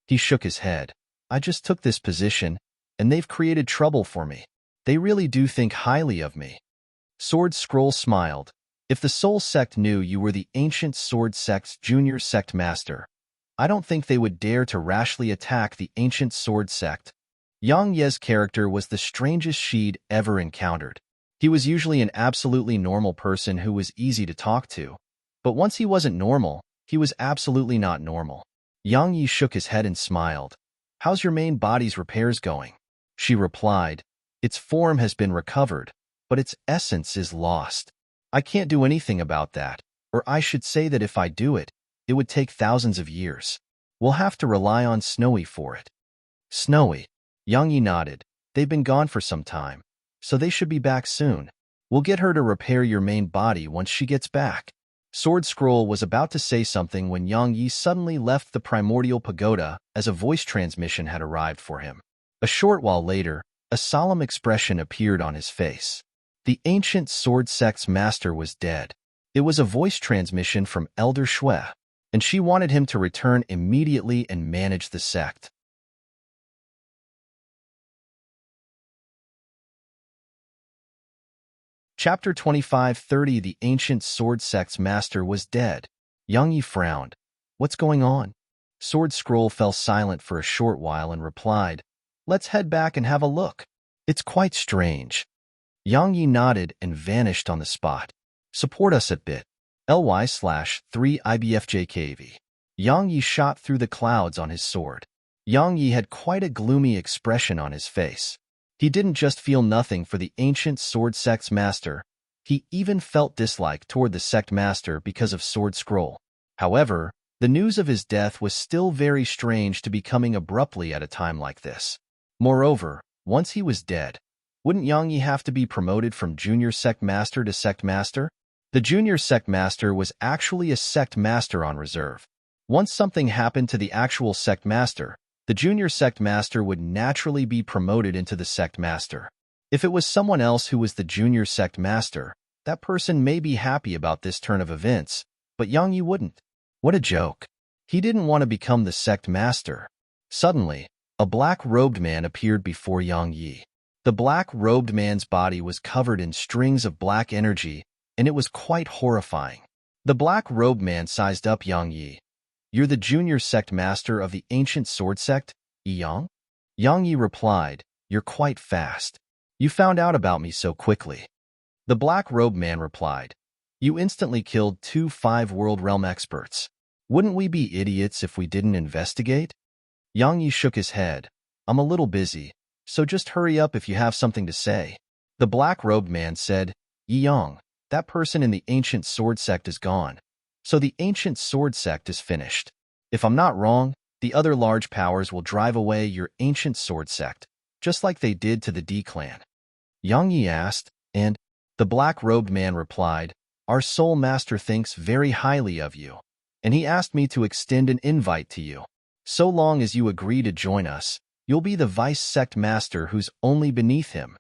He shook his head. "I just took this position, and they've created trouble for me. They really do think highly of me." Sword Scroll smiled. "If the Soul Sect knew you were the ancient sword sect's junior sect master, I don't think they would dare to rashly attack the ancient sword sect." Yang Ye's character was the strangest she'd ever encountered. He was usually an absolutely normal person who was easy to talk to. But once he wasn't normal, he was absolutely not normal. Yang Yi shook his head and smiled. "How's your main body's repairs going?" She replied, "Its form has been recovered, but its essence is lost. I can't do anything about that, or I should say that if I do it, It would take thousands of years. We'll have to rely on Snowy for it. Snowy. Yang Yi nodded. They've been gone for some time, so they should be back soon. We'll get her to repair your main body once she gets back. Sword Scroll was about to say something when Yang Yi suddenly left the primordial pagoda as a voice transmission had arrived for him. A short while later, a solemn expression appeared on his face. The ancient sword sect's master was dead. It was a voice transmission from Elder Shui, and she wanted him to return immediately and manage the sect. Chapter 25:30 The ancient sword sect's master was dead. Yang Yi frowned. What's going on? Sword Scroll fell silent for a short while and replied, Let's head back and have a look. It's quite strange. Yang Yi nodded and vanished on the spot. Support us at bit.ly/3IBFJKV. Yang Yi shot through the clouds on his sword. Yang Yi had quite a gloomy expression on his face. He didn't just feel nothing for the ancient sword sect's master, he even felt dislike toward the sect master because of Sword Scroll. However, the news of his death was still very strange to be coming abruptly at a time like this. Moreover, once he was dead, wouldn't Yang Yi have to be promoted from junior sect master to sect master? The junior sect master was actually a sect master on reserve. Once something happened to the actual sect master, the junior sect master would naturally be promoted into the sect master. If it was someone else who was the junior sect master, that person may be happy about this turn of events, but Yang Yi wouldn't. What a joke. He didn't want to become the sect master. Suddenly, a black-robed man appeared before Yang Yi. The black-robed man's body was covered in strings of black energy, and it was quite horrifying. The black-robed man sized up Yang Yi. You're the junior sect master of the ancient sword sect, Yang? Yang Yi replied, You're quite fast. You found out about me so quickly. The black-robed man replied, You instantly killed 2 5-world realm experts. Wouldn't we be idiots if we didn't investigate? Yang Yi shook his head. I'm a little busy, so just hurry up if you have something to say. The black-robed man said, Yi Yang, that person in the ancient sword sect is gone. So the ancient sword sect is finished. If I'm not wrong, the other large powers will drive away your ancient sword sect, just like they did to the D clan. Yang Yi asked, and the black-robed man replied, Our soul master thinks very highly of you, and he asked me to extend an invite to you. So long as you agree to join us, you'll be the vice sect master who's only beneath him.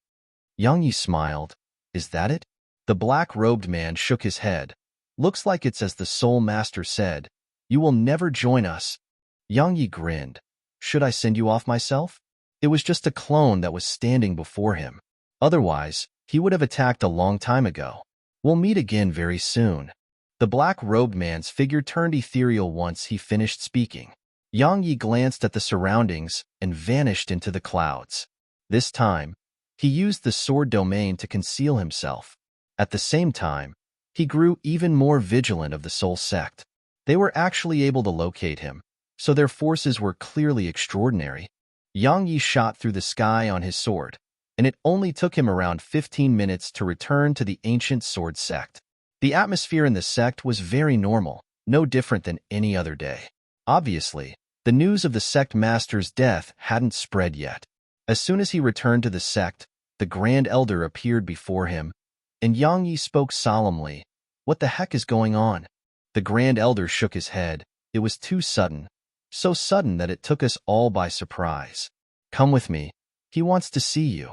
Yang Yi smiled. Is that it? The black-robed man shook his head. Looks like it's as the soul master said. You will never join us. Yang Yi grinned. Should I send you off myself? It was just a clone that was standing before him. Otherwise, he would have attacked a long time ago. We'll meet again very soon. The black-robed man's figure turned ethereal once he finished speaking. Yang Yi glanced at the surroundings and vanished into the clouds. This time, he used the sword domain to conceal himself. At the same time, he grew even more vigilant of the soul sect. They were actually able to locate him, so their forces were clearly extraordinary. Yang Yi shot through the sky on his sword, and it only took him around 15 minutes to return to the ancient sword sect. The atmosphere in the sect was very normal, no different than any other day. Obviously, the news of the sect master's death hadn't spread yet. As soon as he returned to the sect, the Grand Elder appeared before him, and Yang Yi spoke solemnly. What the heck is going on? The Grand Elder shook his head. It was too sudden. So sudden that it took us all by surprise. Come with me. He wants to see you.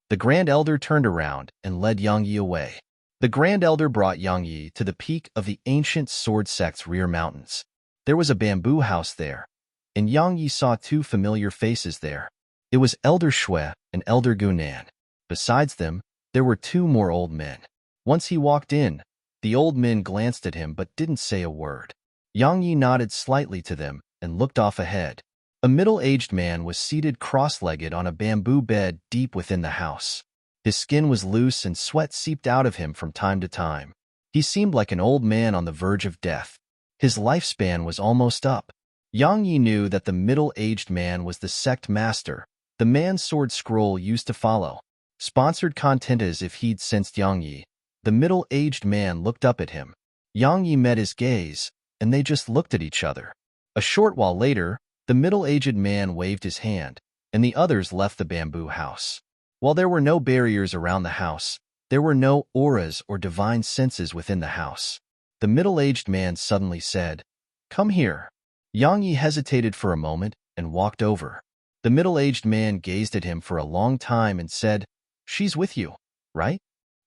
The Grand Elder turned around and led Yang Yi away. The Grand Elder brought Yang Yi to the peak of the ancient sword sect's rear mountains. There was a bamboo house there, and Yang Yi saw 2 familiar faces there. It was Elder Shui and Elder Gunan. Besides them, there were 2 more old men. Once he walked in, the old men glanced at him but didn't say a word. Yang Yi nodded slightly to them and looked off ahead. A middle-aged man was seated cross-legged on a bamboo bed deep within the house. His skin was loose and sweat seeped out of him from time to time. He seemed like an old man on the verge of death. His lifespan was almost up. Yang Yi knew that the middle-aged man was the sect master, the man Sword Scroll used to follow. Sponsored content as if he'd sensed Yang Yi. The middle-aged man looked up at him. Yang Yi met his gaze, and they just looked at each other. A short while later, the middle-aged man waved his hand, and the others left the bamboo house. While there were no barriers around the house, there were no auras or divine senses within the house. The middle-aged man suddenly said, "Come here." Yang Yi hesitated for a moment and walked over. The middle-aged man gazed at him for a long time and said, "She's with you, right?"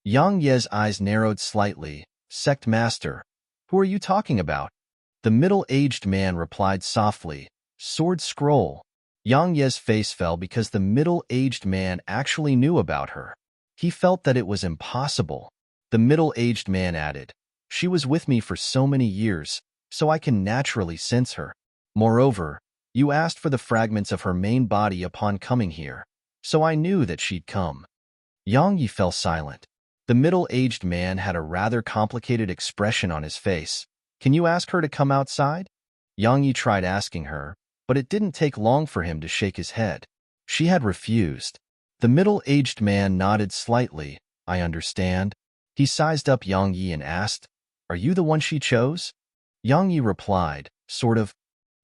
Yang Ye's eyes narrowed slightly. "Sect Master, who are you talking about?" The middle-aged man replied softly, "Sword Scroll." Yang Ye's face fell because the middle-aged man actually knew about her. He felt that it was impossible. The middle-aged man added, "She was with me for so many years, so I can naturally sense her. Moreover, you asked for the fragments of her main body upon coming here, so I knew that she'd come." Yang Yi fell silent. The middle-aged man had a rather complicated expression on his face. "Can you ask her to come outside?" Yang Yi tried asking her, but it didn't take long for him to shake his head. She had refused. The middle-aged man nodded slightly. "I understand." He sized up Yang Yi and asked, "Are you the one she chose?" Yang Yi replied, "Sort of."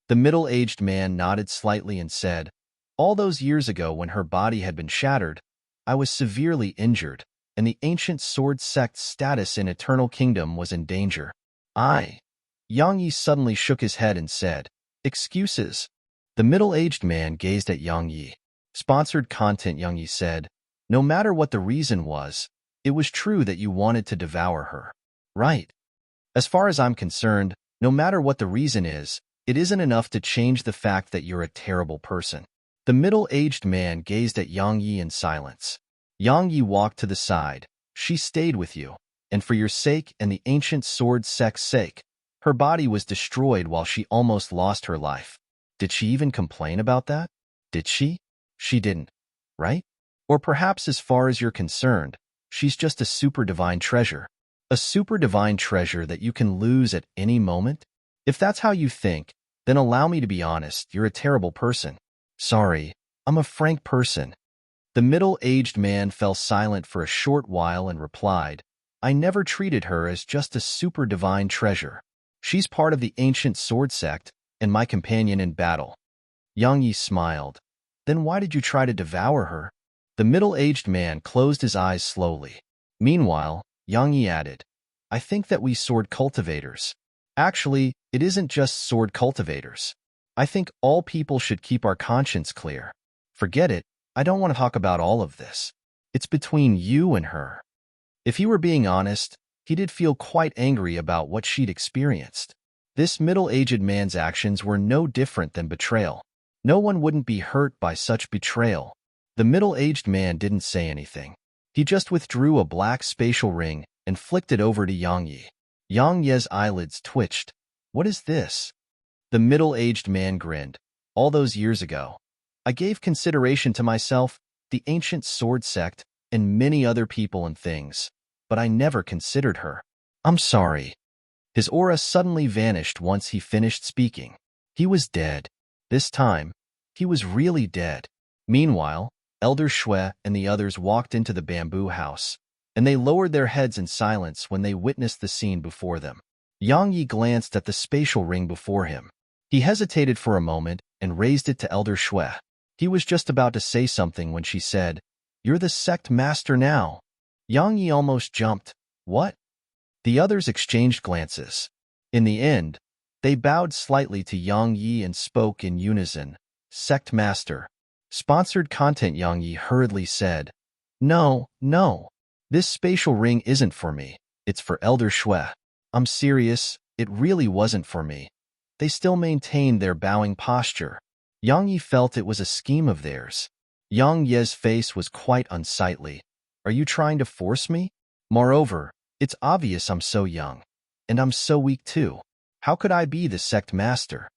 The middle-aged man nodded slightly and said, "All those years ago when her body had been shattered, I was severely injured, and the ancient sword sect's status in Eternal Kingdom was in danger. Yang Yi suddenly shook his head and said, "Excuses." The middle-aged man gazed at Yang Yi. Sponsored content. Yang Yi said, "No matter what the reason was, it was true that you wanted to devour her, right? As far as I'm concerned, no matter what the reason is, it isn't enough to change the fact that you're a terrible person." The middle-aged man gazed at Yang Yi in silence. Yang Yi walked to the side. "She stayed with you, and for your sake and the ancient sword sect's sake, her body was destroyed while she almost lost her life. Did she even complain about that? Did she? She didn't, right? Or perhaps as far as you're concerned, she's just a super divine treasure. A super divine treasure that you can lose at any moment? If that's how you think, then allow me to be honest, you're a terrible person." "Sorry, I'm a frank person." The middle-aged man fell silent for a short while and replied, "I never treated her as just a super divine treasure. She's part of the ancient sword sect and my companion in battle." Yang Yi smiled. "Then why did you try to devour her?" The middle-aged man closed his eyes slowly. Meanwhile, Yang Yi added, "I think that we sword cultivators. Actually, it isn't just sword cultivators. I think all people should keep our conscience clear. Forget it, I don't want to talk about all of this. It's between you and her." If he were being honest, he did feel quite angry about what she'd experienced. This middle-aged man's actions were no different than betrayal. No one wouldn't be hurt by such betrayal. The middle-aged man didn't say anything. He just withdrew a black spatial ring and flicked it over to Yang Yi. Yang Yi's eyelids twitched. "What is this?" The middle-aged man grinned. "All those years ago, I gave consideration to myself, the ancient sword sect, and many other people and things, but I never considered her. I'm sorry." His aura suddenly vanished once he finished speaking. He was dead. This time, he was really dead. Meanwhile, Elder Shui and the others walked into the bamboo house, and they lowered their heads in silence when they witnessed the scene before them. Yang Yi glanced at the spatial ring before him. He hesitated for a moment and raised it to Elder Shui. He was just about to say something when she said, "You're the sect master now." Yang Yi almost jumped. "What?" The others exchanged glances. In the end, they bowed slightly to Yang Yi and spoke in unison, "Sect master." Sponsored content. Yang Yi hurriedly said, No. This spatial ring isn't for me. It's for Elder Shui." "I'm serious, it really wasn't for me." They still maintained their bowing posture. Yang Yi felt it was a scheme of theirs. Yang Ye's face was quite unsightly. "Are you trying to force me? Moreover, it's obvious I'm so young. And I'm so weak too. How could I be the sect master?"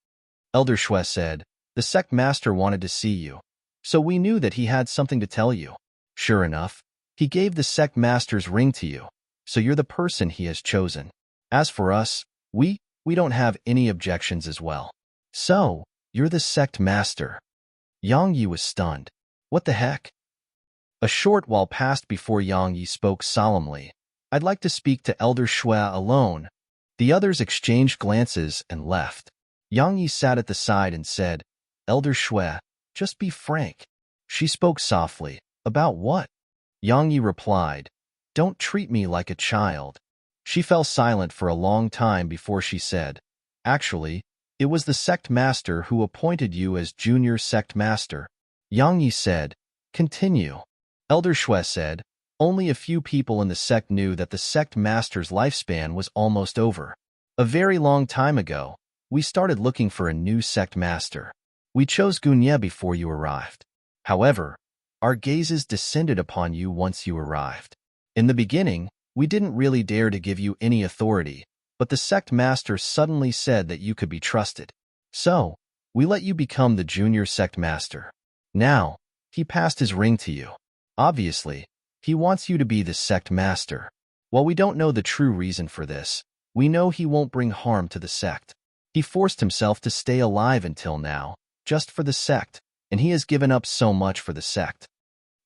Elder Shui said, "The sect master wanted to see you. So we knew that he had something to tell you. Sure enough, he gave the sect master's ring to you. So you're the person he has chosen. As for us, we don't have any objections as well." "So, you're the sect master." Yang Yi was stunned. "What the heck?" A short while passed before Yang Yi spoke solemnly. "I'd like to speak to Elder Shui alone." The others exchanged glances and left. Yang Yi sat at the side and said, "Elder Shui, just be frank." She spoke softly. "About what?" Yang Yi replied, "Don't treat me like a child." She fell silent for a long time before she said, "Actually, it was the sect master who appointed you as junior sect master." Yang Yi said, "Continue." Elder Shui said, "Only a few people in the sect knew that the sect master's lifespan was almost over. A very long time ago, we started looking for a new sect master. We chose Gunye before you arrived. However, our gazes descended upon you once you arrived. In the beginning, we didn't really dare to give you any authority, but the sect master suddenly said that you could be trusted. So, we let you become the junior sect master. Now, he passed his ring to you. Obviously, he wants you to be the sect master. While we don't know the true reason for this, we know he won't bring harm to the sect. He forced himself to stay alive until now, just for the sect, and he has given up so much for the sect."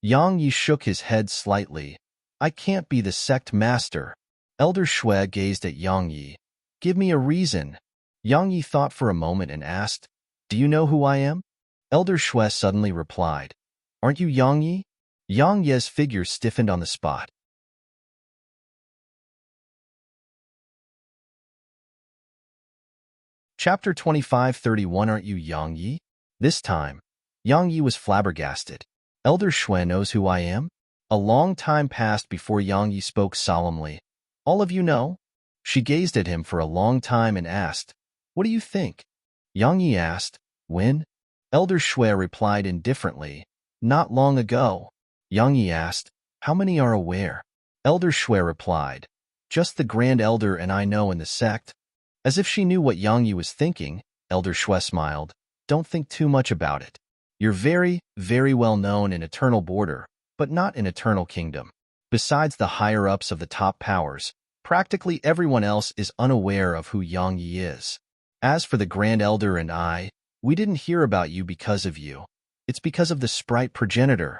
Yang Yi shook his head slightly. "I can't be the sect master." Elder Shui gazed at Yang Yi. "Give me a reason." Yang Yi thought for a moment and asked, "Do you know who I am?" Elder Shui suddenly replied, "Aren't you Yang Yi?" Yang Ye's figure stiffened on the spot. Chapter 25:31 Aren't you Yang Yi? This time, Yang Yi was flabbergasted. "Elder Shui knows who I am?" A long time passed before Yang Yi spoke solemnly. "All of you know?" She gazed at him for a long time and asked, "What do you think?" Yang Yi asked, "When?" Elder Shui replied indifferently, "Not long ago." Yang Yi asked, "How many are aware?" Elder Shui replied, "Just the Grand Elder and I know in the sect." As if she knew what Yang Yi was thinking, Elder Shui smiled, "Don't think too much about it. You're very, very well known in Eternal Border, but not in Eternal Kingdom. Besides the higher-ups of the top powers, practically everyone else is unaware of who Yang Yi is. As for the Grand Elder and I, we didn't hear about you because of you. It's because of the sprite progenitor."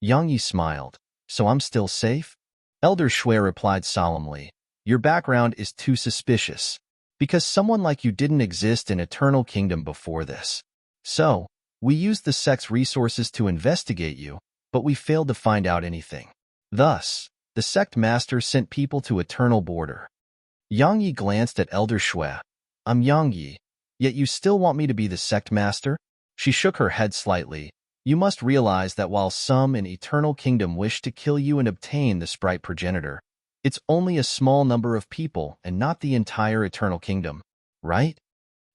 Yang Yi smiled, "So I'm still safe?" Elder Shui replied solemnly, "Your background is too suspicious, because someone like you didn't exist in Eternal Kingdom before this. So, we used the sect's resources to investigate you, but we failed to find out anything. Thus, the sect master sent people to Eternal Border." Yang Yi glanced at Elder Shui. "I'm Yang Yi, yet you still want me to be the sect master?" She shook her head slightly. "You must realize that while some in Eternal Kingdom wish to kill you and obtain the sprite progenitor, it's only a small number of people and not the entire Eternal Kingdom, right?"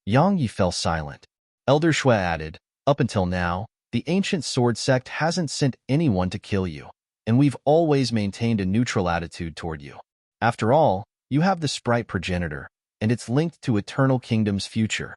Yang Yi fell silent. Elder Shui added, "Up until now, the ancient sword sect hasn't sent anyone to kill you, and we've always maintained a neutral attitude toward you. After all, you have the sprite progenitor, and it's linked to Eternal Kingdom's future."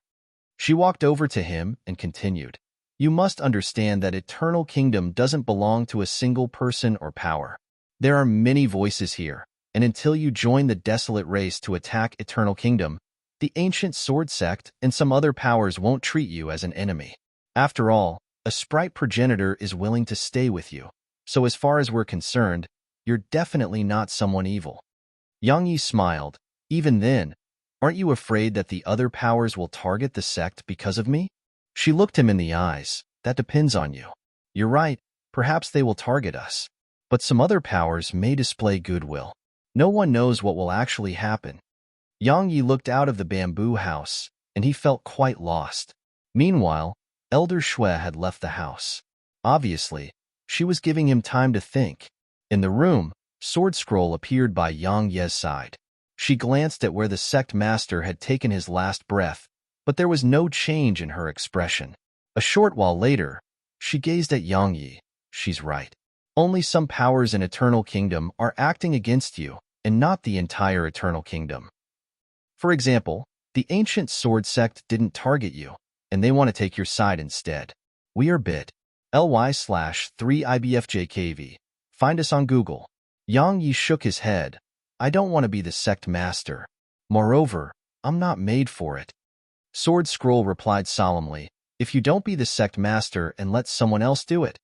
She walked over to him and continued, "You must understand that Eternal Kingdom doesn't belong to a single person or power. There are many voices here, and until you join the desolate race to attack Eternal Kingdom, the ancient sword sect and some other powers won't treat you as an enemy. After all, a sprite progenitor is willing to stay with you, so as far as we're concerned, you're definitely not someone evil." Yang Yi smiled. "Even then, aren't you afraid that the other powers will target the sect because of me?" She looked him in the eyes. "That depends on you. You're right, perhaps they will target us. But some other powers may display goodwill. No one knows what will actually happen." Yang Yi looked out of the bamboo house, and he felt quite lost. Meanwhile, Elder Shui had left the house. Obviously, she was giving him time to think. In the room, Sword Scroll appeared by Yang Ye's side. She glanced at where the sect master had taken his last breath, but there was no change in her expression. A short while later, she gazed at Yang Yi. "She's right. Only some powers in Eternal Kingdom are acting against you, and not the entire Eternal Kingdom. For example, the ancient sword sect didn't target you, and they want to take your side instead. We are bit.ly/3ibfjkv. Find us on Google." Yang Yi shook his head. "I don't want to be the sect master. Moreover, I'm not made for it." Sword Scroll replied solemnly, "If you don't be the sect master and let someone else do it,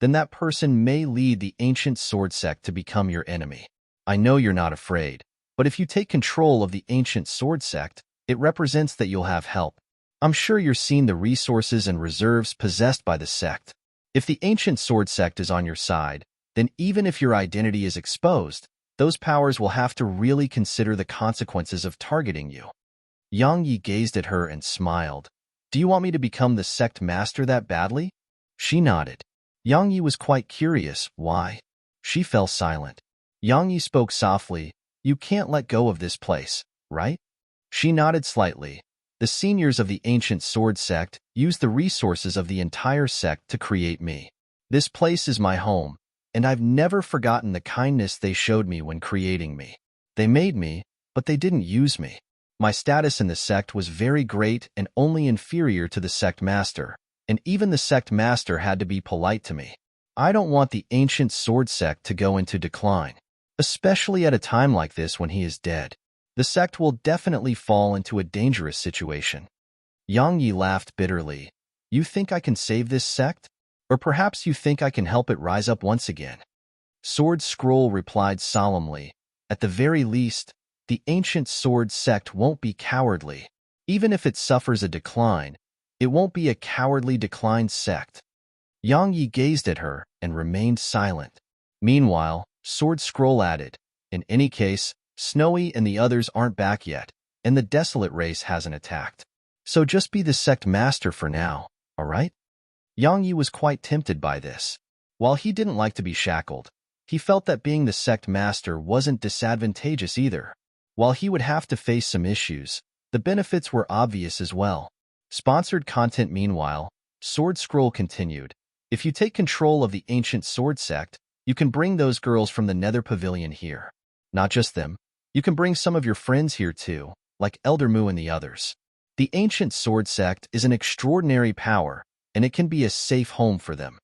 then that person may lead the ancient sword sect to become your enemy. I know you're not afraid, But if you take control of the ancient sword sect, it represents that you'll have help. I'm sure you're seeing the resources and reserves possessed by the sect. If the ancient sword sect is on your side, then even if your identity is exposed, those powers will have to really consider the consequences of targeting you. Yang Yi gazed at her and smiled. Do you want me to become the sect master that badly? She nodded. Yang Yi was quite curious. Why? She fell silent. Yang Yi spoke softly. You can't let go of this place, right? She nodded slightly. The seniors of the ancient sword sect used the resources of the entire sect to create me. This place is my home, and I've never forgotten the kindness they showed me when creating me. They made me, but they didn't use me. My status in the sect was very great and only inferior to the sect master, and even the sect master had to be polite to me. I don't want the ancient sword sect to go into decline, especially at a time like this when he is dead. The sect will definitely fall into a dangerous situation. Yang Yi laughed bitterly. You think I can save this sect? Or perhaps you think I can help it rise up once again? Sword Scroll replied solemnly. At the very least, the ancient sword sect won't be cowardly. Even if it suffers a decline, it won't be a cowardly declined sect. Yang Yi gazed at her and remained silent. Meanwhile, Sword Scroll added, in any case, Snowy and the others aren't back yet, and the Desolate race hasn't attacked. So just be the sect master for now, all right? Yang Yi was quite tempted by this. While he didn't like to be shackled, he felt that being the sect master wasn't disadvantageous either. While he would have to face some issues, the benefits were obvious as well. Sponsored content. Meanwhile, Sword Scroll continued. If you take control of the ancient sword sect, you can bring those girls from the Nether Pavilion here. Not just them. You can bring some of your friends here too, like Elder Mu and the others. The ancient sword sect is an extraordinary power, and it can be a safe home for them.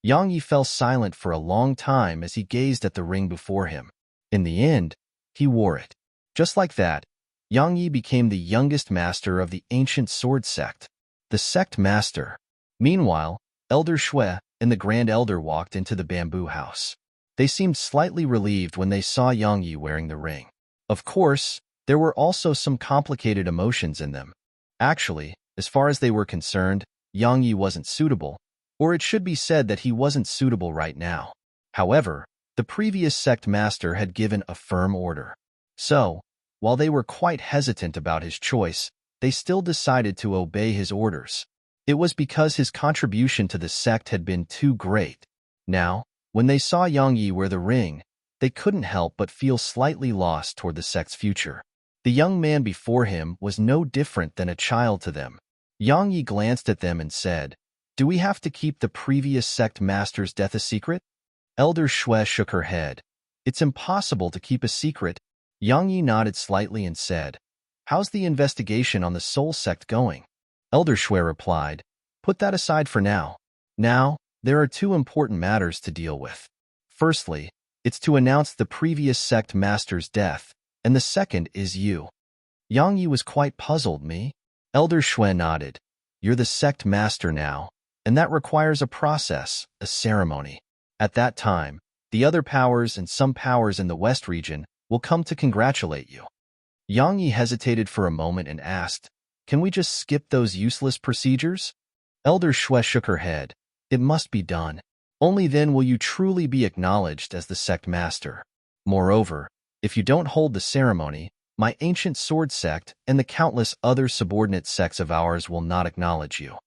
Yang Yi fell silent for a long time as he gazed at the ring before him. In the end, he wore it. Just like that, Yang Yi became the youngest master of the ancient sword sect. The sect master. Meanwhile, Elder Shui and the Grand Elder walked into the bamboo house. They seemed slightly relieved when they saw Yang Yi wearing the ring. Of course, there were also some complicated emotions in them. Actually, as far as they were concerned, Yang Yi wasn't suitable, or it should be said that he wasn't suitable right now. However, the previous sect master had given a firm order. So, while they were quite hesitant about his choice, they still decided to obey his orders. It was because his contribution to the sect had been too great. Now, when they saw Yang Yi wear the ring, they couldn't help but feel slightly lost toward the sect's future. The young man before him was no different than a child to them. Yang Yi glanced at them and said, Do we have to keep the previous sect master's death a secret? Elder Shui shook her head. It's impossible to keep a secret. Yang Yi nodded slightly and said, How's the investigation on the soul sect going? Elder Shui replied, Put that aside for now. Now, there are two important matters to deal with. Firstly, it's to announce the previous sect master's death, and the second is you. Yang Yi was quite puzzled. Me? Elder Shui nodded. You're the sect master now, and that requires a process, a ceremony. At that time, the other powers and some powers in the West region will come to congratulate you. Yang Yi hesitated for a moment and asked, Can we just skip those useless procedures? Elder Shui shook her head. It must be done. Only then will you truly be acknowledged as the sect master. Moreover, if you don't hold the ceremony, my ancient sword sect and the countless other subordinate sects of ours will not acknowledge you.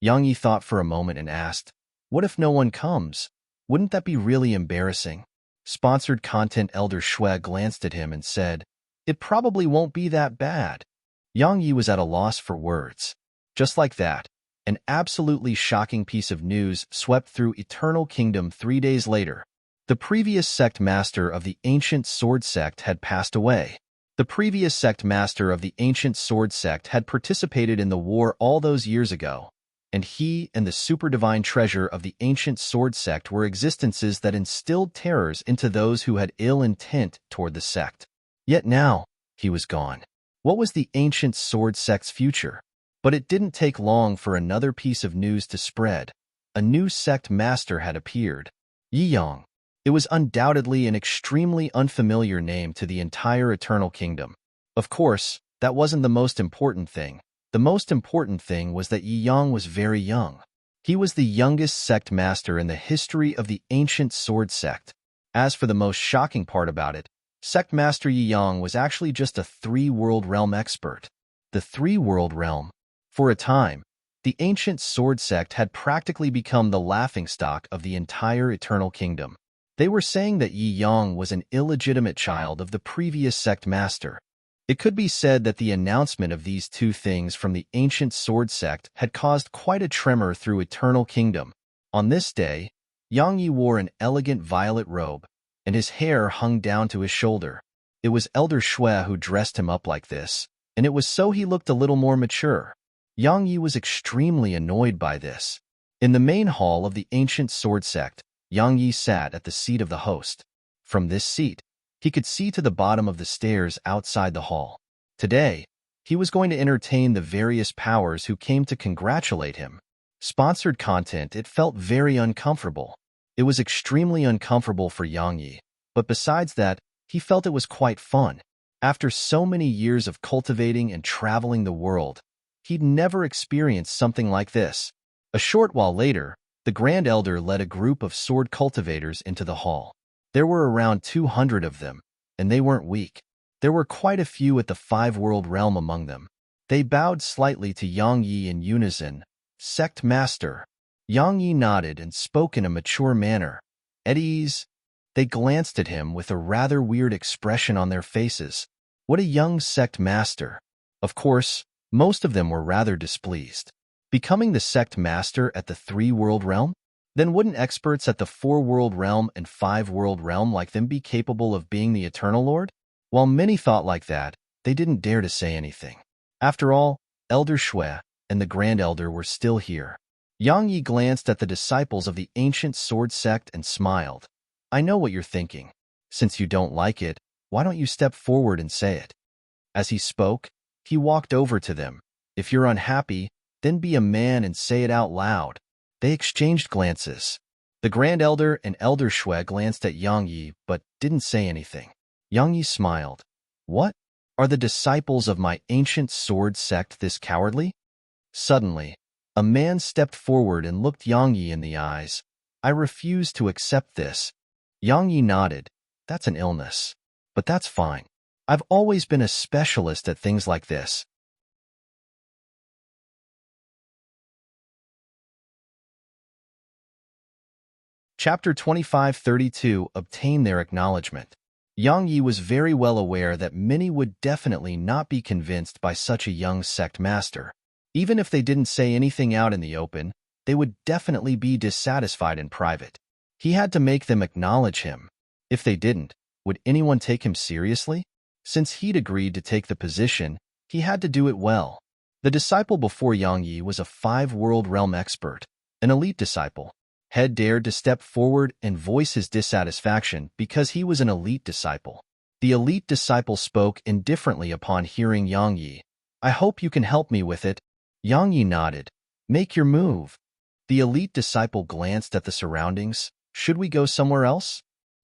Yang Yi thought for a moment and asked, What if no one comes? Wouldn't that be really embarrassing? Sponsored content. Elder Shui glanced at him and said, It probably won't be that bad. Yang Yi was at a loss for words. Just like that, an absolutely shocking piece of news swept through Eternal Kingdom 3 days later. The previous sect master of the ancient sword sect had passed away. The previous sect master of the ancient sword sect had participated in the war all those years ago, and he and the super divine treasure of the ancient sword sect were existences that instilled terrors into those who had ill intent toward the sect. Yet now, he was gone. What was the ancient sword sect's future? But it didn't take long for another piece of news to spread. A new sect master had appeared. Yi Yang. It was undoubtedly an extremely unfamiliar name to the entire Eternal Kingdom. Of course, that wasn't the most important thing. The most important thing was that Yi Yang was very young. He was the youngest sect master in the history of the ancient sword sect. As for the most shocking part about it, Sect Master Yi Yang was actually just a three-world realm expert. The three-world realm. For a time, the ancient sword sect had practically become the laughingstock of the entire Eternal Kingdom. They were saying that Yi Yang was an illegitimate child of the previous sect master. It could be said that the announcement of these two things from the ancient sword sect had caused quite a tremor through Eternal Kingdom. On this day, Yang Yi wore an elegant violet robe, and his hair hung down to his shoulder. It was Elder Shui who dressed him up like this, and it was so he looked a little more mature. Yang Yi was extremely annoyed by this. In the main hall of the ancient sword sect, Yang Yi sat at the seat of the host. From this seat, he could see to the bottom of the stairs outside the hall. Today, he was going to entertain the various powers who came to congratulate him. Sponsored content, it felt very uncomfortable. It was extremely uncomfortable for Yang Yi, but besides that, he felt it was quite fun. After so many years of cultivating and traveling the world, he'd never experienced something like this. A short while later, the Grand Elder led a group of sword cultivators into the hall. There were around 200 of them, and they weren't weak. There were quite a few at the five-world realm among them. They bowed slightly to Yang Yi in unison. Sect Master. Yang Yi nodded and spoke in a mature manner. At ease. They glanced at him with a rather weird expression on their faces. What a young sect master. Of course, most of them were rather displeased. Becoming the sect master at the three-world realm? Then wouldn't experts at the four-world realm and five-world realm like them be capable of being the Eternal Lord? While many thought like that, they didn't dare to say anything. After all, Elder Shui and the Grand Elder were still here. Yang Yi glanced at the disciples of the ancient sword sect and smiled. I know what you're thinking. Since you don't like it, why don't you step forward and say it? As he spoke, he walked over to them. If you're unhappy, then be a man and say it out loud. They exchanged glances. The Grand Elder and Elder Shui glanced at Yang Yi, but didn't say anything. Yang Yi smiled. What? Are the disciples of my ancient sword sect this cowardly? Suddenly, a man stepped forward and looked Yang Yi in the eyes. I refuse to accept this. Yang Yi nodded. That's an illness. But that's fine. I've always been a specialist at things like this. Chapter 2532 Obtain Their Acknowledgement. Yang Yi was very well aware that many would definitely not be convinced by such a young sect master. Even if they didn't say anything out in the open, they would definitely be dissatisfied in private. He had to make them acknowledge him. If they didn't, would anyone take him seriously? Since he'd agreed to take the position, he had to do it well. The disciple before Yang Yi was a five-world realm expert, an elite disciple. Head dared to step forward and voice his dissatisfaction because he was an elite disciple. The elite disciple spoke indifferently upon hearing Yang Yi. I hope you can help me with it. Yang Yi nodded. Make your move. The elite disciple glanced at the surroundings. Should we go somewhere else?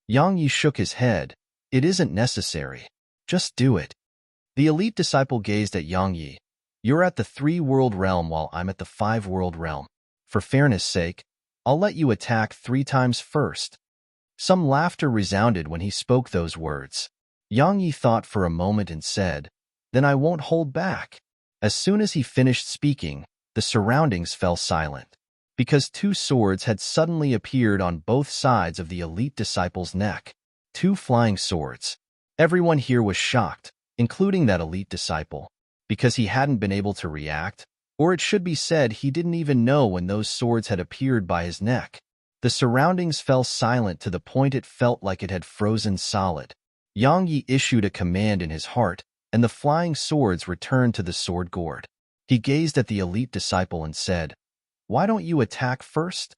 Yang Yi shook his head. It isn't necessary. Just do it. The elite disciple gazed at Yang Yi. You're at the three-world realm while I'm at the five-world realm. For fairness' sake, I'll let you attack 3 times first. Some laughter resounded when he spoke those words. Yang Yi thought for a moment and said, Then I won't hold back. As soon as he finished speaking, the surroundings fell silent, because 2 swords had suddenly appeared on both sides of the elite disciple's neck. 2 flying swords. Everyone here was shocked, including that elite disciple, because he hadn't been able to react, or it should be said he didn't even know when those swords had appeared by his neck. The surroundings fell silent to the point it felt like it had frozen solid. Yang Yi issued a command in his heart, and the flying swords returned to the sword gourd. He gazed at the elite disciple and said, Why don't you attack first?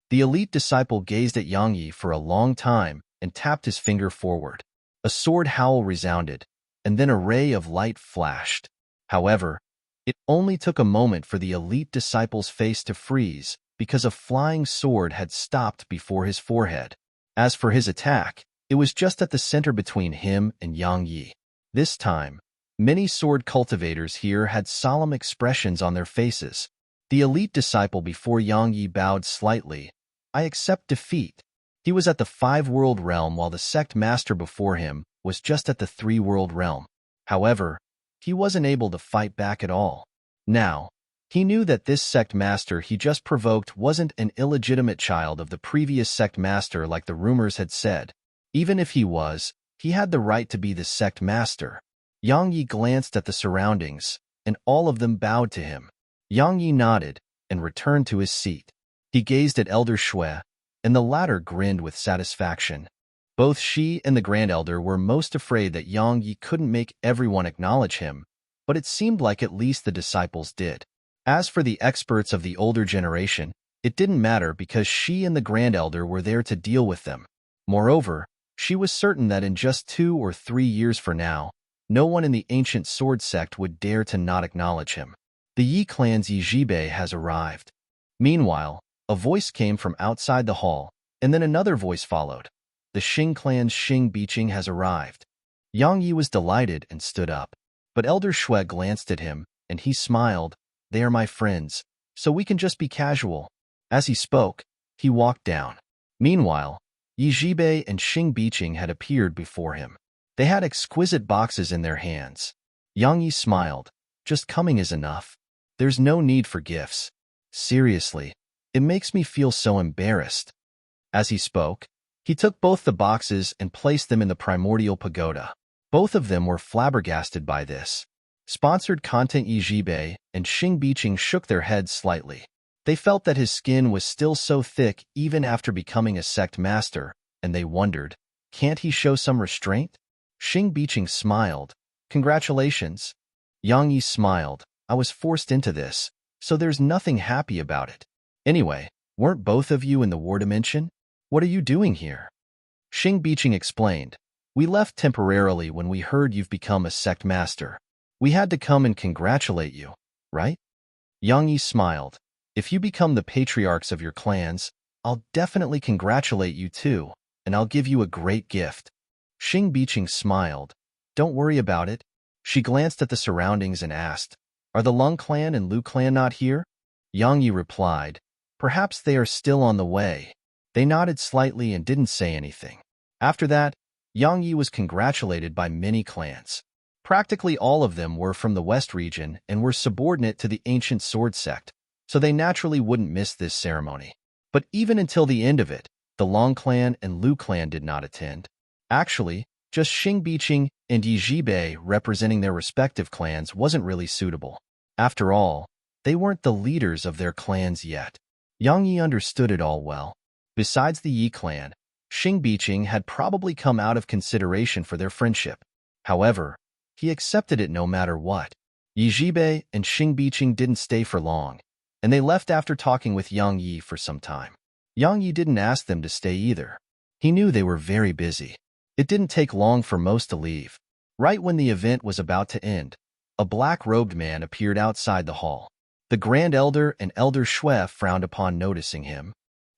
The elite disciple gazed at Yang Yi for a long time and tapped his finger forward. A sword howl resounded, and then a ray of light flashed. However, it only took a moment for the elite disciple's face to freeze because a flying sword had stopped before his forehead. As for his attack, it was just at the center between him and Yang Yi. This time, many sword cultivators here had solemn expressions on their faces. The elite disciple before Yang Yi bowed slightly. I accept defeat. He was at the 5-world realm while the sect master before him was just at the 3-world realm. However, he wasn't able to fight back at all. Now, he knew that this sect master he just provoked wasn't an illegitimate child of the previous sect master like the rumors had said. Even if he was, he had the right to be the sect master. Yang Yi glanced at the surroundings, and all of them bowed to him. Yang Yi nodded and returned to his seat. He gazed at Elder Shui, and the latter grinned with satisfaction. Both she and the Grand Elder were most afraid that Yang Yi couldn't make everyone acknowledge him, but it seemed like at least the disciples did. As for the experts of the older generation, it didn't matter because she and the Grand Elder were there to deal with them. Moreover, she was certain that in just 2 or 3 years from now, no one in the ancient sword sect would dare to not acknowledge him. The Yi clan's Yi Jibei has arrived. Meanwhile, a voice came from outside the hall, and then another voice followed. The Xing clan's Xing Biqing has arrived. Yang Yi was delighted and stood up. But Elder Shui glanced at him, and he smiled. They are my friends, so we can just be casual. As he spoke, he walked down. Meanwhile, Yi Jibei and Xing Biqing had appeared before him. They had exquisite boxes in their hands. Yang Yi smiled. Just coming is enough. There's no need for gifts. Seriously, it makes me feel so embarrassed. As he spoke, he took both the boxes and placed them in the primordial pagoda. Both of them were flabbergasted by this. Sponsored content Yi Jibei and Xing Biqing shook their heads slightly. They felt that his skin was still so thick even after becoming a sect master, and they wondered, can't he show some restraint? Xing Biqing smiled. Congratulations. Yang Yi smiled. I was forced into this, so there's nothing happy about it. Anyway, weren't both of you in the war dimension? What are you doing here? Xing Biqing explained. We left temporarily when we heard you've become a sect master. We had to come and congratulate you, right? Yang Yi smiled. If you become the patriarchs of your clans, I'll definitely congratulate you too, and I'll give you a great gift. Xing Biqing smiled. Don't worry about it. She glanced at the surroundings and asked, are the Lung clan and Lu clan not here? Yang Yi replied, perhaps they are still on the way. They nodded slightly and didn't say anything. After that, Yang Yi was congratulated by many clans. Practically all of them were from the West region and were subordinate to the ancient sword sect, so they naturally wouldn't miss this ceremony. But even until the end of it, the Long clan and Lu clan did not attend. Actually, just Xing Biqing and Yi Jibei representing their respective clans wasn't really suitable. After all, they weren't the leaders of their clans yet. Yang Yi understood it all well. Besides the Yi clan, Xing Biqing had probably come out of consideration for their friendship. However, he accepted it no matter what. Yi Jibei and Xing Biqing didn't stay for long, and they left after talking with Yang Yi for some time. Yang Yi didn't ask them to stay either. He knew they were very busy. It didn't take long for most to leave. Right when the event was about to end, a black-robed man appeared outside the hall. The Grand Elder and Elder Shui frowned upon noticing him.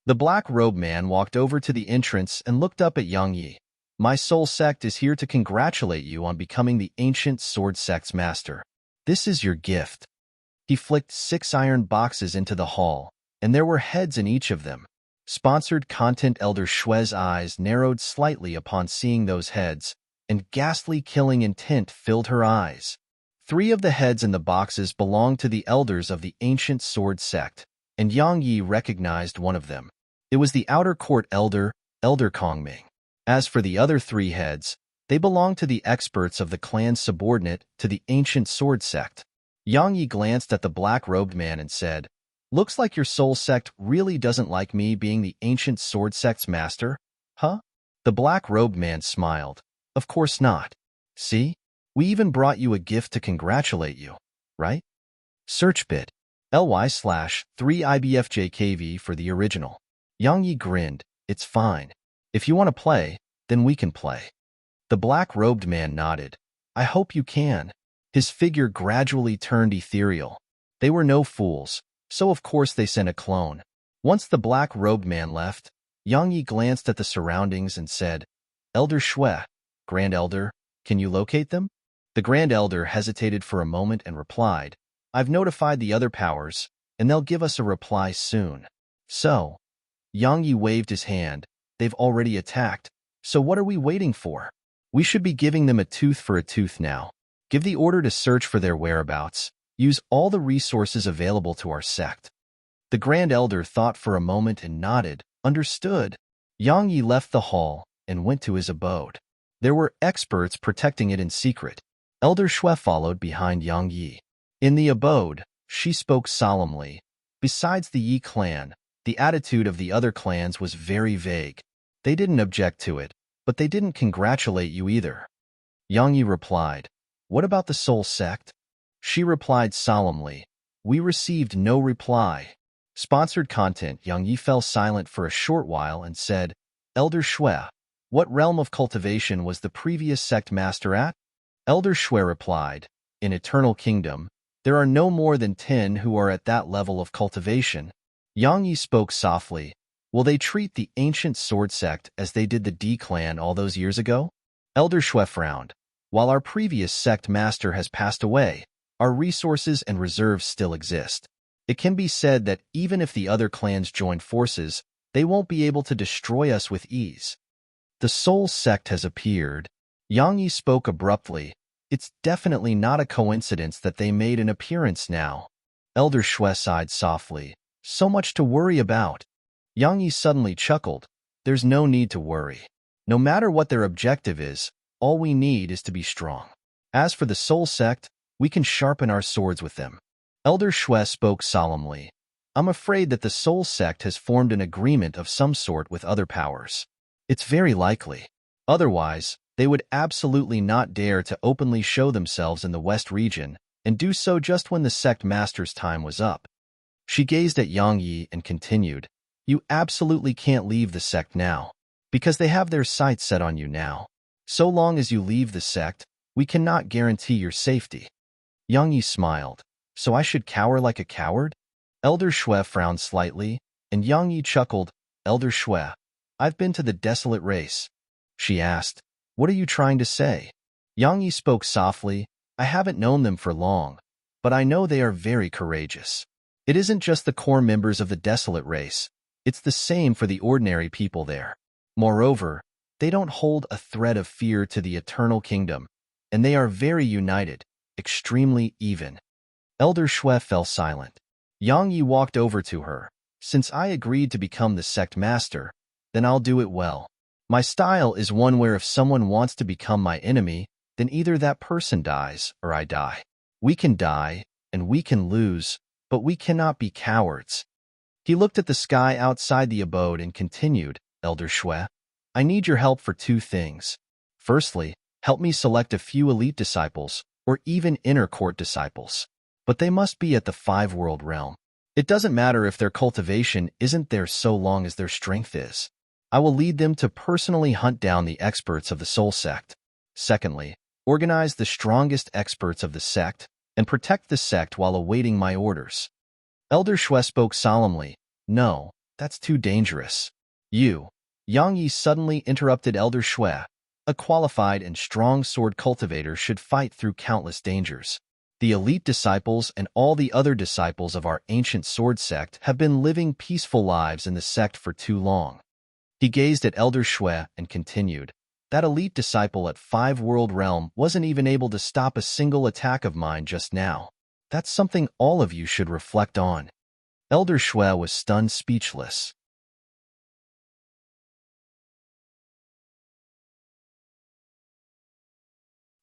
The black-robed man walked over to the entrance and looked up at Yang Yi. My soul sect is here to congratulate you on becoming the ancient sword sect's master. This is your gift. He flicked 6 iron boxes into the hall, and there were heads in each of them. Sponsored content Elder Shui's eyes narrowed slightly upon seeing those heads, and ghastly killing intent filled her eyes. 3 of the heads in the boxes belonged to the elders of the ancient sword sect, and Yang Yi recognized one of them. It was the outer court elder, Elder Kongming. As for the other 3 heads, they belonged to the experts of the clan subordinate to the ancient sword sect. Yang Yi glanced at the black-robed man and said, looks like your soul sect really doesn't like me being the ancient sword sect's master, huh? The black-robed man smiled. Of course not. See? We even brought you a gift to congratulate you, right? Search bit. ly/3ibfjkv for the original. Yang Yi grinned. It's fine. If you want to play, then we can play. The black-robed man nodded. I hope you can. His figure gradually turned ethereal. They were no fools, so of course they sent a clone. Once the black-robed man left, Yang Yi glanced at the surroundings and said, Elder Shui, Grand Elder, can you locate them? The Grand Elder hesitated for a moment and replied, I've notified the other powers, and they'll give us a reply soon. So, Yang Yi waved his hand, they've already attacked, so what are we waiting for? We should be giving them a tooth for a tooth now. Give the order to search for their whereabouts. Use all the resources available to our sect. The Grand Elder thought for a moment and nodded, understood. Yang Yi left the hall and went to his abode. There were experts protecting it in secret. Elder Shui followed behind Yang Yi. In the abode, she spoke solemnly. Besides the Yi clan, the attitude of the other clans was very vague. They didn't object to it, but they didn't congratulate you either. Yang Yi replied, What about the Soul Sect? She replied solemnly, We received no reply. Sponsored content. Yang Yi fell silent for a short while and said, Elder Shui, what realm of cultivation was the previous sect master at? Elder Shui replied, In Eternal Kingdom, there are no more than 10 who are at that level of cultivation. Yang Yi spoke softly, Will they treat the ancient sword sect as they did the D clan all those years ago? Elder Shui frowned. While our previous sect master has passed away, our resources and reserves still exist. It can be said that even if the other clans join forces, they won't be able to destroy us with ease. The Soul Sect has appeared. Yang Yi spoke abruptly. It's definitely not a coincidence that they made an appearance now. Elder Shui sighed softly. So much to worry about. Yang Yi suddenly chuckled. There's no need to worry. No matter what their objective is, all we need is to be strong. As for the Soul Sect, we can sharpen our swords with them. Elder Shui spoke solemnly. I'm afraid that the Soul Sect has formed an agreement of some sort with other powers. It's very likely. Otherwise, they would absolutely not dare to openly show themselves in the West region, and do so just when the sect master's time was up. She gazed at Yang Yi and continued, You absolutely can't leave the sect now, because they have their sights set on you now. So long as you leave the sect, we cannot guarantee your safety. Yang Yi smiled. So I should cower like a coward? Elder Shui frowned slightly, and Yang Yi chuckled. Elder Shui, I've been to the desolate race. She asked, What are you trying to say? Yang Yi spoke softly. I haven't known them for long, but I know they are very courageous. It isn't just the core members of the desolate race. It's the same for the ordinary people there. Moreover, they don't hold a thread of fear to the Eternal Kingdom, and they are very united, extremely even. Elder Shui fell silent. Yang Yi walked over to her. Since I agreed to become the sect master, then I'll do it well. My style is one where if someone wants to become my enemy, then either that person dies or I die. We can die, and we can lose, but we cannot be cowards. He looked at the sky outside the abode and continued, Elder Shui, I need your help for 2 things. Firstly, help me select a few elite disciples, or even inner court disciples. But they must be at the 5-world realm. It doesn't matter if their cultivation isn't there so long as their strength is. I will lead them to personally hunt down the experts of the Soul Sect. Secondly, organize the strongest experts of the sect and protect the sect while awaiting my orders. Elder Shui spoke solemnly. No, that's too dangerous. You. Yang Yi suddenly interrupted Elder Shui. A qualified and strong sword cultivator should fight through countless dangers. The elite disciples and all the other disciples of our ancient sword sect have been living peaceful lives in the sect for too long. He gazed at Elder Shui and continued, That elite disciple at 5-world realm wasn't even able to stop a single attack of mine just now. That's something all of you should reflect on. Elder Shui was stunned speechless.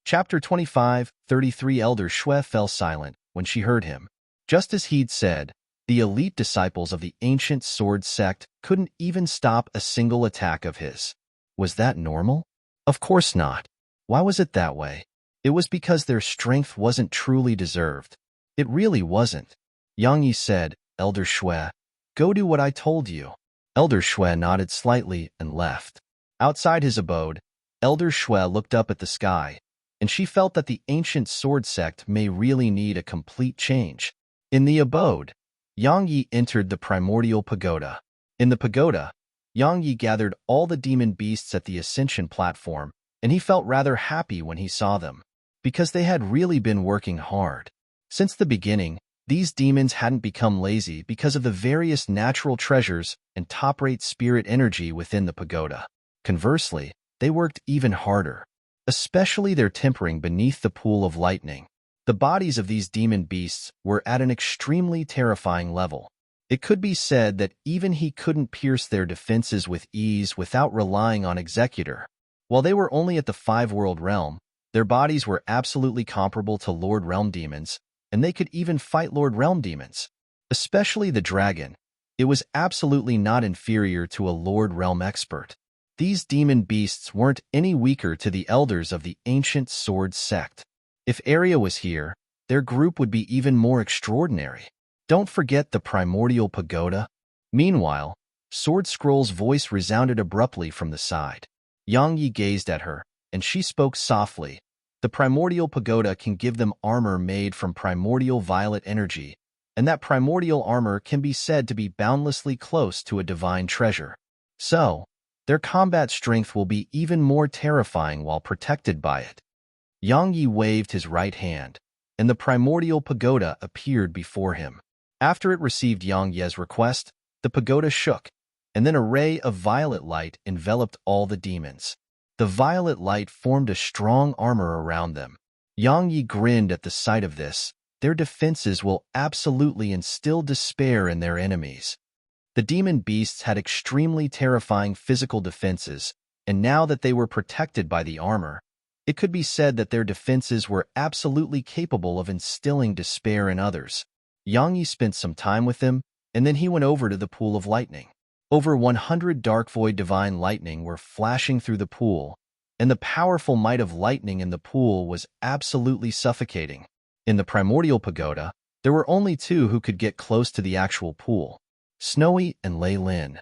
Chapter 25, 33 Elder Shui fell silent when she heard him. Just as he'd said, the elite disciples of the ancient sword sect couldn't even stop a single attack of his. Was that normal? Of course not. Why was it that way? It was because their strength wasn't truly deserved. It really wasn't. Yang Yi said, Elder Shui, go do what I told you. Elder Shui nodded slightly and left. Outside his abode, Elder Shui looked up at the sky, and she felt that the ancient sword sect may really need a complete change. In the abode, Yang Yi entered the primordial pagoda. In the pagoda, Yang Yi gathered all the demon beasts at the ascension platform, and he felt rather happy when he saw them, because they had really been working hard. Since the beginning, these demons hadn't become lazy because of the various natural treasures and top-rate spirit energy within the pagoda. Conversely, they worked even harder, especially their tempering beneath the pool of lightning. The bodies of these demon beasts were at an extremely terrifying level. It could be said that even he couldn't pierce their defenses with ease without relying on Executor. While they were only at the five-world realm, their bodies were absolutely comparable to Lord Realm demons, and they could even fight Lord Realm demons. Especially the dragon. It was absolutely not inferior to a Lord Realm expert. These demon beasts weren't any weaker to the elders of the ancient sword sect. If Arya was here, their group would be even more extraordinary. Don't forget the primordial pagoda. Meanwhile, Sword Scroll's voice resounded abruptly from the side. Yang Yi gazed at her, and she spoke softly. The primordial pagoda can give them armor made from primordial violet energy, and that primordial armor can be said to be boundlessly close to a divine treasure. So, their combat strength will be even more terrifying while protected by it. Yang Yi waved his right hand, and the primordial pagoda appeared before him. After it received Yang Ye's request, the pagoda shook, and then a ray of violet light enveloped all the demons. The violet light formed a strong armor around them. Yang Yi grinned at the sight of this. Their defenses will absolutely instill despair in their enemies. The demon beasts had extremely terrifying physical defenses, and now that they were protected by the armor, it could be said that their defenses were absolutely capable of instilling despair in others. Yang Yi spent some time with them, and then he went over to the pool of lightning. Over 100 dark void divine lightning were flashing through the pool, and the powerful might of lightning in the pool was absolutely suffocating. In the primordial pagoda, there were only two who could get close to the actual pool: Snowy and Lei Lin.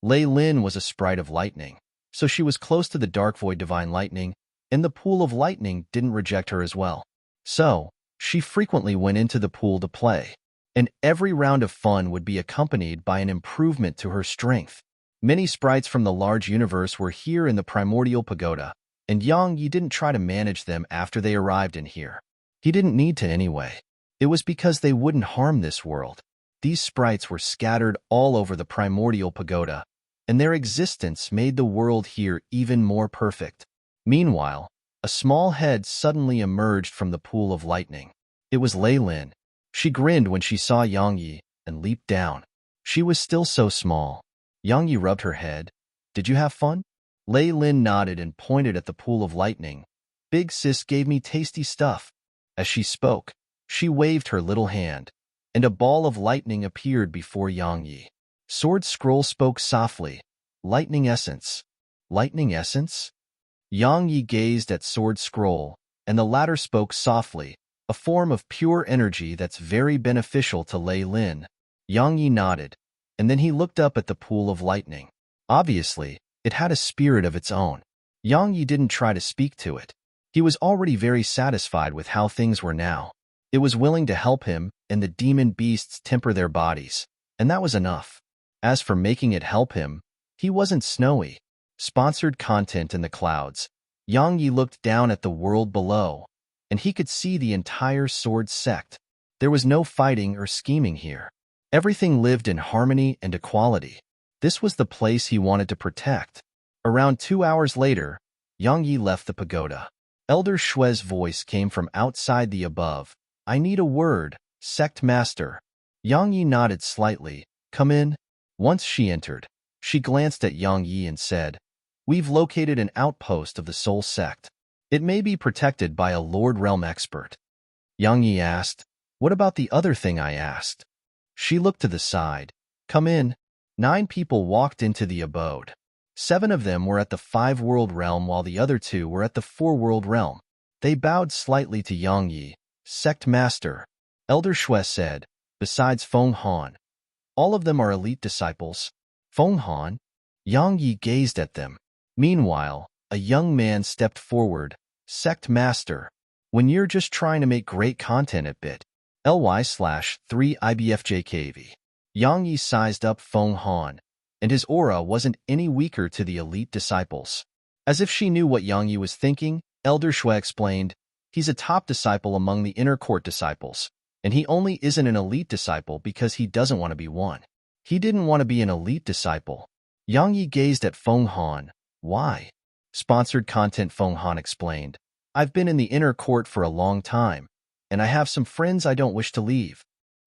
Lei Lin was a sprite of lightning, so she was close to the dark void divine lightning, and the pool of lightning didn't reject her as well. So, she frequently went into the pool to play, and every round of fun would be accompanied by an improvement to her strength. Many sprites from the large universe were here in the primordial pagoda, and Yang Yi didn't try to manage them after they arrived in here. He didn't need to anyway. It was because they wouldn't harm this world. These sprites were scattered all over the primordial pagoda, and their existence made the world here even more perfect. Meanwhile, a small head suddenly emerged from the pool of lightning. It was Lei Lin. She grinned when she saw Yang Yi and leaped down. She was still so small. Yang Yi rubbed her head. "Did you have fun?" Lei Lin nodded and pointed at the pool of lightning. "Big sis gave me tasty stuff." As she spoke, she waved her little hand, and a ball of lightning appeared before Yang Yi. Sword Scroll spoke softly. "Lightning essence." "Lightning essence?" Yang Yi gazed at Sword Scroll, and the latter spoke softly. "A form of pure energy that's very beneficial to Lei Lin." Yang Yi nodded, and then he looked up at the pool of lightning. Obviously, it had a spirit of its own. Yang Yi didn't try to speak to it. He was already very satisfied with how things were now. It was willing to help him and the demon beasts temper their bodies, and that was enough. As for making it help him, he wasn't Snowy. Sponsored content in the clouds. Yang Yi looked down at the world below, and he could see the entire sword sect. There was no fighting or scheming here. Everything lived in harmony and equality. This was the place he wanted to protect. Around 2 hours later, Yang Yi left the pagoda. Elder Shue's voice came from outside the above. "I need a word, Sect Master." Yang Yi nodded slightly. "Come in." Once she entered, she glanced at Yang Yi and said, "We've located an outpost of the Soul Sect. It may be protected by a Lord Realm expert." Yang Yi asked, "What about the other thing I asked?" She looked to the side. "Come in." 9 people walked into the abode. 7 of them were at the 5-world realm while the other 2 were at the 4-world realm. They bowed slightly to Yang Yi. "Sect Master," Elder Shue said, "besides Feng Han. All of them are elite disciples." "Feng Han?" Yang Yi gazed at them. Meanwhile, a young man stepped forward. "Sect Master, when you're just trying to make great content at bit. ly/3 IBFJKV. Yang Yi sized up Feng Han. and his aura wasn't any weaker to the elite disciples. As if she knew what Yang Yi was thinking, Elder Shui explained, "He's a top disciple among the inner court disciples, and he only isn't an elite disciple because he doesn't want to be one." He didn't want to be an elite disciple. Yang Yi gazed at Feng Han. Why? Sponsored content. Feng Han explained, "I've been in the inner court for a long time, and I have some friends I don't wish to leave.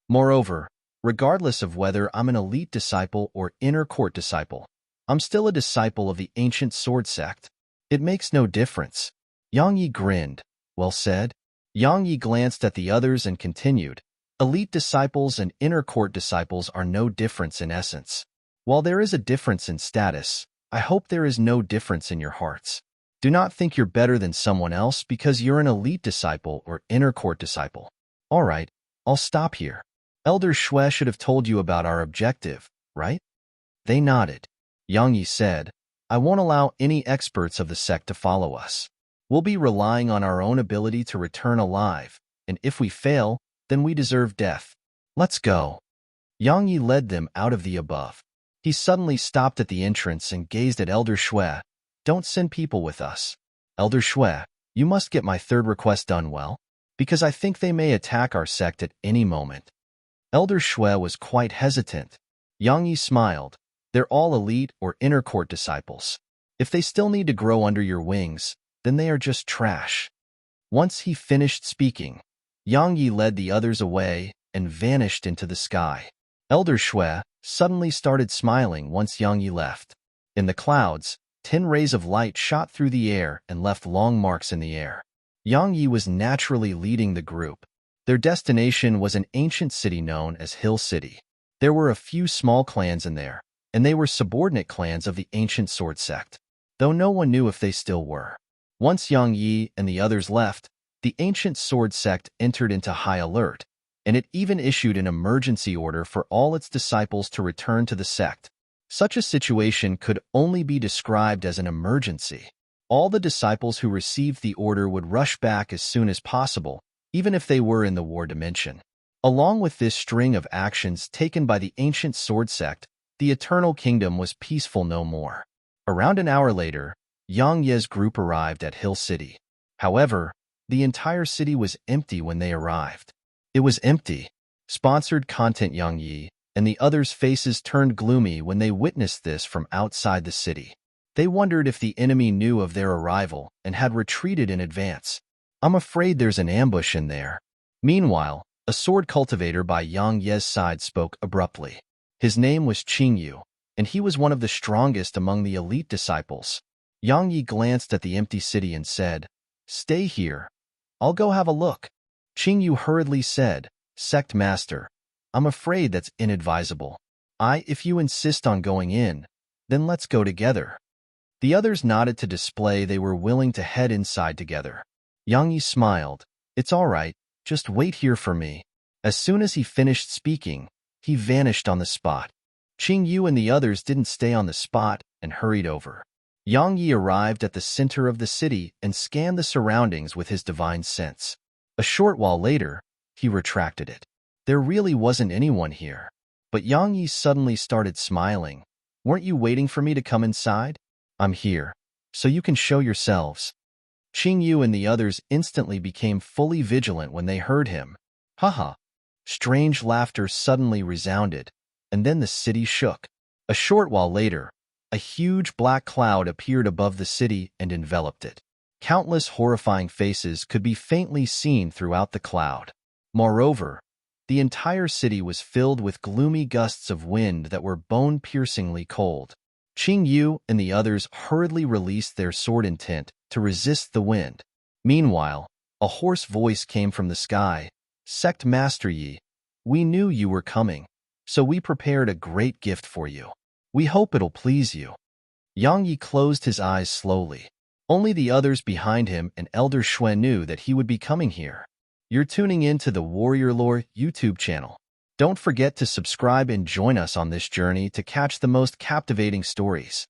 Moreover, regardless of whether I'm an elite disciple or inner court disciple, I'm still a disciple of the ancient sword sect. It makes no difference." Yang Yi grinned. Well said. Yang Yi glanced at the others and continued, "Elite disciples and inner court disciples are no difference in essence. While there is a difference in status, I hope there is no difference in your hearts. Do not think you're better than someone else because you're an elite disciple or inner court disciple." All right, I'll stop here. Elder Shui should have told you about our objective, right? They nodded. Yang Yi said, "I won't allow any experts of the sect to follow us. We'll be relying on our own ability to return alive, and if we fail, then we deserve death. Let's go." Yang Yi led them out of the above. He suddenly stopped at the entrance and gazed at Elder Shui. "Don't send people with us. Elder Shui, you must get my third request done well, because I think they may attack our sect at any moment." Elder Shui was quite hesitant. Yang Yi smiled. "They're all elite or inner court disciples. If they still need to grow under your wings, then they are just trash." Once he finished speaking, Yang Yi led the others away and vanished into the sky. Elder Shui suddenly started smiling once Yang Yi left. In the clouds, 10 rays of light shot through the air and left long marks in the air. Yang Yi was naturally leading the group. Their destination was an ancient city known as Hill City. There were a few small clans in there, and they were subordinate clans of the ancient sword sect, though no one knew if they still were. Once Yang Yi and the others left, the ancient sword sect entered into high alert, and it even issued an emergency order for all its disciples to return to the sect. Such a situation could only be described as an emergency. All the disciples who received the order would rush back as soon as possible, even if they were in the war dimension. Along with this string of actions taken by the ancient sword sect, the Eternal Kingdom was peaceful no more. Around an hour later, Yang Ye's group arrived at Hill City. However, the entire city was empty when they arrived. It was empty. Sponsored content. Yang Yi and the others' faces turned gloomy when they witnessed this from outside the city. They wondered if the enemy knew of their arrival and had retreated in advance. "I'm afraid there's an ambush in there." Meanwhile, a sword cultivator by Yang Ye's side spoke abruptly. His name was Qingyu, and he was one of the strongest among the elite disciples. Yang Yi glanced at the empty city and said, "Stay here. I'll go have a look." Qingyu hurriedly said, "Sect Master, I'm afraid that's inadvisable. If you insist on going in, then let's go together." The others nodded to display they were willing to head inside together. Yang Yi smiled. "It's all right, just wait here for me." As soon as he finished speaking, he vanished on the spot. Qingyu and the others didn't stay on the spot and hurried over. Yang Yi arrived at the center of the city and scanned the surroundings with his divine sense. A short while later, he retracted it. There really wasn't anyone here. But Yang Yi suddenly started smiling. "Weren't you waiting for me to come inside? I'm here, so you can show yourselves." Qingyu and the others instantly became fully vigilant when they heard him. Haha. Strange laughter suddenly resounded, and then the city shook. A short while later, a huge black cloud appeared above the city and enveloped it. Countless horrifying faces could be faintly seen throughout the cloud. Moreover, the entire city was filled with gloomy gusts of wind that were bone-piercingly cold. Qingyu and the others hurriedly released their sword intent to resist the wind. Meanwhile, a hoarse voice came from the sky. "Sect Master Yi, we knew you were coming, so we prepared a great gift for you. We hope it'll please you." Yang Yi closed his eyes slowly. Only the others behind him and Elder Shui knew that he would be coming here. You're tuning in to the Warrior Lore YouTube channel. Don't forget to subscribe and join us on this journey to catch the most captivating stories.